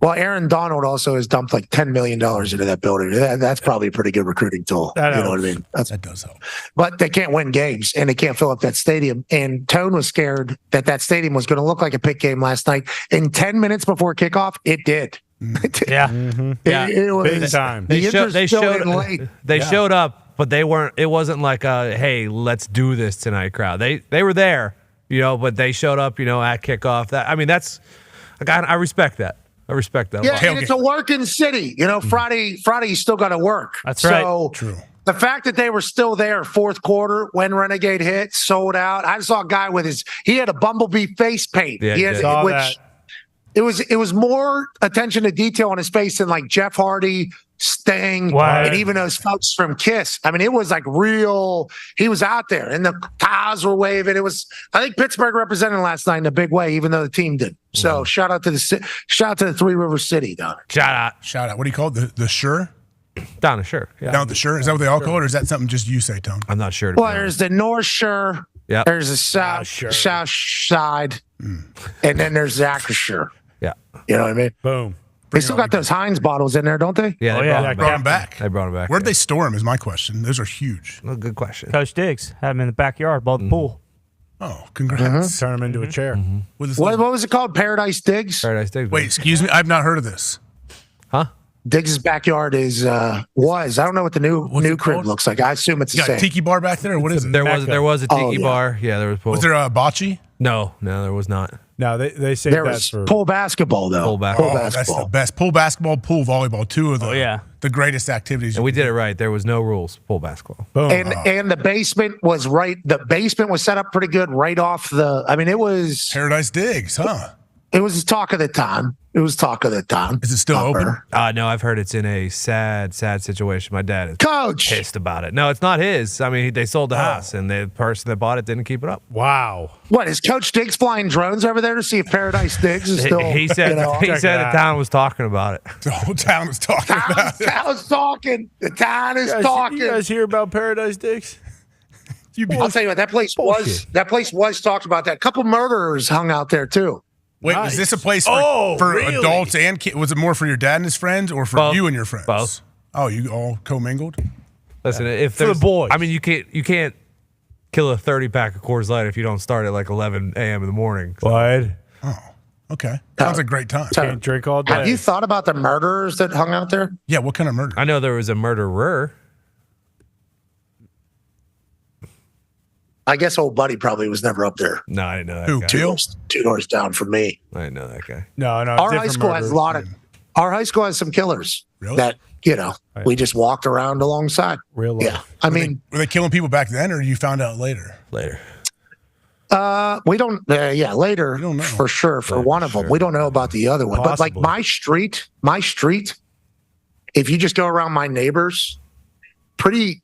Well, Aaron Donald also has dumped like $10 million into that building. That's probably a pretty good recruiting tool. You know what I mean? That does help. But they can't win games, and they can't fill up that stadium. And Tone was scared that stadium was going to look like a Pitt game last night. In 10 minutes before kickoff, it did. Yeah. It was big time. They late. showed up, but they weren't. It wasn't like a hey, let's do this tonight crowd. They were there, but they showed up, at kickoff. I respect that. I respect that. Yeah, and it's a working city. Friday you still got to work. That's right. So True. the fact that they were still there fourth quarter when Renegade hit, sold out. I saw a guy with he had a bumblebee face paint. Yeah, He had, saw that. It was more attention to detail on his face than like Jeff Hardy, Sting, Right. and even those folks from Kiss. I mean, it was like real. He was out there, and the towels were waving. It was. I think Pittsburgh represented last night in a big way, even though the team did. So shout out to the Three River City, Don. Shout out. What do you call it? The Sure? Donna, sure. Yeah. Down at the Sure? Is that what they all call it, or is that something just you say, Tone? I'm not sure. Well, there's the North Shore. Yeah. There's the South Side, and then there's the Acrisure. Yeah. You know what I mean? Boom. They still got those Heinz bottles in there, don't they? Yeah. They brought them back. They brought them back. Where'd they store them is my question. Those are huge. Well, good question. Coach Diggs had him in the backyard by the pool. Oh, congrats. Turn him into a chair. With his What was it called? Paradise Diggs? Paradise Diggs. Wait, excuse me. I've not heard of this. Huh? Diggs' backyard I don't know what the new crib called? looks like. I assume it's You the got a same. tiki bar back there, or what is it? There was a tiki bar. Yeah, there was pool. Was there a bocce? No, there was not. No, they say There that was for pool basketball, though. Pool basketball. That's the best. Pool basketball, pool volleyball, two of the greatest activities. And we did it right. There was no rules. Pool basketball. boom. And the basement was right. The basement was set up pretty good right off the. I mean, it was Paradise Diggs, huh? It was talk of the time. Is it still open? No, I've heard it's in a sad situation. My dad is Coach pissed about it. No, it's not his. I mean, they sold the house, and the person that bought it didn't keep it up. Wow. What is Coach Diggs flying drones over there to see if Paradise Diggs is still? He said the town was talking about it. The whole town was talking about it. Town's talking. The town is talking. You guys hear about Paradise Diggs? I'll tell you what. That place was talked about. That couple murderers hung out there too. Wait, Nice. was this a place for really? adults and kids? Was it more for your dad and his friends, or for Both. you and your friends? Both. Oh, you all commingled? Listen, if For the there's boys. I mean, you can't kill a 30-pack of Coors Light if you don't start at like 11 a.m. in the morning. So. What? Oh, okay. Sounds like a great time. Can't drink all day. Have you thought about the murderers that hung out there? Yeah, what kind of murder? I know there was a murderer. I guess old buddy probably was never up there. No, I didn't know that Who, guy. Bill? 2 doors down from me. I didn't know that guy. No. Our high school has a lot of. Our high school has some killers Really? that we just walked around alongside. Real life. Yeah, I mean, Were they killing people back then, or you found out later? Later. we don't. Later We don't know. for sure. For one of them, we don't know about the other one. But like Possibly. my street. If you just go around my neighbors, pretty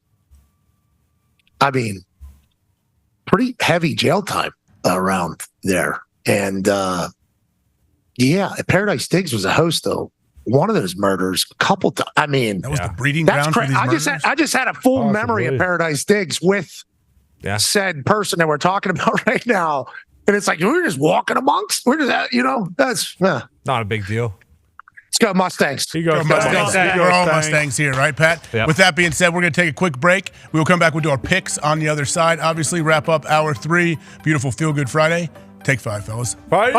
heavy jail time around there. And Paradise Diggs was a host though. One of those murders, a couple times. I mean, That was the breeding that's ground for crazy. these murders? I just had a full memory of Paradise Diggs with said person that we're talking about right now. And it's like, we're just walking amongst, that's Not a big deal. Let's go Mustangs. He goes Mustangs. We're all Mustangs here, right, Pat? Yep. With that being said, we're going to take a quick break. We will come back. We'll do our picks on the other side. Obviously, wrap up hour 3. Beautiful Feel Good Friday. Take 5, fellas. Bye.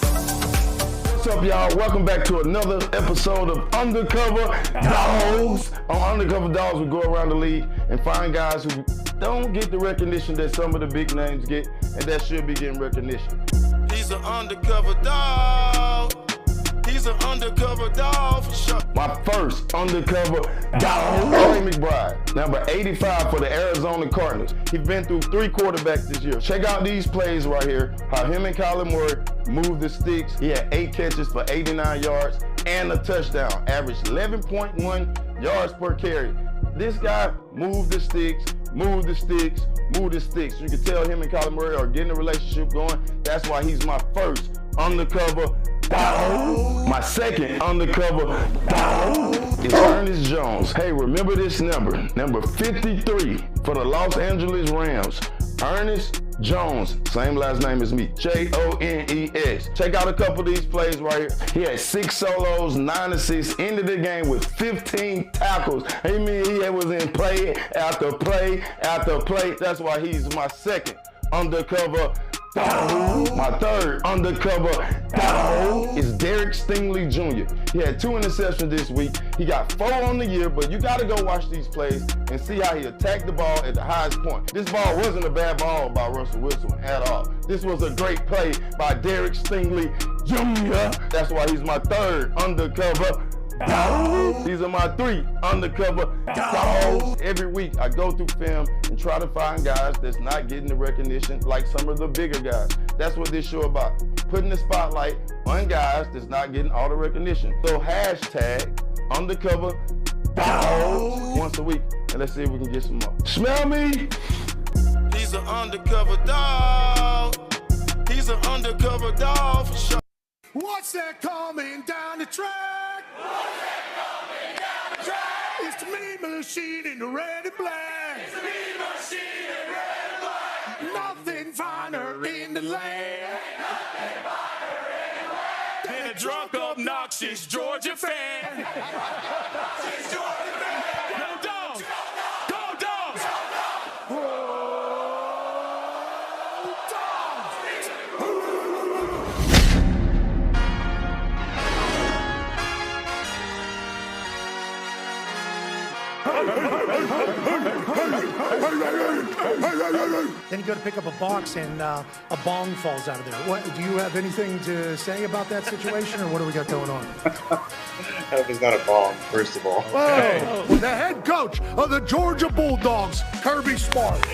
What's up, y'all? Welcome back to another episode of Undercover Dogs. On Undercover Dogs, we go around the league and find guys who don't get the recognition that some of the big names get, and that should be getting recognition. He's an undercover dog. He's He's an undercover dog for sure. My first undercover dog, Trey McBride, number 85 for the Arizona Cardinals. He's been through 3 quarterbacks this year. Check out these plays right here, how him and Kyler Murray moved the sticks. He had 8 catches for 89 yards and a touchdown, averaged 11.1 yards per carry. This guy moved the sticks, moved the sticks, moved the sticks. You can tell him and Kyler Murray are getting a relationship going. That's why he's my first undercover dog. My second undercover dog is Ernest Jones. Hey, remember this number 53 for the Los Angeles Rams. Ernest Jones, same last name as me, Jones. Check out a couple of these plays right here. He had 6 solos, 9 assists, ended the game with 15 tackles. I mean, he was in play after play after play. That's why he's my second undercover dog. My third undercover dog is Derek Stingley Jr. He had 2 interceptions this week. He got 4 on the year, but you got to go watch these plays and see how he attacked the ball at the highest point. This ball wasn't a bad ball by Russell Wilson at all. This was a great play by Derek Stingley Jr. That's why he's my third undercover dog. These are my 3 undercover dogs. Every week I go through film and try to find guys that's not getting the recognition like some of the bigger guys. That's what this show about. Putting the spotlight on guys that's not getting all the recognition. So hashtag undercover dogs once a week. And let's see if we can get some more. Smell me? He's an undercover dog. He's an undercover dog for sure. What's that coming down the track? What's that coming down the track? It's the mean machine in the red and black. It's the mean machine in red and black. Nothing finer in the land. Nothing finer in the land than a drunk, obnoxious Georgia fan. She's Georgia fan. Go Dogs! Go Dogs! Then you go to pick up a box and a bong falls out of there. What do you have anything to say about that situation, or what do we got going on? That was not a bong, first of all. Oh, the head coach of the Georgia Bulldogs, Kirby Smart.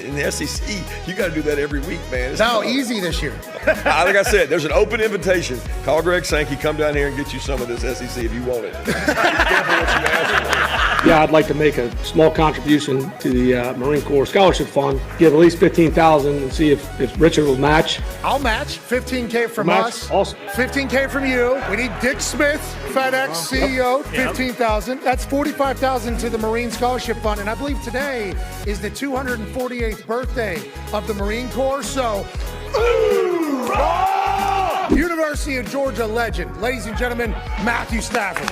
In the SEC, you got to do that every week, man. No, easy this year. Like I said, there's an open invitation. Call Greg Sankey, come down here and get you some of this SEC if you want it. Be careful what you ask for. Yeah, I'd like to make a small contribution to the Marine Corps Scholarship Fund. Give at least $15,000 and see if Richard will match. I'll match. $15K from us. Awesome. $15K from you. We need Dick Smith, FedEx CEO, $15,000. That's $45,000 to the Marine Scholarship Fund. And I believe today is the 248th birthday of the Marine Corps. So, University of Georgia legend, ladies and gentlemen, Matthew Stafford.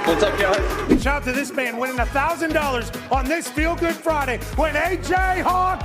What's up, guys? Shout out to this man winning $1,000 on this Feel Good Friday when AJ Hawk.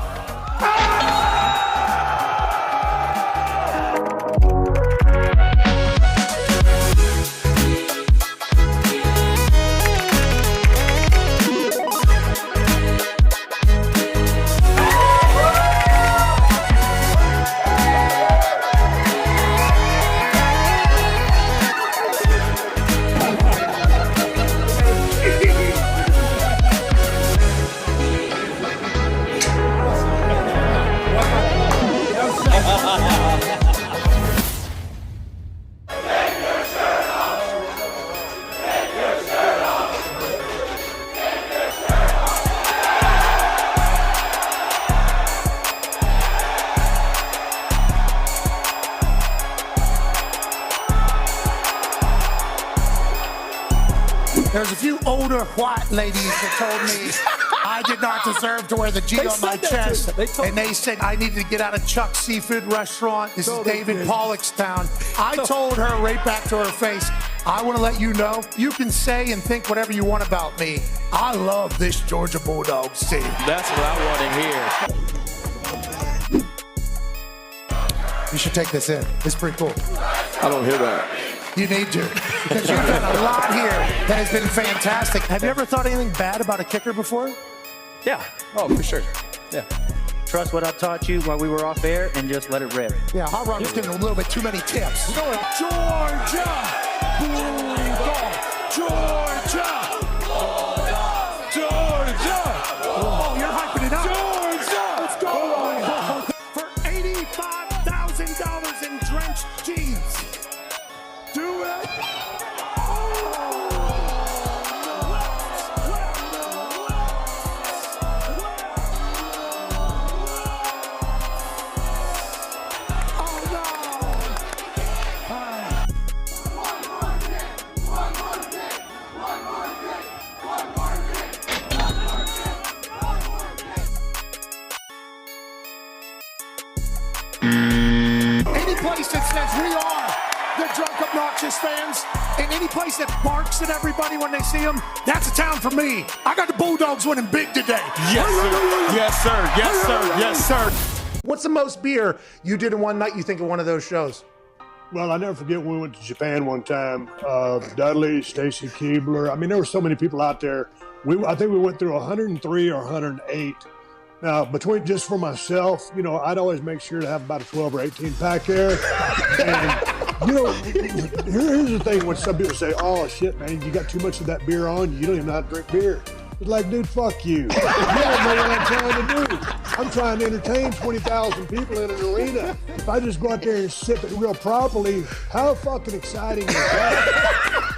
There's a few older white ladies that told me I did not deserve to wear the G on my chest. And they said I needed to get out of Chuck's Seafood Restaurant. This is David Pollock's town. I told her right back to her face, I want to let you know, you can say and think whatever you want about me. I love this Georgia Bulldogs team. That's what I want to hear. You should take this in. It's pretty cool. I don't hear that. You need to, because you've done a lot here that has been fantastic. Have you ever thought anything bad about a kicker before? Yeah. Oh, for sure. Yeah. trust what I taught you while we were off air and just let it rip. Yeah, Hot Rod was getting a little bit too many tips. Georgia! Bulldog! Georgia! Georgia! Oh, you're hyping it up. Georgia! Let's go! For $85,000 in drenched jeans. Do it! Any place that says we are the drunk, obnoxious fans, and any place that barks at everybody when they see them, that's a town for me. I got the Bulldogs winning big today. Yes, sir. Yes, sir. Yes, sir. Yes, sir. What's the most beer you did in one night you think of one of those shows? Well, I never forget when we went to Japan one time. Dudley, Stacy Keebler. I mean, there were so many people out there. I think we went through 103 or 108. Now, between just for myself, you know, I'd always make sure to have about a 12 or 18 pack there. And, you know, here's the thing when some people say, oh, shit, man, you got too much of that beer on you. You don't even know how to drink beer. It's like, dude, fuck you. You don't know what I'm trying to do. I'm trying to entertain 20,000 people in an arena. If I just go out there and sip it real properly, how fucking exciting is that?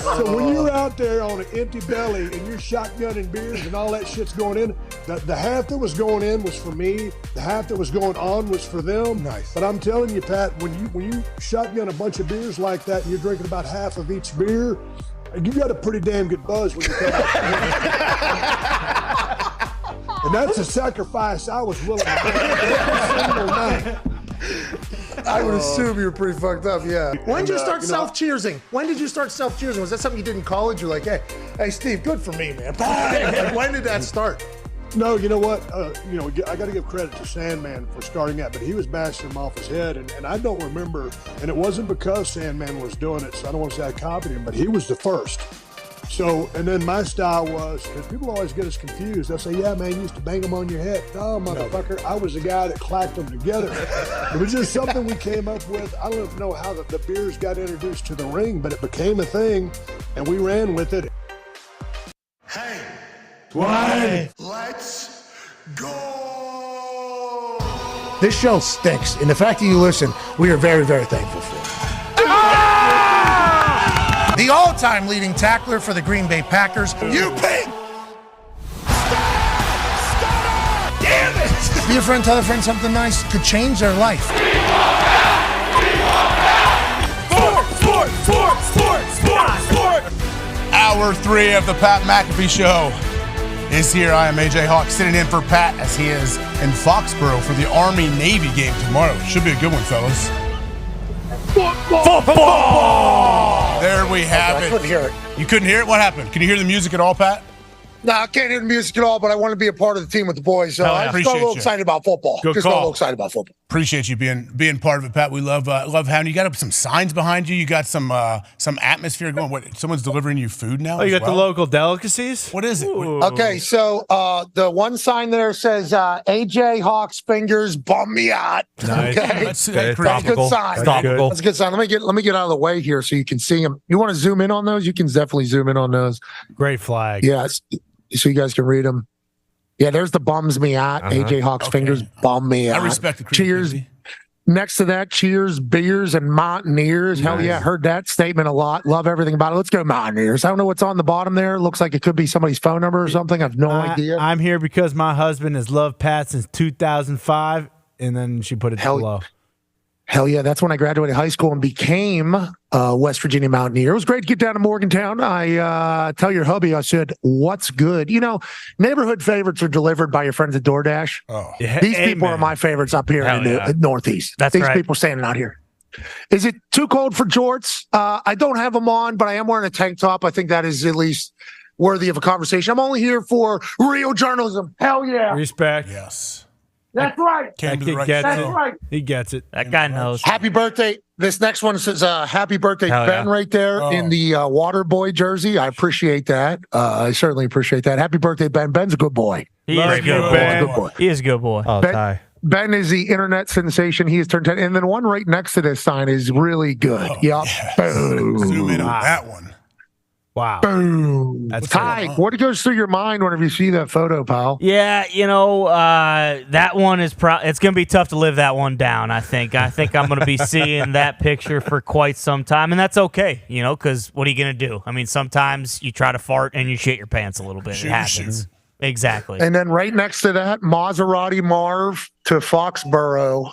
So when you're out there on an empty belly and you're shotgunning beers and all that shit's going in, the half that was going in was for me. The half that was going on was for them. Nice. But I'm telling you, Pat, when you shotgun a bunch of beers like that and you're drinking about half of each beer, you got a pretty damn good buzz when you come out. And that's a sacrifice I was willing to make every single night. I would assume you were pretty fucked up, yeah. When did you start self-cheersing? When did you start self-cheersing? Was that something you did in college? You're like, hey, Steve, good for me, man. When did that start? No, you know what? I got to give credit to Sandman for starting that, but he was bashing him off his head, and I don't remember, and it wasn't because Sandman was doing it, so I don't want to say I copied him, but he was the first. So, and then my style was, because people always get us confused, they'll say, yeah, man, you used to bang them on your head. No, motherfucker, I was the guy that clacked them together. It was just something we came up with. I don't know how the beers got introduced to the ring, but it became a thing, and we ran with it. Hey. Why? Let's go. This show stinks, and the fact that you listen, we are very, very thankful for. The all-time leading tackler for the Green Bay Packers. You pig! Damn it! Be a friend, tell a friend something nice could change their life. Sport! Hour 3 of the Pat McAfee Show is here. I am AJ Hawk sitting in for Pat as he is in Foxborough for the Army-Navy game tomorrow. Should be a good one, fellas. Football! There we have it. I couldn't hear it. You couldn't hear it? What happened? Can you hear the music at all, Pat? No, I can't hear the music at all, but I want to be a part of the team with the boys. So I just got a little excited about football. Good just call. got a little excited about football. Appreciate you being part of it, Pat. We love having you. Got some signs behind you. You got some atmosphere going. What? Someone's delivering you food now? Oh, you got the local delicacies? What is it? Okay, so the one sign there says AJ Hawk's fingers bum me out. Nice. Okay, That's a topical. good sign. Topical. That's a good sign. Let me get out of the way here so you can see them. You want to zoom in on those? You can definitely zoom in on those. Great flag. Yes. So you guys can read them. Yeah, there's the bums me out. AJ Hawk's fingers bum me out. I respect the Cheers. creativity. Next to that, cheers, beers, and Mountaineers. Hell yeah, heard that statement a lot. Love everything about it. Let's go Mountaineers. I don't know what's on the bottom there. Looks like it could be somebody's phone number or something. I have no idea. I'm here because my husband has loved Pat since 2005, and then she put it below. Hell yeah, that's when I graduated high school and became a West Virginia Mountaineer. It was great to get down to Morgantown. I tell your hubby, I said, what's good? You know, neighborhood favorites are delivered by your friends at DoorDash. Oh, yeah, These people are my favorites up here in the Northeast. That's These right. people standing out here. Is it too cold for jorts? I don't have them on, but I am wearing a tank top. I think that is at least worthy of a conversation. I'm only here for real journalism. Hell yeah. Respect. Yes. That's right. That to the kid right gets That's it. right. He gets it. That guy knows. Happy birthday. This next one says happy birthday, Hell Ben, yeah. right there Oh. in the water boy jersey. I appreciate that. I certainly appreciate that. Happy birthday, Ben. Ben's a good boy. He is a good you, boy. Ben. Good boy. He is a good boy. Oh, Ben- Ty. Ben is the internet sensation. He has turned 10. And then one right next to this sign is really good. Oh, Yep. yes. Boom. Zoom in on that one. Wow. Boom. That's Ty, what goes through your mind whenever you see that photo, pal? Yeah, that one is it's going to be tough to live that one down, I think. I think I'm going to be seeing that picture for quite some time, and that's okay, because what are you going to do? I mean, sometimes you try to fart and you shit your pants a little bit. It happens. Exactly. And then right next to that, Maserati Marv to Foxborough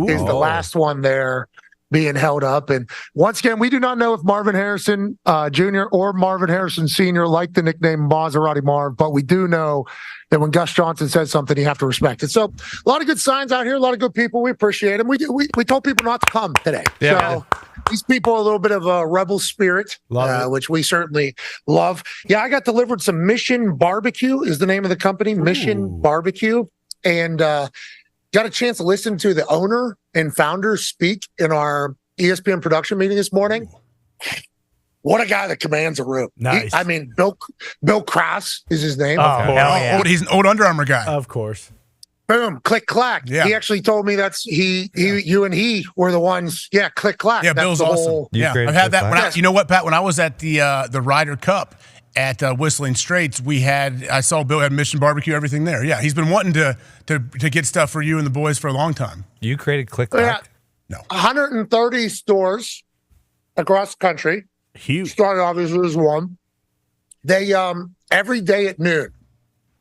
is the last one there being held up. And once again, we do not know if Marvin Harrison Jr. or Marvin Harrison Sr. like the nickname Maserati Marv, but we do know that when Gus Johnson says something, you have to respect it. So a lot of good signs out here, a lot of good people. We appreciate them. We told people not to come today. Yeah. So these people are a little bit of a rebel spirit, which we certainly love. Yeah, I got delivered some Mission Barbecue is the name of the company, Mission Barbecue. And got a chance to listen to the owner and founder speak in our ESPN production meeting this morning. What a guy that commands a room. Nice. Bill Kraus is his name. Oh, hell yeah. He's an old Under Armour guy. Of course. Boom, click clack. Yeah. He actually told me that's you and he were the ones. Yeah, click clack. Yeah, That's Bill's the awesome. whole- Yeah, I've had that. You know what, Pat? When I was at the Ryder Cup at Whistling Straits, I saw Bill had Mission Barbecue, everything there. Yeah, he's been wanting to get stuff for you and the boys for a long time. You created Click Yeah, Clack? 130 stores across the country. Huge. Started obviously as one. They every day at noon,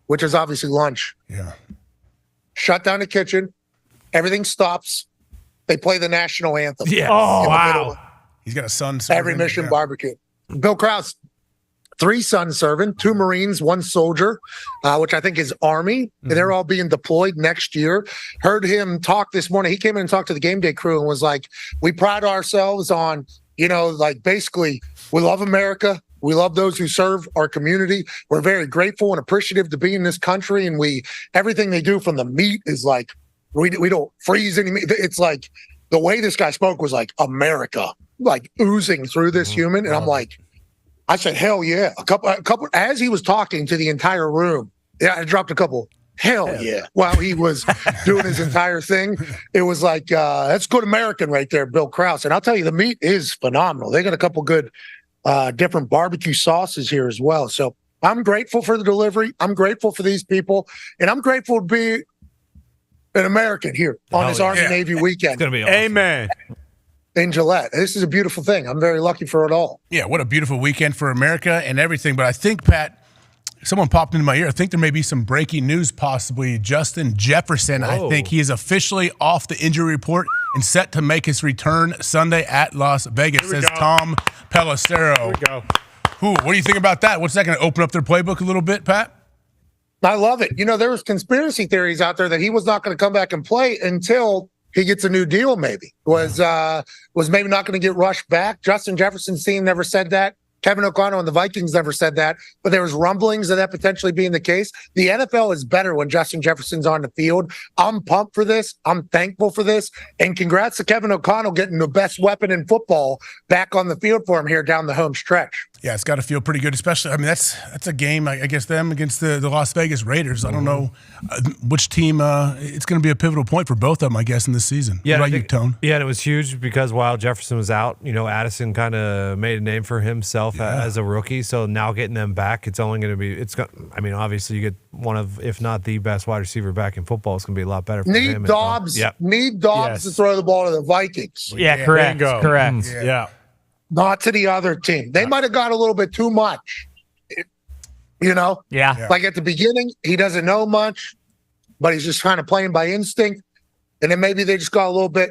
which is obviously lunch. Yeah. Shut down the kitchen. Everything stops. They play the national anthem. Yeah. Oh, in the wow. middle. He's got a son. Every Mission Barbecue. Bill Krause, 3 sons serving, 2 Marines, 1 soldier, which I think is Army. And they're all being deployed next year. Heard him talk this morning. He came in and talked to the game day crew and was like, we pride ourselves on, basically, we love America. We love those who serve our community. We're very grateful and appreciative to be in this country. And everything they do from the meat is like, we don't freeze any meat. It's like the way this guy spoke was like America, like oozing through this human. And I'm like, I said, hell yeah. A couple, as he was talking to the entire room, I dropped a couple, hell yeah. While he was doing his entire thing, it was like, that's good American right there, Bill Krause. And I'll tell you, the meat is phenomenal. They got a couple good different barbecue sauces here as well. So I'm grateful for the delivery. I'm grateful for these people. And I'm grateful to be an American here on this Army-Navy weekend. It's going to be awesome. Amen. In Gillette. This is a beautiful thing. I'm very lucky for it all. Yeah, what a beautiful weekend for America and everything. But I think, Pat, someone popped into my ear. I think there may be some breaking news, possibly. Justin Jefferson, I think he is officially off the injury report and set to make his return Sunday at Las Vegas, says Tom Pelissero. Here we go. What do you think about that? What's that going to open up their playbook a little bit, Pat? I love it. There was conspiracy theories out there that he was not going to come back and play until he gets a new deal, maybe. Was maybe not going to get rushed back. Justin Jefferson's team never said that. Kevin O'Connell and the Vikings never said that, but there was rumblings of that potentially being the case. The NFL is better when Justin Jefferson's on the field. I'm pumped for this. I'm thankful for this. And congrats to Kevin O'Connell getting the best weapon in football back on the field for him here down the home stretch. Yeah, it's got to feel pretty good, especially, that's a game, I guess, them against the Las Vegas Raiders. I don't know which team, it's going to be a pivotal point for both of them, I guess, in this season. Yeah, what about you, Tone? Yeah, and it was huge because while Jefferson was out, Addison kind of made a name for himself as a rookie. So now getting them back, it's only going to be, obviously you get one of, if not the best wide receiver back in football. It's going to be a lot better for him. Dobbs to throw the ball to the Vikings. Yeah, correct. Correct. Yeah. Not to the other team. They might have got a little bit too much. Yeah. Like at the beginning, he doesn't know much, but he's just kind of playing by instinct. And then maybe they just got a little bit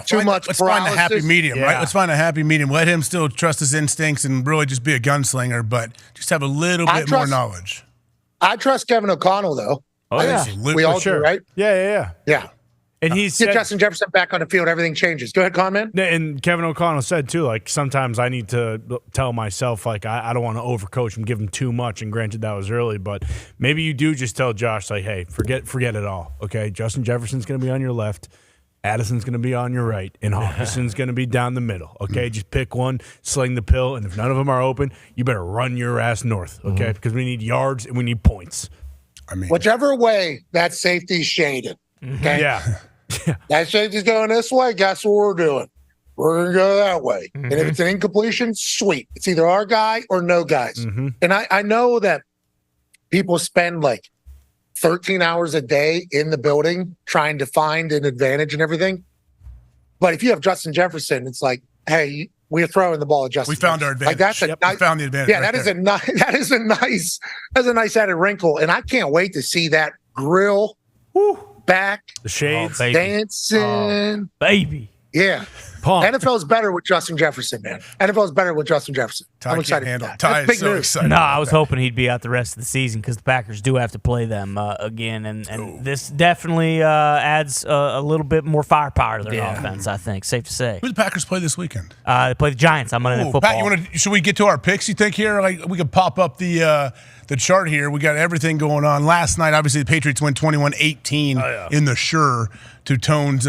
too much. Let's find a happy medium, right? Let's find a happy medium. Let him still trust his instincts and really just be a gunslinger, but just have a little bit more knowledge. I trust Kevin O'Connell, though. Oh, yeah. We all do, right? Yeah. Yeah. And he Get said, Justin Jefferson back on the field, everything changes. Go ahead, comment. and Kevin O'Connell said too, like sometimes I need to tell myself like I don't want to overcoach him, give him too much. And granted, that was early, but maybe you do just tell Josh like, hey, forget it all. Okay, Justin Jefferson's going to be on your left, Addison's going to be on your right, and Hawkinson's going to be down the middle. Okay, just pick one, sling the pill, and if none of them are open, you better run your ass north. Okay, because we need yards and we need points. I mean, Whichever way that safety's shaded. Okay. Yeah. That safety's going this way. Guess what we're doing? We're going to go that way. And if it's an incompletion, sweet. It's either our guy or no guys. And I know that people spend like 13 hours a day in the building trying to find an advantage and everything. But if you have Justin Jefferson, it's like, hey, we're throwing the ball at Justin. We found our advantage. Like that's we found the advantage. Yeah, right that is a nice added wrinkle, and I can't wait to see that grill back. The shades dancing, baby. Yeah. NFL's better with Justin Jefferson, man. NFL's better with Justin Jefferson. I'm excited for that. That's big news. No, I was hoping he'd be out the rest of the season because the Packers do have to play them again, and this definitely adds a little bit more firepower to their offense, I think. Safe to say. Who do the Packers play this weekend? They play the Giants on Monday Night Football. Pat, should we get to our picks, you think, here? Like we could pop up the chart here. We got everything going on. Last night, obviously, the Patriots win 21-18 in the Sure to Tone's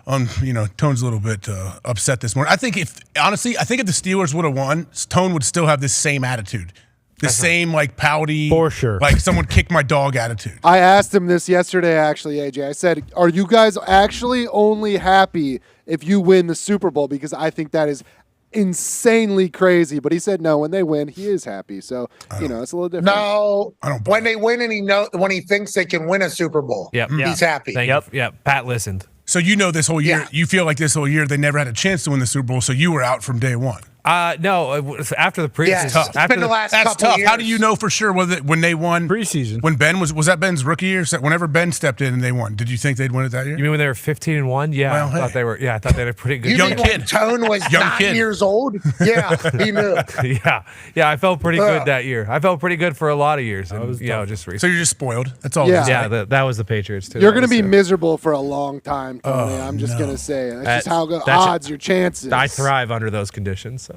Tone's a little bit upset this morning. I think if the Steelers would have won, Tone would still have this same attitude. The same, like, pouty, for sure, like someone kicked my dog attitude. I asked him this yesterday, actually, AJ. I said, are you guys actually only happy if you win the Super Bowl? Because I think that is insanely crazy. But he said no, when they win, he is happy. So, it's a little different. No, when they win and when he thinks they can win a Super Bowl, he's happy. Yep. Pat listened. So this whole year, you feel like this whole year they never had a chance to win the Super Bowl, so you were out from day one. No, after the preseason. Yes, it's been the last That's couple tough. years. How do you know for sure when they won preseason? When Ben was that Ben's rookie year? So whenever Ben stepped in and they won, did you think they'd win it that year? You mean when they were 15-1? Yeah, Well, I thought they were. Yeah, I thought they had a pretty good. You Young think kid. when Tone was Young 9 kid. years old? Yeah, he knew. Yeah, I felt pretty good that year. I felt pretty good for a lot of years, and just recently. So you're just spoiled. That's all. Yeah. That was the Patriots too. You're going to be miserable for a long time, Tony. I'm just going to say. That's just how odds your chances. I thrive under those conditions, so.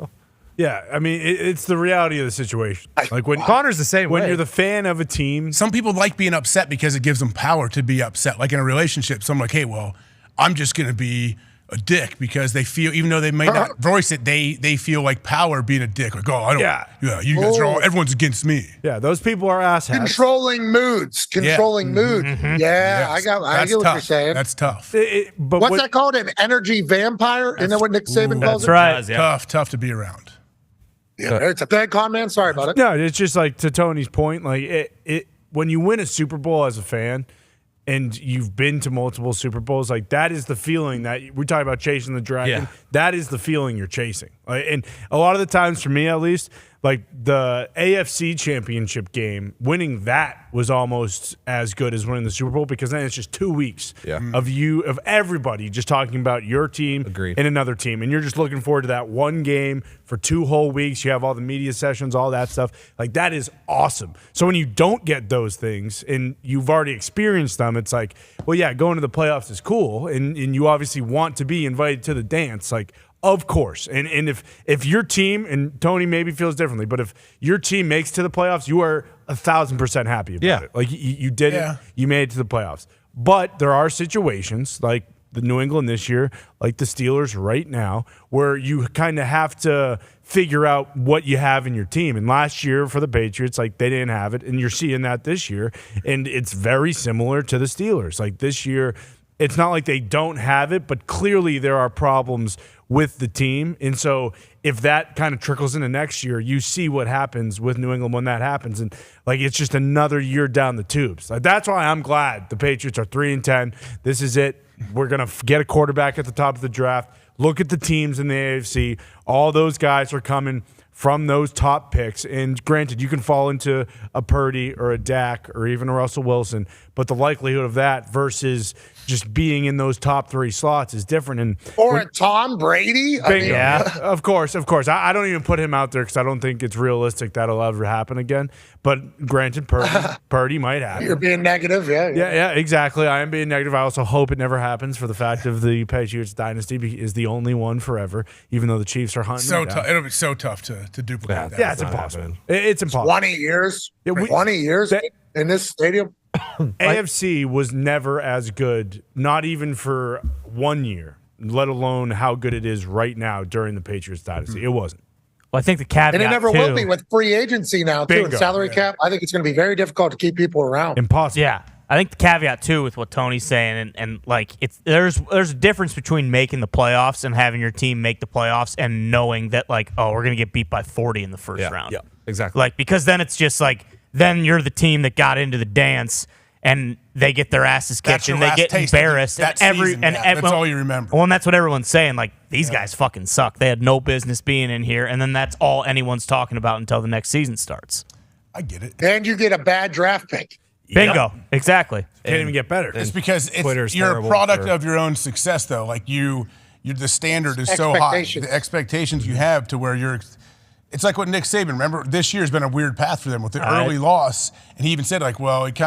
Yeah, I mean, it's the reality of the situation. Like when Connor's the same when way. you're the fan of a team. Some people like being upset because it gives them power to be upset. Like in a relationship, someone like, hey, well, I'm just going to be a dick because they feel, even though they may not voice it, they feel like power being a dick. Like, I don't. Yeah, you guys are all. Everyone's against me. Yeah, those people are asshats. Controlling moods. mood. Yeah, I get what you're saying. That's tough. But What's that called? An energy vampire? Isn't that what Nick Saban calls it? That's right. Tough to be around. Yeah, it's a bad comment. Sorry about it. No, it's just like to Tony's point. Like it when you win a Super Bowl as a fan, and you've been to multiple Super Bowls, like that is the feeling that we're talking about chasing the dragon. Yeah. That is the feeling you're chasing. And a lot of the times, for me at least, like the AFC Championship game, winning that was almost as good as winning the Super Bowl because then it's just 2 weeks of everybody just talking about your team and another team, and you're just looking forward to that one game for 2 whole weeks. You have all the media sessions, all that stuff. Like that is awesome. So when you don't get those things and you've already experienced them, it's like, well, yeah, going to the playoffs is cool, and you obviously want to be invited to the dance, like. Of course. And if your team, and Tony maybe feels differently, but if your team makes to the playoffs, you are 1,000% happy about it. Like you did it, you made it to the playoffs. But there are situations like the New England this year, like the Steelers right now, where you kind of have to figure out what you have in your team. And last year for the Patriots, like they didn't have it, and you're seeing that this year. And it's very similar to the Steelers. Like this year, it's not like they don't have it, but clearly there are problems with the team. And so if that kind of trickles into next year, you see what happens with New England when that happens. And like it's just another year down the tubes. Like that's why I'm glad the Patriots are 3-10. This is it. We're going to get a quarterback at the top of the draft. Look at the teams in the AFC. All those guys are coming from those top picks. And granted, you can fall into a Purdy or a Dak or even a Russell Wilson, but the likelihood of that versus just being in those top 3 slots is different. Or a Tom Brady? Of course. I don't even put him out there because I don't think it's realistic that'll ever happen again. But granted, Purdy might happen. You're being negative, yeah. Yeah, exactly. I am being negative. I also hope it never happens for the fact of the Patriots dynasty is the only one forever, even though the Chiefs are hunting. So tough. It'll be so tough to duplicate that. Yeah, it's impossible. It's impossible. 20 years? 20 years in this stadium? AFC was never as good, not even for 1 year, let alone how good it is right now during the Patriots dynasty. It wasn't. Well, I think the caveat, and it never will be with free agency now, too, and salary cap. I think it's going to be very difficult to keep people around. Impossible. Yeah. I think the caveat, too, with what Tony's saying, and like, there's a difference between making the playoffs and having your team make the playoffs and knowing that, like, oh, we're going to get beat by 40 in the first round. Yeah, exactly. Like, because then it's just like, then you're the team that got into the dance and they get their asses kicked and they get embarrassed. That's all you remember. Well, and that's what everyone's saying. Like, these guys fucking suck. They had no business being in here. And then that's all anyone's talking about until the next season starts. I get it. And you get a bad draft pick. Bingo. Exactly. Can't even get better. It's because you're a product of your own success, though. Like the standard is so high. The expectations you have to where it's like what Nick Saban, remember, this year's been a weird path for them with the early loss. And he even said, like, well, it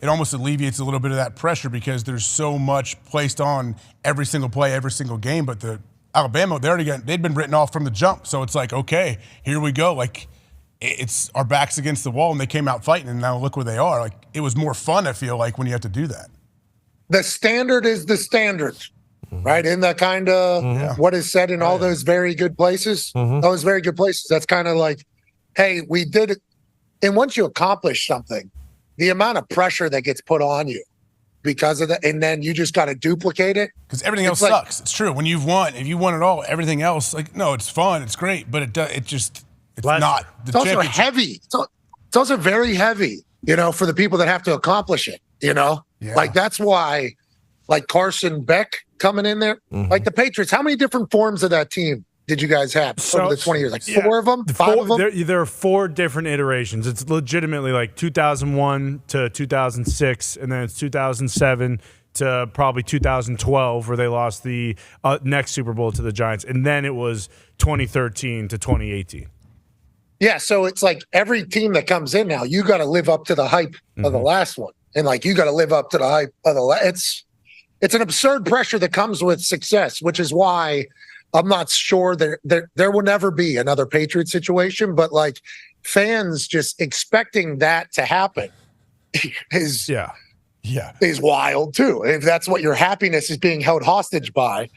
almost alleviates a little bit of that pressure because there's so much placed on every single play, every single game. But the Alabama, they'd been written off from the jump. So it's like, okay, here we go. Like, it's our backs against the wall, and they came out fighting, and now look where they are. Like, it was more fun, I feel like, when you have to do that. The standard is the standard. Right, in the kind of what is said in all those very good places, those very good places. That's kind of like, hey, we did it. And once you accomplish something, the amount of pressure that gets put on you because of that, and then you just got to duplicate it. Because everything else sucks. It's true. When you've won, if you won it all, everything else, like, no, it's fun, it's great, but it's not. It's also heavy. It's also very heavy, for the people that have to accomplish it, Like, that's why, like Carson Beck coming in there, like the Patriots, how many different forms of that team did you guys have over the 20 years? Like 4 of them? 5 of them? There are 4 different iterations. It's legitimately like 2001 to 2006, and then it's 2007 to probably 2012 where they lost the next Super Bowl to the Giants, and then it was 2013 to 2018. Yeah, so it's like every team that comes in now, you got to live up to the hype of the last one, and like you got to live up to the hype of the last. It's an absurd pressure that comes with success, which is why I'm not sure there will never be another Patriot situation. But like fans just expecting that to happen is wild too. If that's what your happiness is being held hostage by,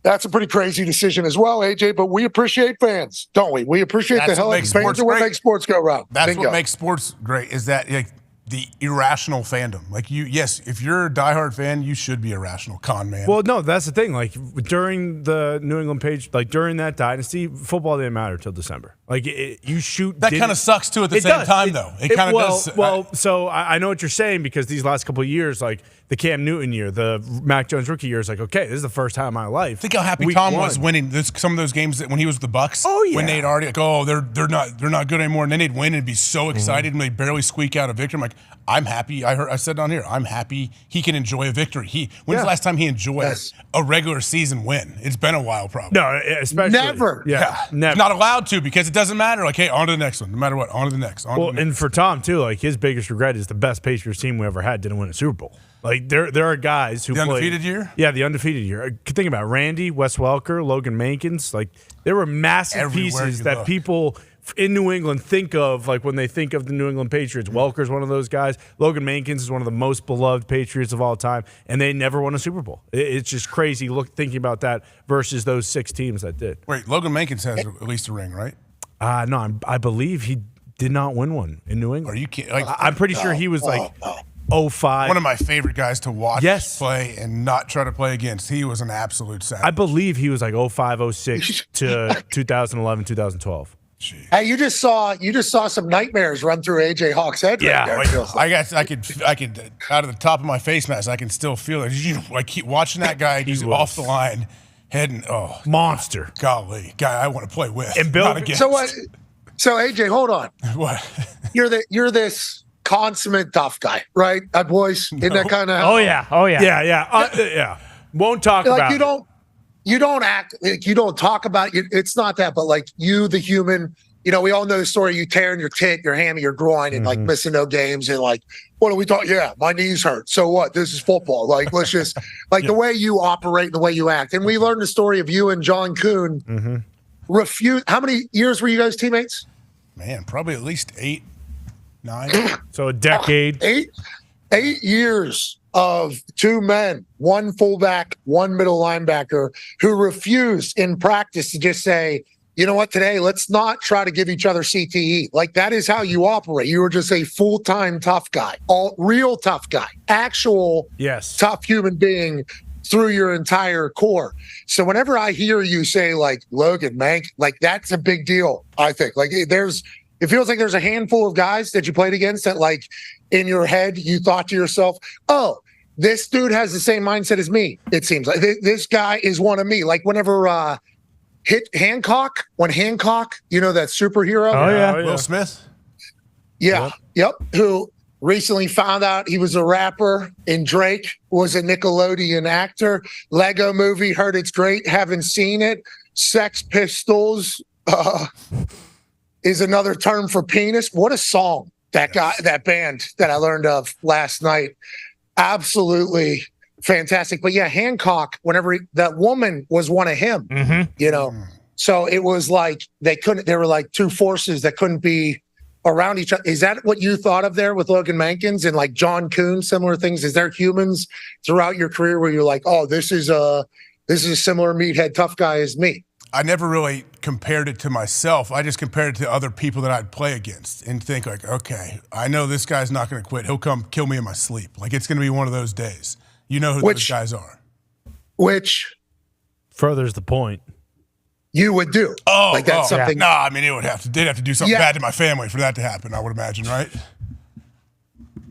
that's a pretty crazy decision as well, AJ. But we appreciate fans, don't we? We appreciate the hell of fans and what makes sports go round. That's what makes sports great. Is that the irrational fandom. Like if you're a diehard fan, you should be a rational con man. Well, no, that's the thing. Like during the New England during that dynasty, football didn't matter till December. Like you shoot. That kind of sucks too at the same time, though. It kind of does. Well, so I know what you're saying because these last couple of years, like the Cam Newton year, the Mac Jones rookie year, is like, okay, this is the first time in my life. Think how happy Tom was winning some of those games when he was with the Bucks. Oh yeah. When they'd already they're not good anymore, and then they'd win and be so excited and they'd barely squeak out a victory. I'm like, I'm happy. I said down here, I'm happy he can enjoy a victory. When's the last time he enjoyed a regular season win? It's been a while, probably. No, especially never. Yeah, never. He's not allowed to because it doesn't matter. Like, hey, on to the next one. No matter what, on to the next. And for Tom too, like his biggest regret is the best Patriots team we ever had didn't win a Super Bowl. Like there are guys who the played undefeated year. Yeah, the undefeated year. Think about Randy, Wes Welker, Logan Mankins. Like there were massive pieces that people in New England think of, like when they think of the New England Patriots. Welker's one of those guys. Logan Mankins is one of the most beloved Patriots of all time, and they never won a Super Bowl. It's just crazy thinking about that versus those 6 teams that did. Wait, Logan Mankins has at least a ring, right? No, I believe he did not win one in New England. Are you kidding? Like, I'm pretty sure he was 05. One of my favorite guys to watch play and not try to play against. He was an absolute savage. I believe he was like 05, 06 to 2011, 2012. Jeez. Hey, you just saw some nightmares run through AJ Hawk's head. Yeah, right there. I could out of the top of my face mask, I can still feel it. I keep watching that guy just off the line, heading monster. Golly, guy I want to play with. And Bill, not against. So what? So AJ, hold on. What? You're this consummate tough guy, right? Boys, isn't that kind of? Oh yeah. Yeah. Won't talk Like about you don't act like you don't talk about it. It's not that, but like you, the human, we all know the story. You tearing your tit, your hammy, your groin, and like missing no games, and like, what are we talking? Yeah, my knees hurt. So what? This is football. Like, let's just the way you operate, and the way you act. And we learned the story of you and John Kuhn. Refuse. How many years were you guys teammates? Man, probably at least 8, 9. So a decade. 8 years of two men, one fullback, one middle linebacker, who refused in practice to just say, you know what, today, let's not try to give each other CTE. Like, that is how you operate. You were just a full-time tough guy, real tough guy, actual tough human being through your entire core. So whenever I hear you say, like, Logan, Mank, like, that's a big deal, I think. Like, it feels like there's a handful of guys that you played against that, like, in your head, you thought to yourself, oh, this dude has the same mindset as me, it seems. Like, this guy is one of me. Like, whenever Hancock, that superhero? Oh, yeah. Will Smith? Yeah. Yep. Who recently found out he was a rapper, and Drake was a Nickelodeon actor. Lego movie, heard it's great, haven't seen it. Sex Pistols is another term for penis. What a song that band that I learned of last night. Absolutely fantastic. But yeah, Hancock, whenever that woman was one of him, so it was like they were like two forces that couldn't be around each other. Is that what you thought of there with Logan Mankins and like John Kuhn, similar things? Is there humans throughout your career where you're like, oh, this is a similar meathead tough guy as me? I never really compared it to myself. I just compared it to other people that I'd play against and think like, okay, I know this guy's not going to quit. He'll come kill me in my sleep. Like, it's going to be one of those days. You know who those guys are. Which furthers the point. You would do. Oh, like that's something. No, I mean, they'd have to do something bad to my family for that to happen, I would imagine, right?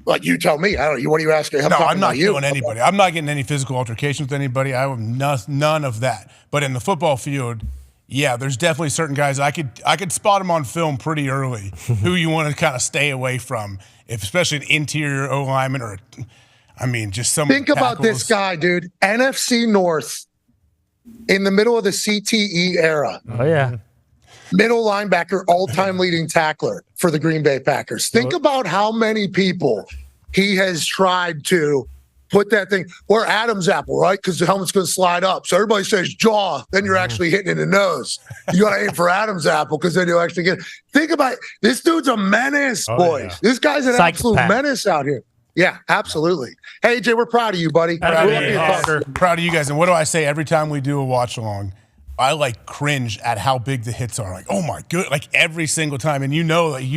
Like, you tell me. I don't know. What are you asking? I'm not killing anybody. I'm not getting any physical altercations with anybody. I have none of that. But in the football field, yeah, there's definitely certain guys I could spot them on film pretty early who you want to kind of stay away from, especially an interior O lineman or, just some. Think about this guy, dude. NFC North in the middle of the CTE era. Oh yeah. Middle linebacker, all-time leading tackler for the Green Bay Packers. Think about how many people he has tried to put that thing, or Adam's apple, right? Because the helmet's going to slide up. So everybody says jaw, then you're actually hitting in the nose. You got to aim for Adam's apple because then you'll actually get it. Think about it. This dude's a menace, boys. Yeah. This guy's an absolute menace out here. Yeah, absolutely. Hey, AJ, we're proud of you, buddy. Proud of you guys. And what do I say every time we do a watch along? I like cringe at how big the hits are. Like, oh my good, like every single time. And you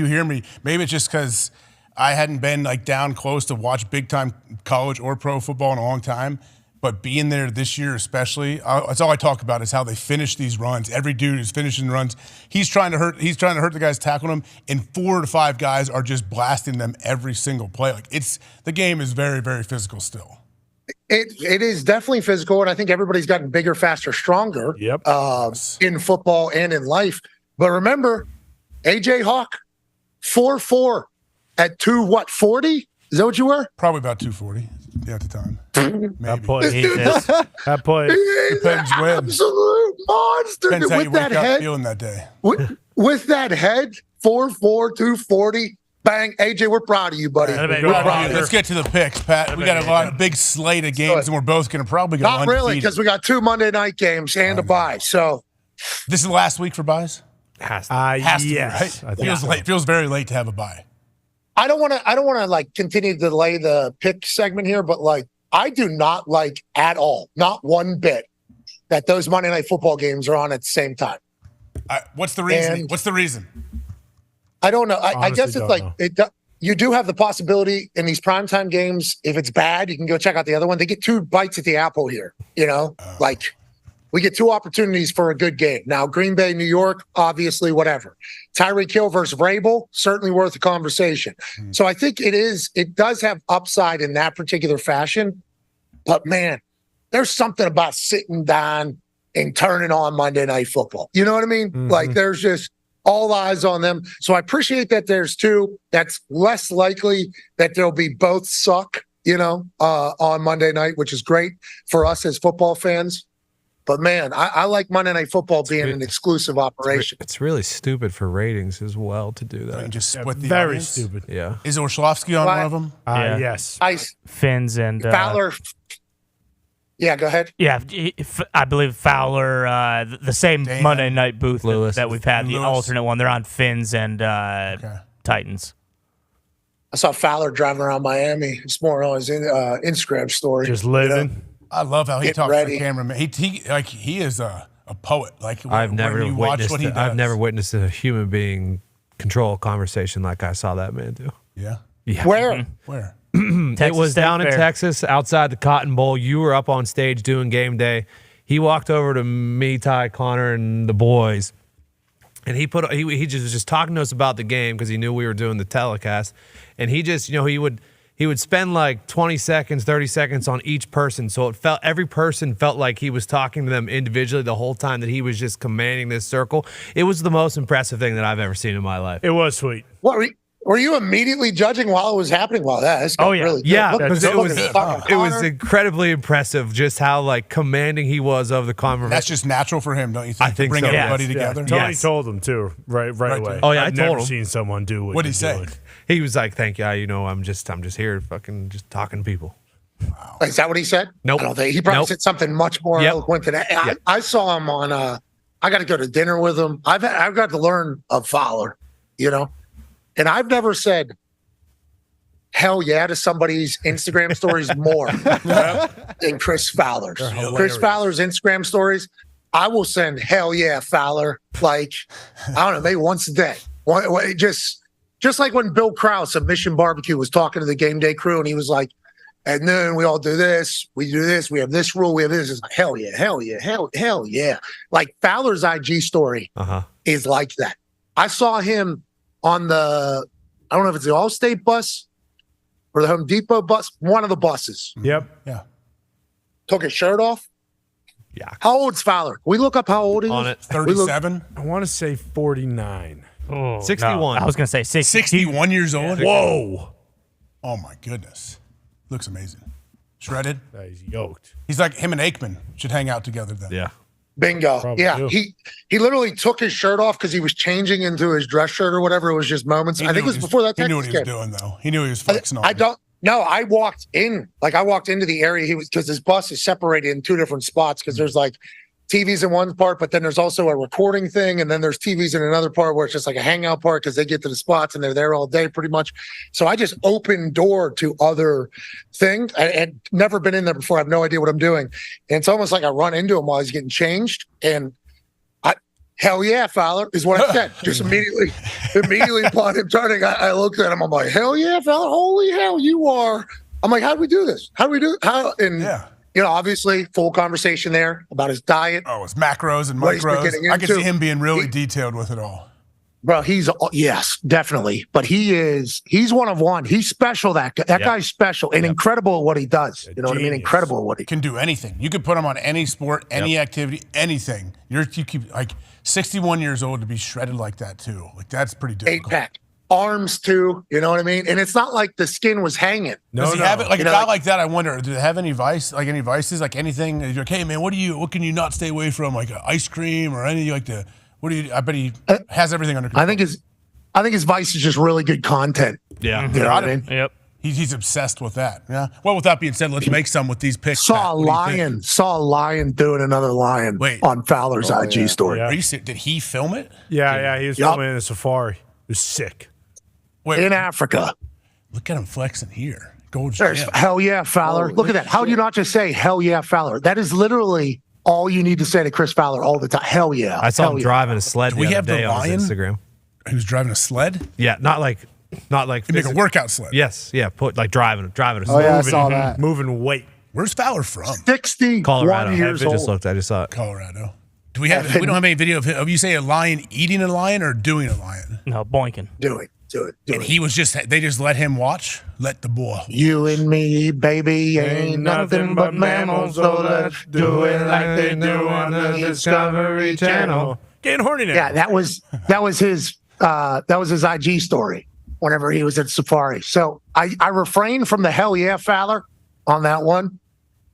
hear me. Maybe it's just because I hadn't been like down close to watch big time college or pro football in a long time. But being there this year, especially, that's all I talk about is how they finish these runs. Every dude is finishing runs. He's trying to hurt the guys tackling him, and 4 to 5 guys are just blasting them every single play. Like, the game is very, very physical still. It is definitely physical, and I think everybody's gotten bigger, faster, stronger in football and in life. But remember, AJ Hawk, 4'4" at 240? Is that what you were? Probably about 240 at the time. Maybe. That play. Depends when. Absolute monster. Depends how you wake up head, feeling that day. With that head, 4'4", 240. Bang, AJ, we're proud of you, buddy. Let's get to the picks, Pat. We got a big slate of games, and we're both going to probably go undefeated. Not really, because we got 2 Monday night games and a bye. So this is the last week for buys? Has to yes. Be, right? Feels very late to have a bye. I don't want to like continue to delay the pick segment here, but like I do not like at all, not one bit, that those Monday night football games are on at the same time. What's the reason? What's the reason? I don't know. I guess it's like you do have the possibility in these primetime games. If it's bad, you can go check out the other one. They get 2 bites at the apple here. Like we get 2 opportunities for a good game. Now, Green Bay, New York, obviously, whatever. Tyreek Hill versus Vrabel, certainly worth a conversation. So I think it does have upside in that particular fashion. But man, there's something about sitting down and turning on Monday Night Football. You know what I mean? Like there's just all eyes on them. So I appreciate that there's two. That's less likely that there'll be both suck, on Monday night, which is great for us as football fans. But man, I like Monday Night Football being an exclusive operation. It's really stupid for ratings as well to do that. And just split the Very audience. stupid. Yeah. Is Orshlovsky on one of them? Yes. Fins and Fowler. Yeah, go ahead. Yeah, I believe Fowler, the same Dahn, Monday night booth Lewis. that we've had, the Lewis. alternate one. They're on Fins and Titans. I saw Fowler driving around Miami. It's more on his Instagram story. Just living. I love how he Get talks ready. to the cameraman. He is a poet. Like I've when never you watch witnessed what he it. does. I've never witnessed a human being control a conversation like I saw that man do. Yeah. Yeah. Where? Where? It was State down in Fair. Texas, outside the Cotton Bowl. You were up on stage doing game day. He walked over to me, Ty, Connor, and the boys, and he was just talking to us about the game because he knew we were doing the telecast, and he just he would spend like 20 seconds, 30 seconds on each person, so every person felt like he was talking to them individually the whole time that he was just commanding this circle. It was the most impressive thing that I've ever seen in my life. It was sweet. What were you immediately judging while it was happening? Wow, that's really good. Yeah, Look, because look it was at fucking it was Connor. incredibly impressive just how like commanding he was of the conversation. That's just natural for him, don't you think? I think to bring so. everybody Yes. together. Tony Yes. told him too, right away. Oh yeah, I've I told never him. seen someone do what What'd he you're say? doing. He was like, "Thank you. I'm just here, fucking just talking to people." Is that what he said? Nope. I don't think he probably Nope. said something much more Yep. eloquent than that. Yep. I saw him on. I got to go to dinner with him. I've got to learn of Fowler, and I've never said hell yeah to somebody's Instagram stories more than Chris Fowler's. Chris Fowler's Instagram stories, I will send hell yeah Fowler like I don't know, maybe once a day. Just like when Bill Krause of Mission Barbecue was talking to the game day crew and he was like, at noon we all do this, we have this rule, we have this. It's like, hell yeah. Like Fowler's IG story is like that. I saw him on I don't know if it's the Allstate bus or the Home Depot bus, one of the buses. Yep. Yeah. Took his shirt off. Yeah. How old's Fowler? Can we look up how old he On is? it. 37? I want to say 49. Oh, 61. no, I was going to say 60. 61 years old? Whoa. Oh my goodness. Looks amazing. Shredded. He's yoked. He's like him and Aikman should hang out together then. Yeah. Bingo. Probably yeah. do. He literally took his shirt off because he was changing into his dress shirt or whatever. It was just moments. He I think it knew was before that He knew Texas what he was game. doing though. He knew he was flexing on I it. don't. No, I walked into the area he was because his bus is separated in two different spots because there's like TVs in one part, but then there's also a recording thing, and then there's TVs in another part where it's just like a hangout part because they get to the spots and they're there all day pretty much. So I just opened door to other things. I had never been in there before. I have no idea what I'm doing, and it's almost like I run into him while he's getting changed, and hell yeah, Fowler is what I said. Just immediately upon him turning, I looked at him. I'm like, hell yeah, Fowler! Holy hell, you are! I'm like, how do we do this? And obviously, full conversation there about his diet. Oh, it's macros and what he's been micros. getting I can into. see him being really detailed with it all. Bro, yes, definitely. But he's one of one. He's special. That guy's special and incredible at what he does. You know what I mean? Incredible at what he can do. Anything. You could put him on any sport, any activity, anything. You keep like 61 years old to be shredded like that too. Like that's pretty difficult. 8-pack. Arms too, you know what I mean? And it's not like the skin was hanging. Does he have it? Like a guy like that, I wonder, do they have any vices? Like anything? You're like, hey man, what can you not stay away from? Like ice cream or anything like the I bet he has everything under control. I think his vice is just really good content. Yeah. You know what I mean? Yep. He's obsessed with that. Yeah. Well, with that being said, let's make some with these picks. Saw a lion doing another lion on Fowler's IG story. Are you serious? Did he film it? Yeah, he was filming in a safari. It was sick. In Africa. Look at him flexing here. Gold's There's Gym. hell yeah, Fowler. Look at that. How do you not just say hell yeah, Fowler? That is literally all you need to say to Chris Fowler all the time. Hell yeah. I saw hell him yeah. driving a sled Do we the have other day the on his lion? Instagram. He was driving a sled? Yeah, not like Make a workout sled. Yes, yeah, driving a sled. Oh, yeah, I saw that. Moving weight. Where's Fowler from? 61 Colorado. years I just old. looked. I just saw it. Colorado. We don't have any video of you say a lion eating a lion or doing a lion? No, boinking. Do it. And he was they just let him watch? Let the boy. You and me, baby, ain't nothing but mammals, so let's do it like they do on the Discovery Channel. Getting horny now. Yeah, that was his IG story whenever he was at Safari. So I refrained from the hell yeah, Fowler, on that one,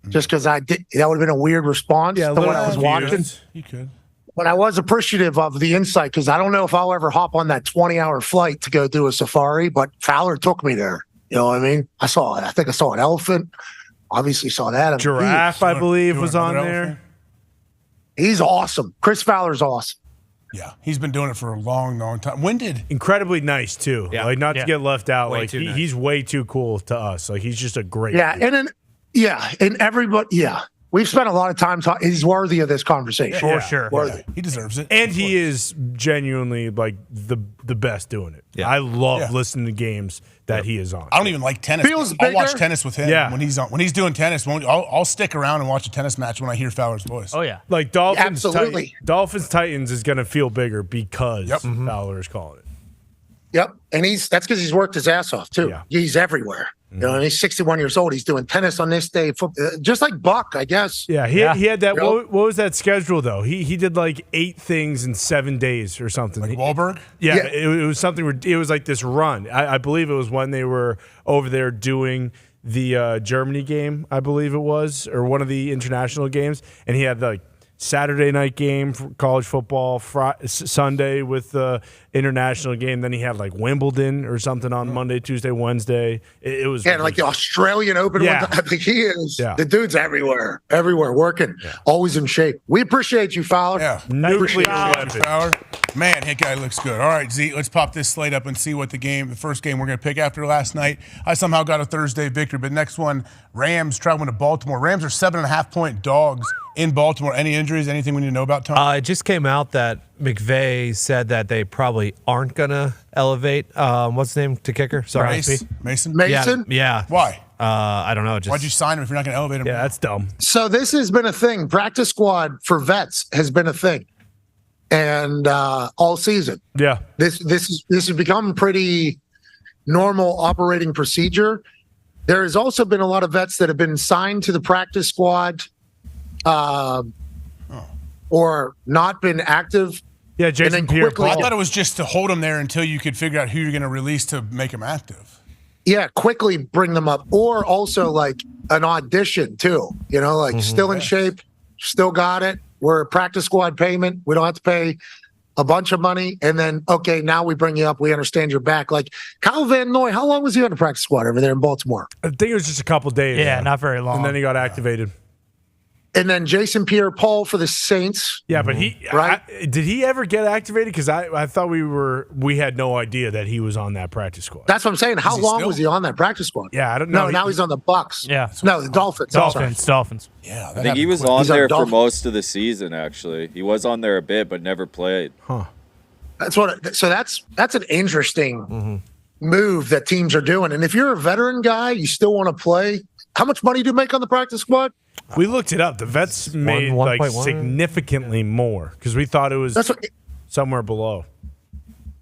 just because that would have been a weird response to what I was watching. You could. But I was appreciative of the insight because I don't know if I'll ever hop on that 20-hour flight to go do a safari, but Fowler took me there. You know what I mean? I think I saw an elephant. Obviously saw that. Giraffe, I believe, was on there. He's awesome. Chris Fowler's awesome. Yeah, he's been doing it for a long, long time. When did incredibly nice too? Yeah. Like not to get left out. Way Like too nice. he's way too cool to us. Like he's just a great. Yeah, dude. and everybody. Yeah, we've spent a lot of time talking. He's worthy of this conversation. For sure. Worthy. he deserves it. And he is genuinely like the best doing it. Yeah. I love listening to games that he is on. I don't even like tennis. Feels I'll watch bigger. tennis with him when he's on. When he's doing tennis, I'll stick around and watch a tennis match when I hear Fowler's voice. Oh yeah. Like Dolphins, Absolutely. Dolphins Titans is going to feel bigger because Fowler is calling it. Yep, and that's because he's worked his ass off too. Yeah. He's everywhere. You know, and he's 61 years old. He's doing tennis on this day, just like Buck, I guess. Yeah, he had that. You know? What was that schedule though? He did like 8 things in 7 days or something. Like Wahlberg? Yeah, it was something. It was like this run. I believe it was when they were over there doing the Germany game. I believe it was, or one of the international games, and he had like Saturday night game for college football, Sunday with the international game. Then he had like Wimbledon or something on Monday, Tuesday, Wednesday. It was like the Australian Open. Yeah. I think he is. Yeah. The dude's everywhere working, always in shape. We appreciate you, Fowler. Yeah. nuclear Appreciate weapon. you, Fowler. Man, that guy looks good. All right, Z, let's pop this slate up and see what the first game we're going to pick after last night. I somehow got a Thursday victory, but next one, Rams traveling to Baltimore. Rams are 7.5-point dogs in Baltimore. Any injuries? Anything we need to know about, Tom? It just came out that McVay said that they probably aren't going to elevate. What's his name to kicker? Sorry. Mason? Yeah. Why? I don't know. Why'd you sign him if you're not going to elevate him? Yeah, that's dumb. So this has been a thing. Practice squad for vets has been a thing, and all season. Yeah, this has become pretty normal operating procedure. There has also been a lot of vets that have been signed to the practice squad, or not been active. Yeah, Jason Pierre-Paul. I thought it was just to hold them there until you could figure out who you're going to release to make them active. Yeah, quickly bring them up, or also like an audition too. You know, like still in shape, still got it. We're a practice squad payment. We don't have to pay a bunch of money, and then okay, now we bring you up. We understand you're back. Like Kyle Van Noy, how long was he on the practice squad over there in Baltimore? I think it was just a couple days. Yeah, not very long. And then he got activated. And then Jason Pierre-Paul for the Saints. Yeah, but did he ever get activated? Because I thought we had no idea that he was on that practice squad. That's what I'm saying. How long was he on that practice squad? Yeah, I don't know. No, now he's on the Bucks. Yeah. No, the Dolphins. Dolphins. Yeah, I think he was on there for most of the season. Actually, he was on there a bit, but never played. Huh. So that's an interesting move that teams are doing. And if you're a veteran guy, you still want to play. How much money do you make on the practice squad? We looked it up. The vets made like 1.1. significantly more because we thought it was somewhere below.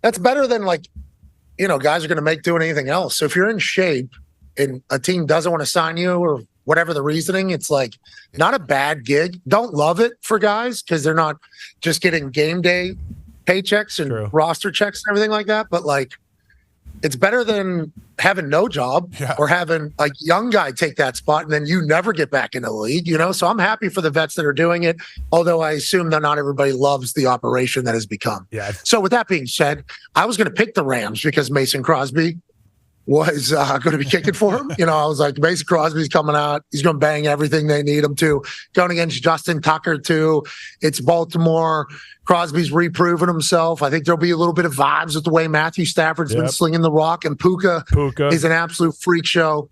That's better than guys are going to make doing anything else. So if you're in shape and a team doesn't want to sign you or whatever the reasoning, it's like not a bad gig. Don't love it for guys because they're not just getting game day paychecks and roster checks and everything like that. But it's better than having no job or having a young guy take that spot and then you never get back in the league, So I'm happy for the vets that are doing it, although I assume that not everybody loves the operation that has become. Yeah. So with that being said, I was going to pick the Rams because Mason Crosby was going to be kicking for him. I was like, Mason Crosby's coming out. He's going to bang everything they need him to. Going against Justin Tucker, too. It's Baltimore. Crosby's reproving himself. I think there'll be a little bit of vibes with the way Matthew Stafford's been slinging the rock. And Puka is an absolute freak show.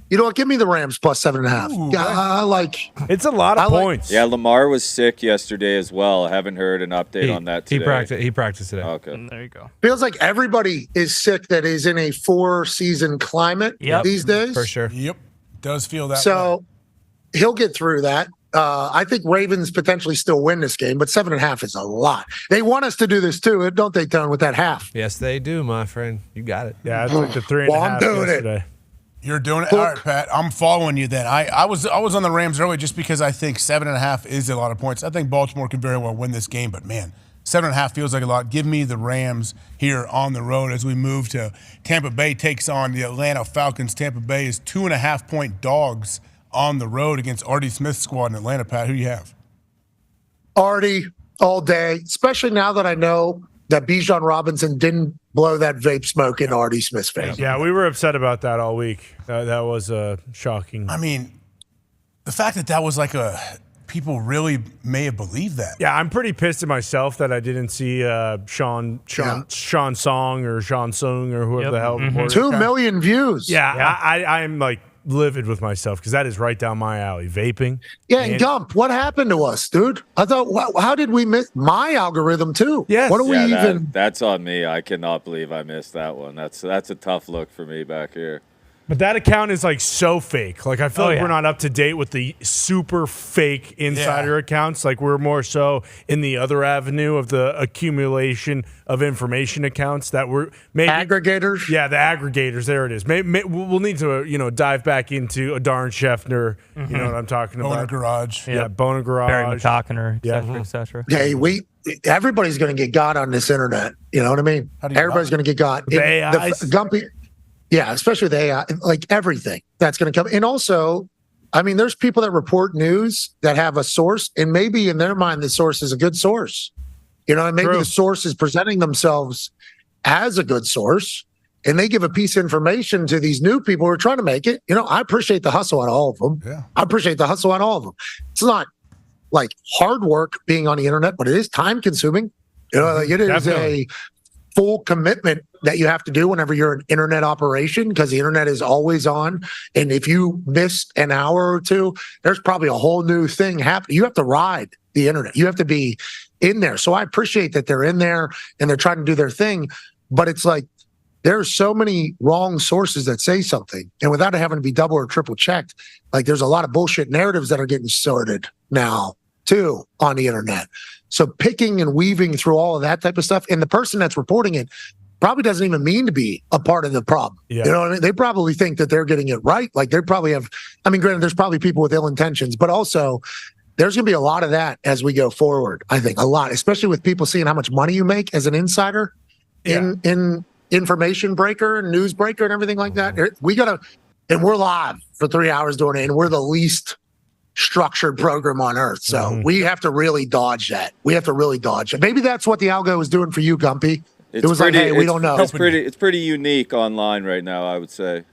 You know what? Give me the Rams plus 7.5. It's a lot of points. Yeah, Lamar was sick yesterday as well. I haven't heard an update on that today. He practiced today. Okay. There you go. Feels like everybody is sick that is in a 4-season climate these days. For sure. Yep. Does feel that way. So he'll get through that. I think Ravens potentially still win this game, but 7.5 is a lot. They want us to do this too, don't they, Dahn, with that half? Yes, they do, my friend. You got it. Yeah, I took the 3.5 Well, I'm doing yesterday. You're doing it? All right, Pat. I'm following you then. I was on the Rams early just because I think 7.5 is a lot of points. I think Baltimore can very well win this game, but man, 7.5 feels like a lot. Give me the Rams here on the road as we move to Tampa Bay takes on the Atlanta Falcons. Tampa Bay is 2.5-point dogs on the road against Artie Smith's squad in Atlanta. Pat, who do you have? Artie all day, especially now that I know that Bijan Robinson didn't blow that vape smoke in Artie Smith's face. Yeah, we were upset about that all week. That was shocking. I mean, the fact that was like people really may have believed that. Yeah, I'm pretty pissed at myself that I didn't see Sean Song or Sean Sung or whoever the hell. Mm-hmm. 2 million views. Yeah. I'm like livid with myself because that is right down my alley. Vaping. Yeah, and Gump, what happened to us, dude? I thought, how did we miss my algorithm too? Yes. What do we even? That's on me. I cannot believe I missed that one. That's a tough look for me back here. But that account is like so fake. Like I feel like we're not up to date with the super fake insider accounts. Like we're more so in the other avenue of the accumulation of information accounts that we're maybe aggregators. Yeah, the aggregators. There it is. Maybe we'll need to dive back into a Dahn Scheffner. Mm-hmm. You know what I'm talking about? Boner Garage. Yeah, Boner Garage. Barry McCockiner, et cetera. Hey, everybody's going to get got on this internet. You know what I mean? Everybody's going to get got. The AIs. Gumpy. Yeah, especially with AI, like everything that's going to come. And also, I mean, there's people that report news that have a source, and maybe in their mind, the source is a good source. You know, and maybe the source is presenting themselves as a good source, and they give a piece of information to these new people who are trying to make it. You know, I appreciate the hustle on all of them. Yeah. I appreciate the hustle on all of them. It's not like hard work being on the internet, but it is time consuming. You know, like it is a full commitment that you have to do whenever you're an internet operation, because the internet is always on. And if you miss an hour or two, there's probably a whole new thing happening. You have to ride the internet. You have to be in there. So I appreciate that they're in there and they're trying to do their thing. But it's like there's so many wrong sources that say something. And without it having to be double or triple checked, like there's a lot of bullshit narratives that are getting sorted now too on the internet. So picking and weaving through all of that type of stuff, and the person that's reporting it probably doesn't even mean to be a part of the problem. Yeah. You know what I mean? They probably think that they're getting it right. Like they probably have, I mean, granted, there's probably people with ill intentions, but also there's going to be a lot of that as we go forward. I think a lot, especially with people seeing how much money you make as an insider in information breaker and news breaker and everything like that. We got to, and we're live for 3 hours doing it, and we're the least structured program on earth. So we have to really dodge that. We have to really dodge it. Maybe that's what the algo was doing for you, Gumpy. It was like, hey, we don't know. It's pretty unique online right now, I would say.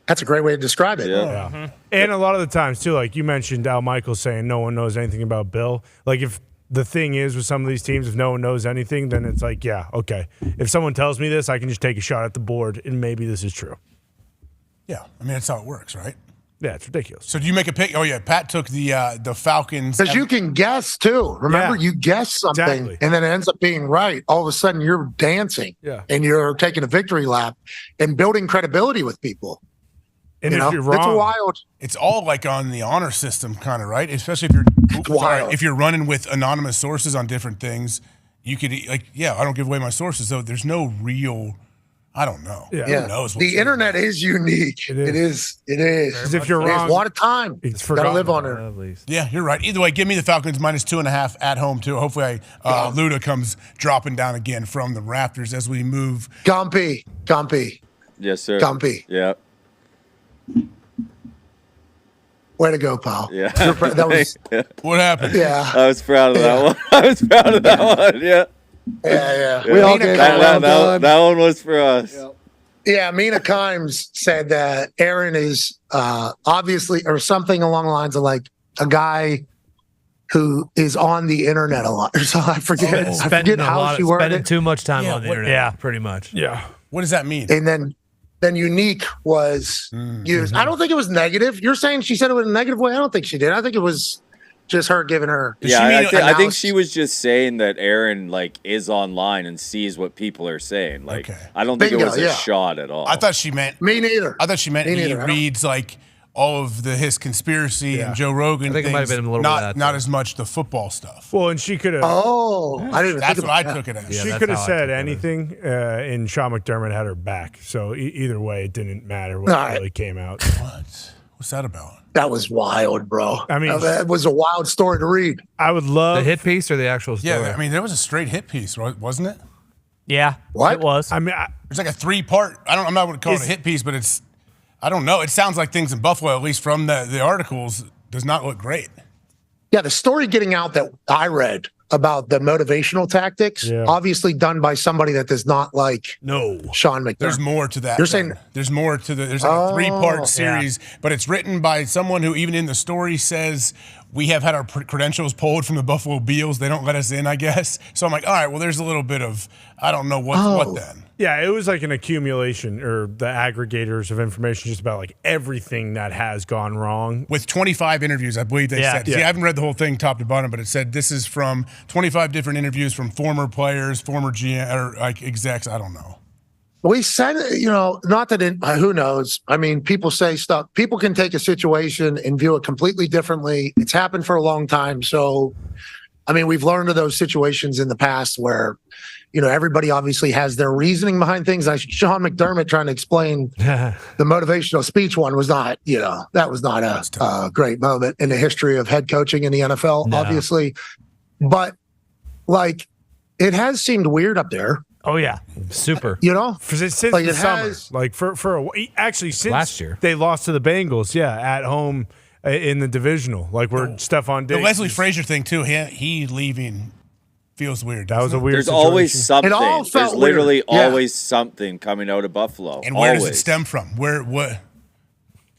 That's a great way to describe it. Yeah. Mm-hmm. And a lot of the times too, like you mentioned Al Michaels saying no one knows anything about Bill. Like if the thing is with some of these teams, if no one knows anything, then it's like, yeah, okay. If someone tells me this, I can just take a shot at the board and maybe this is true. Yeah, I mean that's how it works, right? Yeah, it's ridiculous. So do you make a pick? Oh yeah, Pat took the Falcons because you can guess too. Remember, you guess something and then it ends up being right. All of a sudden, you're dancing, and you're taking a victory lap and building credibility with people. And if you're wrong, it's wild. It's all like on the honor system, kind of, right? Especially if you're if you're running with anonymous sources on different things, you could I don't give away my sources, so there's no real. I don't know. Yeah. Who knows? The internet is unique. It is. Because if you're wrong, there's a lot of time. It's gotta live on it. At least. Yeah, you're right. Either way, give me the Falcons -2.5 at home too. Hopefully, Luda comes dropping down again from the Raptors as we move. Gumpy. Yes, sir. Gumpy. Yeah. Way to go, pal. Yeah. That was what happened. Yeah. I was proud of that one. I was proud of that one. Yeah. Yeah. We all gave that one was for us. Yeah, Mina Kimes said that Aaron is obviously, or something along the lines of like a guy who is on the internet a lot. So I forget how she worded spending it. too much time on the internet. Yeah, pretty much. Yeah. What does that mean? And then unique was used. I don't think it was negative. You're saying she said it was a negative way. I don't think she did. I think it was just her giving her. I think she was just saying that Aaron is online and sees what people are saying. I don't think it was a shot at all. I thought she meant me neither. I thought she meant he reads all of his conspiracy and Joe Rogan. I think it might have been a little bit of that, not as much the football stuff. Well, and she could have. Oh, I didn't. That's what I took it as. She could have said anything, and Sean McDermott had her back. So either way, it didn't matter what really came out. What's that about? That was wild, bro. I mean, that was a wild story to read. I would love the hit piece or the actual story. Yeah, I mean, there was a straight hit piece, wasn't it? Yeah, what it was. I mean, it's like a 3-part. I'm not going to call it a hit piece, but it's. I don't know. It sounds like things in Buffalo, at least from the articles, does not look great. Yeah, the story getting out that I read about the motivational tactics, obviously done by somebody that does not like Sean McDermott. There's more to that. You're saying there's more to there's like a 3-part series, but it's written by someone who even in the story says we have had our credentials pulled from the Buffalo Bills. They don't let us in, I guess. So I'm like, all right, well, there's a little bit of, I don't know what then. Yeah, it was like an accumulation or the aggregators of information just about like everything that has gone wrong. With 25 interviews, I believe they said. See, I haven't read the whole thing top to bottom, but it said this is from 25 different interviews from former players, former GM, or like execs. I don't know. We said, not that who knows? I mean, people say stuff. People can take a situation and view it completely differently. It's happened for a long time. So, I mean, we've learned of those situations in the past where, everybody obviously has their reasoning behind things. Like Sean McDermott trying to explain the motivational speech one was not, that was not a great moment in the history of head coaching in the NFL, obviously. But, it has seemed weird up there. Oh yeah, super. Since the summer, like for actually since last year they lost to the Bengals, at home in the divisional, like where Stephon Diggs. The Leslie Frazier thing too. He leaving feels weird. That was a weird. There's situation. always something. It all felt There's literally weird. always something coming out of Buffalo. And where always. does it stem from?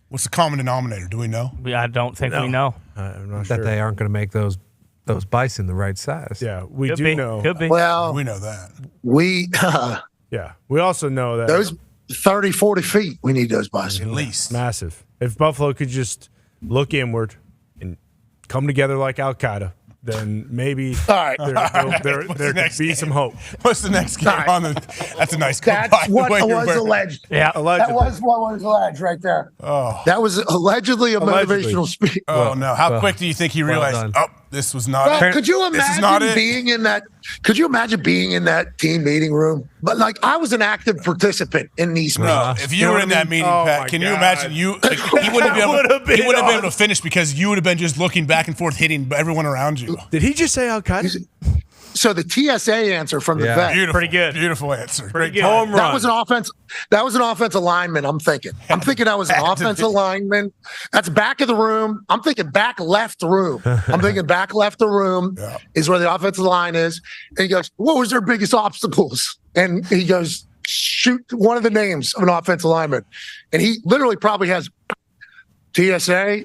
What's the common denominator? Do we know? I don't think we know. I'm not that sure. they aren't going to make those bison the right size. Yeah, we Could do be. know. Could be. Well, We know that. we Yeah, we also know that those 30, 40 feet, we need those buses. At least. massive. If Buffalo could just look inward and come together like Al Qaeda, then maybe All right. there could be some hope. What's the next game on the? That's a nice. That's by the what way, was alleged. Yeah, That was what was alleged right there. Oh. That was allegedly a Allegedly. motivational speech. Oh no! How quick do you think he realized? done. Oh, this was not. Well, it. could you This is not imagine it. being in that? Could you imagine being in that team meeting room? But I was an active participant in these meetings. No, if you were in that meeting, Oh, Pat, my can you God. imagine he wouldn't have been able to finish because you would have been just looking back and forth, hitting everyone around you. Did he just say Al Qaeda? So the TSA answer from the vet. Beautiful, Pretty good. Beautiful answer. Great good. job. Home That run. was an offense. That was an offensive lineman. I'm thinking that was an offensive lineman. That's back of the room. I'm thinking back left room. I'm thinking back left the room is where the offensive line is. And he goes, "What was their biggest obstacles?" And he goes, "Shoot one of the names of an offensive lineman." And he literally probably has TSA,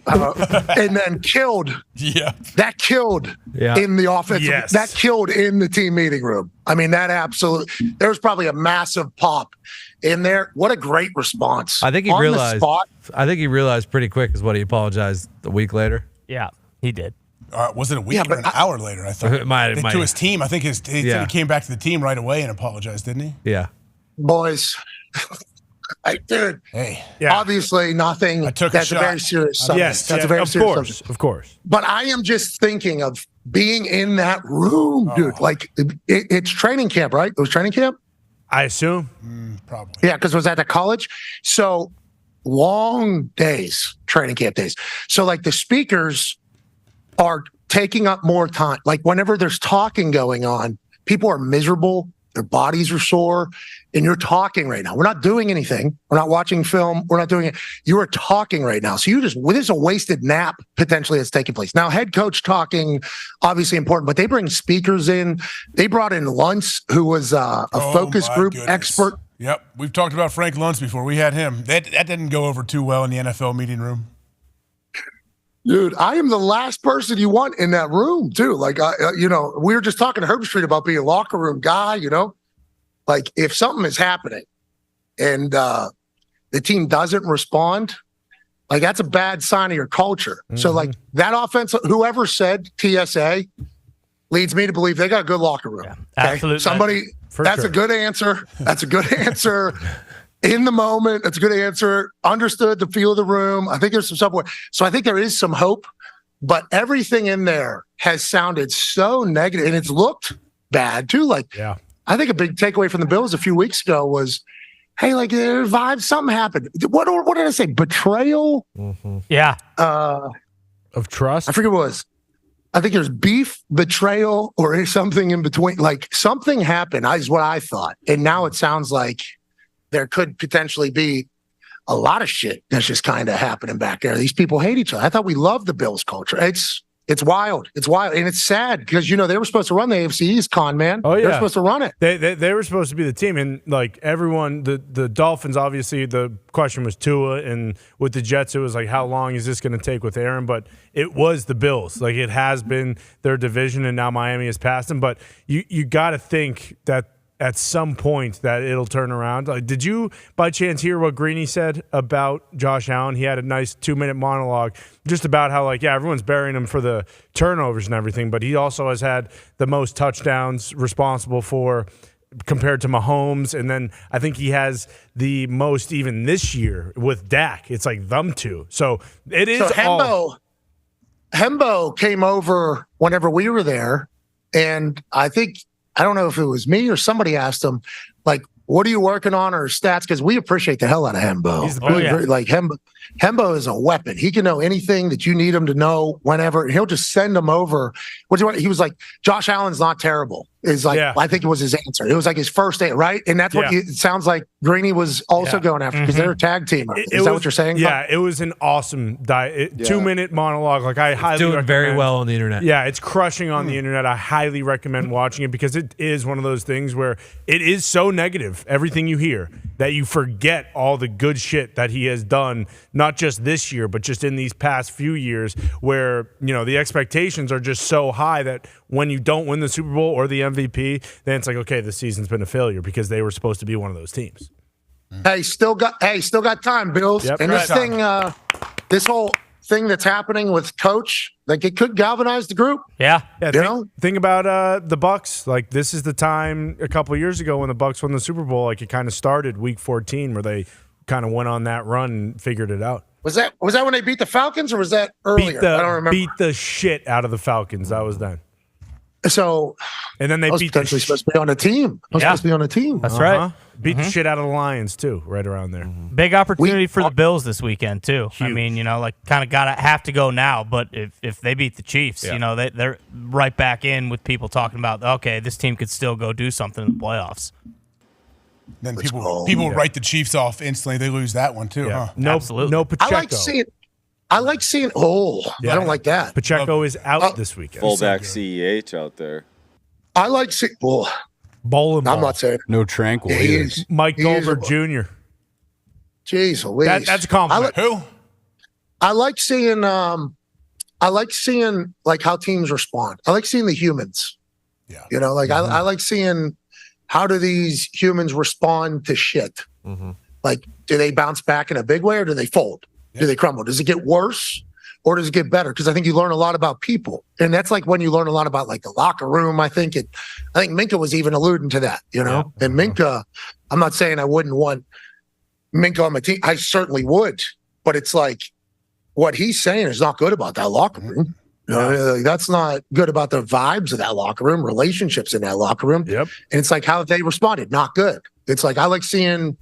and then killed. Yeah. That killed in the offensive. Yes. That killed in the team meeting room. I mean, that absolutely. There was probably a massive pop in there. What a great response! I think he On the realized. spot. I think he realized pretty quick is what he apologized a week later. Yeah, he did. Was it a week or an hour later? I thought. To his team. I think he said he came back to the team right away and apologized, didn't he? Yeah. Boys. Dude, Hey. obviously nothing. I took a That's a shot. very serious subject. Yes, That's a very of serious course, subject. of course. But I am just thinking of being in that room, dude. It's training camp, right? It was training camp? I assume. Probably. Yeah, because it was at the college. So long days, training camp days. So the speakers are taking up more time. Whenever there's talking going on, people are miserable. Their bodies are sore. And you're talking right now. We're not doing anything. We're not watching film. We're not doing it. You are talking right now. So this is a wasted nap potentially that's taking place. Now, head coach talking, obviously important, but they bring speakers in. They brought in Luntz, who was a focus group expert. Yep. We've talked about Frank Luntz before. We had him. That didn't go over too well in the NFL meeting room. Dude, I am the last person you want in that room, too. We were just talking to Herb Street about being a locker room guy, if something is happening and the team doesn't respond, that's a bad sign of your culture. Mm-hmm. So, that offense, whoever said TSA leads me to believe they got a good locker room. Yeah, absolutely. Somebody, that's a good answer. That's a good answer. In the moment, it's a good answer. Understood the feel of the room. I think there's some subway. So I think there is some hope, but everything in there has sounded so negative, and it's looked bad too. I think a big takeaway from the Bills a few weeks ago was hey, like their vibes, something happened. What did I say? Betrayal? Yeah. Of trust? I forget what it was. I think there's beef, betrayal, or something in between. Like something happened, is what I thought. And now it sounds like there could potentially be a lot of shit that's just kind of happening back there. These people hate each other. I thought we loved the Bills culture. It's wild. It's wild. And it's sad because, they were supposed to run the AFC East, Con, man. Oh, yeah. They're supposed to run it. They were supposed to be the team. And, like, everyone, the Dolphins, obviously, the question was Tua. And with the Jets, it was like, how long is this going to take with Aaron? But it was the Bills. Like, it has been their division, and now Miami has passed them. But you got to think that at some point that it'll turn around. Like, did you, by chance, hear what Greeny said about Josh Allen? He had a nice 2-minute monologue just about how, like, yeah, everyone's burying him for the turnovers and everything, but he also has had the most touchdowns responsible for compared to Mahomes, and then I think he has the most even this year with Dak. It's like them two. So it is. So Hembo came over whenever we were there, and I don't know if it was me or somebody asked him, like, what are you working on or stats? Because we appreciate the hell out of Hembo. He's the Like Hembo is a weapon. He can know anything that you need him to know whenever. And he'll just send them over. He was like, Josh Allen's not terrible. Is like, I think it was his answer. It was like his first day, right? And that's what it sounds like Greeny was also going after because they're a tag team. Is that what you're saying? Yeah, it was an awesome 2-minute monologue. Like I highly doing recommend. very well on the internet. Yeah, it's crushing on the internet. I highly recommend watching it because it is one of those things where it is so negative, everything you hear, that you forget all the good shit that he has done, not just this year, but just in these past few years where, the expectations are just so high that when you don't win the Super Bowl or the MVP, then it's like, okay, the season's been a failure because they were supposed to be one of those teams. Hey, still got time, Bills. Yep, and this whole thing that's happening with Coach, like it could galvanize the group. Yeah. Think about the Bucks. Like this is the time a couple of years ago when the Bucks won the Super Bowl. Like it kind of started Week 14 where they kind of went on that run and figured it out. Was that when they beat the Falcons or was that earlier? I don't remember. Beat the shit out of the Falcons. That was then. So, and then they beat potentially supposed to be on a team. Supposed to be on a team. That's right. Beat the shit out of the Lions too, right around there. Big opportunity for the Bills this weekend too. Huge. I mean, like kind of have to go now. But if they beat the Chiefs, they're right back in with people talking about, okay, this team could still go do something in the playoffs. Then people write the Chiefs off instantly. They lose that one too. Yeah. Huh? No, absolutely. No Pacheco. I like seeing. I don't like that. Pacheco is out this weekend. Fullback CEH out there. I like seeing. Bowling. I'm not saying no tranquil. Mike Goldberg Jr. Jeez, Louise. That's a compliment. Who? I like seeing. Like how teams respond. I like seeing the humans. Yeah. I like seeing how do these humans respond to shit. Like, do they bounce back in a big way or do they fold? Yeah. Do they crumble? Does it get worse or does it get better? Because I think you learn a lot about people, and that's like when you learn a lot about like the locker room. I think Minka was even alluding to that, And Minka, I'm not saying I wouldn't want Minka on my team. I certainly would, but it's like what he's saying is not good about that locker room. That's not good about the vibes of that locker room, relationships in that locker room. Yep. And it's like how they responded, not good. It's like I like seeing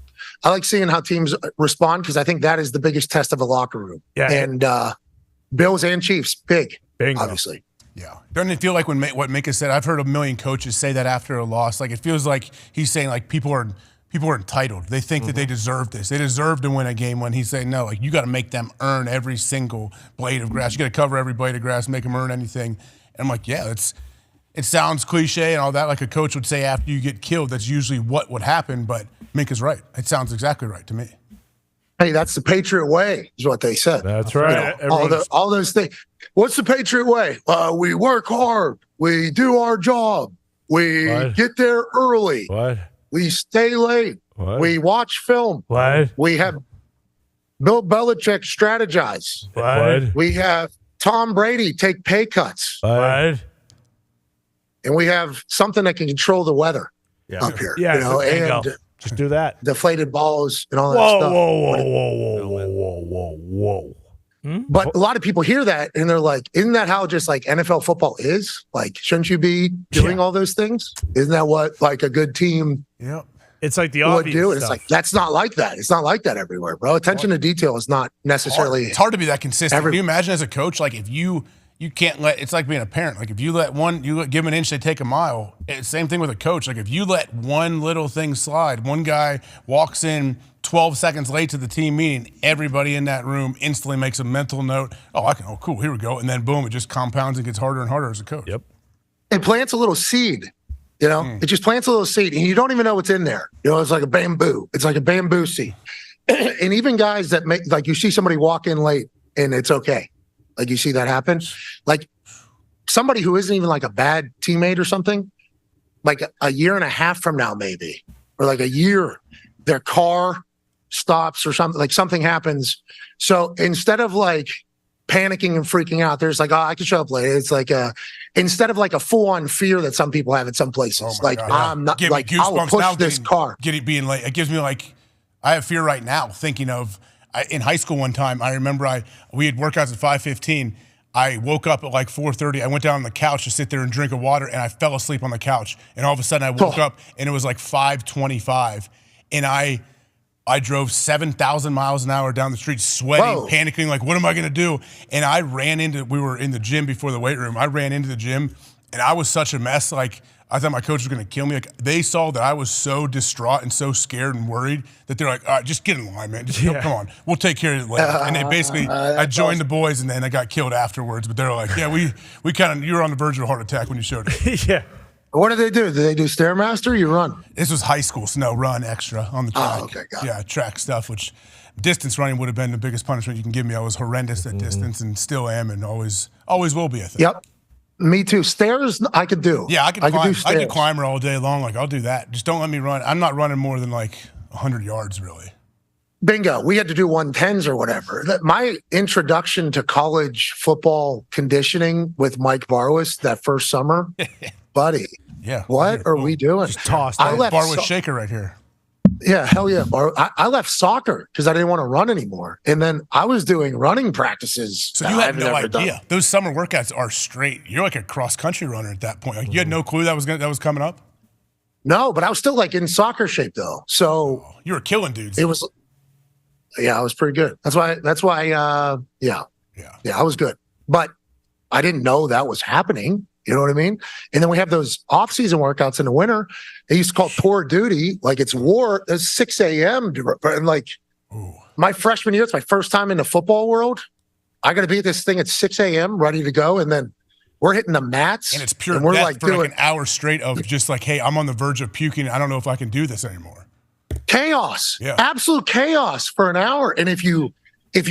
how teams respond because I think that is the biggest test of a locker room. Yeah. And Bills and Chiefs, big, Bingo. obviously. Yeah. Doesn't it feel like what Minka said? I've heard a million coaches say that after a loss. Like it feels like he's saying like people are entitled. They think that they deserve this. They deserve to win a game when he's saying no. Like you got to make them earn every single blade of grass. You got to cover every blade of grass, make them earn anything. And I'm like, yeah, it sounds cliche and all that, like a coach would say after you get killed. That's usually what would happen, but Minka's right. It sounds exactly right to me. Hey, that's the Patriot way, is what they said. That's right. All those things. What's the Patriot way? We work hard. We do our job. We get there early. What? We stay late. What? We watch film. What? We have Bill Belichick strategize. What? We have Tom Brady take pay cuts. What? And we have something that can control the weather up here. Yeah, and just do that. Deflated balls and all that stuff. Whoa. But a lot of people hear that and they're like, isn't that how just like NFL football is? Like, shouldn't you be doing all those things? Isn't that what like a good team It's like the would obvious do it. It's stuff. like that's not like that. It's not like that everywhere, bro. Attention to detail is not necessarily. It's hard to be that consistent. Can you imagine as a coach, like if you can't let, it's like being a parent. Like if you let give them an inch, they take a mile. It's same thing with a coach. Like if you let one little thing slide, one guy walks in 12 seconds late to the team meeting, everybody in that room instantly makes a mental note. Oh, cool, here we go. And then boom, it just compounds and gets harder and harder as a coach. Yep. It plants a little seed. You know, it just plants a little seed, and you don't even know what's in there. You know, it's like a bamboo. It's like a bamboo seed. And even guys that make, like, you see somebody walk in late, and it's okay. Like, you see that happen. Like, somebody who isn't even like a bad teammate or something, like a year and a half from now, maybe, or like a year, their car stops or something, like something happens. So instead of like panicking and freaking out, there's like, oh, I can show up late. It's like instead of like a full-on fear that some people have in some places. Oh like, God, I'm not, like, I'll push this car. Being late. It gives me like, I have fear right now thinking of, in high school one time, I remember we had workouts at 5:15. I woke up at like 4:30. I went down on the couch to sit there and drink a water, and I fell asleep on the couch. And all of a sudden I woke up, and it was like 5:25. And I drove 7,000 miles an hour down the street, sweating, panicking, like, what am I going to do? And I we were in the gym before the weight room. I ran into the gym, and I was such a mess. Like, I thought my coach was going to kill me. Like, they saw that I was so distraught and so scared and worried that they're like, all right, just get in line, man. Just come on. We'll take care of it later. And they basically, I joined the boys, and then I got killed afterwards. But they're like, yeah, we kind of, you were on the verge of a heart attack when you showed up. Yeah. What did they do? Did they do Stairmaster or you run? This was high school, so no, run extra on the track. Oh, okay, got it. Yeah, track stuff, which distance running would have been the biggest punishment you can give me. I was horrendous at distance and still am and always will be, I think. Yep. Me too. Stairs, I could do. Yeah, I could climb. do stairs. I could climber all day long. Like, I'll do that. Just don't let me run. I'm not running more than like 100 yards, really. Bingo. We had to do 110s or whatever. My introduction to college football conditioning with Mike Barwis that first summer, buddy. Yeah. What are we doing? Just tossed. I left Barwis shaker right here. Yeah, hell yeah. I left soccer because I didn't want to run anymore. And then I was doing running practices. So you had no idea. Those summer workouts are straight. You're like a cross-country runner at that point. Like, you had no clue that was coming up? No, but I was still like in soccer shape though. So you were killing dudes. It was, yeah, I was pretty good. That's why, yeah, I was good. But I didn't know that was happening. You know what I mean? And then we have those off-season workouts in the winter. They used to call it tour duty. Like, it's war. It's 6 a.m. And like, my freshman year, it's my first time in the football world. I got to be at this thing at 6 a.m. ready to go. And then we're hitting the mats. And it's pure and we're death like for doing like an hour straight of just like, hey, I'm on the verge of puking. I don't know if I can do this anymore. Chaos. Yeah. Absolute chaos for an hour. And if you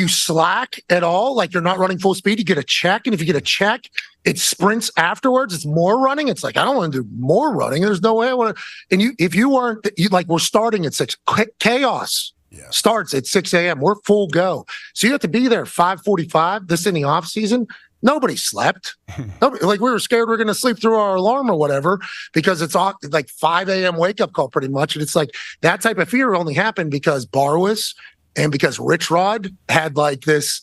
slack at all, like you're not running full speed, you get a check. And if you get a check, it sprints afterwards. It's more running. It's like, I don't want to do more running. There's no way I want to. And if you weren't, like, we're starting at 6. Chaos starts at 6 a.m. We're full go. So you have to be there 5:45. This in the off season. Nobody slept. Nobody, like, we were scared we were going to sleep through our alarm or whatever because it's all like 5 a.m. wake up call pretty much. And it's like that type of fear only happened because Barwis and because Rich Rod had like this,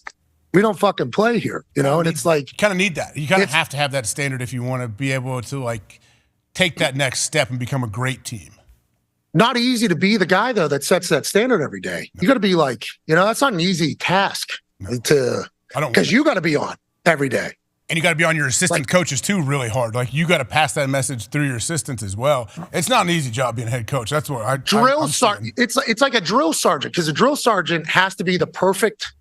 we don't fucking play here, you know? And it's like, you kind of need that. You kind of have to have that standard if you want to be able to like take that next step and become a great team. Not easy to be the guy though that sets that standard every day. You got to be like, you know, that's not an easy task because you got to be on every day. And you got to be on your assistant coaches too really hard. Like, you got to pass that message through your assistants as well. It's not an easy job being a head coach. That's what I'm sergeant. It's like a drill sergeant because a drill sergeant has to be the perfect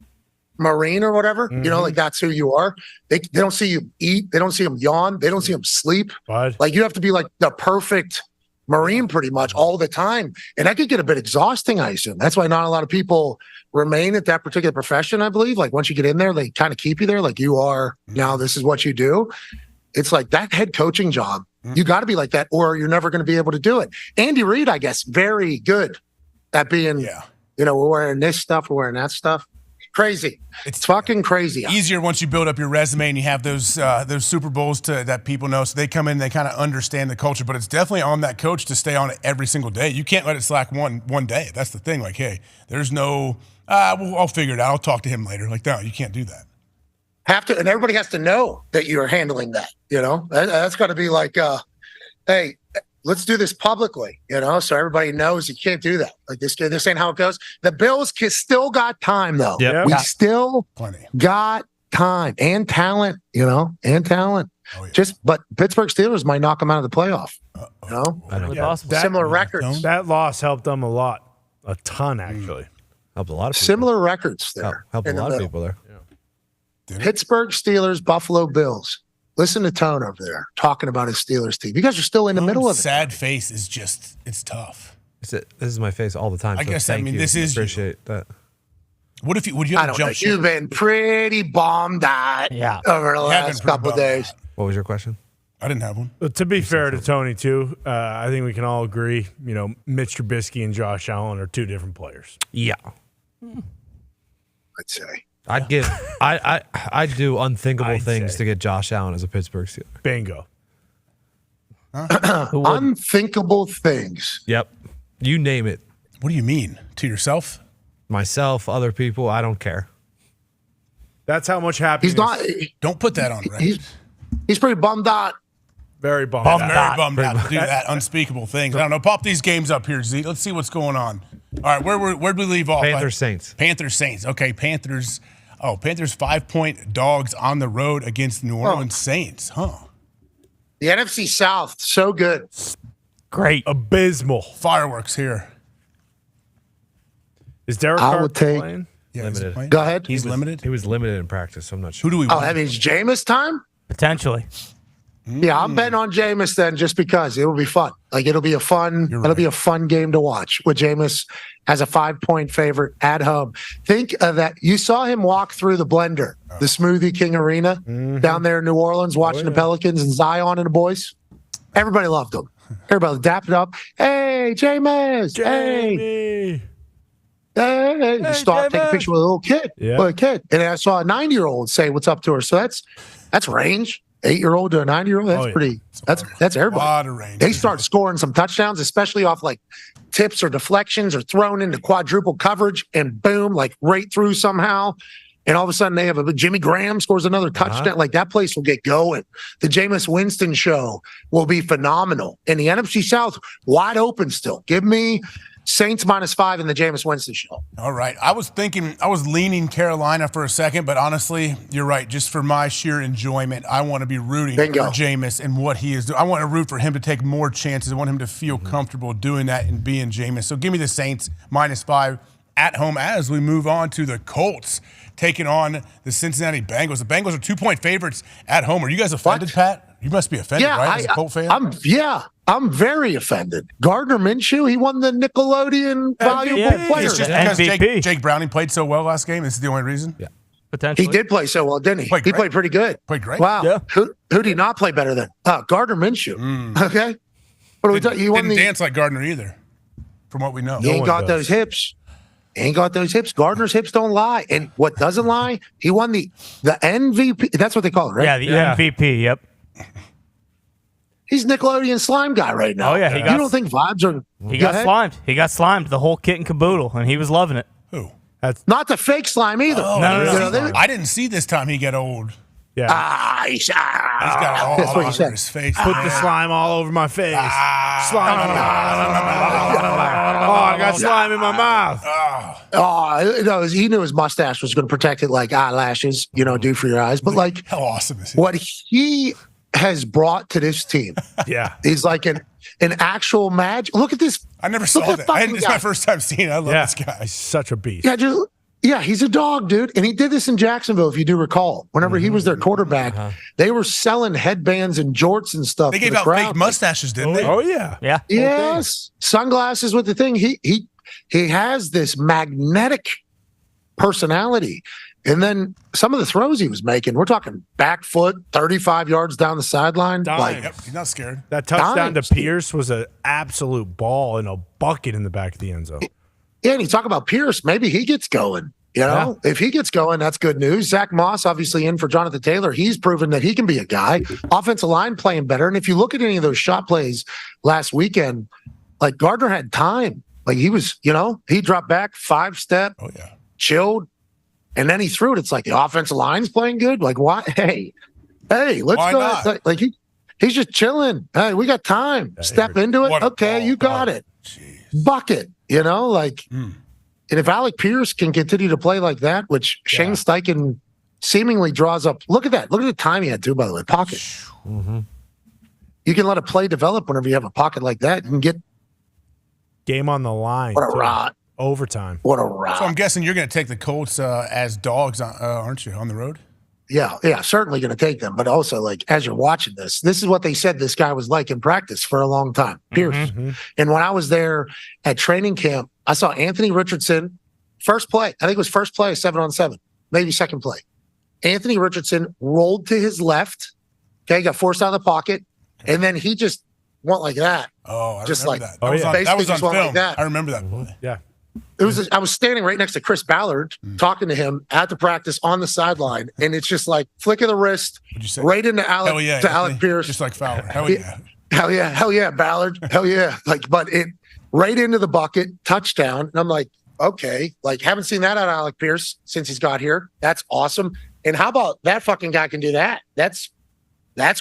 Marine or whatever. You know, like, that's who you are. They don't see you eat. They don't see them yawn. They don't see them sleep. Like, you have to be like the perfect Marine pretty much all the time. And that could get a bit exhausting, I assume. That's why not a lot of people remain at that particular profession, I believe. Like, once you get in there, they kind of keep you there. Like, you are now, this is what you do. It's like that head coaching job. You got to be like that or you're never going to be able to do it. Andy Reid, I guess, very good at being, you know, we're wearing this stuff, we're wearing that stuff. Crazy. It's fucking crazy. Easier once you build up your resume and you have those Super Bowls that people know. So they come in, they kind of understand the culture. But it's definitely on that coach to stay on it every single day. You can't let it slack one day. That's the thing. Like, hey, there's no, I'll figure it out. I'll talk to him later. Like, no, you can't do that. Have to, and everybody has to know that you're handling that. You know, that's got to be like, hey, let's do this publicly, so everybody knows you can't do that. Like this ain't how it goes. The Bills still got time, though. Yep. We still got time and talent, and talent. Oh, yeah. But Pittsburgh Steelers might knock them out of the playoff. Similar records. That loss helped them a ton actually. Helped a lot of people. Similar records there. Helped a lot of people there. Pittsburgh Steelers, Buffalo Bills. Listen to Tone over there talking about his Steelers team. You guys are still in the middle of it. Sad face is just, it's tough. This is my face all the time. I guess, thank you. this is appreciate that. Would you I have don't jump know. ship? You've been pretty bombed out over the last couple of days. What was your question? I didn't have one. But to be fair to Tony, too, I think we can all agree, Mitch Trubisky and Josh Allen are two different players. Yeah. I'd say. I'd do unthinkable things to get Josh Allen as a Pittsburgh Steeler. Bingo. Unthinkable things. Yep. You name it. What do you mean? To yourself? Myself, other people, I don't care. That's how much happiness. He's not. Don't put that on record. He's pretty bummed out. Very bummed out. Very bummed out to do that unspeakable thing. I don't know. Pop these games up here, Z. Let's see what's going on. All right, where'd we leave off? Panthers Saints. Panthers Saints. Okay, Panthers. Oh, Panthers 5-point dogs on the road against New Orleans Saints. Huh. The NFC South, so good. Great. Abysmal. Fireworks here. Is Derek Carr playing? Yeah, Limited. Go ahead. He's limited? He was limited in practice, so I'm not sure. Who do we Oh, want? that means Jameis time? Potentially. Yeah, I'm betting on Jameis then just because it will be fun. Like it'll be a fun game to watch with Jameis as a 5-point favorite at home. Think of that. You saw him walk through the blender, the Smoothie King Arena down there in New Orleans, watching the Pelicans and Zion and the boys. Everybody loved him. Everybody dapped it up. Hey, Jameis. Hey. Hey. Start taking a picture with a little kid. Yeah. With a kid. And I saw a 90-year-old say what's up to her. So that's range. 8-year-old to a 9-year-old. That's pretty. That's everybody. A lot of range. They start scoring some touchdowns, especially off like tips or deflections or thrown into quadruple coverage, and boom, like right through somehow. And all of a sudden they have Jimmy Graham scores another touchdown. Like that place will get going. The Jameis Winston show will be phenomenal. And the NFC South wide open still. Give me Saints -5 in the Jameis Winston show. All right. I was leaning Carolina for a second, but honestly, you're right. Just for my sheer enjoyment, I want to be rooting for Jameis and what he is doing. I want to root for him to take more chances. I want him to feel comfortable doing that and being Jameis. So give me the Saints -5 at home as we move on to the Colts taking on the Cincinnati Bengals. The Bengals are 2-point favorites at home. Are you guys offended, Pat? You must be offended, right, as a Colt fan? I'm very offended. Gardner Minshew, he won the Nickelodeon Valuable Player. It's just because Jake Browning played so well last game. This is the only reason? Yeah. Potentially. He did play so well, didn't he? He played pretty good. Played great. Wow. Yeah. Who did he not play better than? Gardner Minshew. Okay. What are we talking? He didn't dance like Gardner either, from what we know. He ain't got those hips. Gardner's hips don't lie. And what doesn't lie, he won the MVP. That's what they call it, right? Yeah, the MVP. Yep. He's Nickelodeon slime guy right now. Oh yeah, you don't think vibes are? He got slimed. He got slimed. The whole kit and caboodle, and he was loving it. Who? That's not the fake slime either. Oh, no. I didn't see this time he got old. Yeah. He's got all That's what you over said. his face. Put the slime all over my face. Slime. I got slime in my mouth. He knew his mustache was going to protect it like eyelashes, do for your eyes. But like, how awesome is he? What he has brought to this team, is like an actual magic. Look at this. I never saw that. It's my first time seeing it. I love this guy. He's such a beast. Yeah, he's a dog, dude. And he did this in Jacksonville, if you do recall. Whenever he was their quarterback, they were selling headbands and jorts and stuff. They gave out fake mustaches, didn't they? Oh, yeah. Yeah. Yes. Sunglasses with the thing. He has this magnetic personality. And then some of the throws he was making, we're talking back foot, 35 yards down the sideline. He's not scared. That touchdown to Pierce was an absolute ball in a bucket in the back of the end zone. Yeah, and you talk about Pierce, maybe he gets going. If he gets going, that's good news. Zach Moss, obviously in for Jonathan Taylor. He's proven that he can be a guy. Offensive line playing better. And if you look at any of those shot plays last weekend, like Gardner had time. Like he was, he dropped back 5-step, chilled, and then he threw it. It's like the offensive line's playing good. Like, why? Hey, let's why go. not? Like He's just chilling. Hey, we got time. Step into it. Okay, you got it. Bucket. And if Alec Pierce can continue to play like that, which Shane Steichen seemingly draws up. Look at that. Look at the time he had too, by the way. Pocket. Mm-hmm. You can let a play develop whenever you have a pocket like that. You can get game on the line. What a rot. Overtime. What a rot. So I'm guessing you're going to take the Colts as dogs, aren't you, on the road? Yeah, certainly going to take them. But also, like, as you're watching this is what they said this guy was like in practice for a long time, Pierce. Mm-hmm. And when I was there at training camp, I saw Anthony Richardson, first play. I think it was first play, 7-on-7, maybe second play. Anthony Richardson rolled to his left, got forced out of the pocket, and then he just went like that. Oh, I just remember like that. That was on film. Like that. I remember that play. Yeah. I was standing right next to Chris Ballard talking to him at the practice on the sideline, and it's just like flick of the wrist right into Alec Pierce. Just like Fowler. Hell yeah. Hell yeah, Ballard. Hell yeah. But it right into the bucket, touchdown. And I'm like, okay, haven't seen that out of Alec Pierce since he's got here. That's awesome. And how about that fucking guy can do that? That's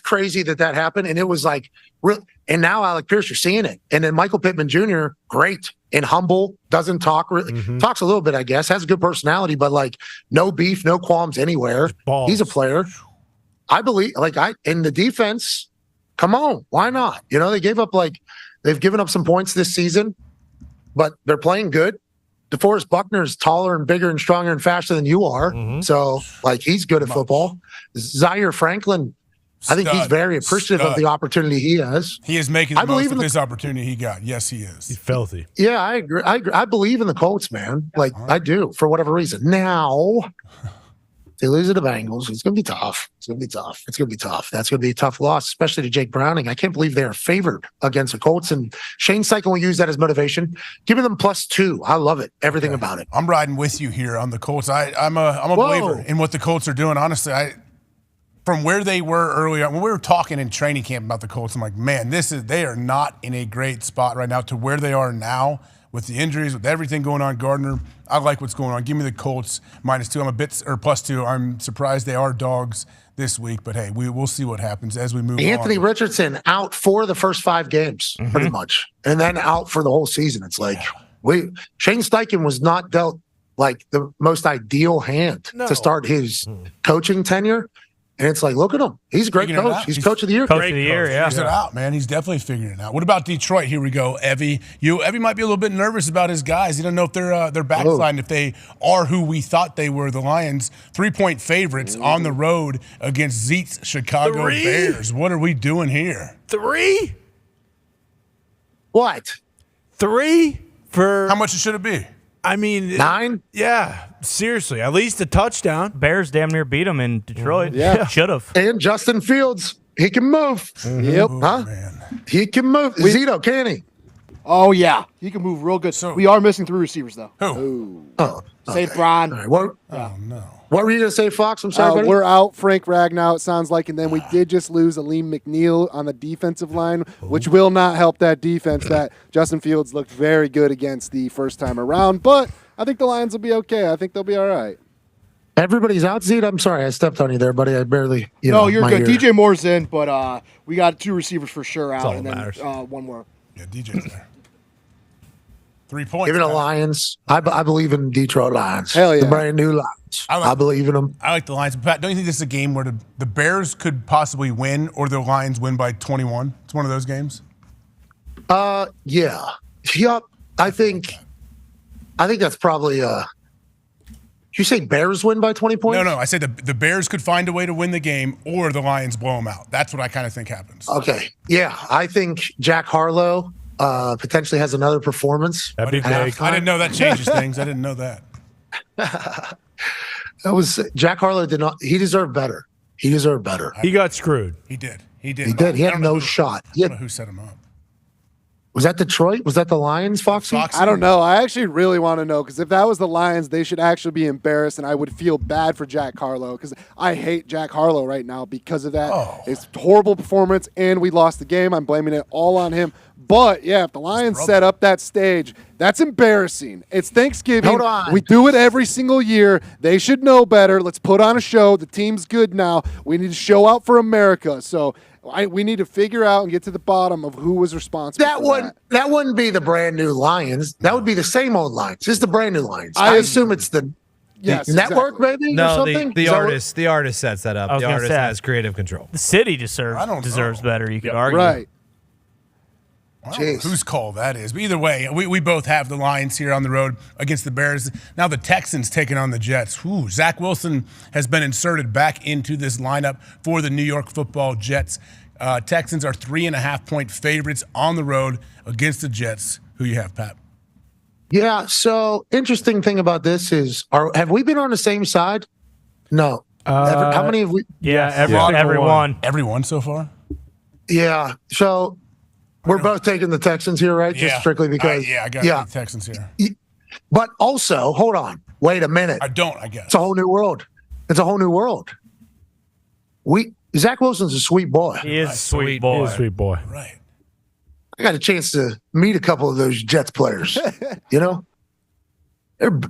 crazy that happened. And it was like real. And now Alec Pierce, you're seeing it. And then Michael Pittman Jr., great and humble, doesn't talk really, talks a little bit, I guess, has a good personality, but no beef, no qualms anywhere. He's a player. I believe, in the defense, come on, why not? They gave up they've given up some points this season, but they're playing good. DeForest Buckner is taller and bigger and stronger and faster than you are. So, he's good at football. Zaire Franklin, I think he's very appreciative of the opportunity he has. He is making the most of this opportunity he got. Yes, he is. He's filthy. Yeah, I agree. I believe in the Colts, man. I do, for whatever reason. Now, if they lose to the Bengals, it's going to be tough. It's going to be tough. That's going to be a tough loss, especially to Jake Browning. I can't believe they are favored against the Colts, and Shane Steichen will use that as motivation. Giving them +2. I love it. Everything about it. I'm riding with you here on the Colts. I'm a believer in what the Colts are doing. Honestly, from where they were earlier, when we were talking in training camp about the Colts, I'm like, man, they are not in a great spot right now to where they are now with the injuries, with everything going on. Gardner, I like what's going on. Give me the Colts -2. I'm +2. I'm surprised they are dogs this week, but hey, we'll see what happens as we move on. Anthony Richardson out for the first 5 games, pretty much, and then out for the whole season. It's Shane Steichen was not dealt the most ideal hand to start his coaching tenure. And it's look at him. He's a great coach. He's coach of the year. Coach of the year, yeah. Figures it out, man. He's definitely figuring it out. What about Detroit? Here we go, Evie. Evie might be a little bit nervous about his guys. He doesn't know if they're backsliding, if they are who we thought they were. The Lions, 3-point favorites on the road against Zeke's Chicago Bears. What are we doing here? 3? What? 3 for how much should it be? I mean, 9? Yeah, seriously, at least a touchdown. Bears damn near beat them in Detroit. Yeah. Should have. And Justin Fields, he can move. Yep. Man. He can move. Zito, can he? Oh, yeah. He can move real good. We are missing 3 receivers, though. Who? Oh. St. Brown. All right, Oh, no. What were you going to say, Fox? I'm sorry, buddy. We're out Frank Ragnow, it sounds like, and then we did just lose Aleem McNeil on the defensive line, which will not help that defense that Justin Fields looked very good against the first time around. But I think the Lions will be okay. I think they'll be all right. Everybody's out, Zito. I'm sorry. I stepped on you there, buddy. I barely, No, you're good. Ear. DJ Moore's in, but we got 2 receivers for sure out, all and that then matters. 1 more. Yeah, DJ's there. 3 points. Give it a Lions. I believe in Detroit Lions. Hell yeah. The brand new Lions. I believe in them. I like the Lions. Pat, don't you think this is a game where the Bears could possibly win or the Lions win by 21? It's one of those games? Yeah. Yup. I think that's probably Did you say Bears win by 20 points? No. I said the Bears could find a way to win the game or the Lions blow them out. That's what I kind of think happens. Okay. Yeah. I think Jack Harlow potentially has another performance. That'd be big. I didn't know that changes things. I didn't know that. That was Jack Harlow did not. He deserved better. He got screwed. He did. He had no shot. I don't know who set him up. Was that Detroit? Was that the Lions, Foxy? I don't know. I actually really want to know because if that was the Lions, they should actually be embarrassed, and I would feel bad for Jack Harlow because I hate Jack Harlow right now because of that. It's horrible performance, and we lost the game. I'm blaming it all on him. But, yeah, if the Lions set up that stage, That's embarrassing. It's Thanksgiving. Hold on. We do it every single year. They should know better. Let's put on a show. The team's good now. We need to show out for America. So we need to figure out and get to the bottom of who was responsible for that. That wouldn't be the brand new Lions. That would be the same old Lions. Just the brand new Lions. I assume it's the network, maybe, or No, something? the artist sets that up. The artist has creative control. The city deserves better, you could argue. Right. I don't know whose call that is. But either way, we both have the Lions here on the road against the Bears. Now the Texans taking on the Jets. Ooh, Zach Wilson has been inserted back into this lineup for the New York Football Jets. Texans are 3.5-point favorites on the road against the Jets. Who you have, Pat? Yeah, so interesting thing about this is, have we been on the same side? No. How many have we? Yeah, everyone. Everyone so far? Yeah, so we're both taking the Texans here, right? Yeah. Just strictly because. I got the Texans here. But also, hold on. Wait a minute. I guess. It's a whole new world. It's a whole new world. Zach Wilson's a sweet boy. He is a sweet boy. He is a sweet boy. Right. I got a chance to meet a couple of those Jets players. You know, they're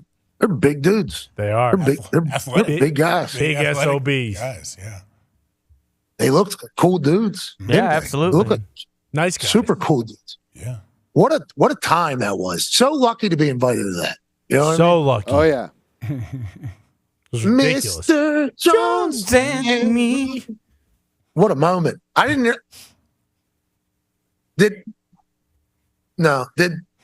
big dudes. They are. They're big guys. Big SOBs. Guys, yeah. They looked like cool dudes. Yeah, absolutely. They look like nice guys. Super cool dudes. Yeah. What a time that was. So lucky to be invited to that. You know what I mean? Lucky. Oh, yeah. Mr. Jones and me. What a moment. I didn't hear.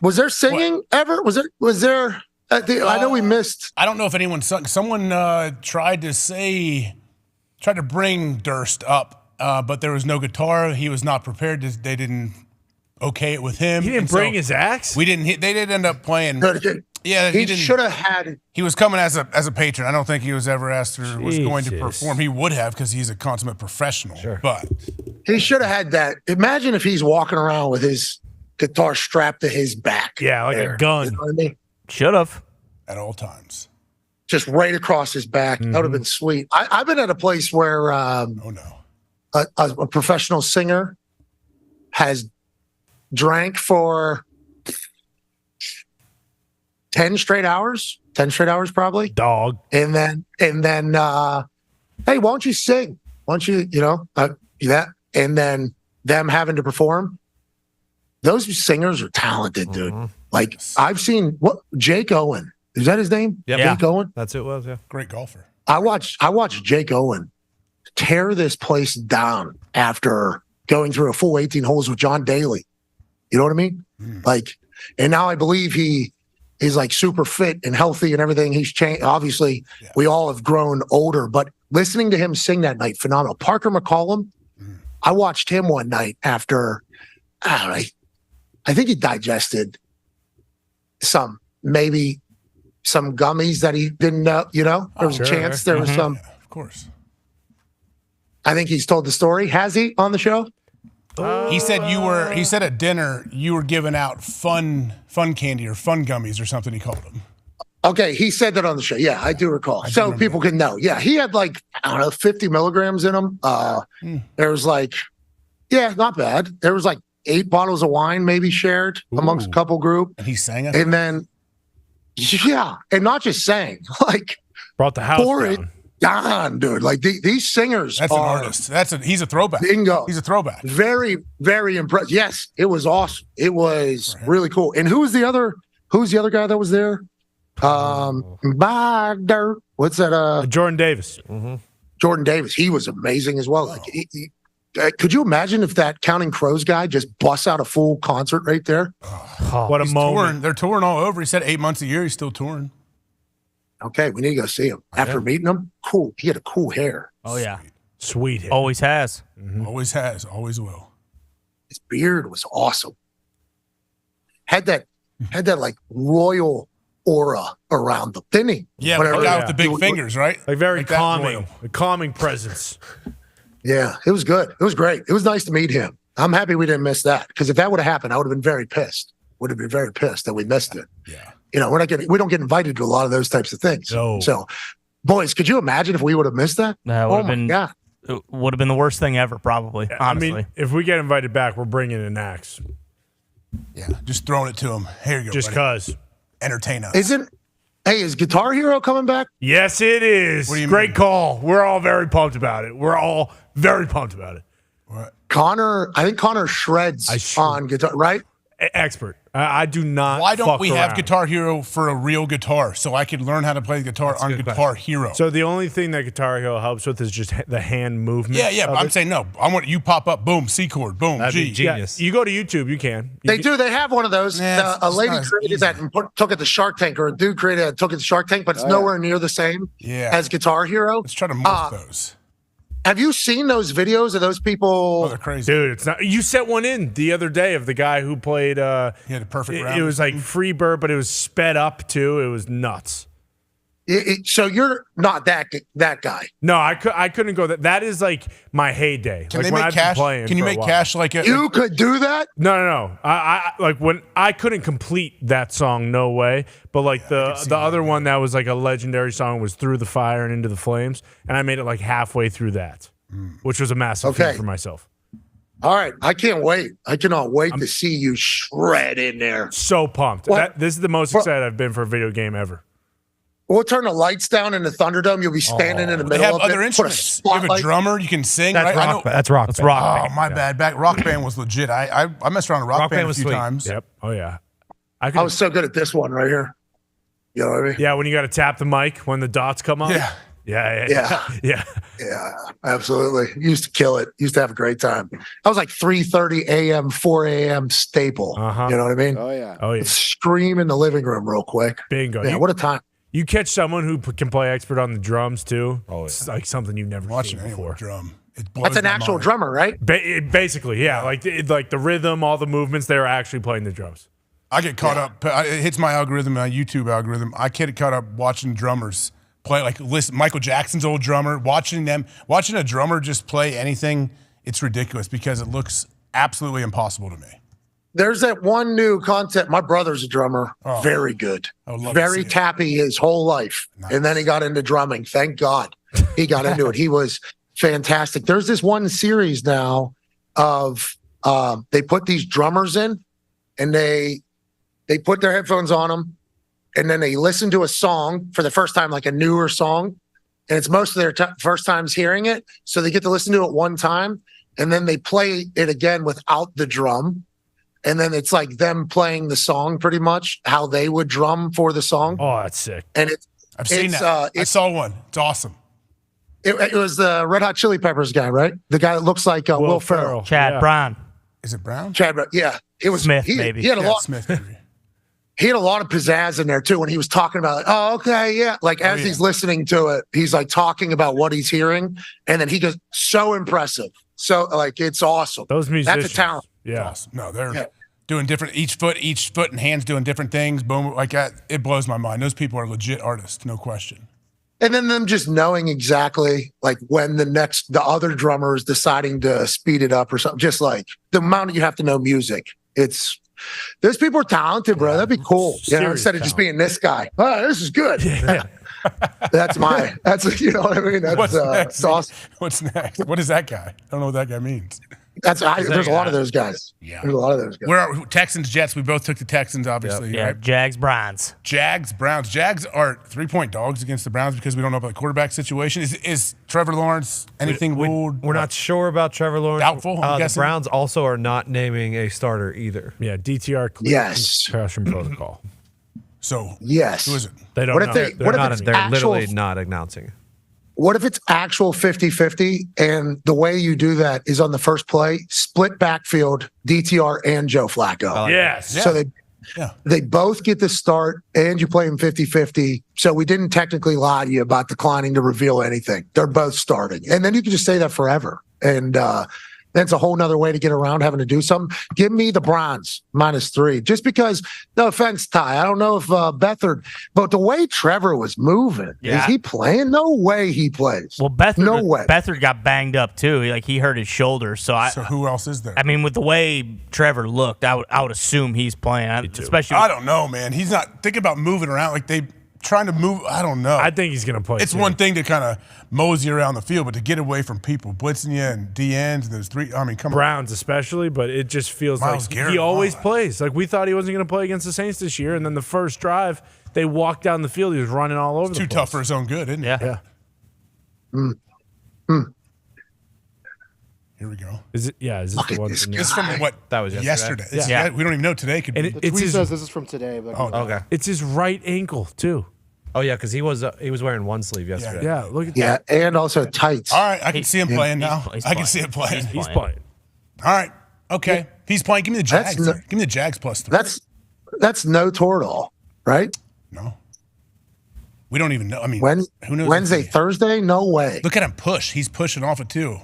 Was there singing ever? Was there I know we missed. I don't know if anyone sung. Someone tried to bring Durst up, but there was no guitar. He was not prepared. They didn't okay it with him. He didn't bring his axe? They did end up playing. Yeah, he should have had. He was coming as a patron. I don't think he was ever asked or was going to perform. He would have because he's a consummate professional. Sure. But he should have had that. Imagine if he's walking around with his guitar strapped to his back. Yeah, like a gun. You know what I mean? Should have. At all times. Just right across his back. That would have been sweet. I've been at a place where a professional singer has drank for 10 straight hours probably. Dog. And then hey, why don't you sing? Why don't you, that? And then them having to perform. Those singers are talented, dude. Like I've seen Jake Owen. Is that his name? Yep. Jake Owen? That's who it was, yeah. Great golfer. I watched Jake Owen tear this place down after going through a full 18 holes with John Daly. You know what I mean? Like, and now I believe he is like super fit and healthy and everything. He's changed. Obviously, we all have grown older, but listening to him sing that night, phenomenal. Parker McCollum, I watched him one night after, I don't know, I think he digested maybe some gummies that he didn't know, there was a chance there was some. Yeah, of course. I think he's told the story. Has he on the show? He said at dinner you were giving out fun candy or fun gummies or something he called them. Okay, he said that on the show. Yeah, I do recall. So people can know. Yeah, he had 50 milligrams in him. There was not bad. There was 8 bottles of wine maybe shared amongst a couple group. And he sang it? And then, and not just sang, brought the house down. Dahn, dude. These singers That's an artist. He's a throwback. Bingo. He's a throwback. Very, very impressive. Yes, it was awesome. It was really cool. And who's the other guy that was there? What's that? Jordan Davis. Jordan Davis. He was amazing as well. Could you imagine if that Counting Crows guy just busts out a full concert right there? What a moment. Touring. They're touring all over. He said 8 months a year. He's still touring. Okay, we need to go see him. After meeting him, cool. He had a cool hair. Oh, yeah. Sweet hair. Always has. Always has. Always will. His beard was awesome. Had that royal aura around him, didn't he? Yeah, the guy with the big fingers, right? Very calming. A calming presence. Yeah, it was good. It was great. It was nice to meet him. I'm happy we didn't miss that, because if that would have happened, I would have been very pissed. Would have been very pissed that we missed it. Yeah. We don't get invited to a lot of those types of things. No. So, boys, could you imagine if we would have missed that? That would have been. God. It would have been the worst thing ever, probably. Honestly, I mean, if we get invited back, we're bringing an axe. Yeah, just throwing it to him. Here you go. Just because. Entertain us. Is Guitar Hero coming back? Yes, it is. What do you Great mean? call. We're all very pumped about it. Connor, I think Connor shreds on guitar, right? Expert. I do not. Why don't we have around. Guitar Hero for a real guitar so I could learn how to play the guitar on Guitar Hero? So the only thing that Guitar Hero helps with is just the hand movement. Yeah, but I'm saying no. I want you pop up, boom, C chord, boom, That'd G. be genius. Yeah, you go to YouTube, you can. They do. They have one of those. A lady created that and took it to Shark Tank, or a dude created it and took it to Shark Tank, but it's nowhere near the same as Guitar Hero. Let's try to morph those. Have you seen those videos of those people? Oh, they're crazy. Dude, it's not. You set one in the other day of the guy who played. He had a perfect round. It was like Freebird, but it was sped up too. It was nuts. So you're not that guy. No, I couldn't go that. That is like my heyday. Can like they when make I've been cash? playing Can you for a make while. cash like a? You could do that? No. I like when I couldn't complete that song. No way. But like the other one that was like a legendary song was Through the Fire and Into the Flames, and I made it like halfway through that. Which was a massive feat for myself. All right. I can't wait. I cannot wait to see you shred in there. So pumped. This is the most excited I've been for a video game ever. We'll turn the lights down in the Thunderdome. You'll be standing in the middle They have of other it. instruments. You have a drummer. You can sing. That's right? rock. That's rock. That's rock. Oh, my bad. Rock band was legit. I messed around with rock band a few times. Yep. Oh yeah. I was so good at this one right here. You know what I mean? Yeah, when you got to tap the mic when the dots come up. Yeah. Yeah. Yeah, absolutely. Used to kill it. Used to have a great time. I was like 3:30 a.m., 4 a.m. staple. You know what I mean? Oh yeah. Scream in the living room real quick. Bingo. Yeah, what a time. You catch someone who can play expert on the drums too. Oh, yeah. It's like something you've never seen before. Drum. That's an actual drummer, right? Basically, yeah. Like the rhythm, all the movements, they're actually playing the drums. I get caught up. It hits my algorithm, my YouTube algorithm. I get caught up watching drummers play, like listen, Michael Jackson's old drummer, watching a drummer just play anything, it's ridiculous because it looks absolutely impossible to me. There's that one new concept. My brother's a drummer. Very good. Very tappy his whole life. Nice. And then he got into drumming. Thank God he got into it. He was fantastic. There's this one series now of they put these drummers in and they put their headphones on them. And then they listen to a song for the first time, like a newer song. And it's most of their first times hearing it. So they get to listen to it one time. And then they play it again without the drum. And then it's like them playing the song pretty much, how they would drum for the song. Oh, that's sick. And I've seen that. I saw one. It's awesome. It was the Red Hot Chili Peppers guy, right? The guy that looks like Will Ferrell. Chad Brown. Is it Brown? Chad Brown. Yeah. It was Smith, maybe. He had a lot. Smith, maybe. He had a lot of pizzazz in there too when he was talking about like, oh, okay, yeah. Like as he's listening to it, he's like talking about what he's hearing. And then he goes, so impressive. So like it's awesome. Those musicians. That's a talent. Yeah. Awesome. No, they're doing different, each foot and hands doing different things. Boom. Like that. It blows my mind. Those people are legit artists, no question. And then them just knowing exactly like when the other drummer is deciding to speed it up or something, just like the amount that you have to know music. Those people are talented, bro. That'd be cool. Instead of just being this guy. Oh, this is good. Yeah. That's you know what I mean? What's next? That's awesome. What's next? What is that guy? I don't know what that guy means. There's a lot of those guys. Yeah. There's a lot of those guys. We're Texans, Jets. We both took the Texans, obviously. Yeah, right? Jags, Browns. Jags, Browns. Jags are 3-point dogs against the Browns because we don't know about the quarterback situation. Is Trevor Lawrence anything ruled? We're not sure about Trevor Lawrence. Doubtful, I'm the guessing? Browns also are not naming a starter either. Yeah, DTR concussion protocol. So yes, who is it? They don't What know. if They're literally not announcing. What if it's actual 50-50 and the way you do that is on the first play, split backfield, DTR and Joe Flacco? Yes. So they both get the start and you play them 50-50. So we didn't technically lie to you about declining to reveal anything. They're both starting. And then you can just say that forever. And that's a whole nother way to get around having to do something. Give me the Browns -3. Just because, no offense, Ty, I don't know if Beathard, but the way Trevor was moving, is he playing? No way he plays. Well, Beathard got banged up too. He hurt his shoulder. So who else is there? I mean, with the way Trevor looked, I would assume he's playing. Especially, I don't know, man. He's not. Think about moving around. Like trying to move. I don't know. I think he's going to play. It's one thing to kind of mosey around the field, but to get away from people blitzing you and DNs and those three. I mean, come Browns especially, but it just feels Myles like Garrett, he always plays. Like we thought he wasn't going to play against the Saints this year, and then the first drive they walked down the field. He was running all over. It's the too place. tough for his own good, isn't it? Yeah. Here we go. Is it? Yeah. Is this the one? It's from what? That was yesterday. Yeah. We don't even know today. Could And be. it- it's his. says this is from today, but Okay. It's his right ankle too. Oh yeah, because he was wearing one sleeve yesterday. Yeah. Look at Yeah, that. and also tights. All right, I can see him playing now. he's I can see him playing. He's playing. All right. Okay. He's playing. Give me the That's Jags. no- Give me the Jags +3. That's no Toradol, right? No. We don't even know. I mean, When who knows? Wednesday, Thursday? No way. Look at him push. He's pushing off it too.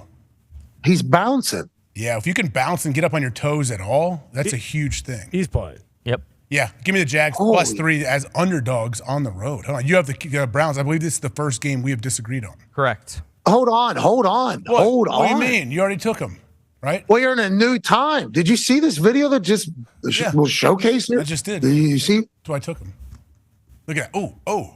He's bouncing. Yeah, if you can bounce and get up on your toes at all, that's a huge thing. He's playing. Yep. Yeah, give me the Jags Holy. +3 as underdogs on the road. Hold on, you have the Browns. I believe this is the first game we have disagreed on. Correct. Hold on. What? Hold on. What do you mean? You already took them, right? Well, you're in a new time. Did you see this video that just Yeah. was showcased here? I just did. Did you see? That's why I took him. Look at that. Oh.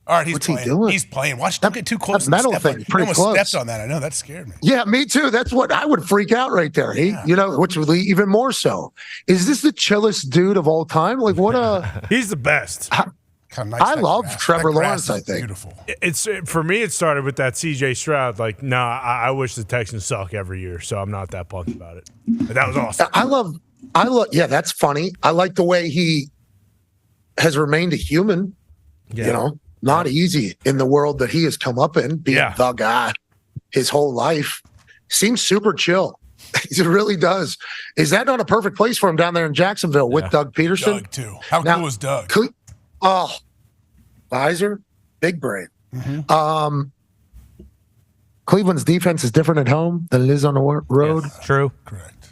All right, he's What's he playing. doing? He's playing. Watch, don't get too close. that metal Step thing, on- pretty you almost close. stepped on that. I know, that scared me. Yeah, me too. That's what I would freak out right there. Which would lead even more so. Is this the chillest dude of all time? Like, what a. He's the best. Kinda nice, I that love grass. Trevor That grass Lawrence, I is think. Beautiful. It's for me. It started with that CJ Stroud. Like, I wish the Texans suck every year, so I'm not that pumped about it. But that was awesome. I love. Yeah, that's funny. I like the way he has remained a human. Yeah. Not easy in the world that he has come up in, being the guy his whole life. Seems super chill. It really does. Is that not a perfect place for him down there in Jacksonville with Doug Peterson? Doug, too. How cool is Doug? Visor, big brain. Mm-hmm. Cleveland's defense is different at home than it is on the road. Yes, true. Correct.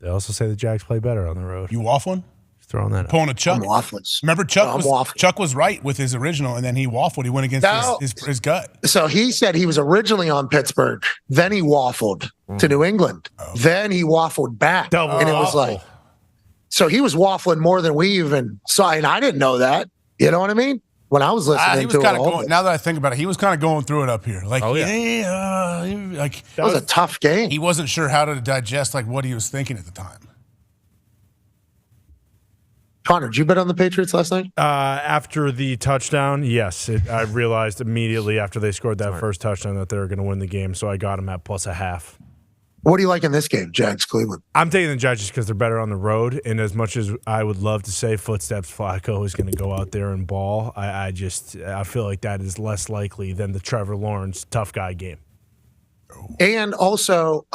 They also say the Jags play better on the road. You waffling? Throwing that. Pulling a Chuck. I'm waffling. Remember, Chuck was right with his original, and then he waffled. He went against his gut. So he said he was originally on Pittsburgh. Then he waffled to New England. Then he waffled back. And it was like, so he was waffling more than we even saw. And I didn't know that. You know what I mean? When I was listening He was to kind it. of going. Now that I think about it, he was kind of going through it up here. Like, like that was a tough game. He wasn't sure how to digest like what he was thinking at the time. Connor, did you bet on the Patriots last night? After the touchdown, yes. I realized immediately after they scored that first touchdown that they were going to win the game, so I got them at +0.5. What do you like in this game, Jags Cleveland? I'm taking the Jags because they're better on the road, and as much as I would love to say footsteps Flacco is going to go out there and ball, I feel like that is less likely than the Trevor Lawrence tough guy game. And also,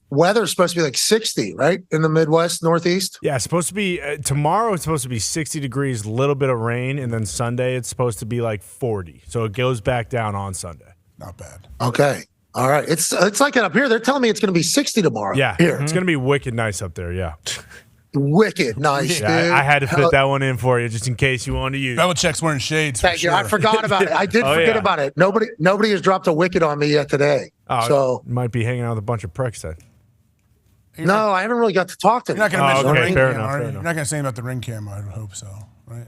weather's supposed to be like 60, right? In the Midwest, Northeast? Yeah, it's supposed to be tomorrow. It's supposed to be 60 degrees, a little bit of rain, and then Sunday it's supposed to be like 40. So it goes back down on Sunday. Not bad. Okay. All right. It's like up here. They're telling me it's going to be 60 tomorrow. Yeah, Here. it's going to be wicked nice up there. Yeah, wicked nice, yeah, dude. I had to fit that one in for you just in case you wanted to use. Belichick's wearing shades. Thank you. I forgot about it. I did forget about it. Nobody has dropped a wicket on me yet today. So might be hanging out with a bunch of pricks then. No, I haven't really got to talk to You're not going to mention the ring fair cam, enough, are you? fair You're not going to say about the ring cam. I would hope so, right?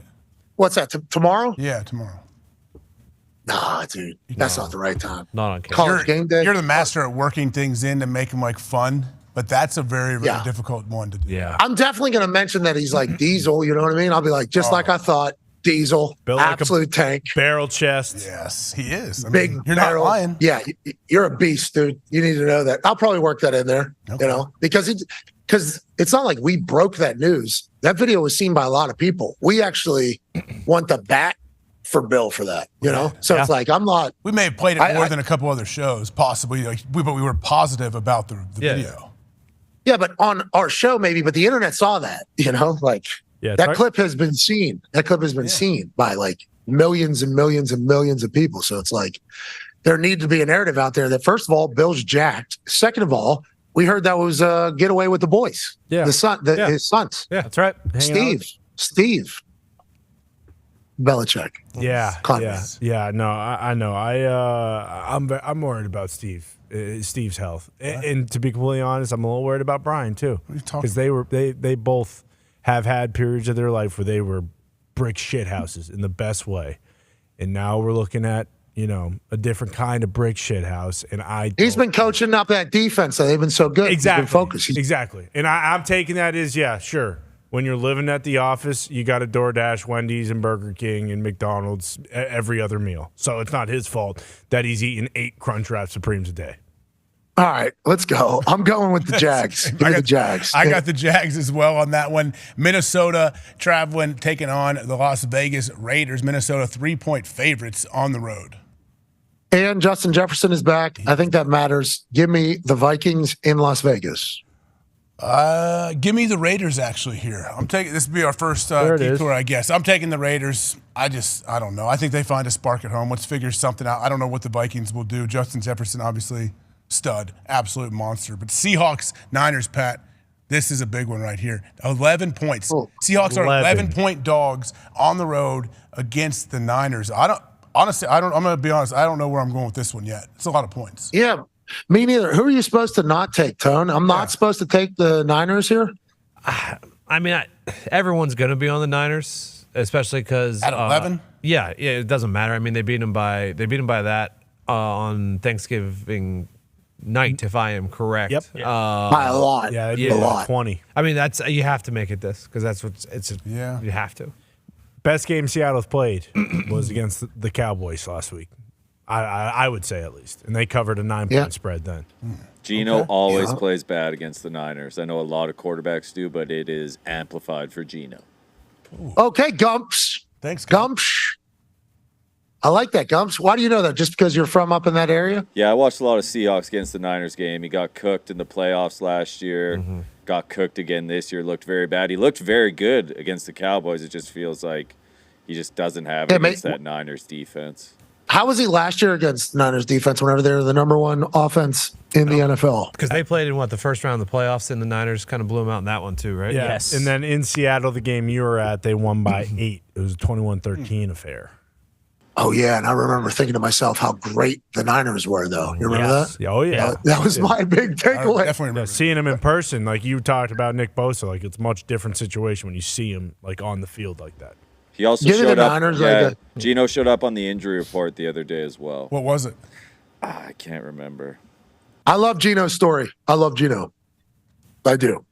What's that? Tomorrow? Yeah, tomorrow. Nah, dude, that's not the right time. Not on camera. College game day. You're the master at working things in to make them like fun, but that's a very, very difficult one to do. Yeah. I'm definitely going to mention that he's like Diesel. You know what I mean? I'll be like, just like I thought, Diesel, Built like a absolute tank, barrel chest. Yes, he is. I big mean, you're barrel. not lying. Yeah, you're a beast, dude. You need to know that. I'll probably work that in there. Okay. You know, because it's not like we broke that news. That video was seen by a lot of people. We actually want the bat for Bill for that, you know? So it's like, I'm not. We may have played it more than a couple other shows, possibly. But we were positive about the video. Yeah, but on our show, maybe, but the internet saw that, you know? Like, that clip has been seen. That clip has been seen by like millions and millions and millions of people. So it's like, there needs to be a narrative out there that, first of all, Bill's jacked. Second of all, we heard that was a getaway with the boys. Yeah. His sons. Yeah, that's right. Steve. Belichick. Yeah. Congress. Yeah. No, I know. I'm worried about Steve's health. And to be completely honest, I'm a little worried about Brian too. Because they both have had periods of their life where they were brick shit houses in the best way. And now we're looking at, a different kind of brick shit house. And he's been coaching up that defense, so they've been so good. Exactly. He's been focused. Exactly. And I'm taking that as, sure. When you're living at the office, you got to DoorDash Wendy's and Burger King and McDonald's every other meal. So it's not his fault that he's eating 8 Crunchwrap Supremes a day. All right, let's go. I'm going with the Jags. Give me the Jags. I got the Jags as well on that one. Minnesota traveling, taking on the Las Vegas Raiders. Minnesota 3-point favorites on the road. And Justin Jefferson is back. I think that matters. Give me the Vikings in Las Vegas. Give me the Raiders actually here. I'm taking this will be our first detour, I guess. I'm taking the Raiders. I don't know. I think they find a spark at home. Let's figure something out. I don't know what the Vikings will do. Justin Jefferson, obviously, stud, absolute monster. But Seahawks, Niners, Pat, this is a big one right here. 11 points. Seahawks are 11-point dogs on the road against the Niners. I'm going to be honest. I don't know where I'm going with this one yet. It's a lot of points. Yeah. Me neither. Who are you supposed to not take, Tone? I'm not supposed to take the Niners here? Everyone's going to be on the Niners, especially because at 11. Yeah, it doesn't matter. I mean, they beat them by that on Thanksgiving night, if I am correct. Yep. By a lot. Yeah, a lot. 20. I mean, you have to make it this because that's what you have to. Best game Seattle's played was against the Cowboys last week. I would say at least. And they covered a 9-point spread then. Geno always plays bad against the Niners. I know a lot of quarterbacks do, but it is amplified for Geno. Okay, Gumps. Thanks, Gumps. I like that, Gumps. Why do you know that? Just because you're from up in that area? Yeah, I watched a lot of Seahawks against the Niners game. He got cooked in the playoffs last year. Mm-hmm. Got cooked again this year. Looked very bad. He looked very good against the Cowboys. It just feels like he just doesn't have it against that Niners defense. How was he last year against Niners defense whenever they were the number one offense in the NFL? Because they played in the first round of the playoffs, and the Niners kind of blew them out in that one too, right? Yes. And then in Seattle, the game you were at, they won by 8. It was a 21-13 affair. Oh, yeah, and I remember thinking to myself how great the Niners were, though. You remember that? Oh, yeah. That was my big takeaway. Definitely remember. Seeing him in person, like you talked about Nick Bosa, like it's a much different situation when you see him like on the field like that. He also showed up. Geno showed up on the injury report the other day as well. What was it? I can't remember. I love Geno's story. I love Geno. I do.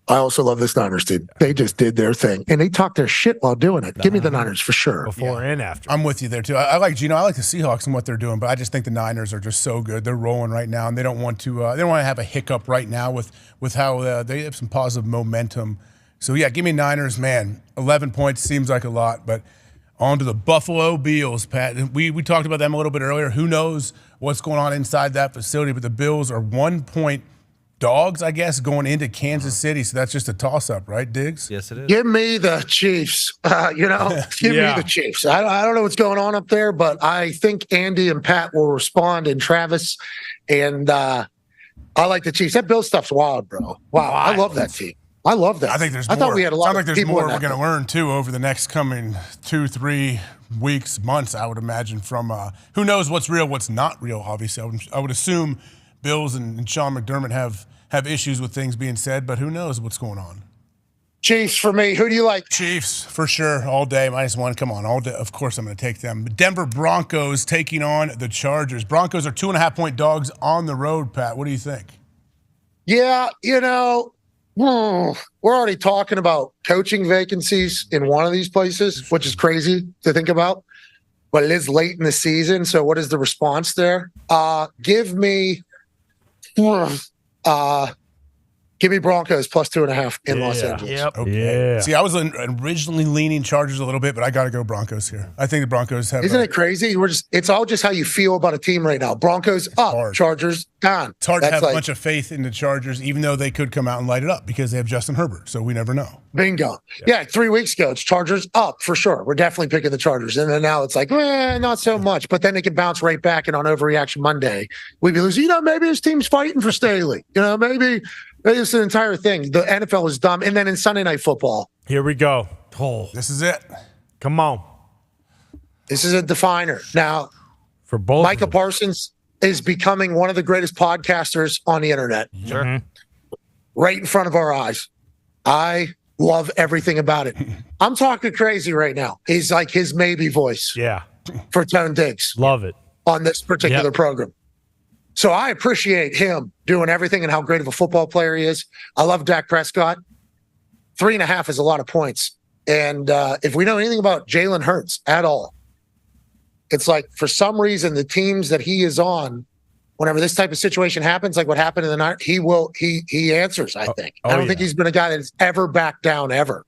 I also love this Niners team. They just did their thing, and they talked their shit while doing it. Give me the Niners for sure. Before and after. I'm with you there, too. I like Geno. I like the Seahawks and what they're doing, but I just think the Niners are just so good. They're rolling right now, and they don't want to have a hiccup right now with how they have some positive momentum. So, yeah, give me Niners, man. 11 points seems like a lot, but on to the Buffalo Bills, Pat. We talked about them a little bit earlier. Who knows what's going on inside that facility, but the Bills are 1-point dogs, I guess, going into Kansas City. So that's just a toss-up, right, Diggs? Yes, it is. Give me the Chiefs. Give me the Chiefs. I don't know what's going on up there, but I think Andy and Pat will respond, and Travis, and I like the Chiefs. That Bills stuff's wild, bro. Wow. I love that team. I love that. I think there's more. I thought we had a lot of there's people more in we're that going to learn, too, over the next coming 2-3 weeks, months, I would imagine, from who knows what's real, what's not real, obviously. I would assume Bills and Sean McDermott have issues with things being said, but who knows what's going on. Chiefs for me. Who do you like? Chiefs, for sure, all day. -1, come on, all day. Of course I'm going to take them. Denver Broncos taking on the Chargers. Broncos are 2.5-point dogs on the road, Pat. What do you think? Yeah, we're already talking about coaching vacancies in one of these places, which is crazy to think about. But it is late in the season, so what is the response there? Give me Broncos +2.5 in Los Angeles. Yep. Okay. Yeah. See, I was originally leaning Chargers a little bit, but I got to go Broncos here. I think the Broncos have. Isn't it crazy? It's all just how you feel about a team right now. Broncos up, hard. Chargers down. It's hard to have a bunch of faith in the Chargers, even though they could come out and light it up because they have Justin Herbert. So we never know. Bingo. Yeah, 3 weeks ago, it's Chargers up for sure. We're definitely picking the Chargers. And then now it's like, not so much. But then they can bounce right back, and on Overreaction Monday, we'd be losing. Maybe this team's fighting for Staley. Maybe it's an entire thing. The NFL is dumb. And then in Sunday Night Football. Here we go. Oh, this is it. Come on. This is a definer. Now, for both, Micah Parsons is becoming one of the greatest podcasters on the internet. Sure. Right in front of our eyes. I Love everything about it. I'm talking crazy right now. He's like his maybe voice. Yeah. For Tone Diggs. Love it. On this particular program. So I appreciate him doing everything and how great of a football player he is. I love Dak Prescott. 3.5 is a lot of points. And if we know anything about Jalen Hurts at all, it's like for some reason the teams that he is on, whenever this type of situation happens, like what happened in the night, he answers, I think. I don't think he's been a guy that's ever backed down ever,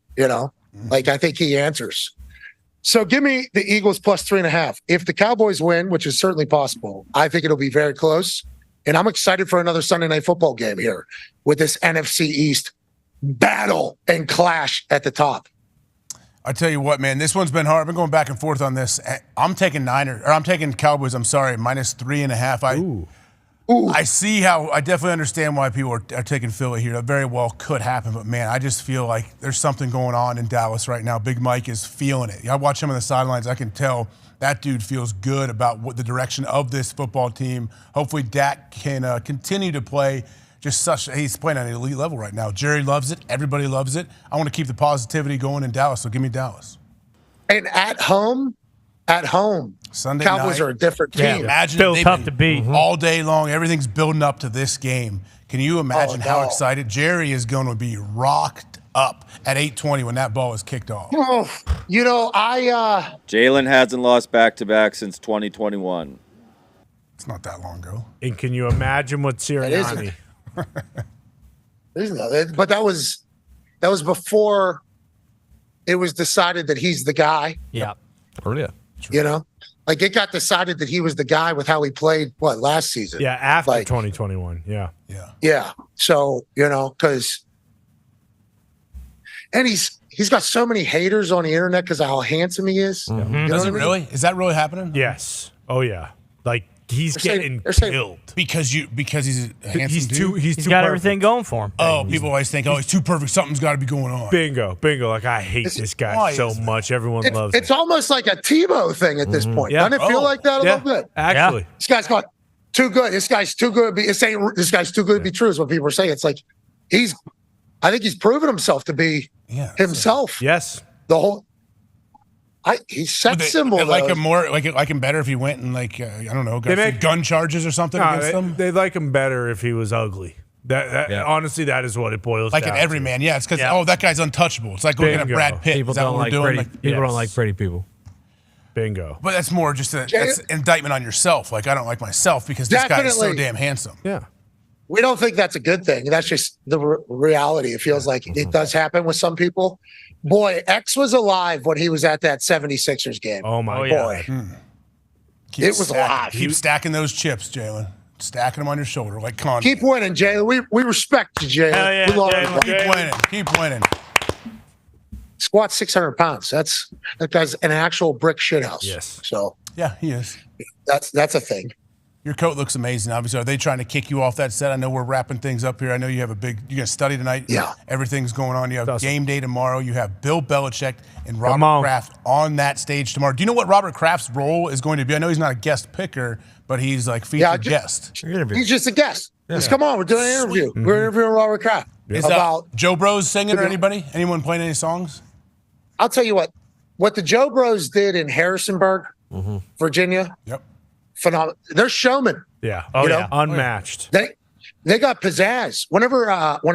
Like I think he answers. So give me the Eagles plus 3.5. If the Cowboys win, which is certainly possible, I think it'll be very close. And I'm excited for another Sunday night football game here with this NFC East battle and clash at the top. I tell you what, man, this one's been hard. I've been going back and forth on this. I'm taking Cowboys. I'm sorry, minus 3.5. I see how. I definitely understand why people are taking Philly here. That very well could happen, but man, I just feel like there's something going on in Dallas right now. Big Mike is feeling it. I watch him on the sidelines. I can tell that dude feels good about what the direction of this football team. Hopefully, Dak can continue to play. He's playing at an elite level right now. Jerry loves it. Everybody loves it. I want to keep the positivity going in Dallas, so give me Dallas. And at home, Sunday Cowboys night, are a different team. Yeah, imagine Still tough to beat. All day long. Everything's building up to this game. Can you imagine how excited Jerry is going to be rocked up at 8:20 when that ball is kicked off? Oh, Jalen hasn't lost back-to-back since 2021. It's not that long ago. And can you imagine what Sirianni? But that was before it was decided that he's the guy. Yeah. Oh, yeah. Like it got decided that he was the guy with how he played, last season? Yeah, after 2021. Yeah. Yeah. So, because and he's got so many haters on the internet because of how handsome he is. Mm-hmm. Does it really? Is that really happening? Yes. Oh yeah. Like he's getting killed because he's a handsome he's dude? He's got everything going for him. Oh, people always think, he's too perfect. Something's got to be going on. Bingo. Like I hate this guy so much. Everyone loves him. It's almost like a Tebow thing at this point. Yeah. Doesn't it feel like that a little bit? Actually, this guy's got too good. This guy's too good. This guy's too good to be true. Is what people are saying. It's like I think he's proven himself to be himself. Yes. The whole. He's sex symbol. Like him better if he went and I don't know, got some gun charges or something against him. They'd like him better if he was ugly. Honestly, that is what it boils down to. Like an everyman, yeah. It's because that guy's untouchable. It's like looking at Brad Pitt. People don't like pretty people. Bingo. But that's more just that's indictment on yourself. Like I don't like myself because this guy is so damn handsome. Yeah. We don't think that's a good thing. That's just the reality. It feels like it does happen with some people. Boy, X was alive when he was at that 76ers game. Oh, my boy. It was alive. Keep stacking those chips, Jalen. Stacking them on your shoulder like Con. Keep winning, Jalen. We respect you, Jalen. Hell yeah, we love Jalen. you. Keep winning. Squat 600 pounds. That guy's an actual brick shithouse. Yes. So yeah, he is. That's a thing. Your coat looks amazing. Obviously, are they trying to kick you off that set? I know we're wrapping things up here. I know you have you got to study tonight. Yeah. Everything's going on. You have game day tomorrow. You have Bill Belichick and Robert Kraft on that stage tomorrow. Do you know what Robert Kraft's role is going to be? I know he's not a guest picker, but he's featured guest. He's just a guest. Just come on. We're doing an interview. Mm-hmm. We're interviewing Robert Kraft. Is about Joe Bros singing or anybody? Anyone playing any songs? I'll tell you what the Joe Bros did in Harrisonburg, Virginia. Yep. Phenomenal. They're showmen. Yeah. Oh, yeah. Unmatched. They got pizzazz. When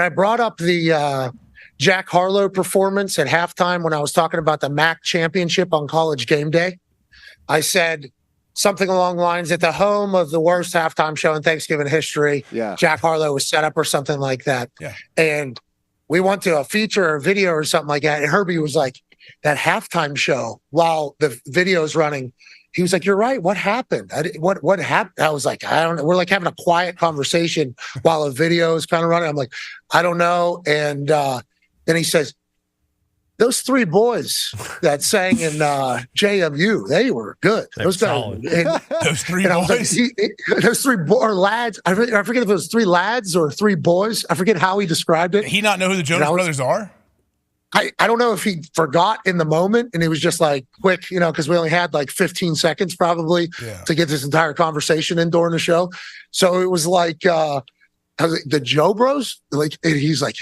I brought up the Jack Harlow performance at halftime when I was talking about the MAC championship on College Game Day, I said something along the lines at the home of the worst halftime show in Thanksgiving history. Yeah. Jack Harlow was set up or something like that. Yeah. And we went to a feature or video or something like that. And Herbie was like, that halftime show while the video's running. He was like, "You're right. What happened? What happened?" I was like, "I don't know." We're like having a quiet conversation while a video is kind of running. I'm like, "I don't know." And then he says, "Those three boys that sang in JMU, they were good. Those guys, those three boys, those three lads. I forget if it was three lads or three boys. I forget how he described it. Did he not know who the Jonas Brothers are? I don't know if he forgot in the moment and he was just like quick, because we only had 15 seconds probably to get this entire conversation in during the show. So it was like I was like, the Joe Bros? Like, and he's like,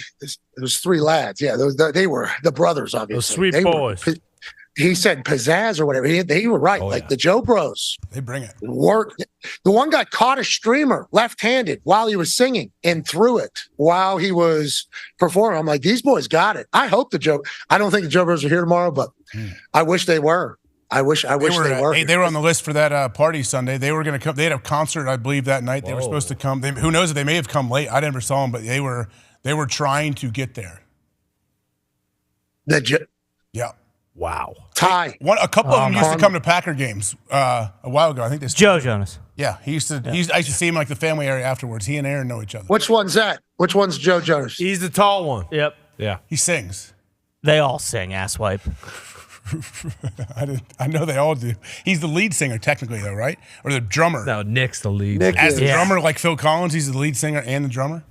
there's 3 lads. Yeah, they were the brothers, obviously. Those sweet they boys. He said pizzazz or whatever. They were right. The Joe Bros. They bring it. Work. The one guy caught a streamer left-handed while he was singing and threw it while he was performing. I'm like, these boys got it. I hope I don't think the Joe Bros are here tomorrow, but I wish they were. I wish they were. They were on the list for that party Sunday. They were going to come. They had a concert, I believe, that night. They were supposed to come. Who knows if they may have come late. I never saw them, but they were trying to get there. Yeah. Wow. Ty. A couple of them used to come to Packer games a while ago. I think Joe Jonas. Yeah, I used to see him like the family area afterwards. He and Aaron know each other. Which one's that? Which one's Joe Jonas? He's the tall one. Yep. Yeah. He sings. They all sing, asswipe. I know they all do. He's the lead singer technically, though, right? Or the drummer? No, Nick's the lead. As the drummer, like Phil Collins, he's the lead singer and the drummer.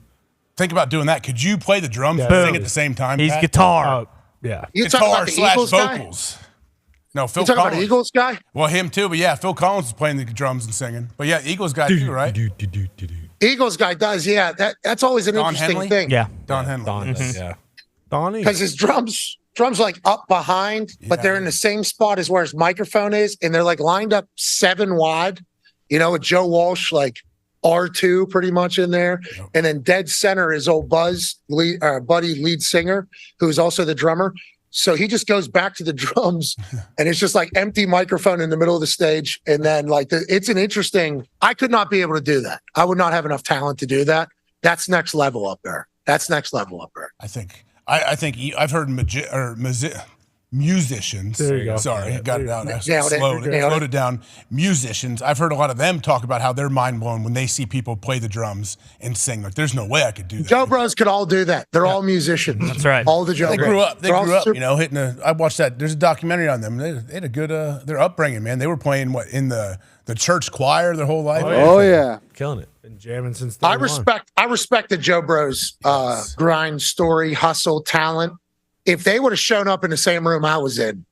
Think about doing that. Could you play the drums and sing at the same time? He's Pat? guitar. Yeah. You talking about the Eagles vocals. Guy? No, Phil you talking Collins. about the Eagles guy? Well, him too, but yeah, Phil Collins is playing the drums and singing. But yeah, Eagles guy too, right? Eagles guy does, yeah. That's always an Don interesting Henley? thing. Yeah. Don Henley. Don does, yeah. Donnie. Because his drums like up behind, but they're in the same spot as where his microphone is, and they're like lined up 7 wide, with Joe Walsh like R2 pretty much in there. Yep. And then dead center is old Buddy, lead singer, who's also the drummer. So he just goes back to the drums and it's just like empty microphone in the middle of the stage. And then it's an interesting, I could not be able to do that. I would not have enough talent to do that. That's next level up there. I think I've heard musicians. There you go. Sorry, I got it out. I Nailed slowed it down. Musicians. I've heard a lot of them talk about how they're mind blown when they see people play the drums and sing. Like, there's no way I could do that. Joe Bros could all do that. They're all musicians. That's right. All the Joe Bros. They grew up, hitting I watched that. There's a documentary on them. They had a good, their upbringing, man. They were playing in the church choir their whole life. Oh yeah. Killing it. Been jamming since day one. I respect the Joe Bros grind, story, hustle, talent. If they would have shown up in the same room I was in,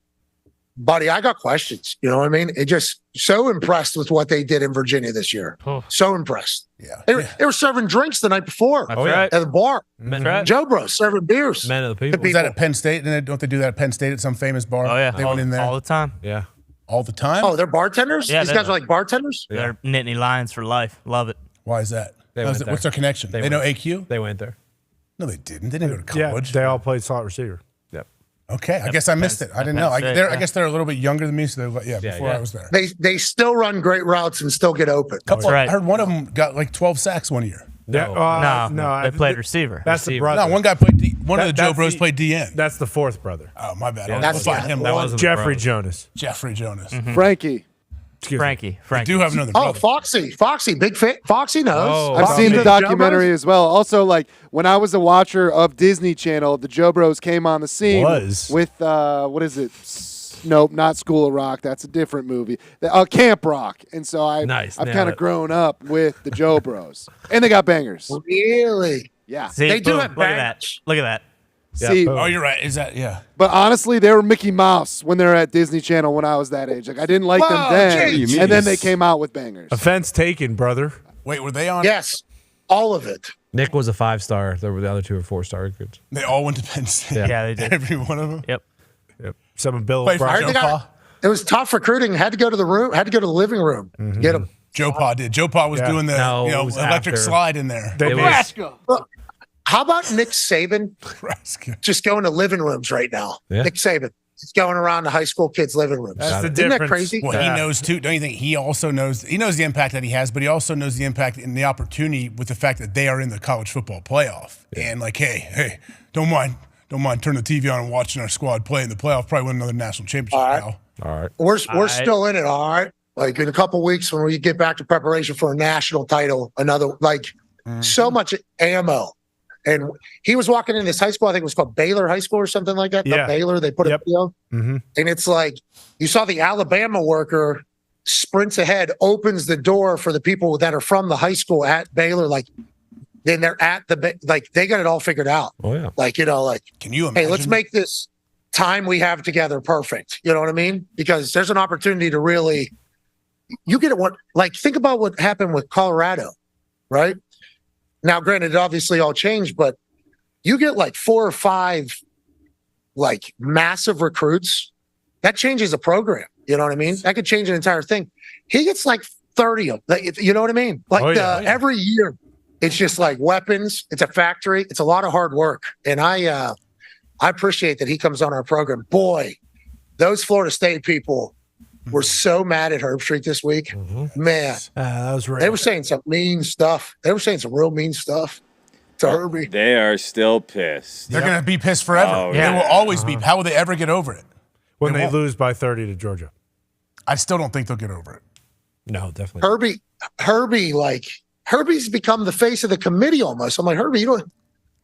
buddy, I got questions. You know what I mean? It just so impressed with what they did in Virginia this year. Oh. So impressed. Yeah. They were serving drinks the night before right. at the bar. That's right. Joe Bros serving beers. Men of the people. Was that at Penn State? Don't they do that at Penn State at some famous bar? Oh, yeah. They went in there all the time. Yeah. all the time. Oh, they're bartenders? Yeah, These guys are like bartenders? They're Nittany Lions for life. Love it. Why is that? What's their connection? They know AQ? They went there. No, they didn't. They didn't go to college. Yeah, they all played slot receiver. Yep. Okay, I guess I missed it. I didn't know. I guess they're a little bit younger than me, so they're before I was there. They still run great routes and still get open. I heard one of them got like 12 sacks one year. No, they played receiver. That's the brother. No, one guy played one of the Joe Bros played DN. That's the fourth brother. Oh, my bad. Yeah, I'll find him. That wasn't Jeffrey Jonas. Jeffrey Jonas. Mm-hmm. Frankie. Frankie. I do have another brother. Foxy, big fit. Foxy knows. I've seen the documentary as well. Also, like when I was a watcher of Disney Channel, the Joe Bros came on the scene with what is it? Nope, not School of Rock. That's a different movie. Camp Rock. And so I've kind of grown up with the Joe Bros. And they got bangers. Really? Yeah. See, they do boom, have look bangers. at that. Look at that. See, you're right. Is that But honestly, they were Mickey Mouse when they were at Disney Channel when I was that age. Like I didn't like them then, and then they came out with bangers. Offense taken, brother. Wait, were they on? Yes, all of it. Nick was a 5-star. There were the other 2 or 4-star recruits. They all went to Penn State. Yeah, they did. Every one of them. Yep. Some of Bill Play for Joe Pa. It was tough recruiting. Had to go to the room. Had to go to the living room. Get them. Joe Pa did. Joe Pa was doing the electric slide in there. Nebraska. How about Nick Saban just going to living rooms right now? Yeah. Nick Saban. He's going around to high school kids' living rooms. That's the Isn't difference. that crazy? Well, he knows too. Don't you think he also knows? He knows the impact that he has, but he also knows the impact and the opportunity with the fact that they are in the college football playoff. And like, hey, don't mind turning the TV on and watching our squad play in the playoff. Probably win another national championship now. All right. We're still in it, all right? Like in a couple weeks when we get back to preparation for a national title, so much ammo. And he was walking in this high school, I think it was called Baylor High School or something like that. Yeah. Baylor, they put a video. Mm-hmm. And it's like you saw the Alabama worker sprints ahead, opens the door for the people that are from the high school at Baylor. Like, then they're at they got it all figured out. Oh, yeah. Can you imagine? Hey, let's make this time we have together perfect. You know what I mean? Because there's an opportunity to really, think about what happened with Colorado, right? Now, granted, it obviously all changed, but you get like 4 or 5 like massive recruits. That changes a program. You know what I mean? That could change an entire thing. He gets like 30 of them. You know what I mean? Like every year, it's just like weapons. It's a factory. It's a lot of hard work. And I appreciate that he comes on our program. Boy, those Florida State people were so mad at Herbstreit this week. Man, that was real. They were saying some mean stuff. They were saying some real mean stuff to Herbie. They are still pissed. They're going to be pissed forever. Oh, They will always be. How will they ever get over it? When they lose by 30 to Georgia. I still don't think they'll get over it. No, definitely. Herbie's become the face of the committee almost. I'm like, Herbie, you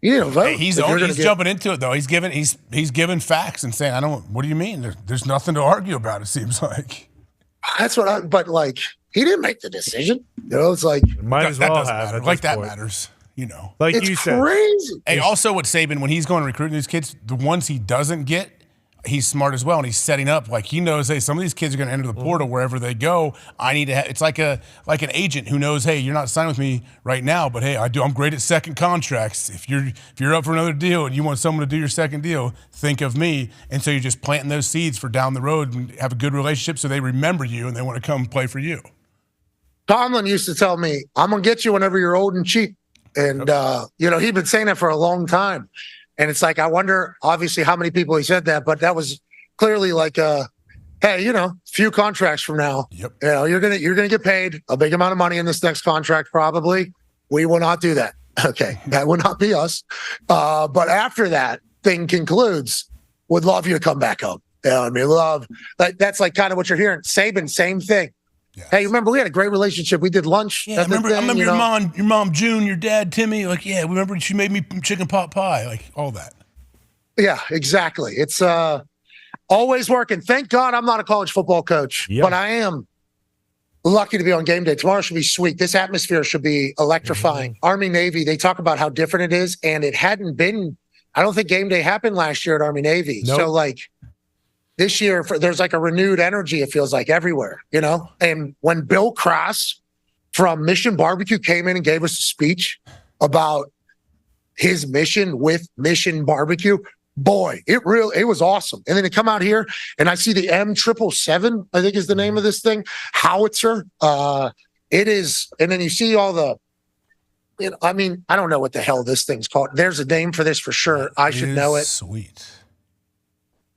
didn't vote. Hey, he's jumping into it though. He's giving facts and saying, what do you mean? There's nothing to argue about, it seems like. That's what but like, he didn't make the decision. You know, it's like might as well have matter. Like that matters, you know. Like it's you said. Crazy. Hey, also with Saban, when he's going recruiting these kids, the ones he doesn't get, he's smart as well, and he's setting up like he knows. Hey, some of these kids are going to enter the portal wherever they go. I need to. It's like an agent who knows. Hey, you're not signing with me right now, but hey, I'm great at second contracts. If you're up for another deal and you want someone to do your second deal, think of me. And so you're just planting those seeds for down the road and have a good relationship, so they remember you and they want to come play for you. Tomlin used to tell me, "I'm going to get you whenever you're old and cheap," and he'd been saying that for a long time. And it's like, I wonder, obviously, how many people he said that, but that was clearly like, hey, few contracts from now, you're gonna get paid a big amount of money in this next contract. Probably, we will not do that. Okay, that will not be us. But after that thing concludes, would love you to come back home. Love. That's like kind of what you're hearing. Saban, same thing. Yes. Hey, remember we had a great relationship. We did lunch. Yeah, I remember your mom June, your dad Timmy. Like, yeah, remember she made me chicken pot pie, like all that. Yeah, exactly. It's always working. Thank God I'm not a college football coach, but I am lucky to be on game day. Tomorrow should be sweet. This atmosphere should be electrifying. Army Navy, they talk about how different it is, and it hadn't been. I don't think game day happened last year at Army Navy. Nope. So like. This year, there's like a renewed energy, it feels like, everywhere, And when Bill Cross from Mission Barbecue came in and gave us a speech about his mission with Mission Barbecue, boy, it was awesome. And then to come out here and I see the M777, I think is the name of this thing, howitzer. It is, and then you see all the, I don't know what the hell this thing's called. There's a name for this for sure. I should know it. Sweet.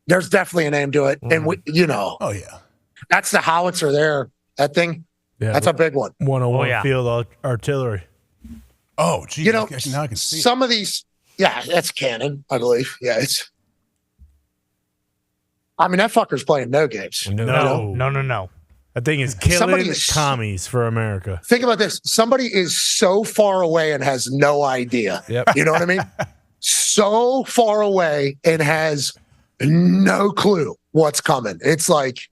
There's definitely a name to it. And oh yeah, that's the howitzer there. That thing, that's a big one. 101 field artillery. Oh, geez, now I can see some of these. Yeah, that's cannon, I believe. Yeah, that fucker's playing no games. No. That thing is killing commies for America. Think about this. Somebody is so far away and has no idea. Yep. You know what I mean? So far away and has no clue what's coming. It's like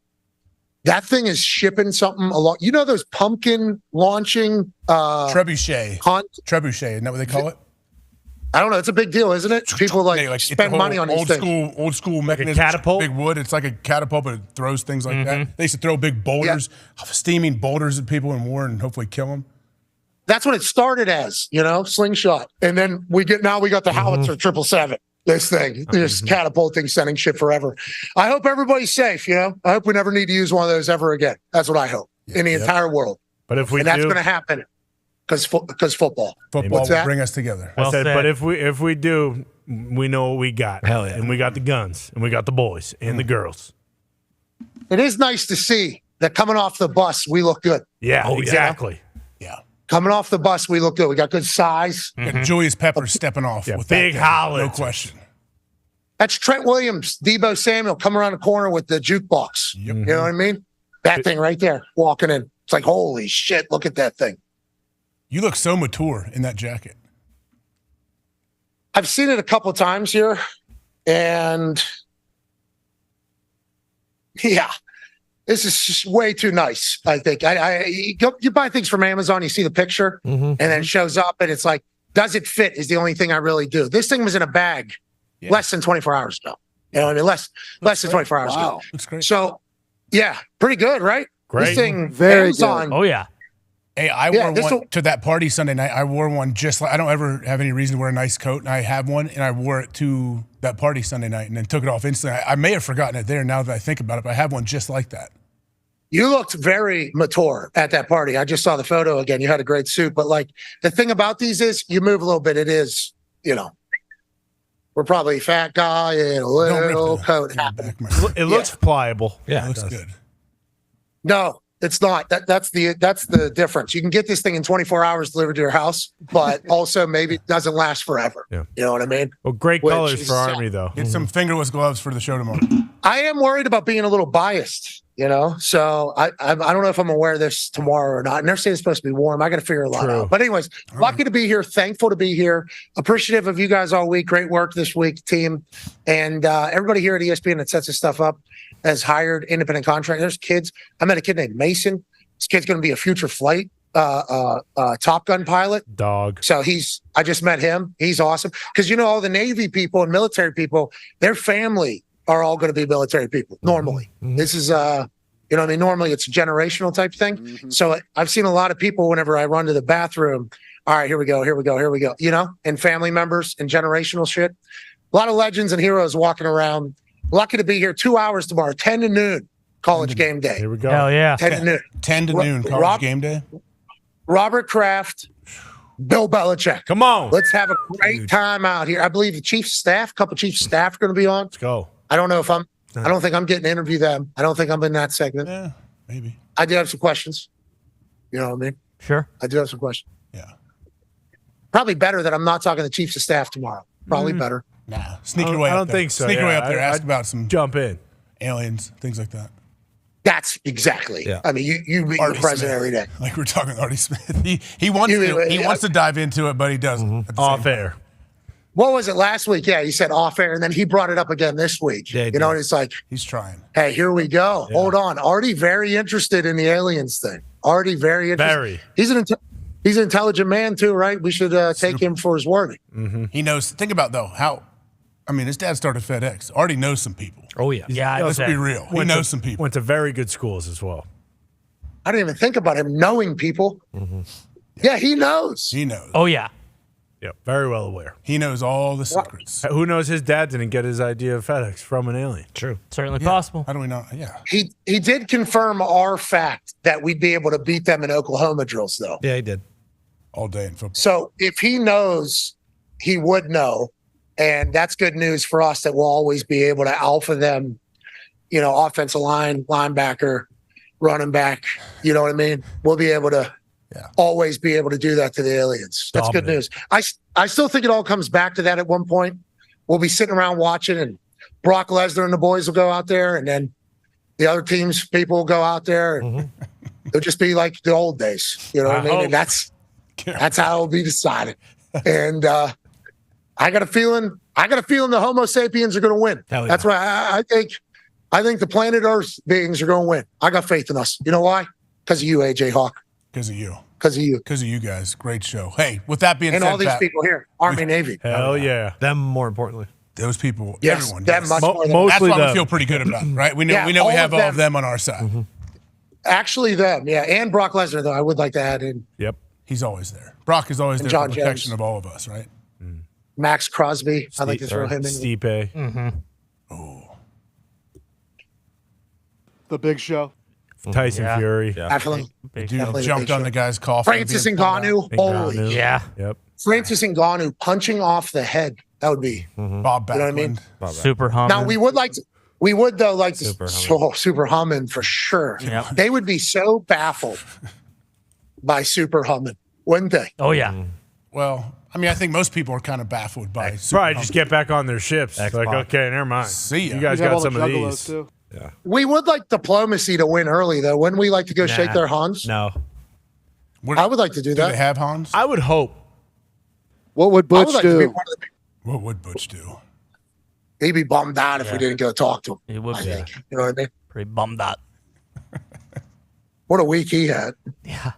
that thing is shipping something along. You know those pumpkin launching trebuchet. Trebuchet, isn't that what they call it? I don't know. It's a big deal, isn't it? People spend money on these things. Old school mechanism. Like a catapult? Big wood. It's like a catapult, but it throws things like that. They used to throw big boulders, steaming boulders at people in war and hopefully kill them. That's what it started as, slingshot. And then we got the howitzer 777. This thing, this catapulting, sending shit forever. I hope everybody's safe. I hope we never need to use one of those ever again. That's what I hope in the entire world. But if we that's going to happen because football will bring us together. But if we do, we know what we got. Hell yeah! And we got the guns, and we got the boys and the girls. It is nice to see that coming off the bus, we look good. Yeah, exactly. Yeah. Coming off the bus, we look good. We got good size. Julius Peppers stepping off with big holler. No question. That's Trent Williams, Debo Samuel come around the corner with the jukebox. Yep. You know what I mean? That thing right there, walking in. It's like, holy shit, look at that thing. You look so mature in that jacket. I've seen it a couple of times here, and yeah. This is just way too nice, I think. You buy things from Amazon, you see the picture, and then it shows up, and it's like, does it fit is the only thing I really do. This thing was in a bag less than 24 hours ago. You know what I mean? Less than 24 hours ago. That's great. So, yeah, pretty good, right? Great. This thing, Very Amazon, good. Oh, yeah. Hey, I wore one to that party Sunday night. I wore one just like I don't ever have any reason to wear a nice coat, and I have one, and I wore it to that party Sunday night, and then took it off instantly. I may have forgotten it there now that I think about it, but I have one just like that. You looked very mature at that party. I just saw the photo again. You had a great suit, but like the thing about these is you move a little bit. It is, we're probably a fat guy in a little coat. It looks pliable. Yeah, it looks good. No, it's not. That's the difference. You can get this thing in 24 hours delivered to your house, but also maybe it doesn't last forever. Yeah. You know what I mean? Well, great colors for Army, though. Get some fingerless gloves for the show tomorrow. I am worried about being a little biased, so I don't know if I'm gonna wear this tomorrow or not. And they're saying it's supposed to be warm. I got to figure a lot out. But anyways, lucky to be here. Thankful to be here. Appreciative of you guys all week. Great work this week, team, and everybody here at ESPN that sets this stuff up as hired independent contractors. There's kids. I met a kid named Mason. This kid's going to be a future flight Top Gun pilot. Dog. So I just met him. He's awesome because all the Navy people and military people, their family are all going to be military people normally. This is normally it's a generational type thing. So I've seen a lot of people whenever I run to the bathroom, all right, here we go, and family members and generational shit. A lot of legends and heroes walking around. Lucky to be here 2 hours tomorrow, 10 to noon, college game day. Here we go. Hell yeah. 10 to noon. 10 to noon, college game day. Robert Kraft, Bill Belichick. Come on. Let's have a great time out here. I believe the chief staff, a couple chief staff are going to be on. Let's go. I don't think I'm getting to interview them. I don't think I'm in that segment. Yeah, maybe. I do have some questions. You know what I mean? Sure. I do have some questions. Yeah. Probably better that I'm not talking to chiefs of staff tomorrow. Probably better. Nah. Sneak your way up there. I don't think so. Sneak your way Yeah, up there. Ask about some jump in. aliens, things like that. That's exactly. Yeah. I mean, you meet the president every day. Like we're talking Artie Smith. He wants to dive into it, but he doesn't. Off air. What was it last week? Yeah, he said off air, and then he brought it up again this week. Yeah, and it's like he's trying. Hey, here we go. Yeah. Hold on. Artie very interested in the aliens thing. Artie very interested. He's an intelligent man too, right? We should take him for his word. Mm-hmm. He knows. Think about though how. I mean, his dad started FedEx. Artie knows some people. Oh yeah. Yeah. Let's be real. He knows some people. Went to very good schools as well. I didn't even think about him knowing people. Yeah, he knows. He knows. Oh yeah. Yep, very well aware. He knows all the secrets. Who knows his dad didn't get his idea of FedEx from an alien? True. Certainly possible. How do we know? Yeah. He did confirm our fact that we'd be able to beat them in Oklahoma drills, though. Yeah, he did. All day in football. So if he knows, he would know. And that's good news for us that we'll always be able to alpha them, offensive line, linebacker, running back. You know what I mean? We'll be able to always be able to do that to the aliens. That's good news. I still think it all comes back to that at one point. We'll be sitting around watching, and Brock Lesnar and the boys will go out there, and then the other teams' people will go out there, and it'll just be like the old days. You know what I mean? And that's how it'll be decided. And I got a feeling the Homo sapiens are going to win. That's why I think the planet Earth beings are going to win. I got faith in us. You know why? Because of you, AJ Hawk. Because of you. Because of you. Because of you guys. Great show. Hey, with that being and said, all these people here, Army, Navy. Hell yeah. Them more importantly. Those people, yes, everyone. Them much more than mostly that's why them. we feel pretty good about it, right? We know we have all of them on our side. Actually, them, yeah. And Brock Lesnar, though, I would like to add in. Yep. He's always there. Brock is always And there John for protection Jones. of all of us, right? Max Crosby. I'd like to throw him in. Stipe. The Big Show. Tyson Fury. Definitely. Dude Definitely the jumped Big on Show. the guy's coffin. Francis Ngannou. Holy. Yeah. Yep. Francis Ngannou punching off the head. That would be. Bob Backlund. You know what I mean? Super humming. Now, we would though like to. Super Super humming for sure. Yep. They would be so baffled by super humming, wouldn't they? Oh yeah. Well, I mean, I think most people are kind of baffled by Probably just get back on their ships. Like, okay, never mind. See ya. You guys You have got all the some of juggalos, these. too. Yeah. We would like diplomacy to win early, though. Wouldn't we like to go shake their hands? No. I would like to do Do that. they have Hans? I would hope. What would I Butch would like to be do? one of the. What would Butch do? He'd be bummed out if we didn't go talk to him. He would I be. think. You know what I mean? Pretty bummed out. What a week he had. Yeah.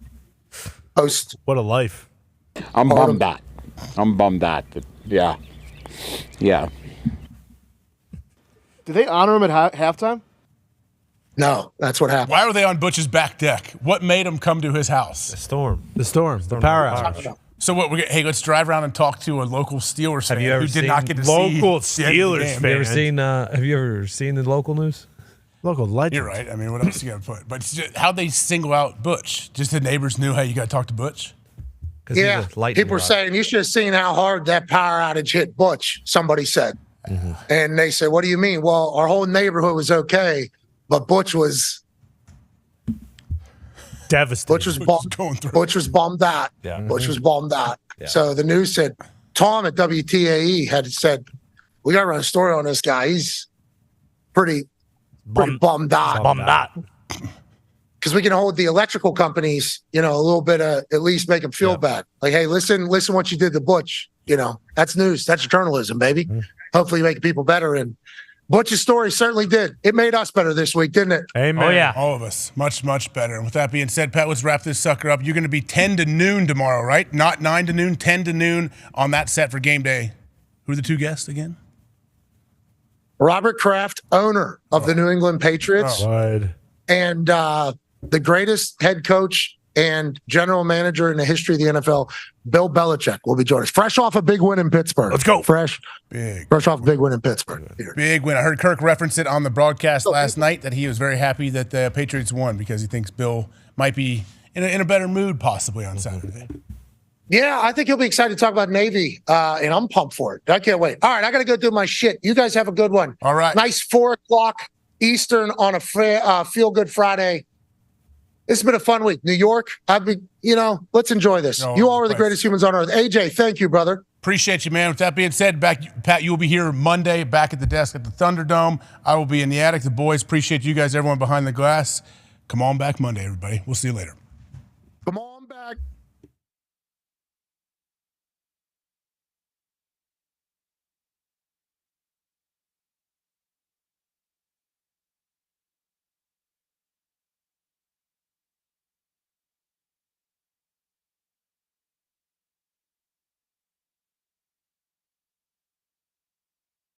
Post. What a life. I'm bummed out. I'm bummed out. But yeah. Yeah. Did they honor him at halftime? No, that's what happened. Why were they on Butch's back deck? What made them come to his house? The storm. The power outage. So what? Hey, let's drive around and talk to a local Steelers fan who did not get to local see the end of the game. Have you ever seen the local news? Local legend. You're right. I mean, what else you got to put? But how'd they single out Butch? Just the neighbors knew, hey, you got to talk to Butch? Yeah, people were saying, you should have seen how hard that power outage hit Butch, somebody said. Mm-hmm. And they said, what do you mean? Well, our whole neighborhood was okay, but Butch was devastated. Butch was bummed out. Yeah. Butch was bummed out. Yeah. So the news said, Tom at WTAE had said, we got to run a story on this guy. He's pretty bummed out. Bummed out. Because we can hold the electrical companies, a little bit of, at least make them feel bad. Like, hey, listen what you did to Butch. That's news. That's journalism, baby. Hopefully make people better. And Butch's story certainly did. It made us better this week, didn't it? Amen. Oh, yeah. All of us. Much, much better. And with that being said, Pat, let's wrap this sucker up. You're going to be 10 to noon tomorrow, right? Not 9 to noon, 10 to noon on that set for game day. Who are the two guests again? Robert Kraft, owner of the New England Patriots. And the greatest head coach and general manager in the history of the NFL, Bill Belichick, will be joining us. Fresh off a big win in Pittsburgh. Let's go. Fresh off a big win in Pittsburgh. Big win. I heard Kirk reference it on the broadcast last night that he was very happy that the Patriots won because he thinks Bill might be in a better mood possibly on Saturday. Yeah, I think he'll be excited to talk about Navy, and I'm pumped for it. I can't wait. All right, I got to go do my shit. You guys have a good one. All right. Nice 4:00 Eastern on a Feel Good Friday. It's been a fun week. New York, let's enjoy this. You all are the greatest humans on earth. AJ, thank you, brother. Appreciate you, man. With that being said, Pat, you will be here Monday back at the desk at the Thunderdome. I will be in the attic. The boys, appreciate you guys, everyone behind the glass. Come on back Monday, everybody. We'll see you later. Come on.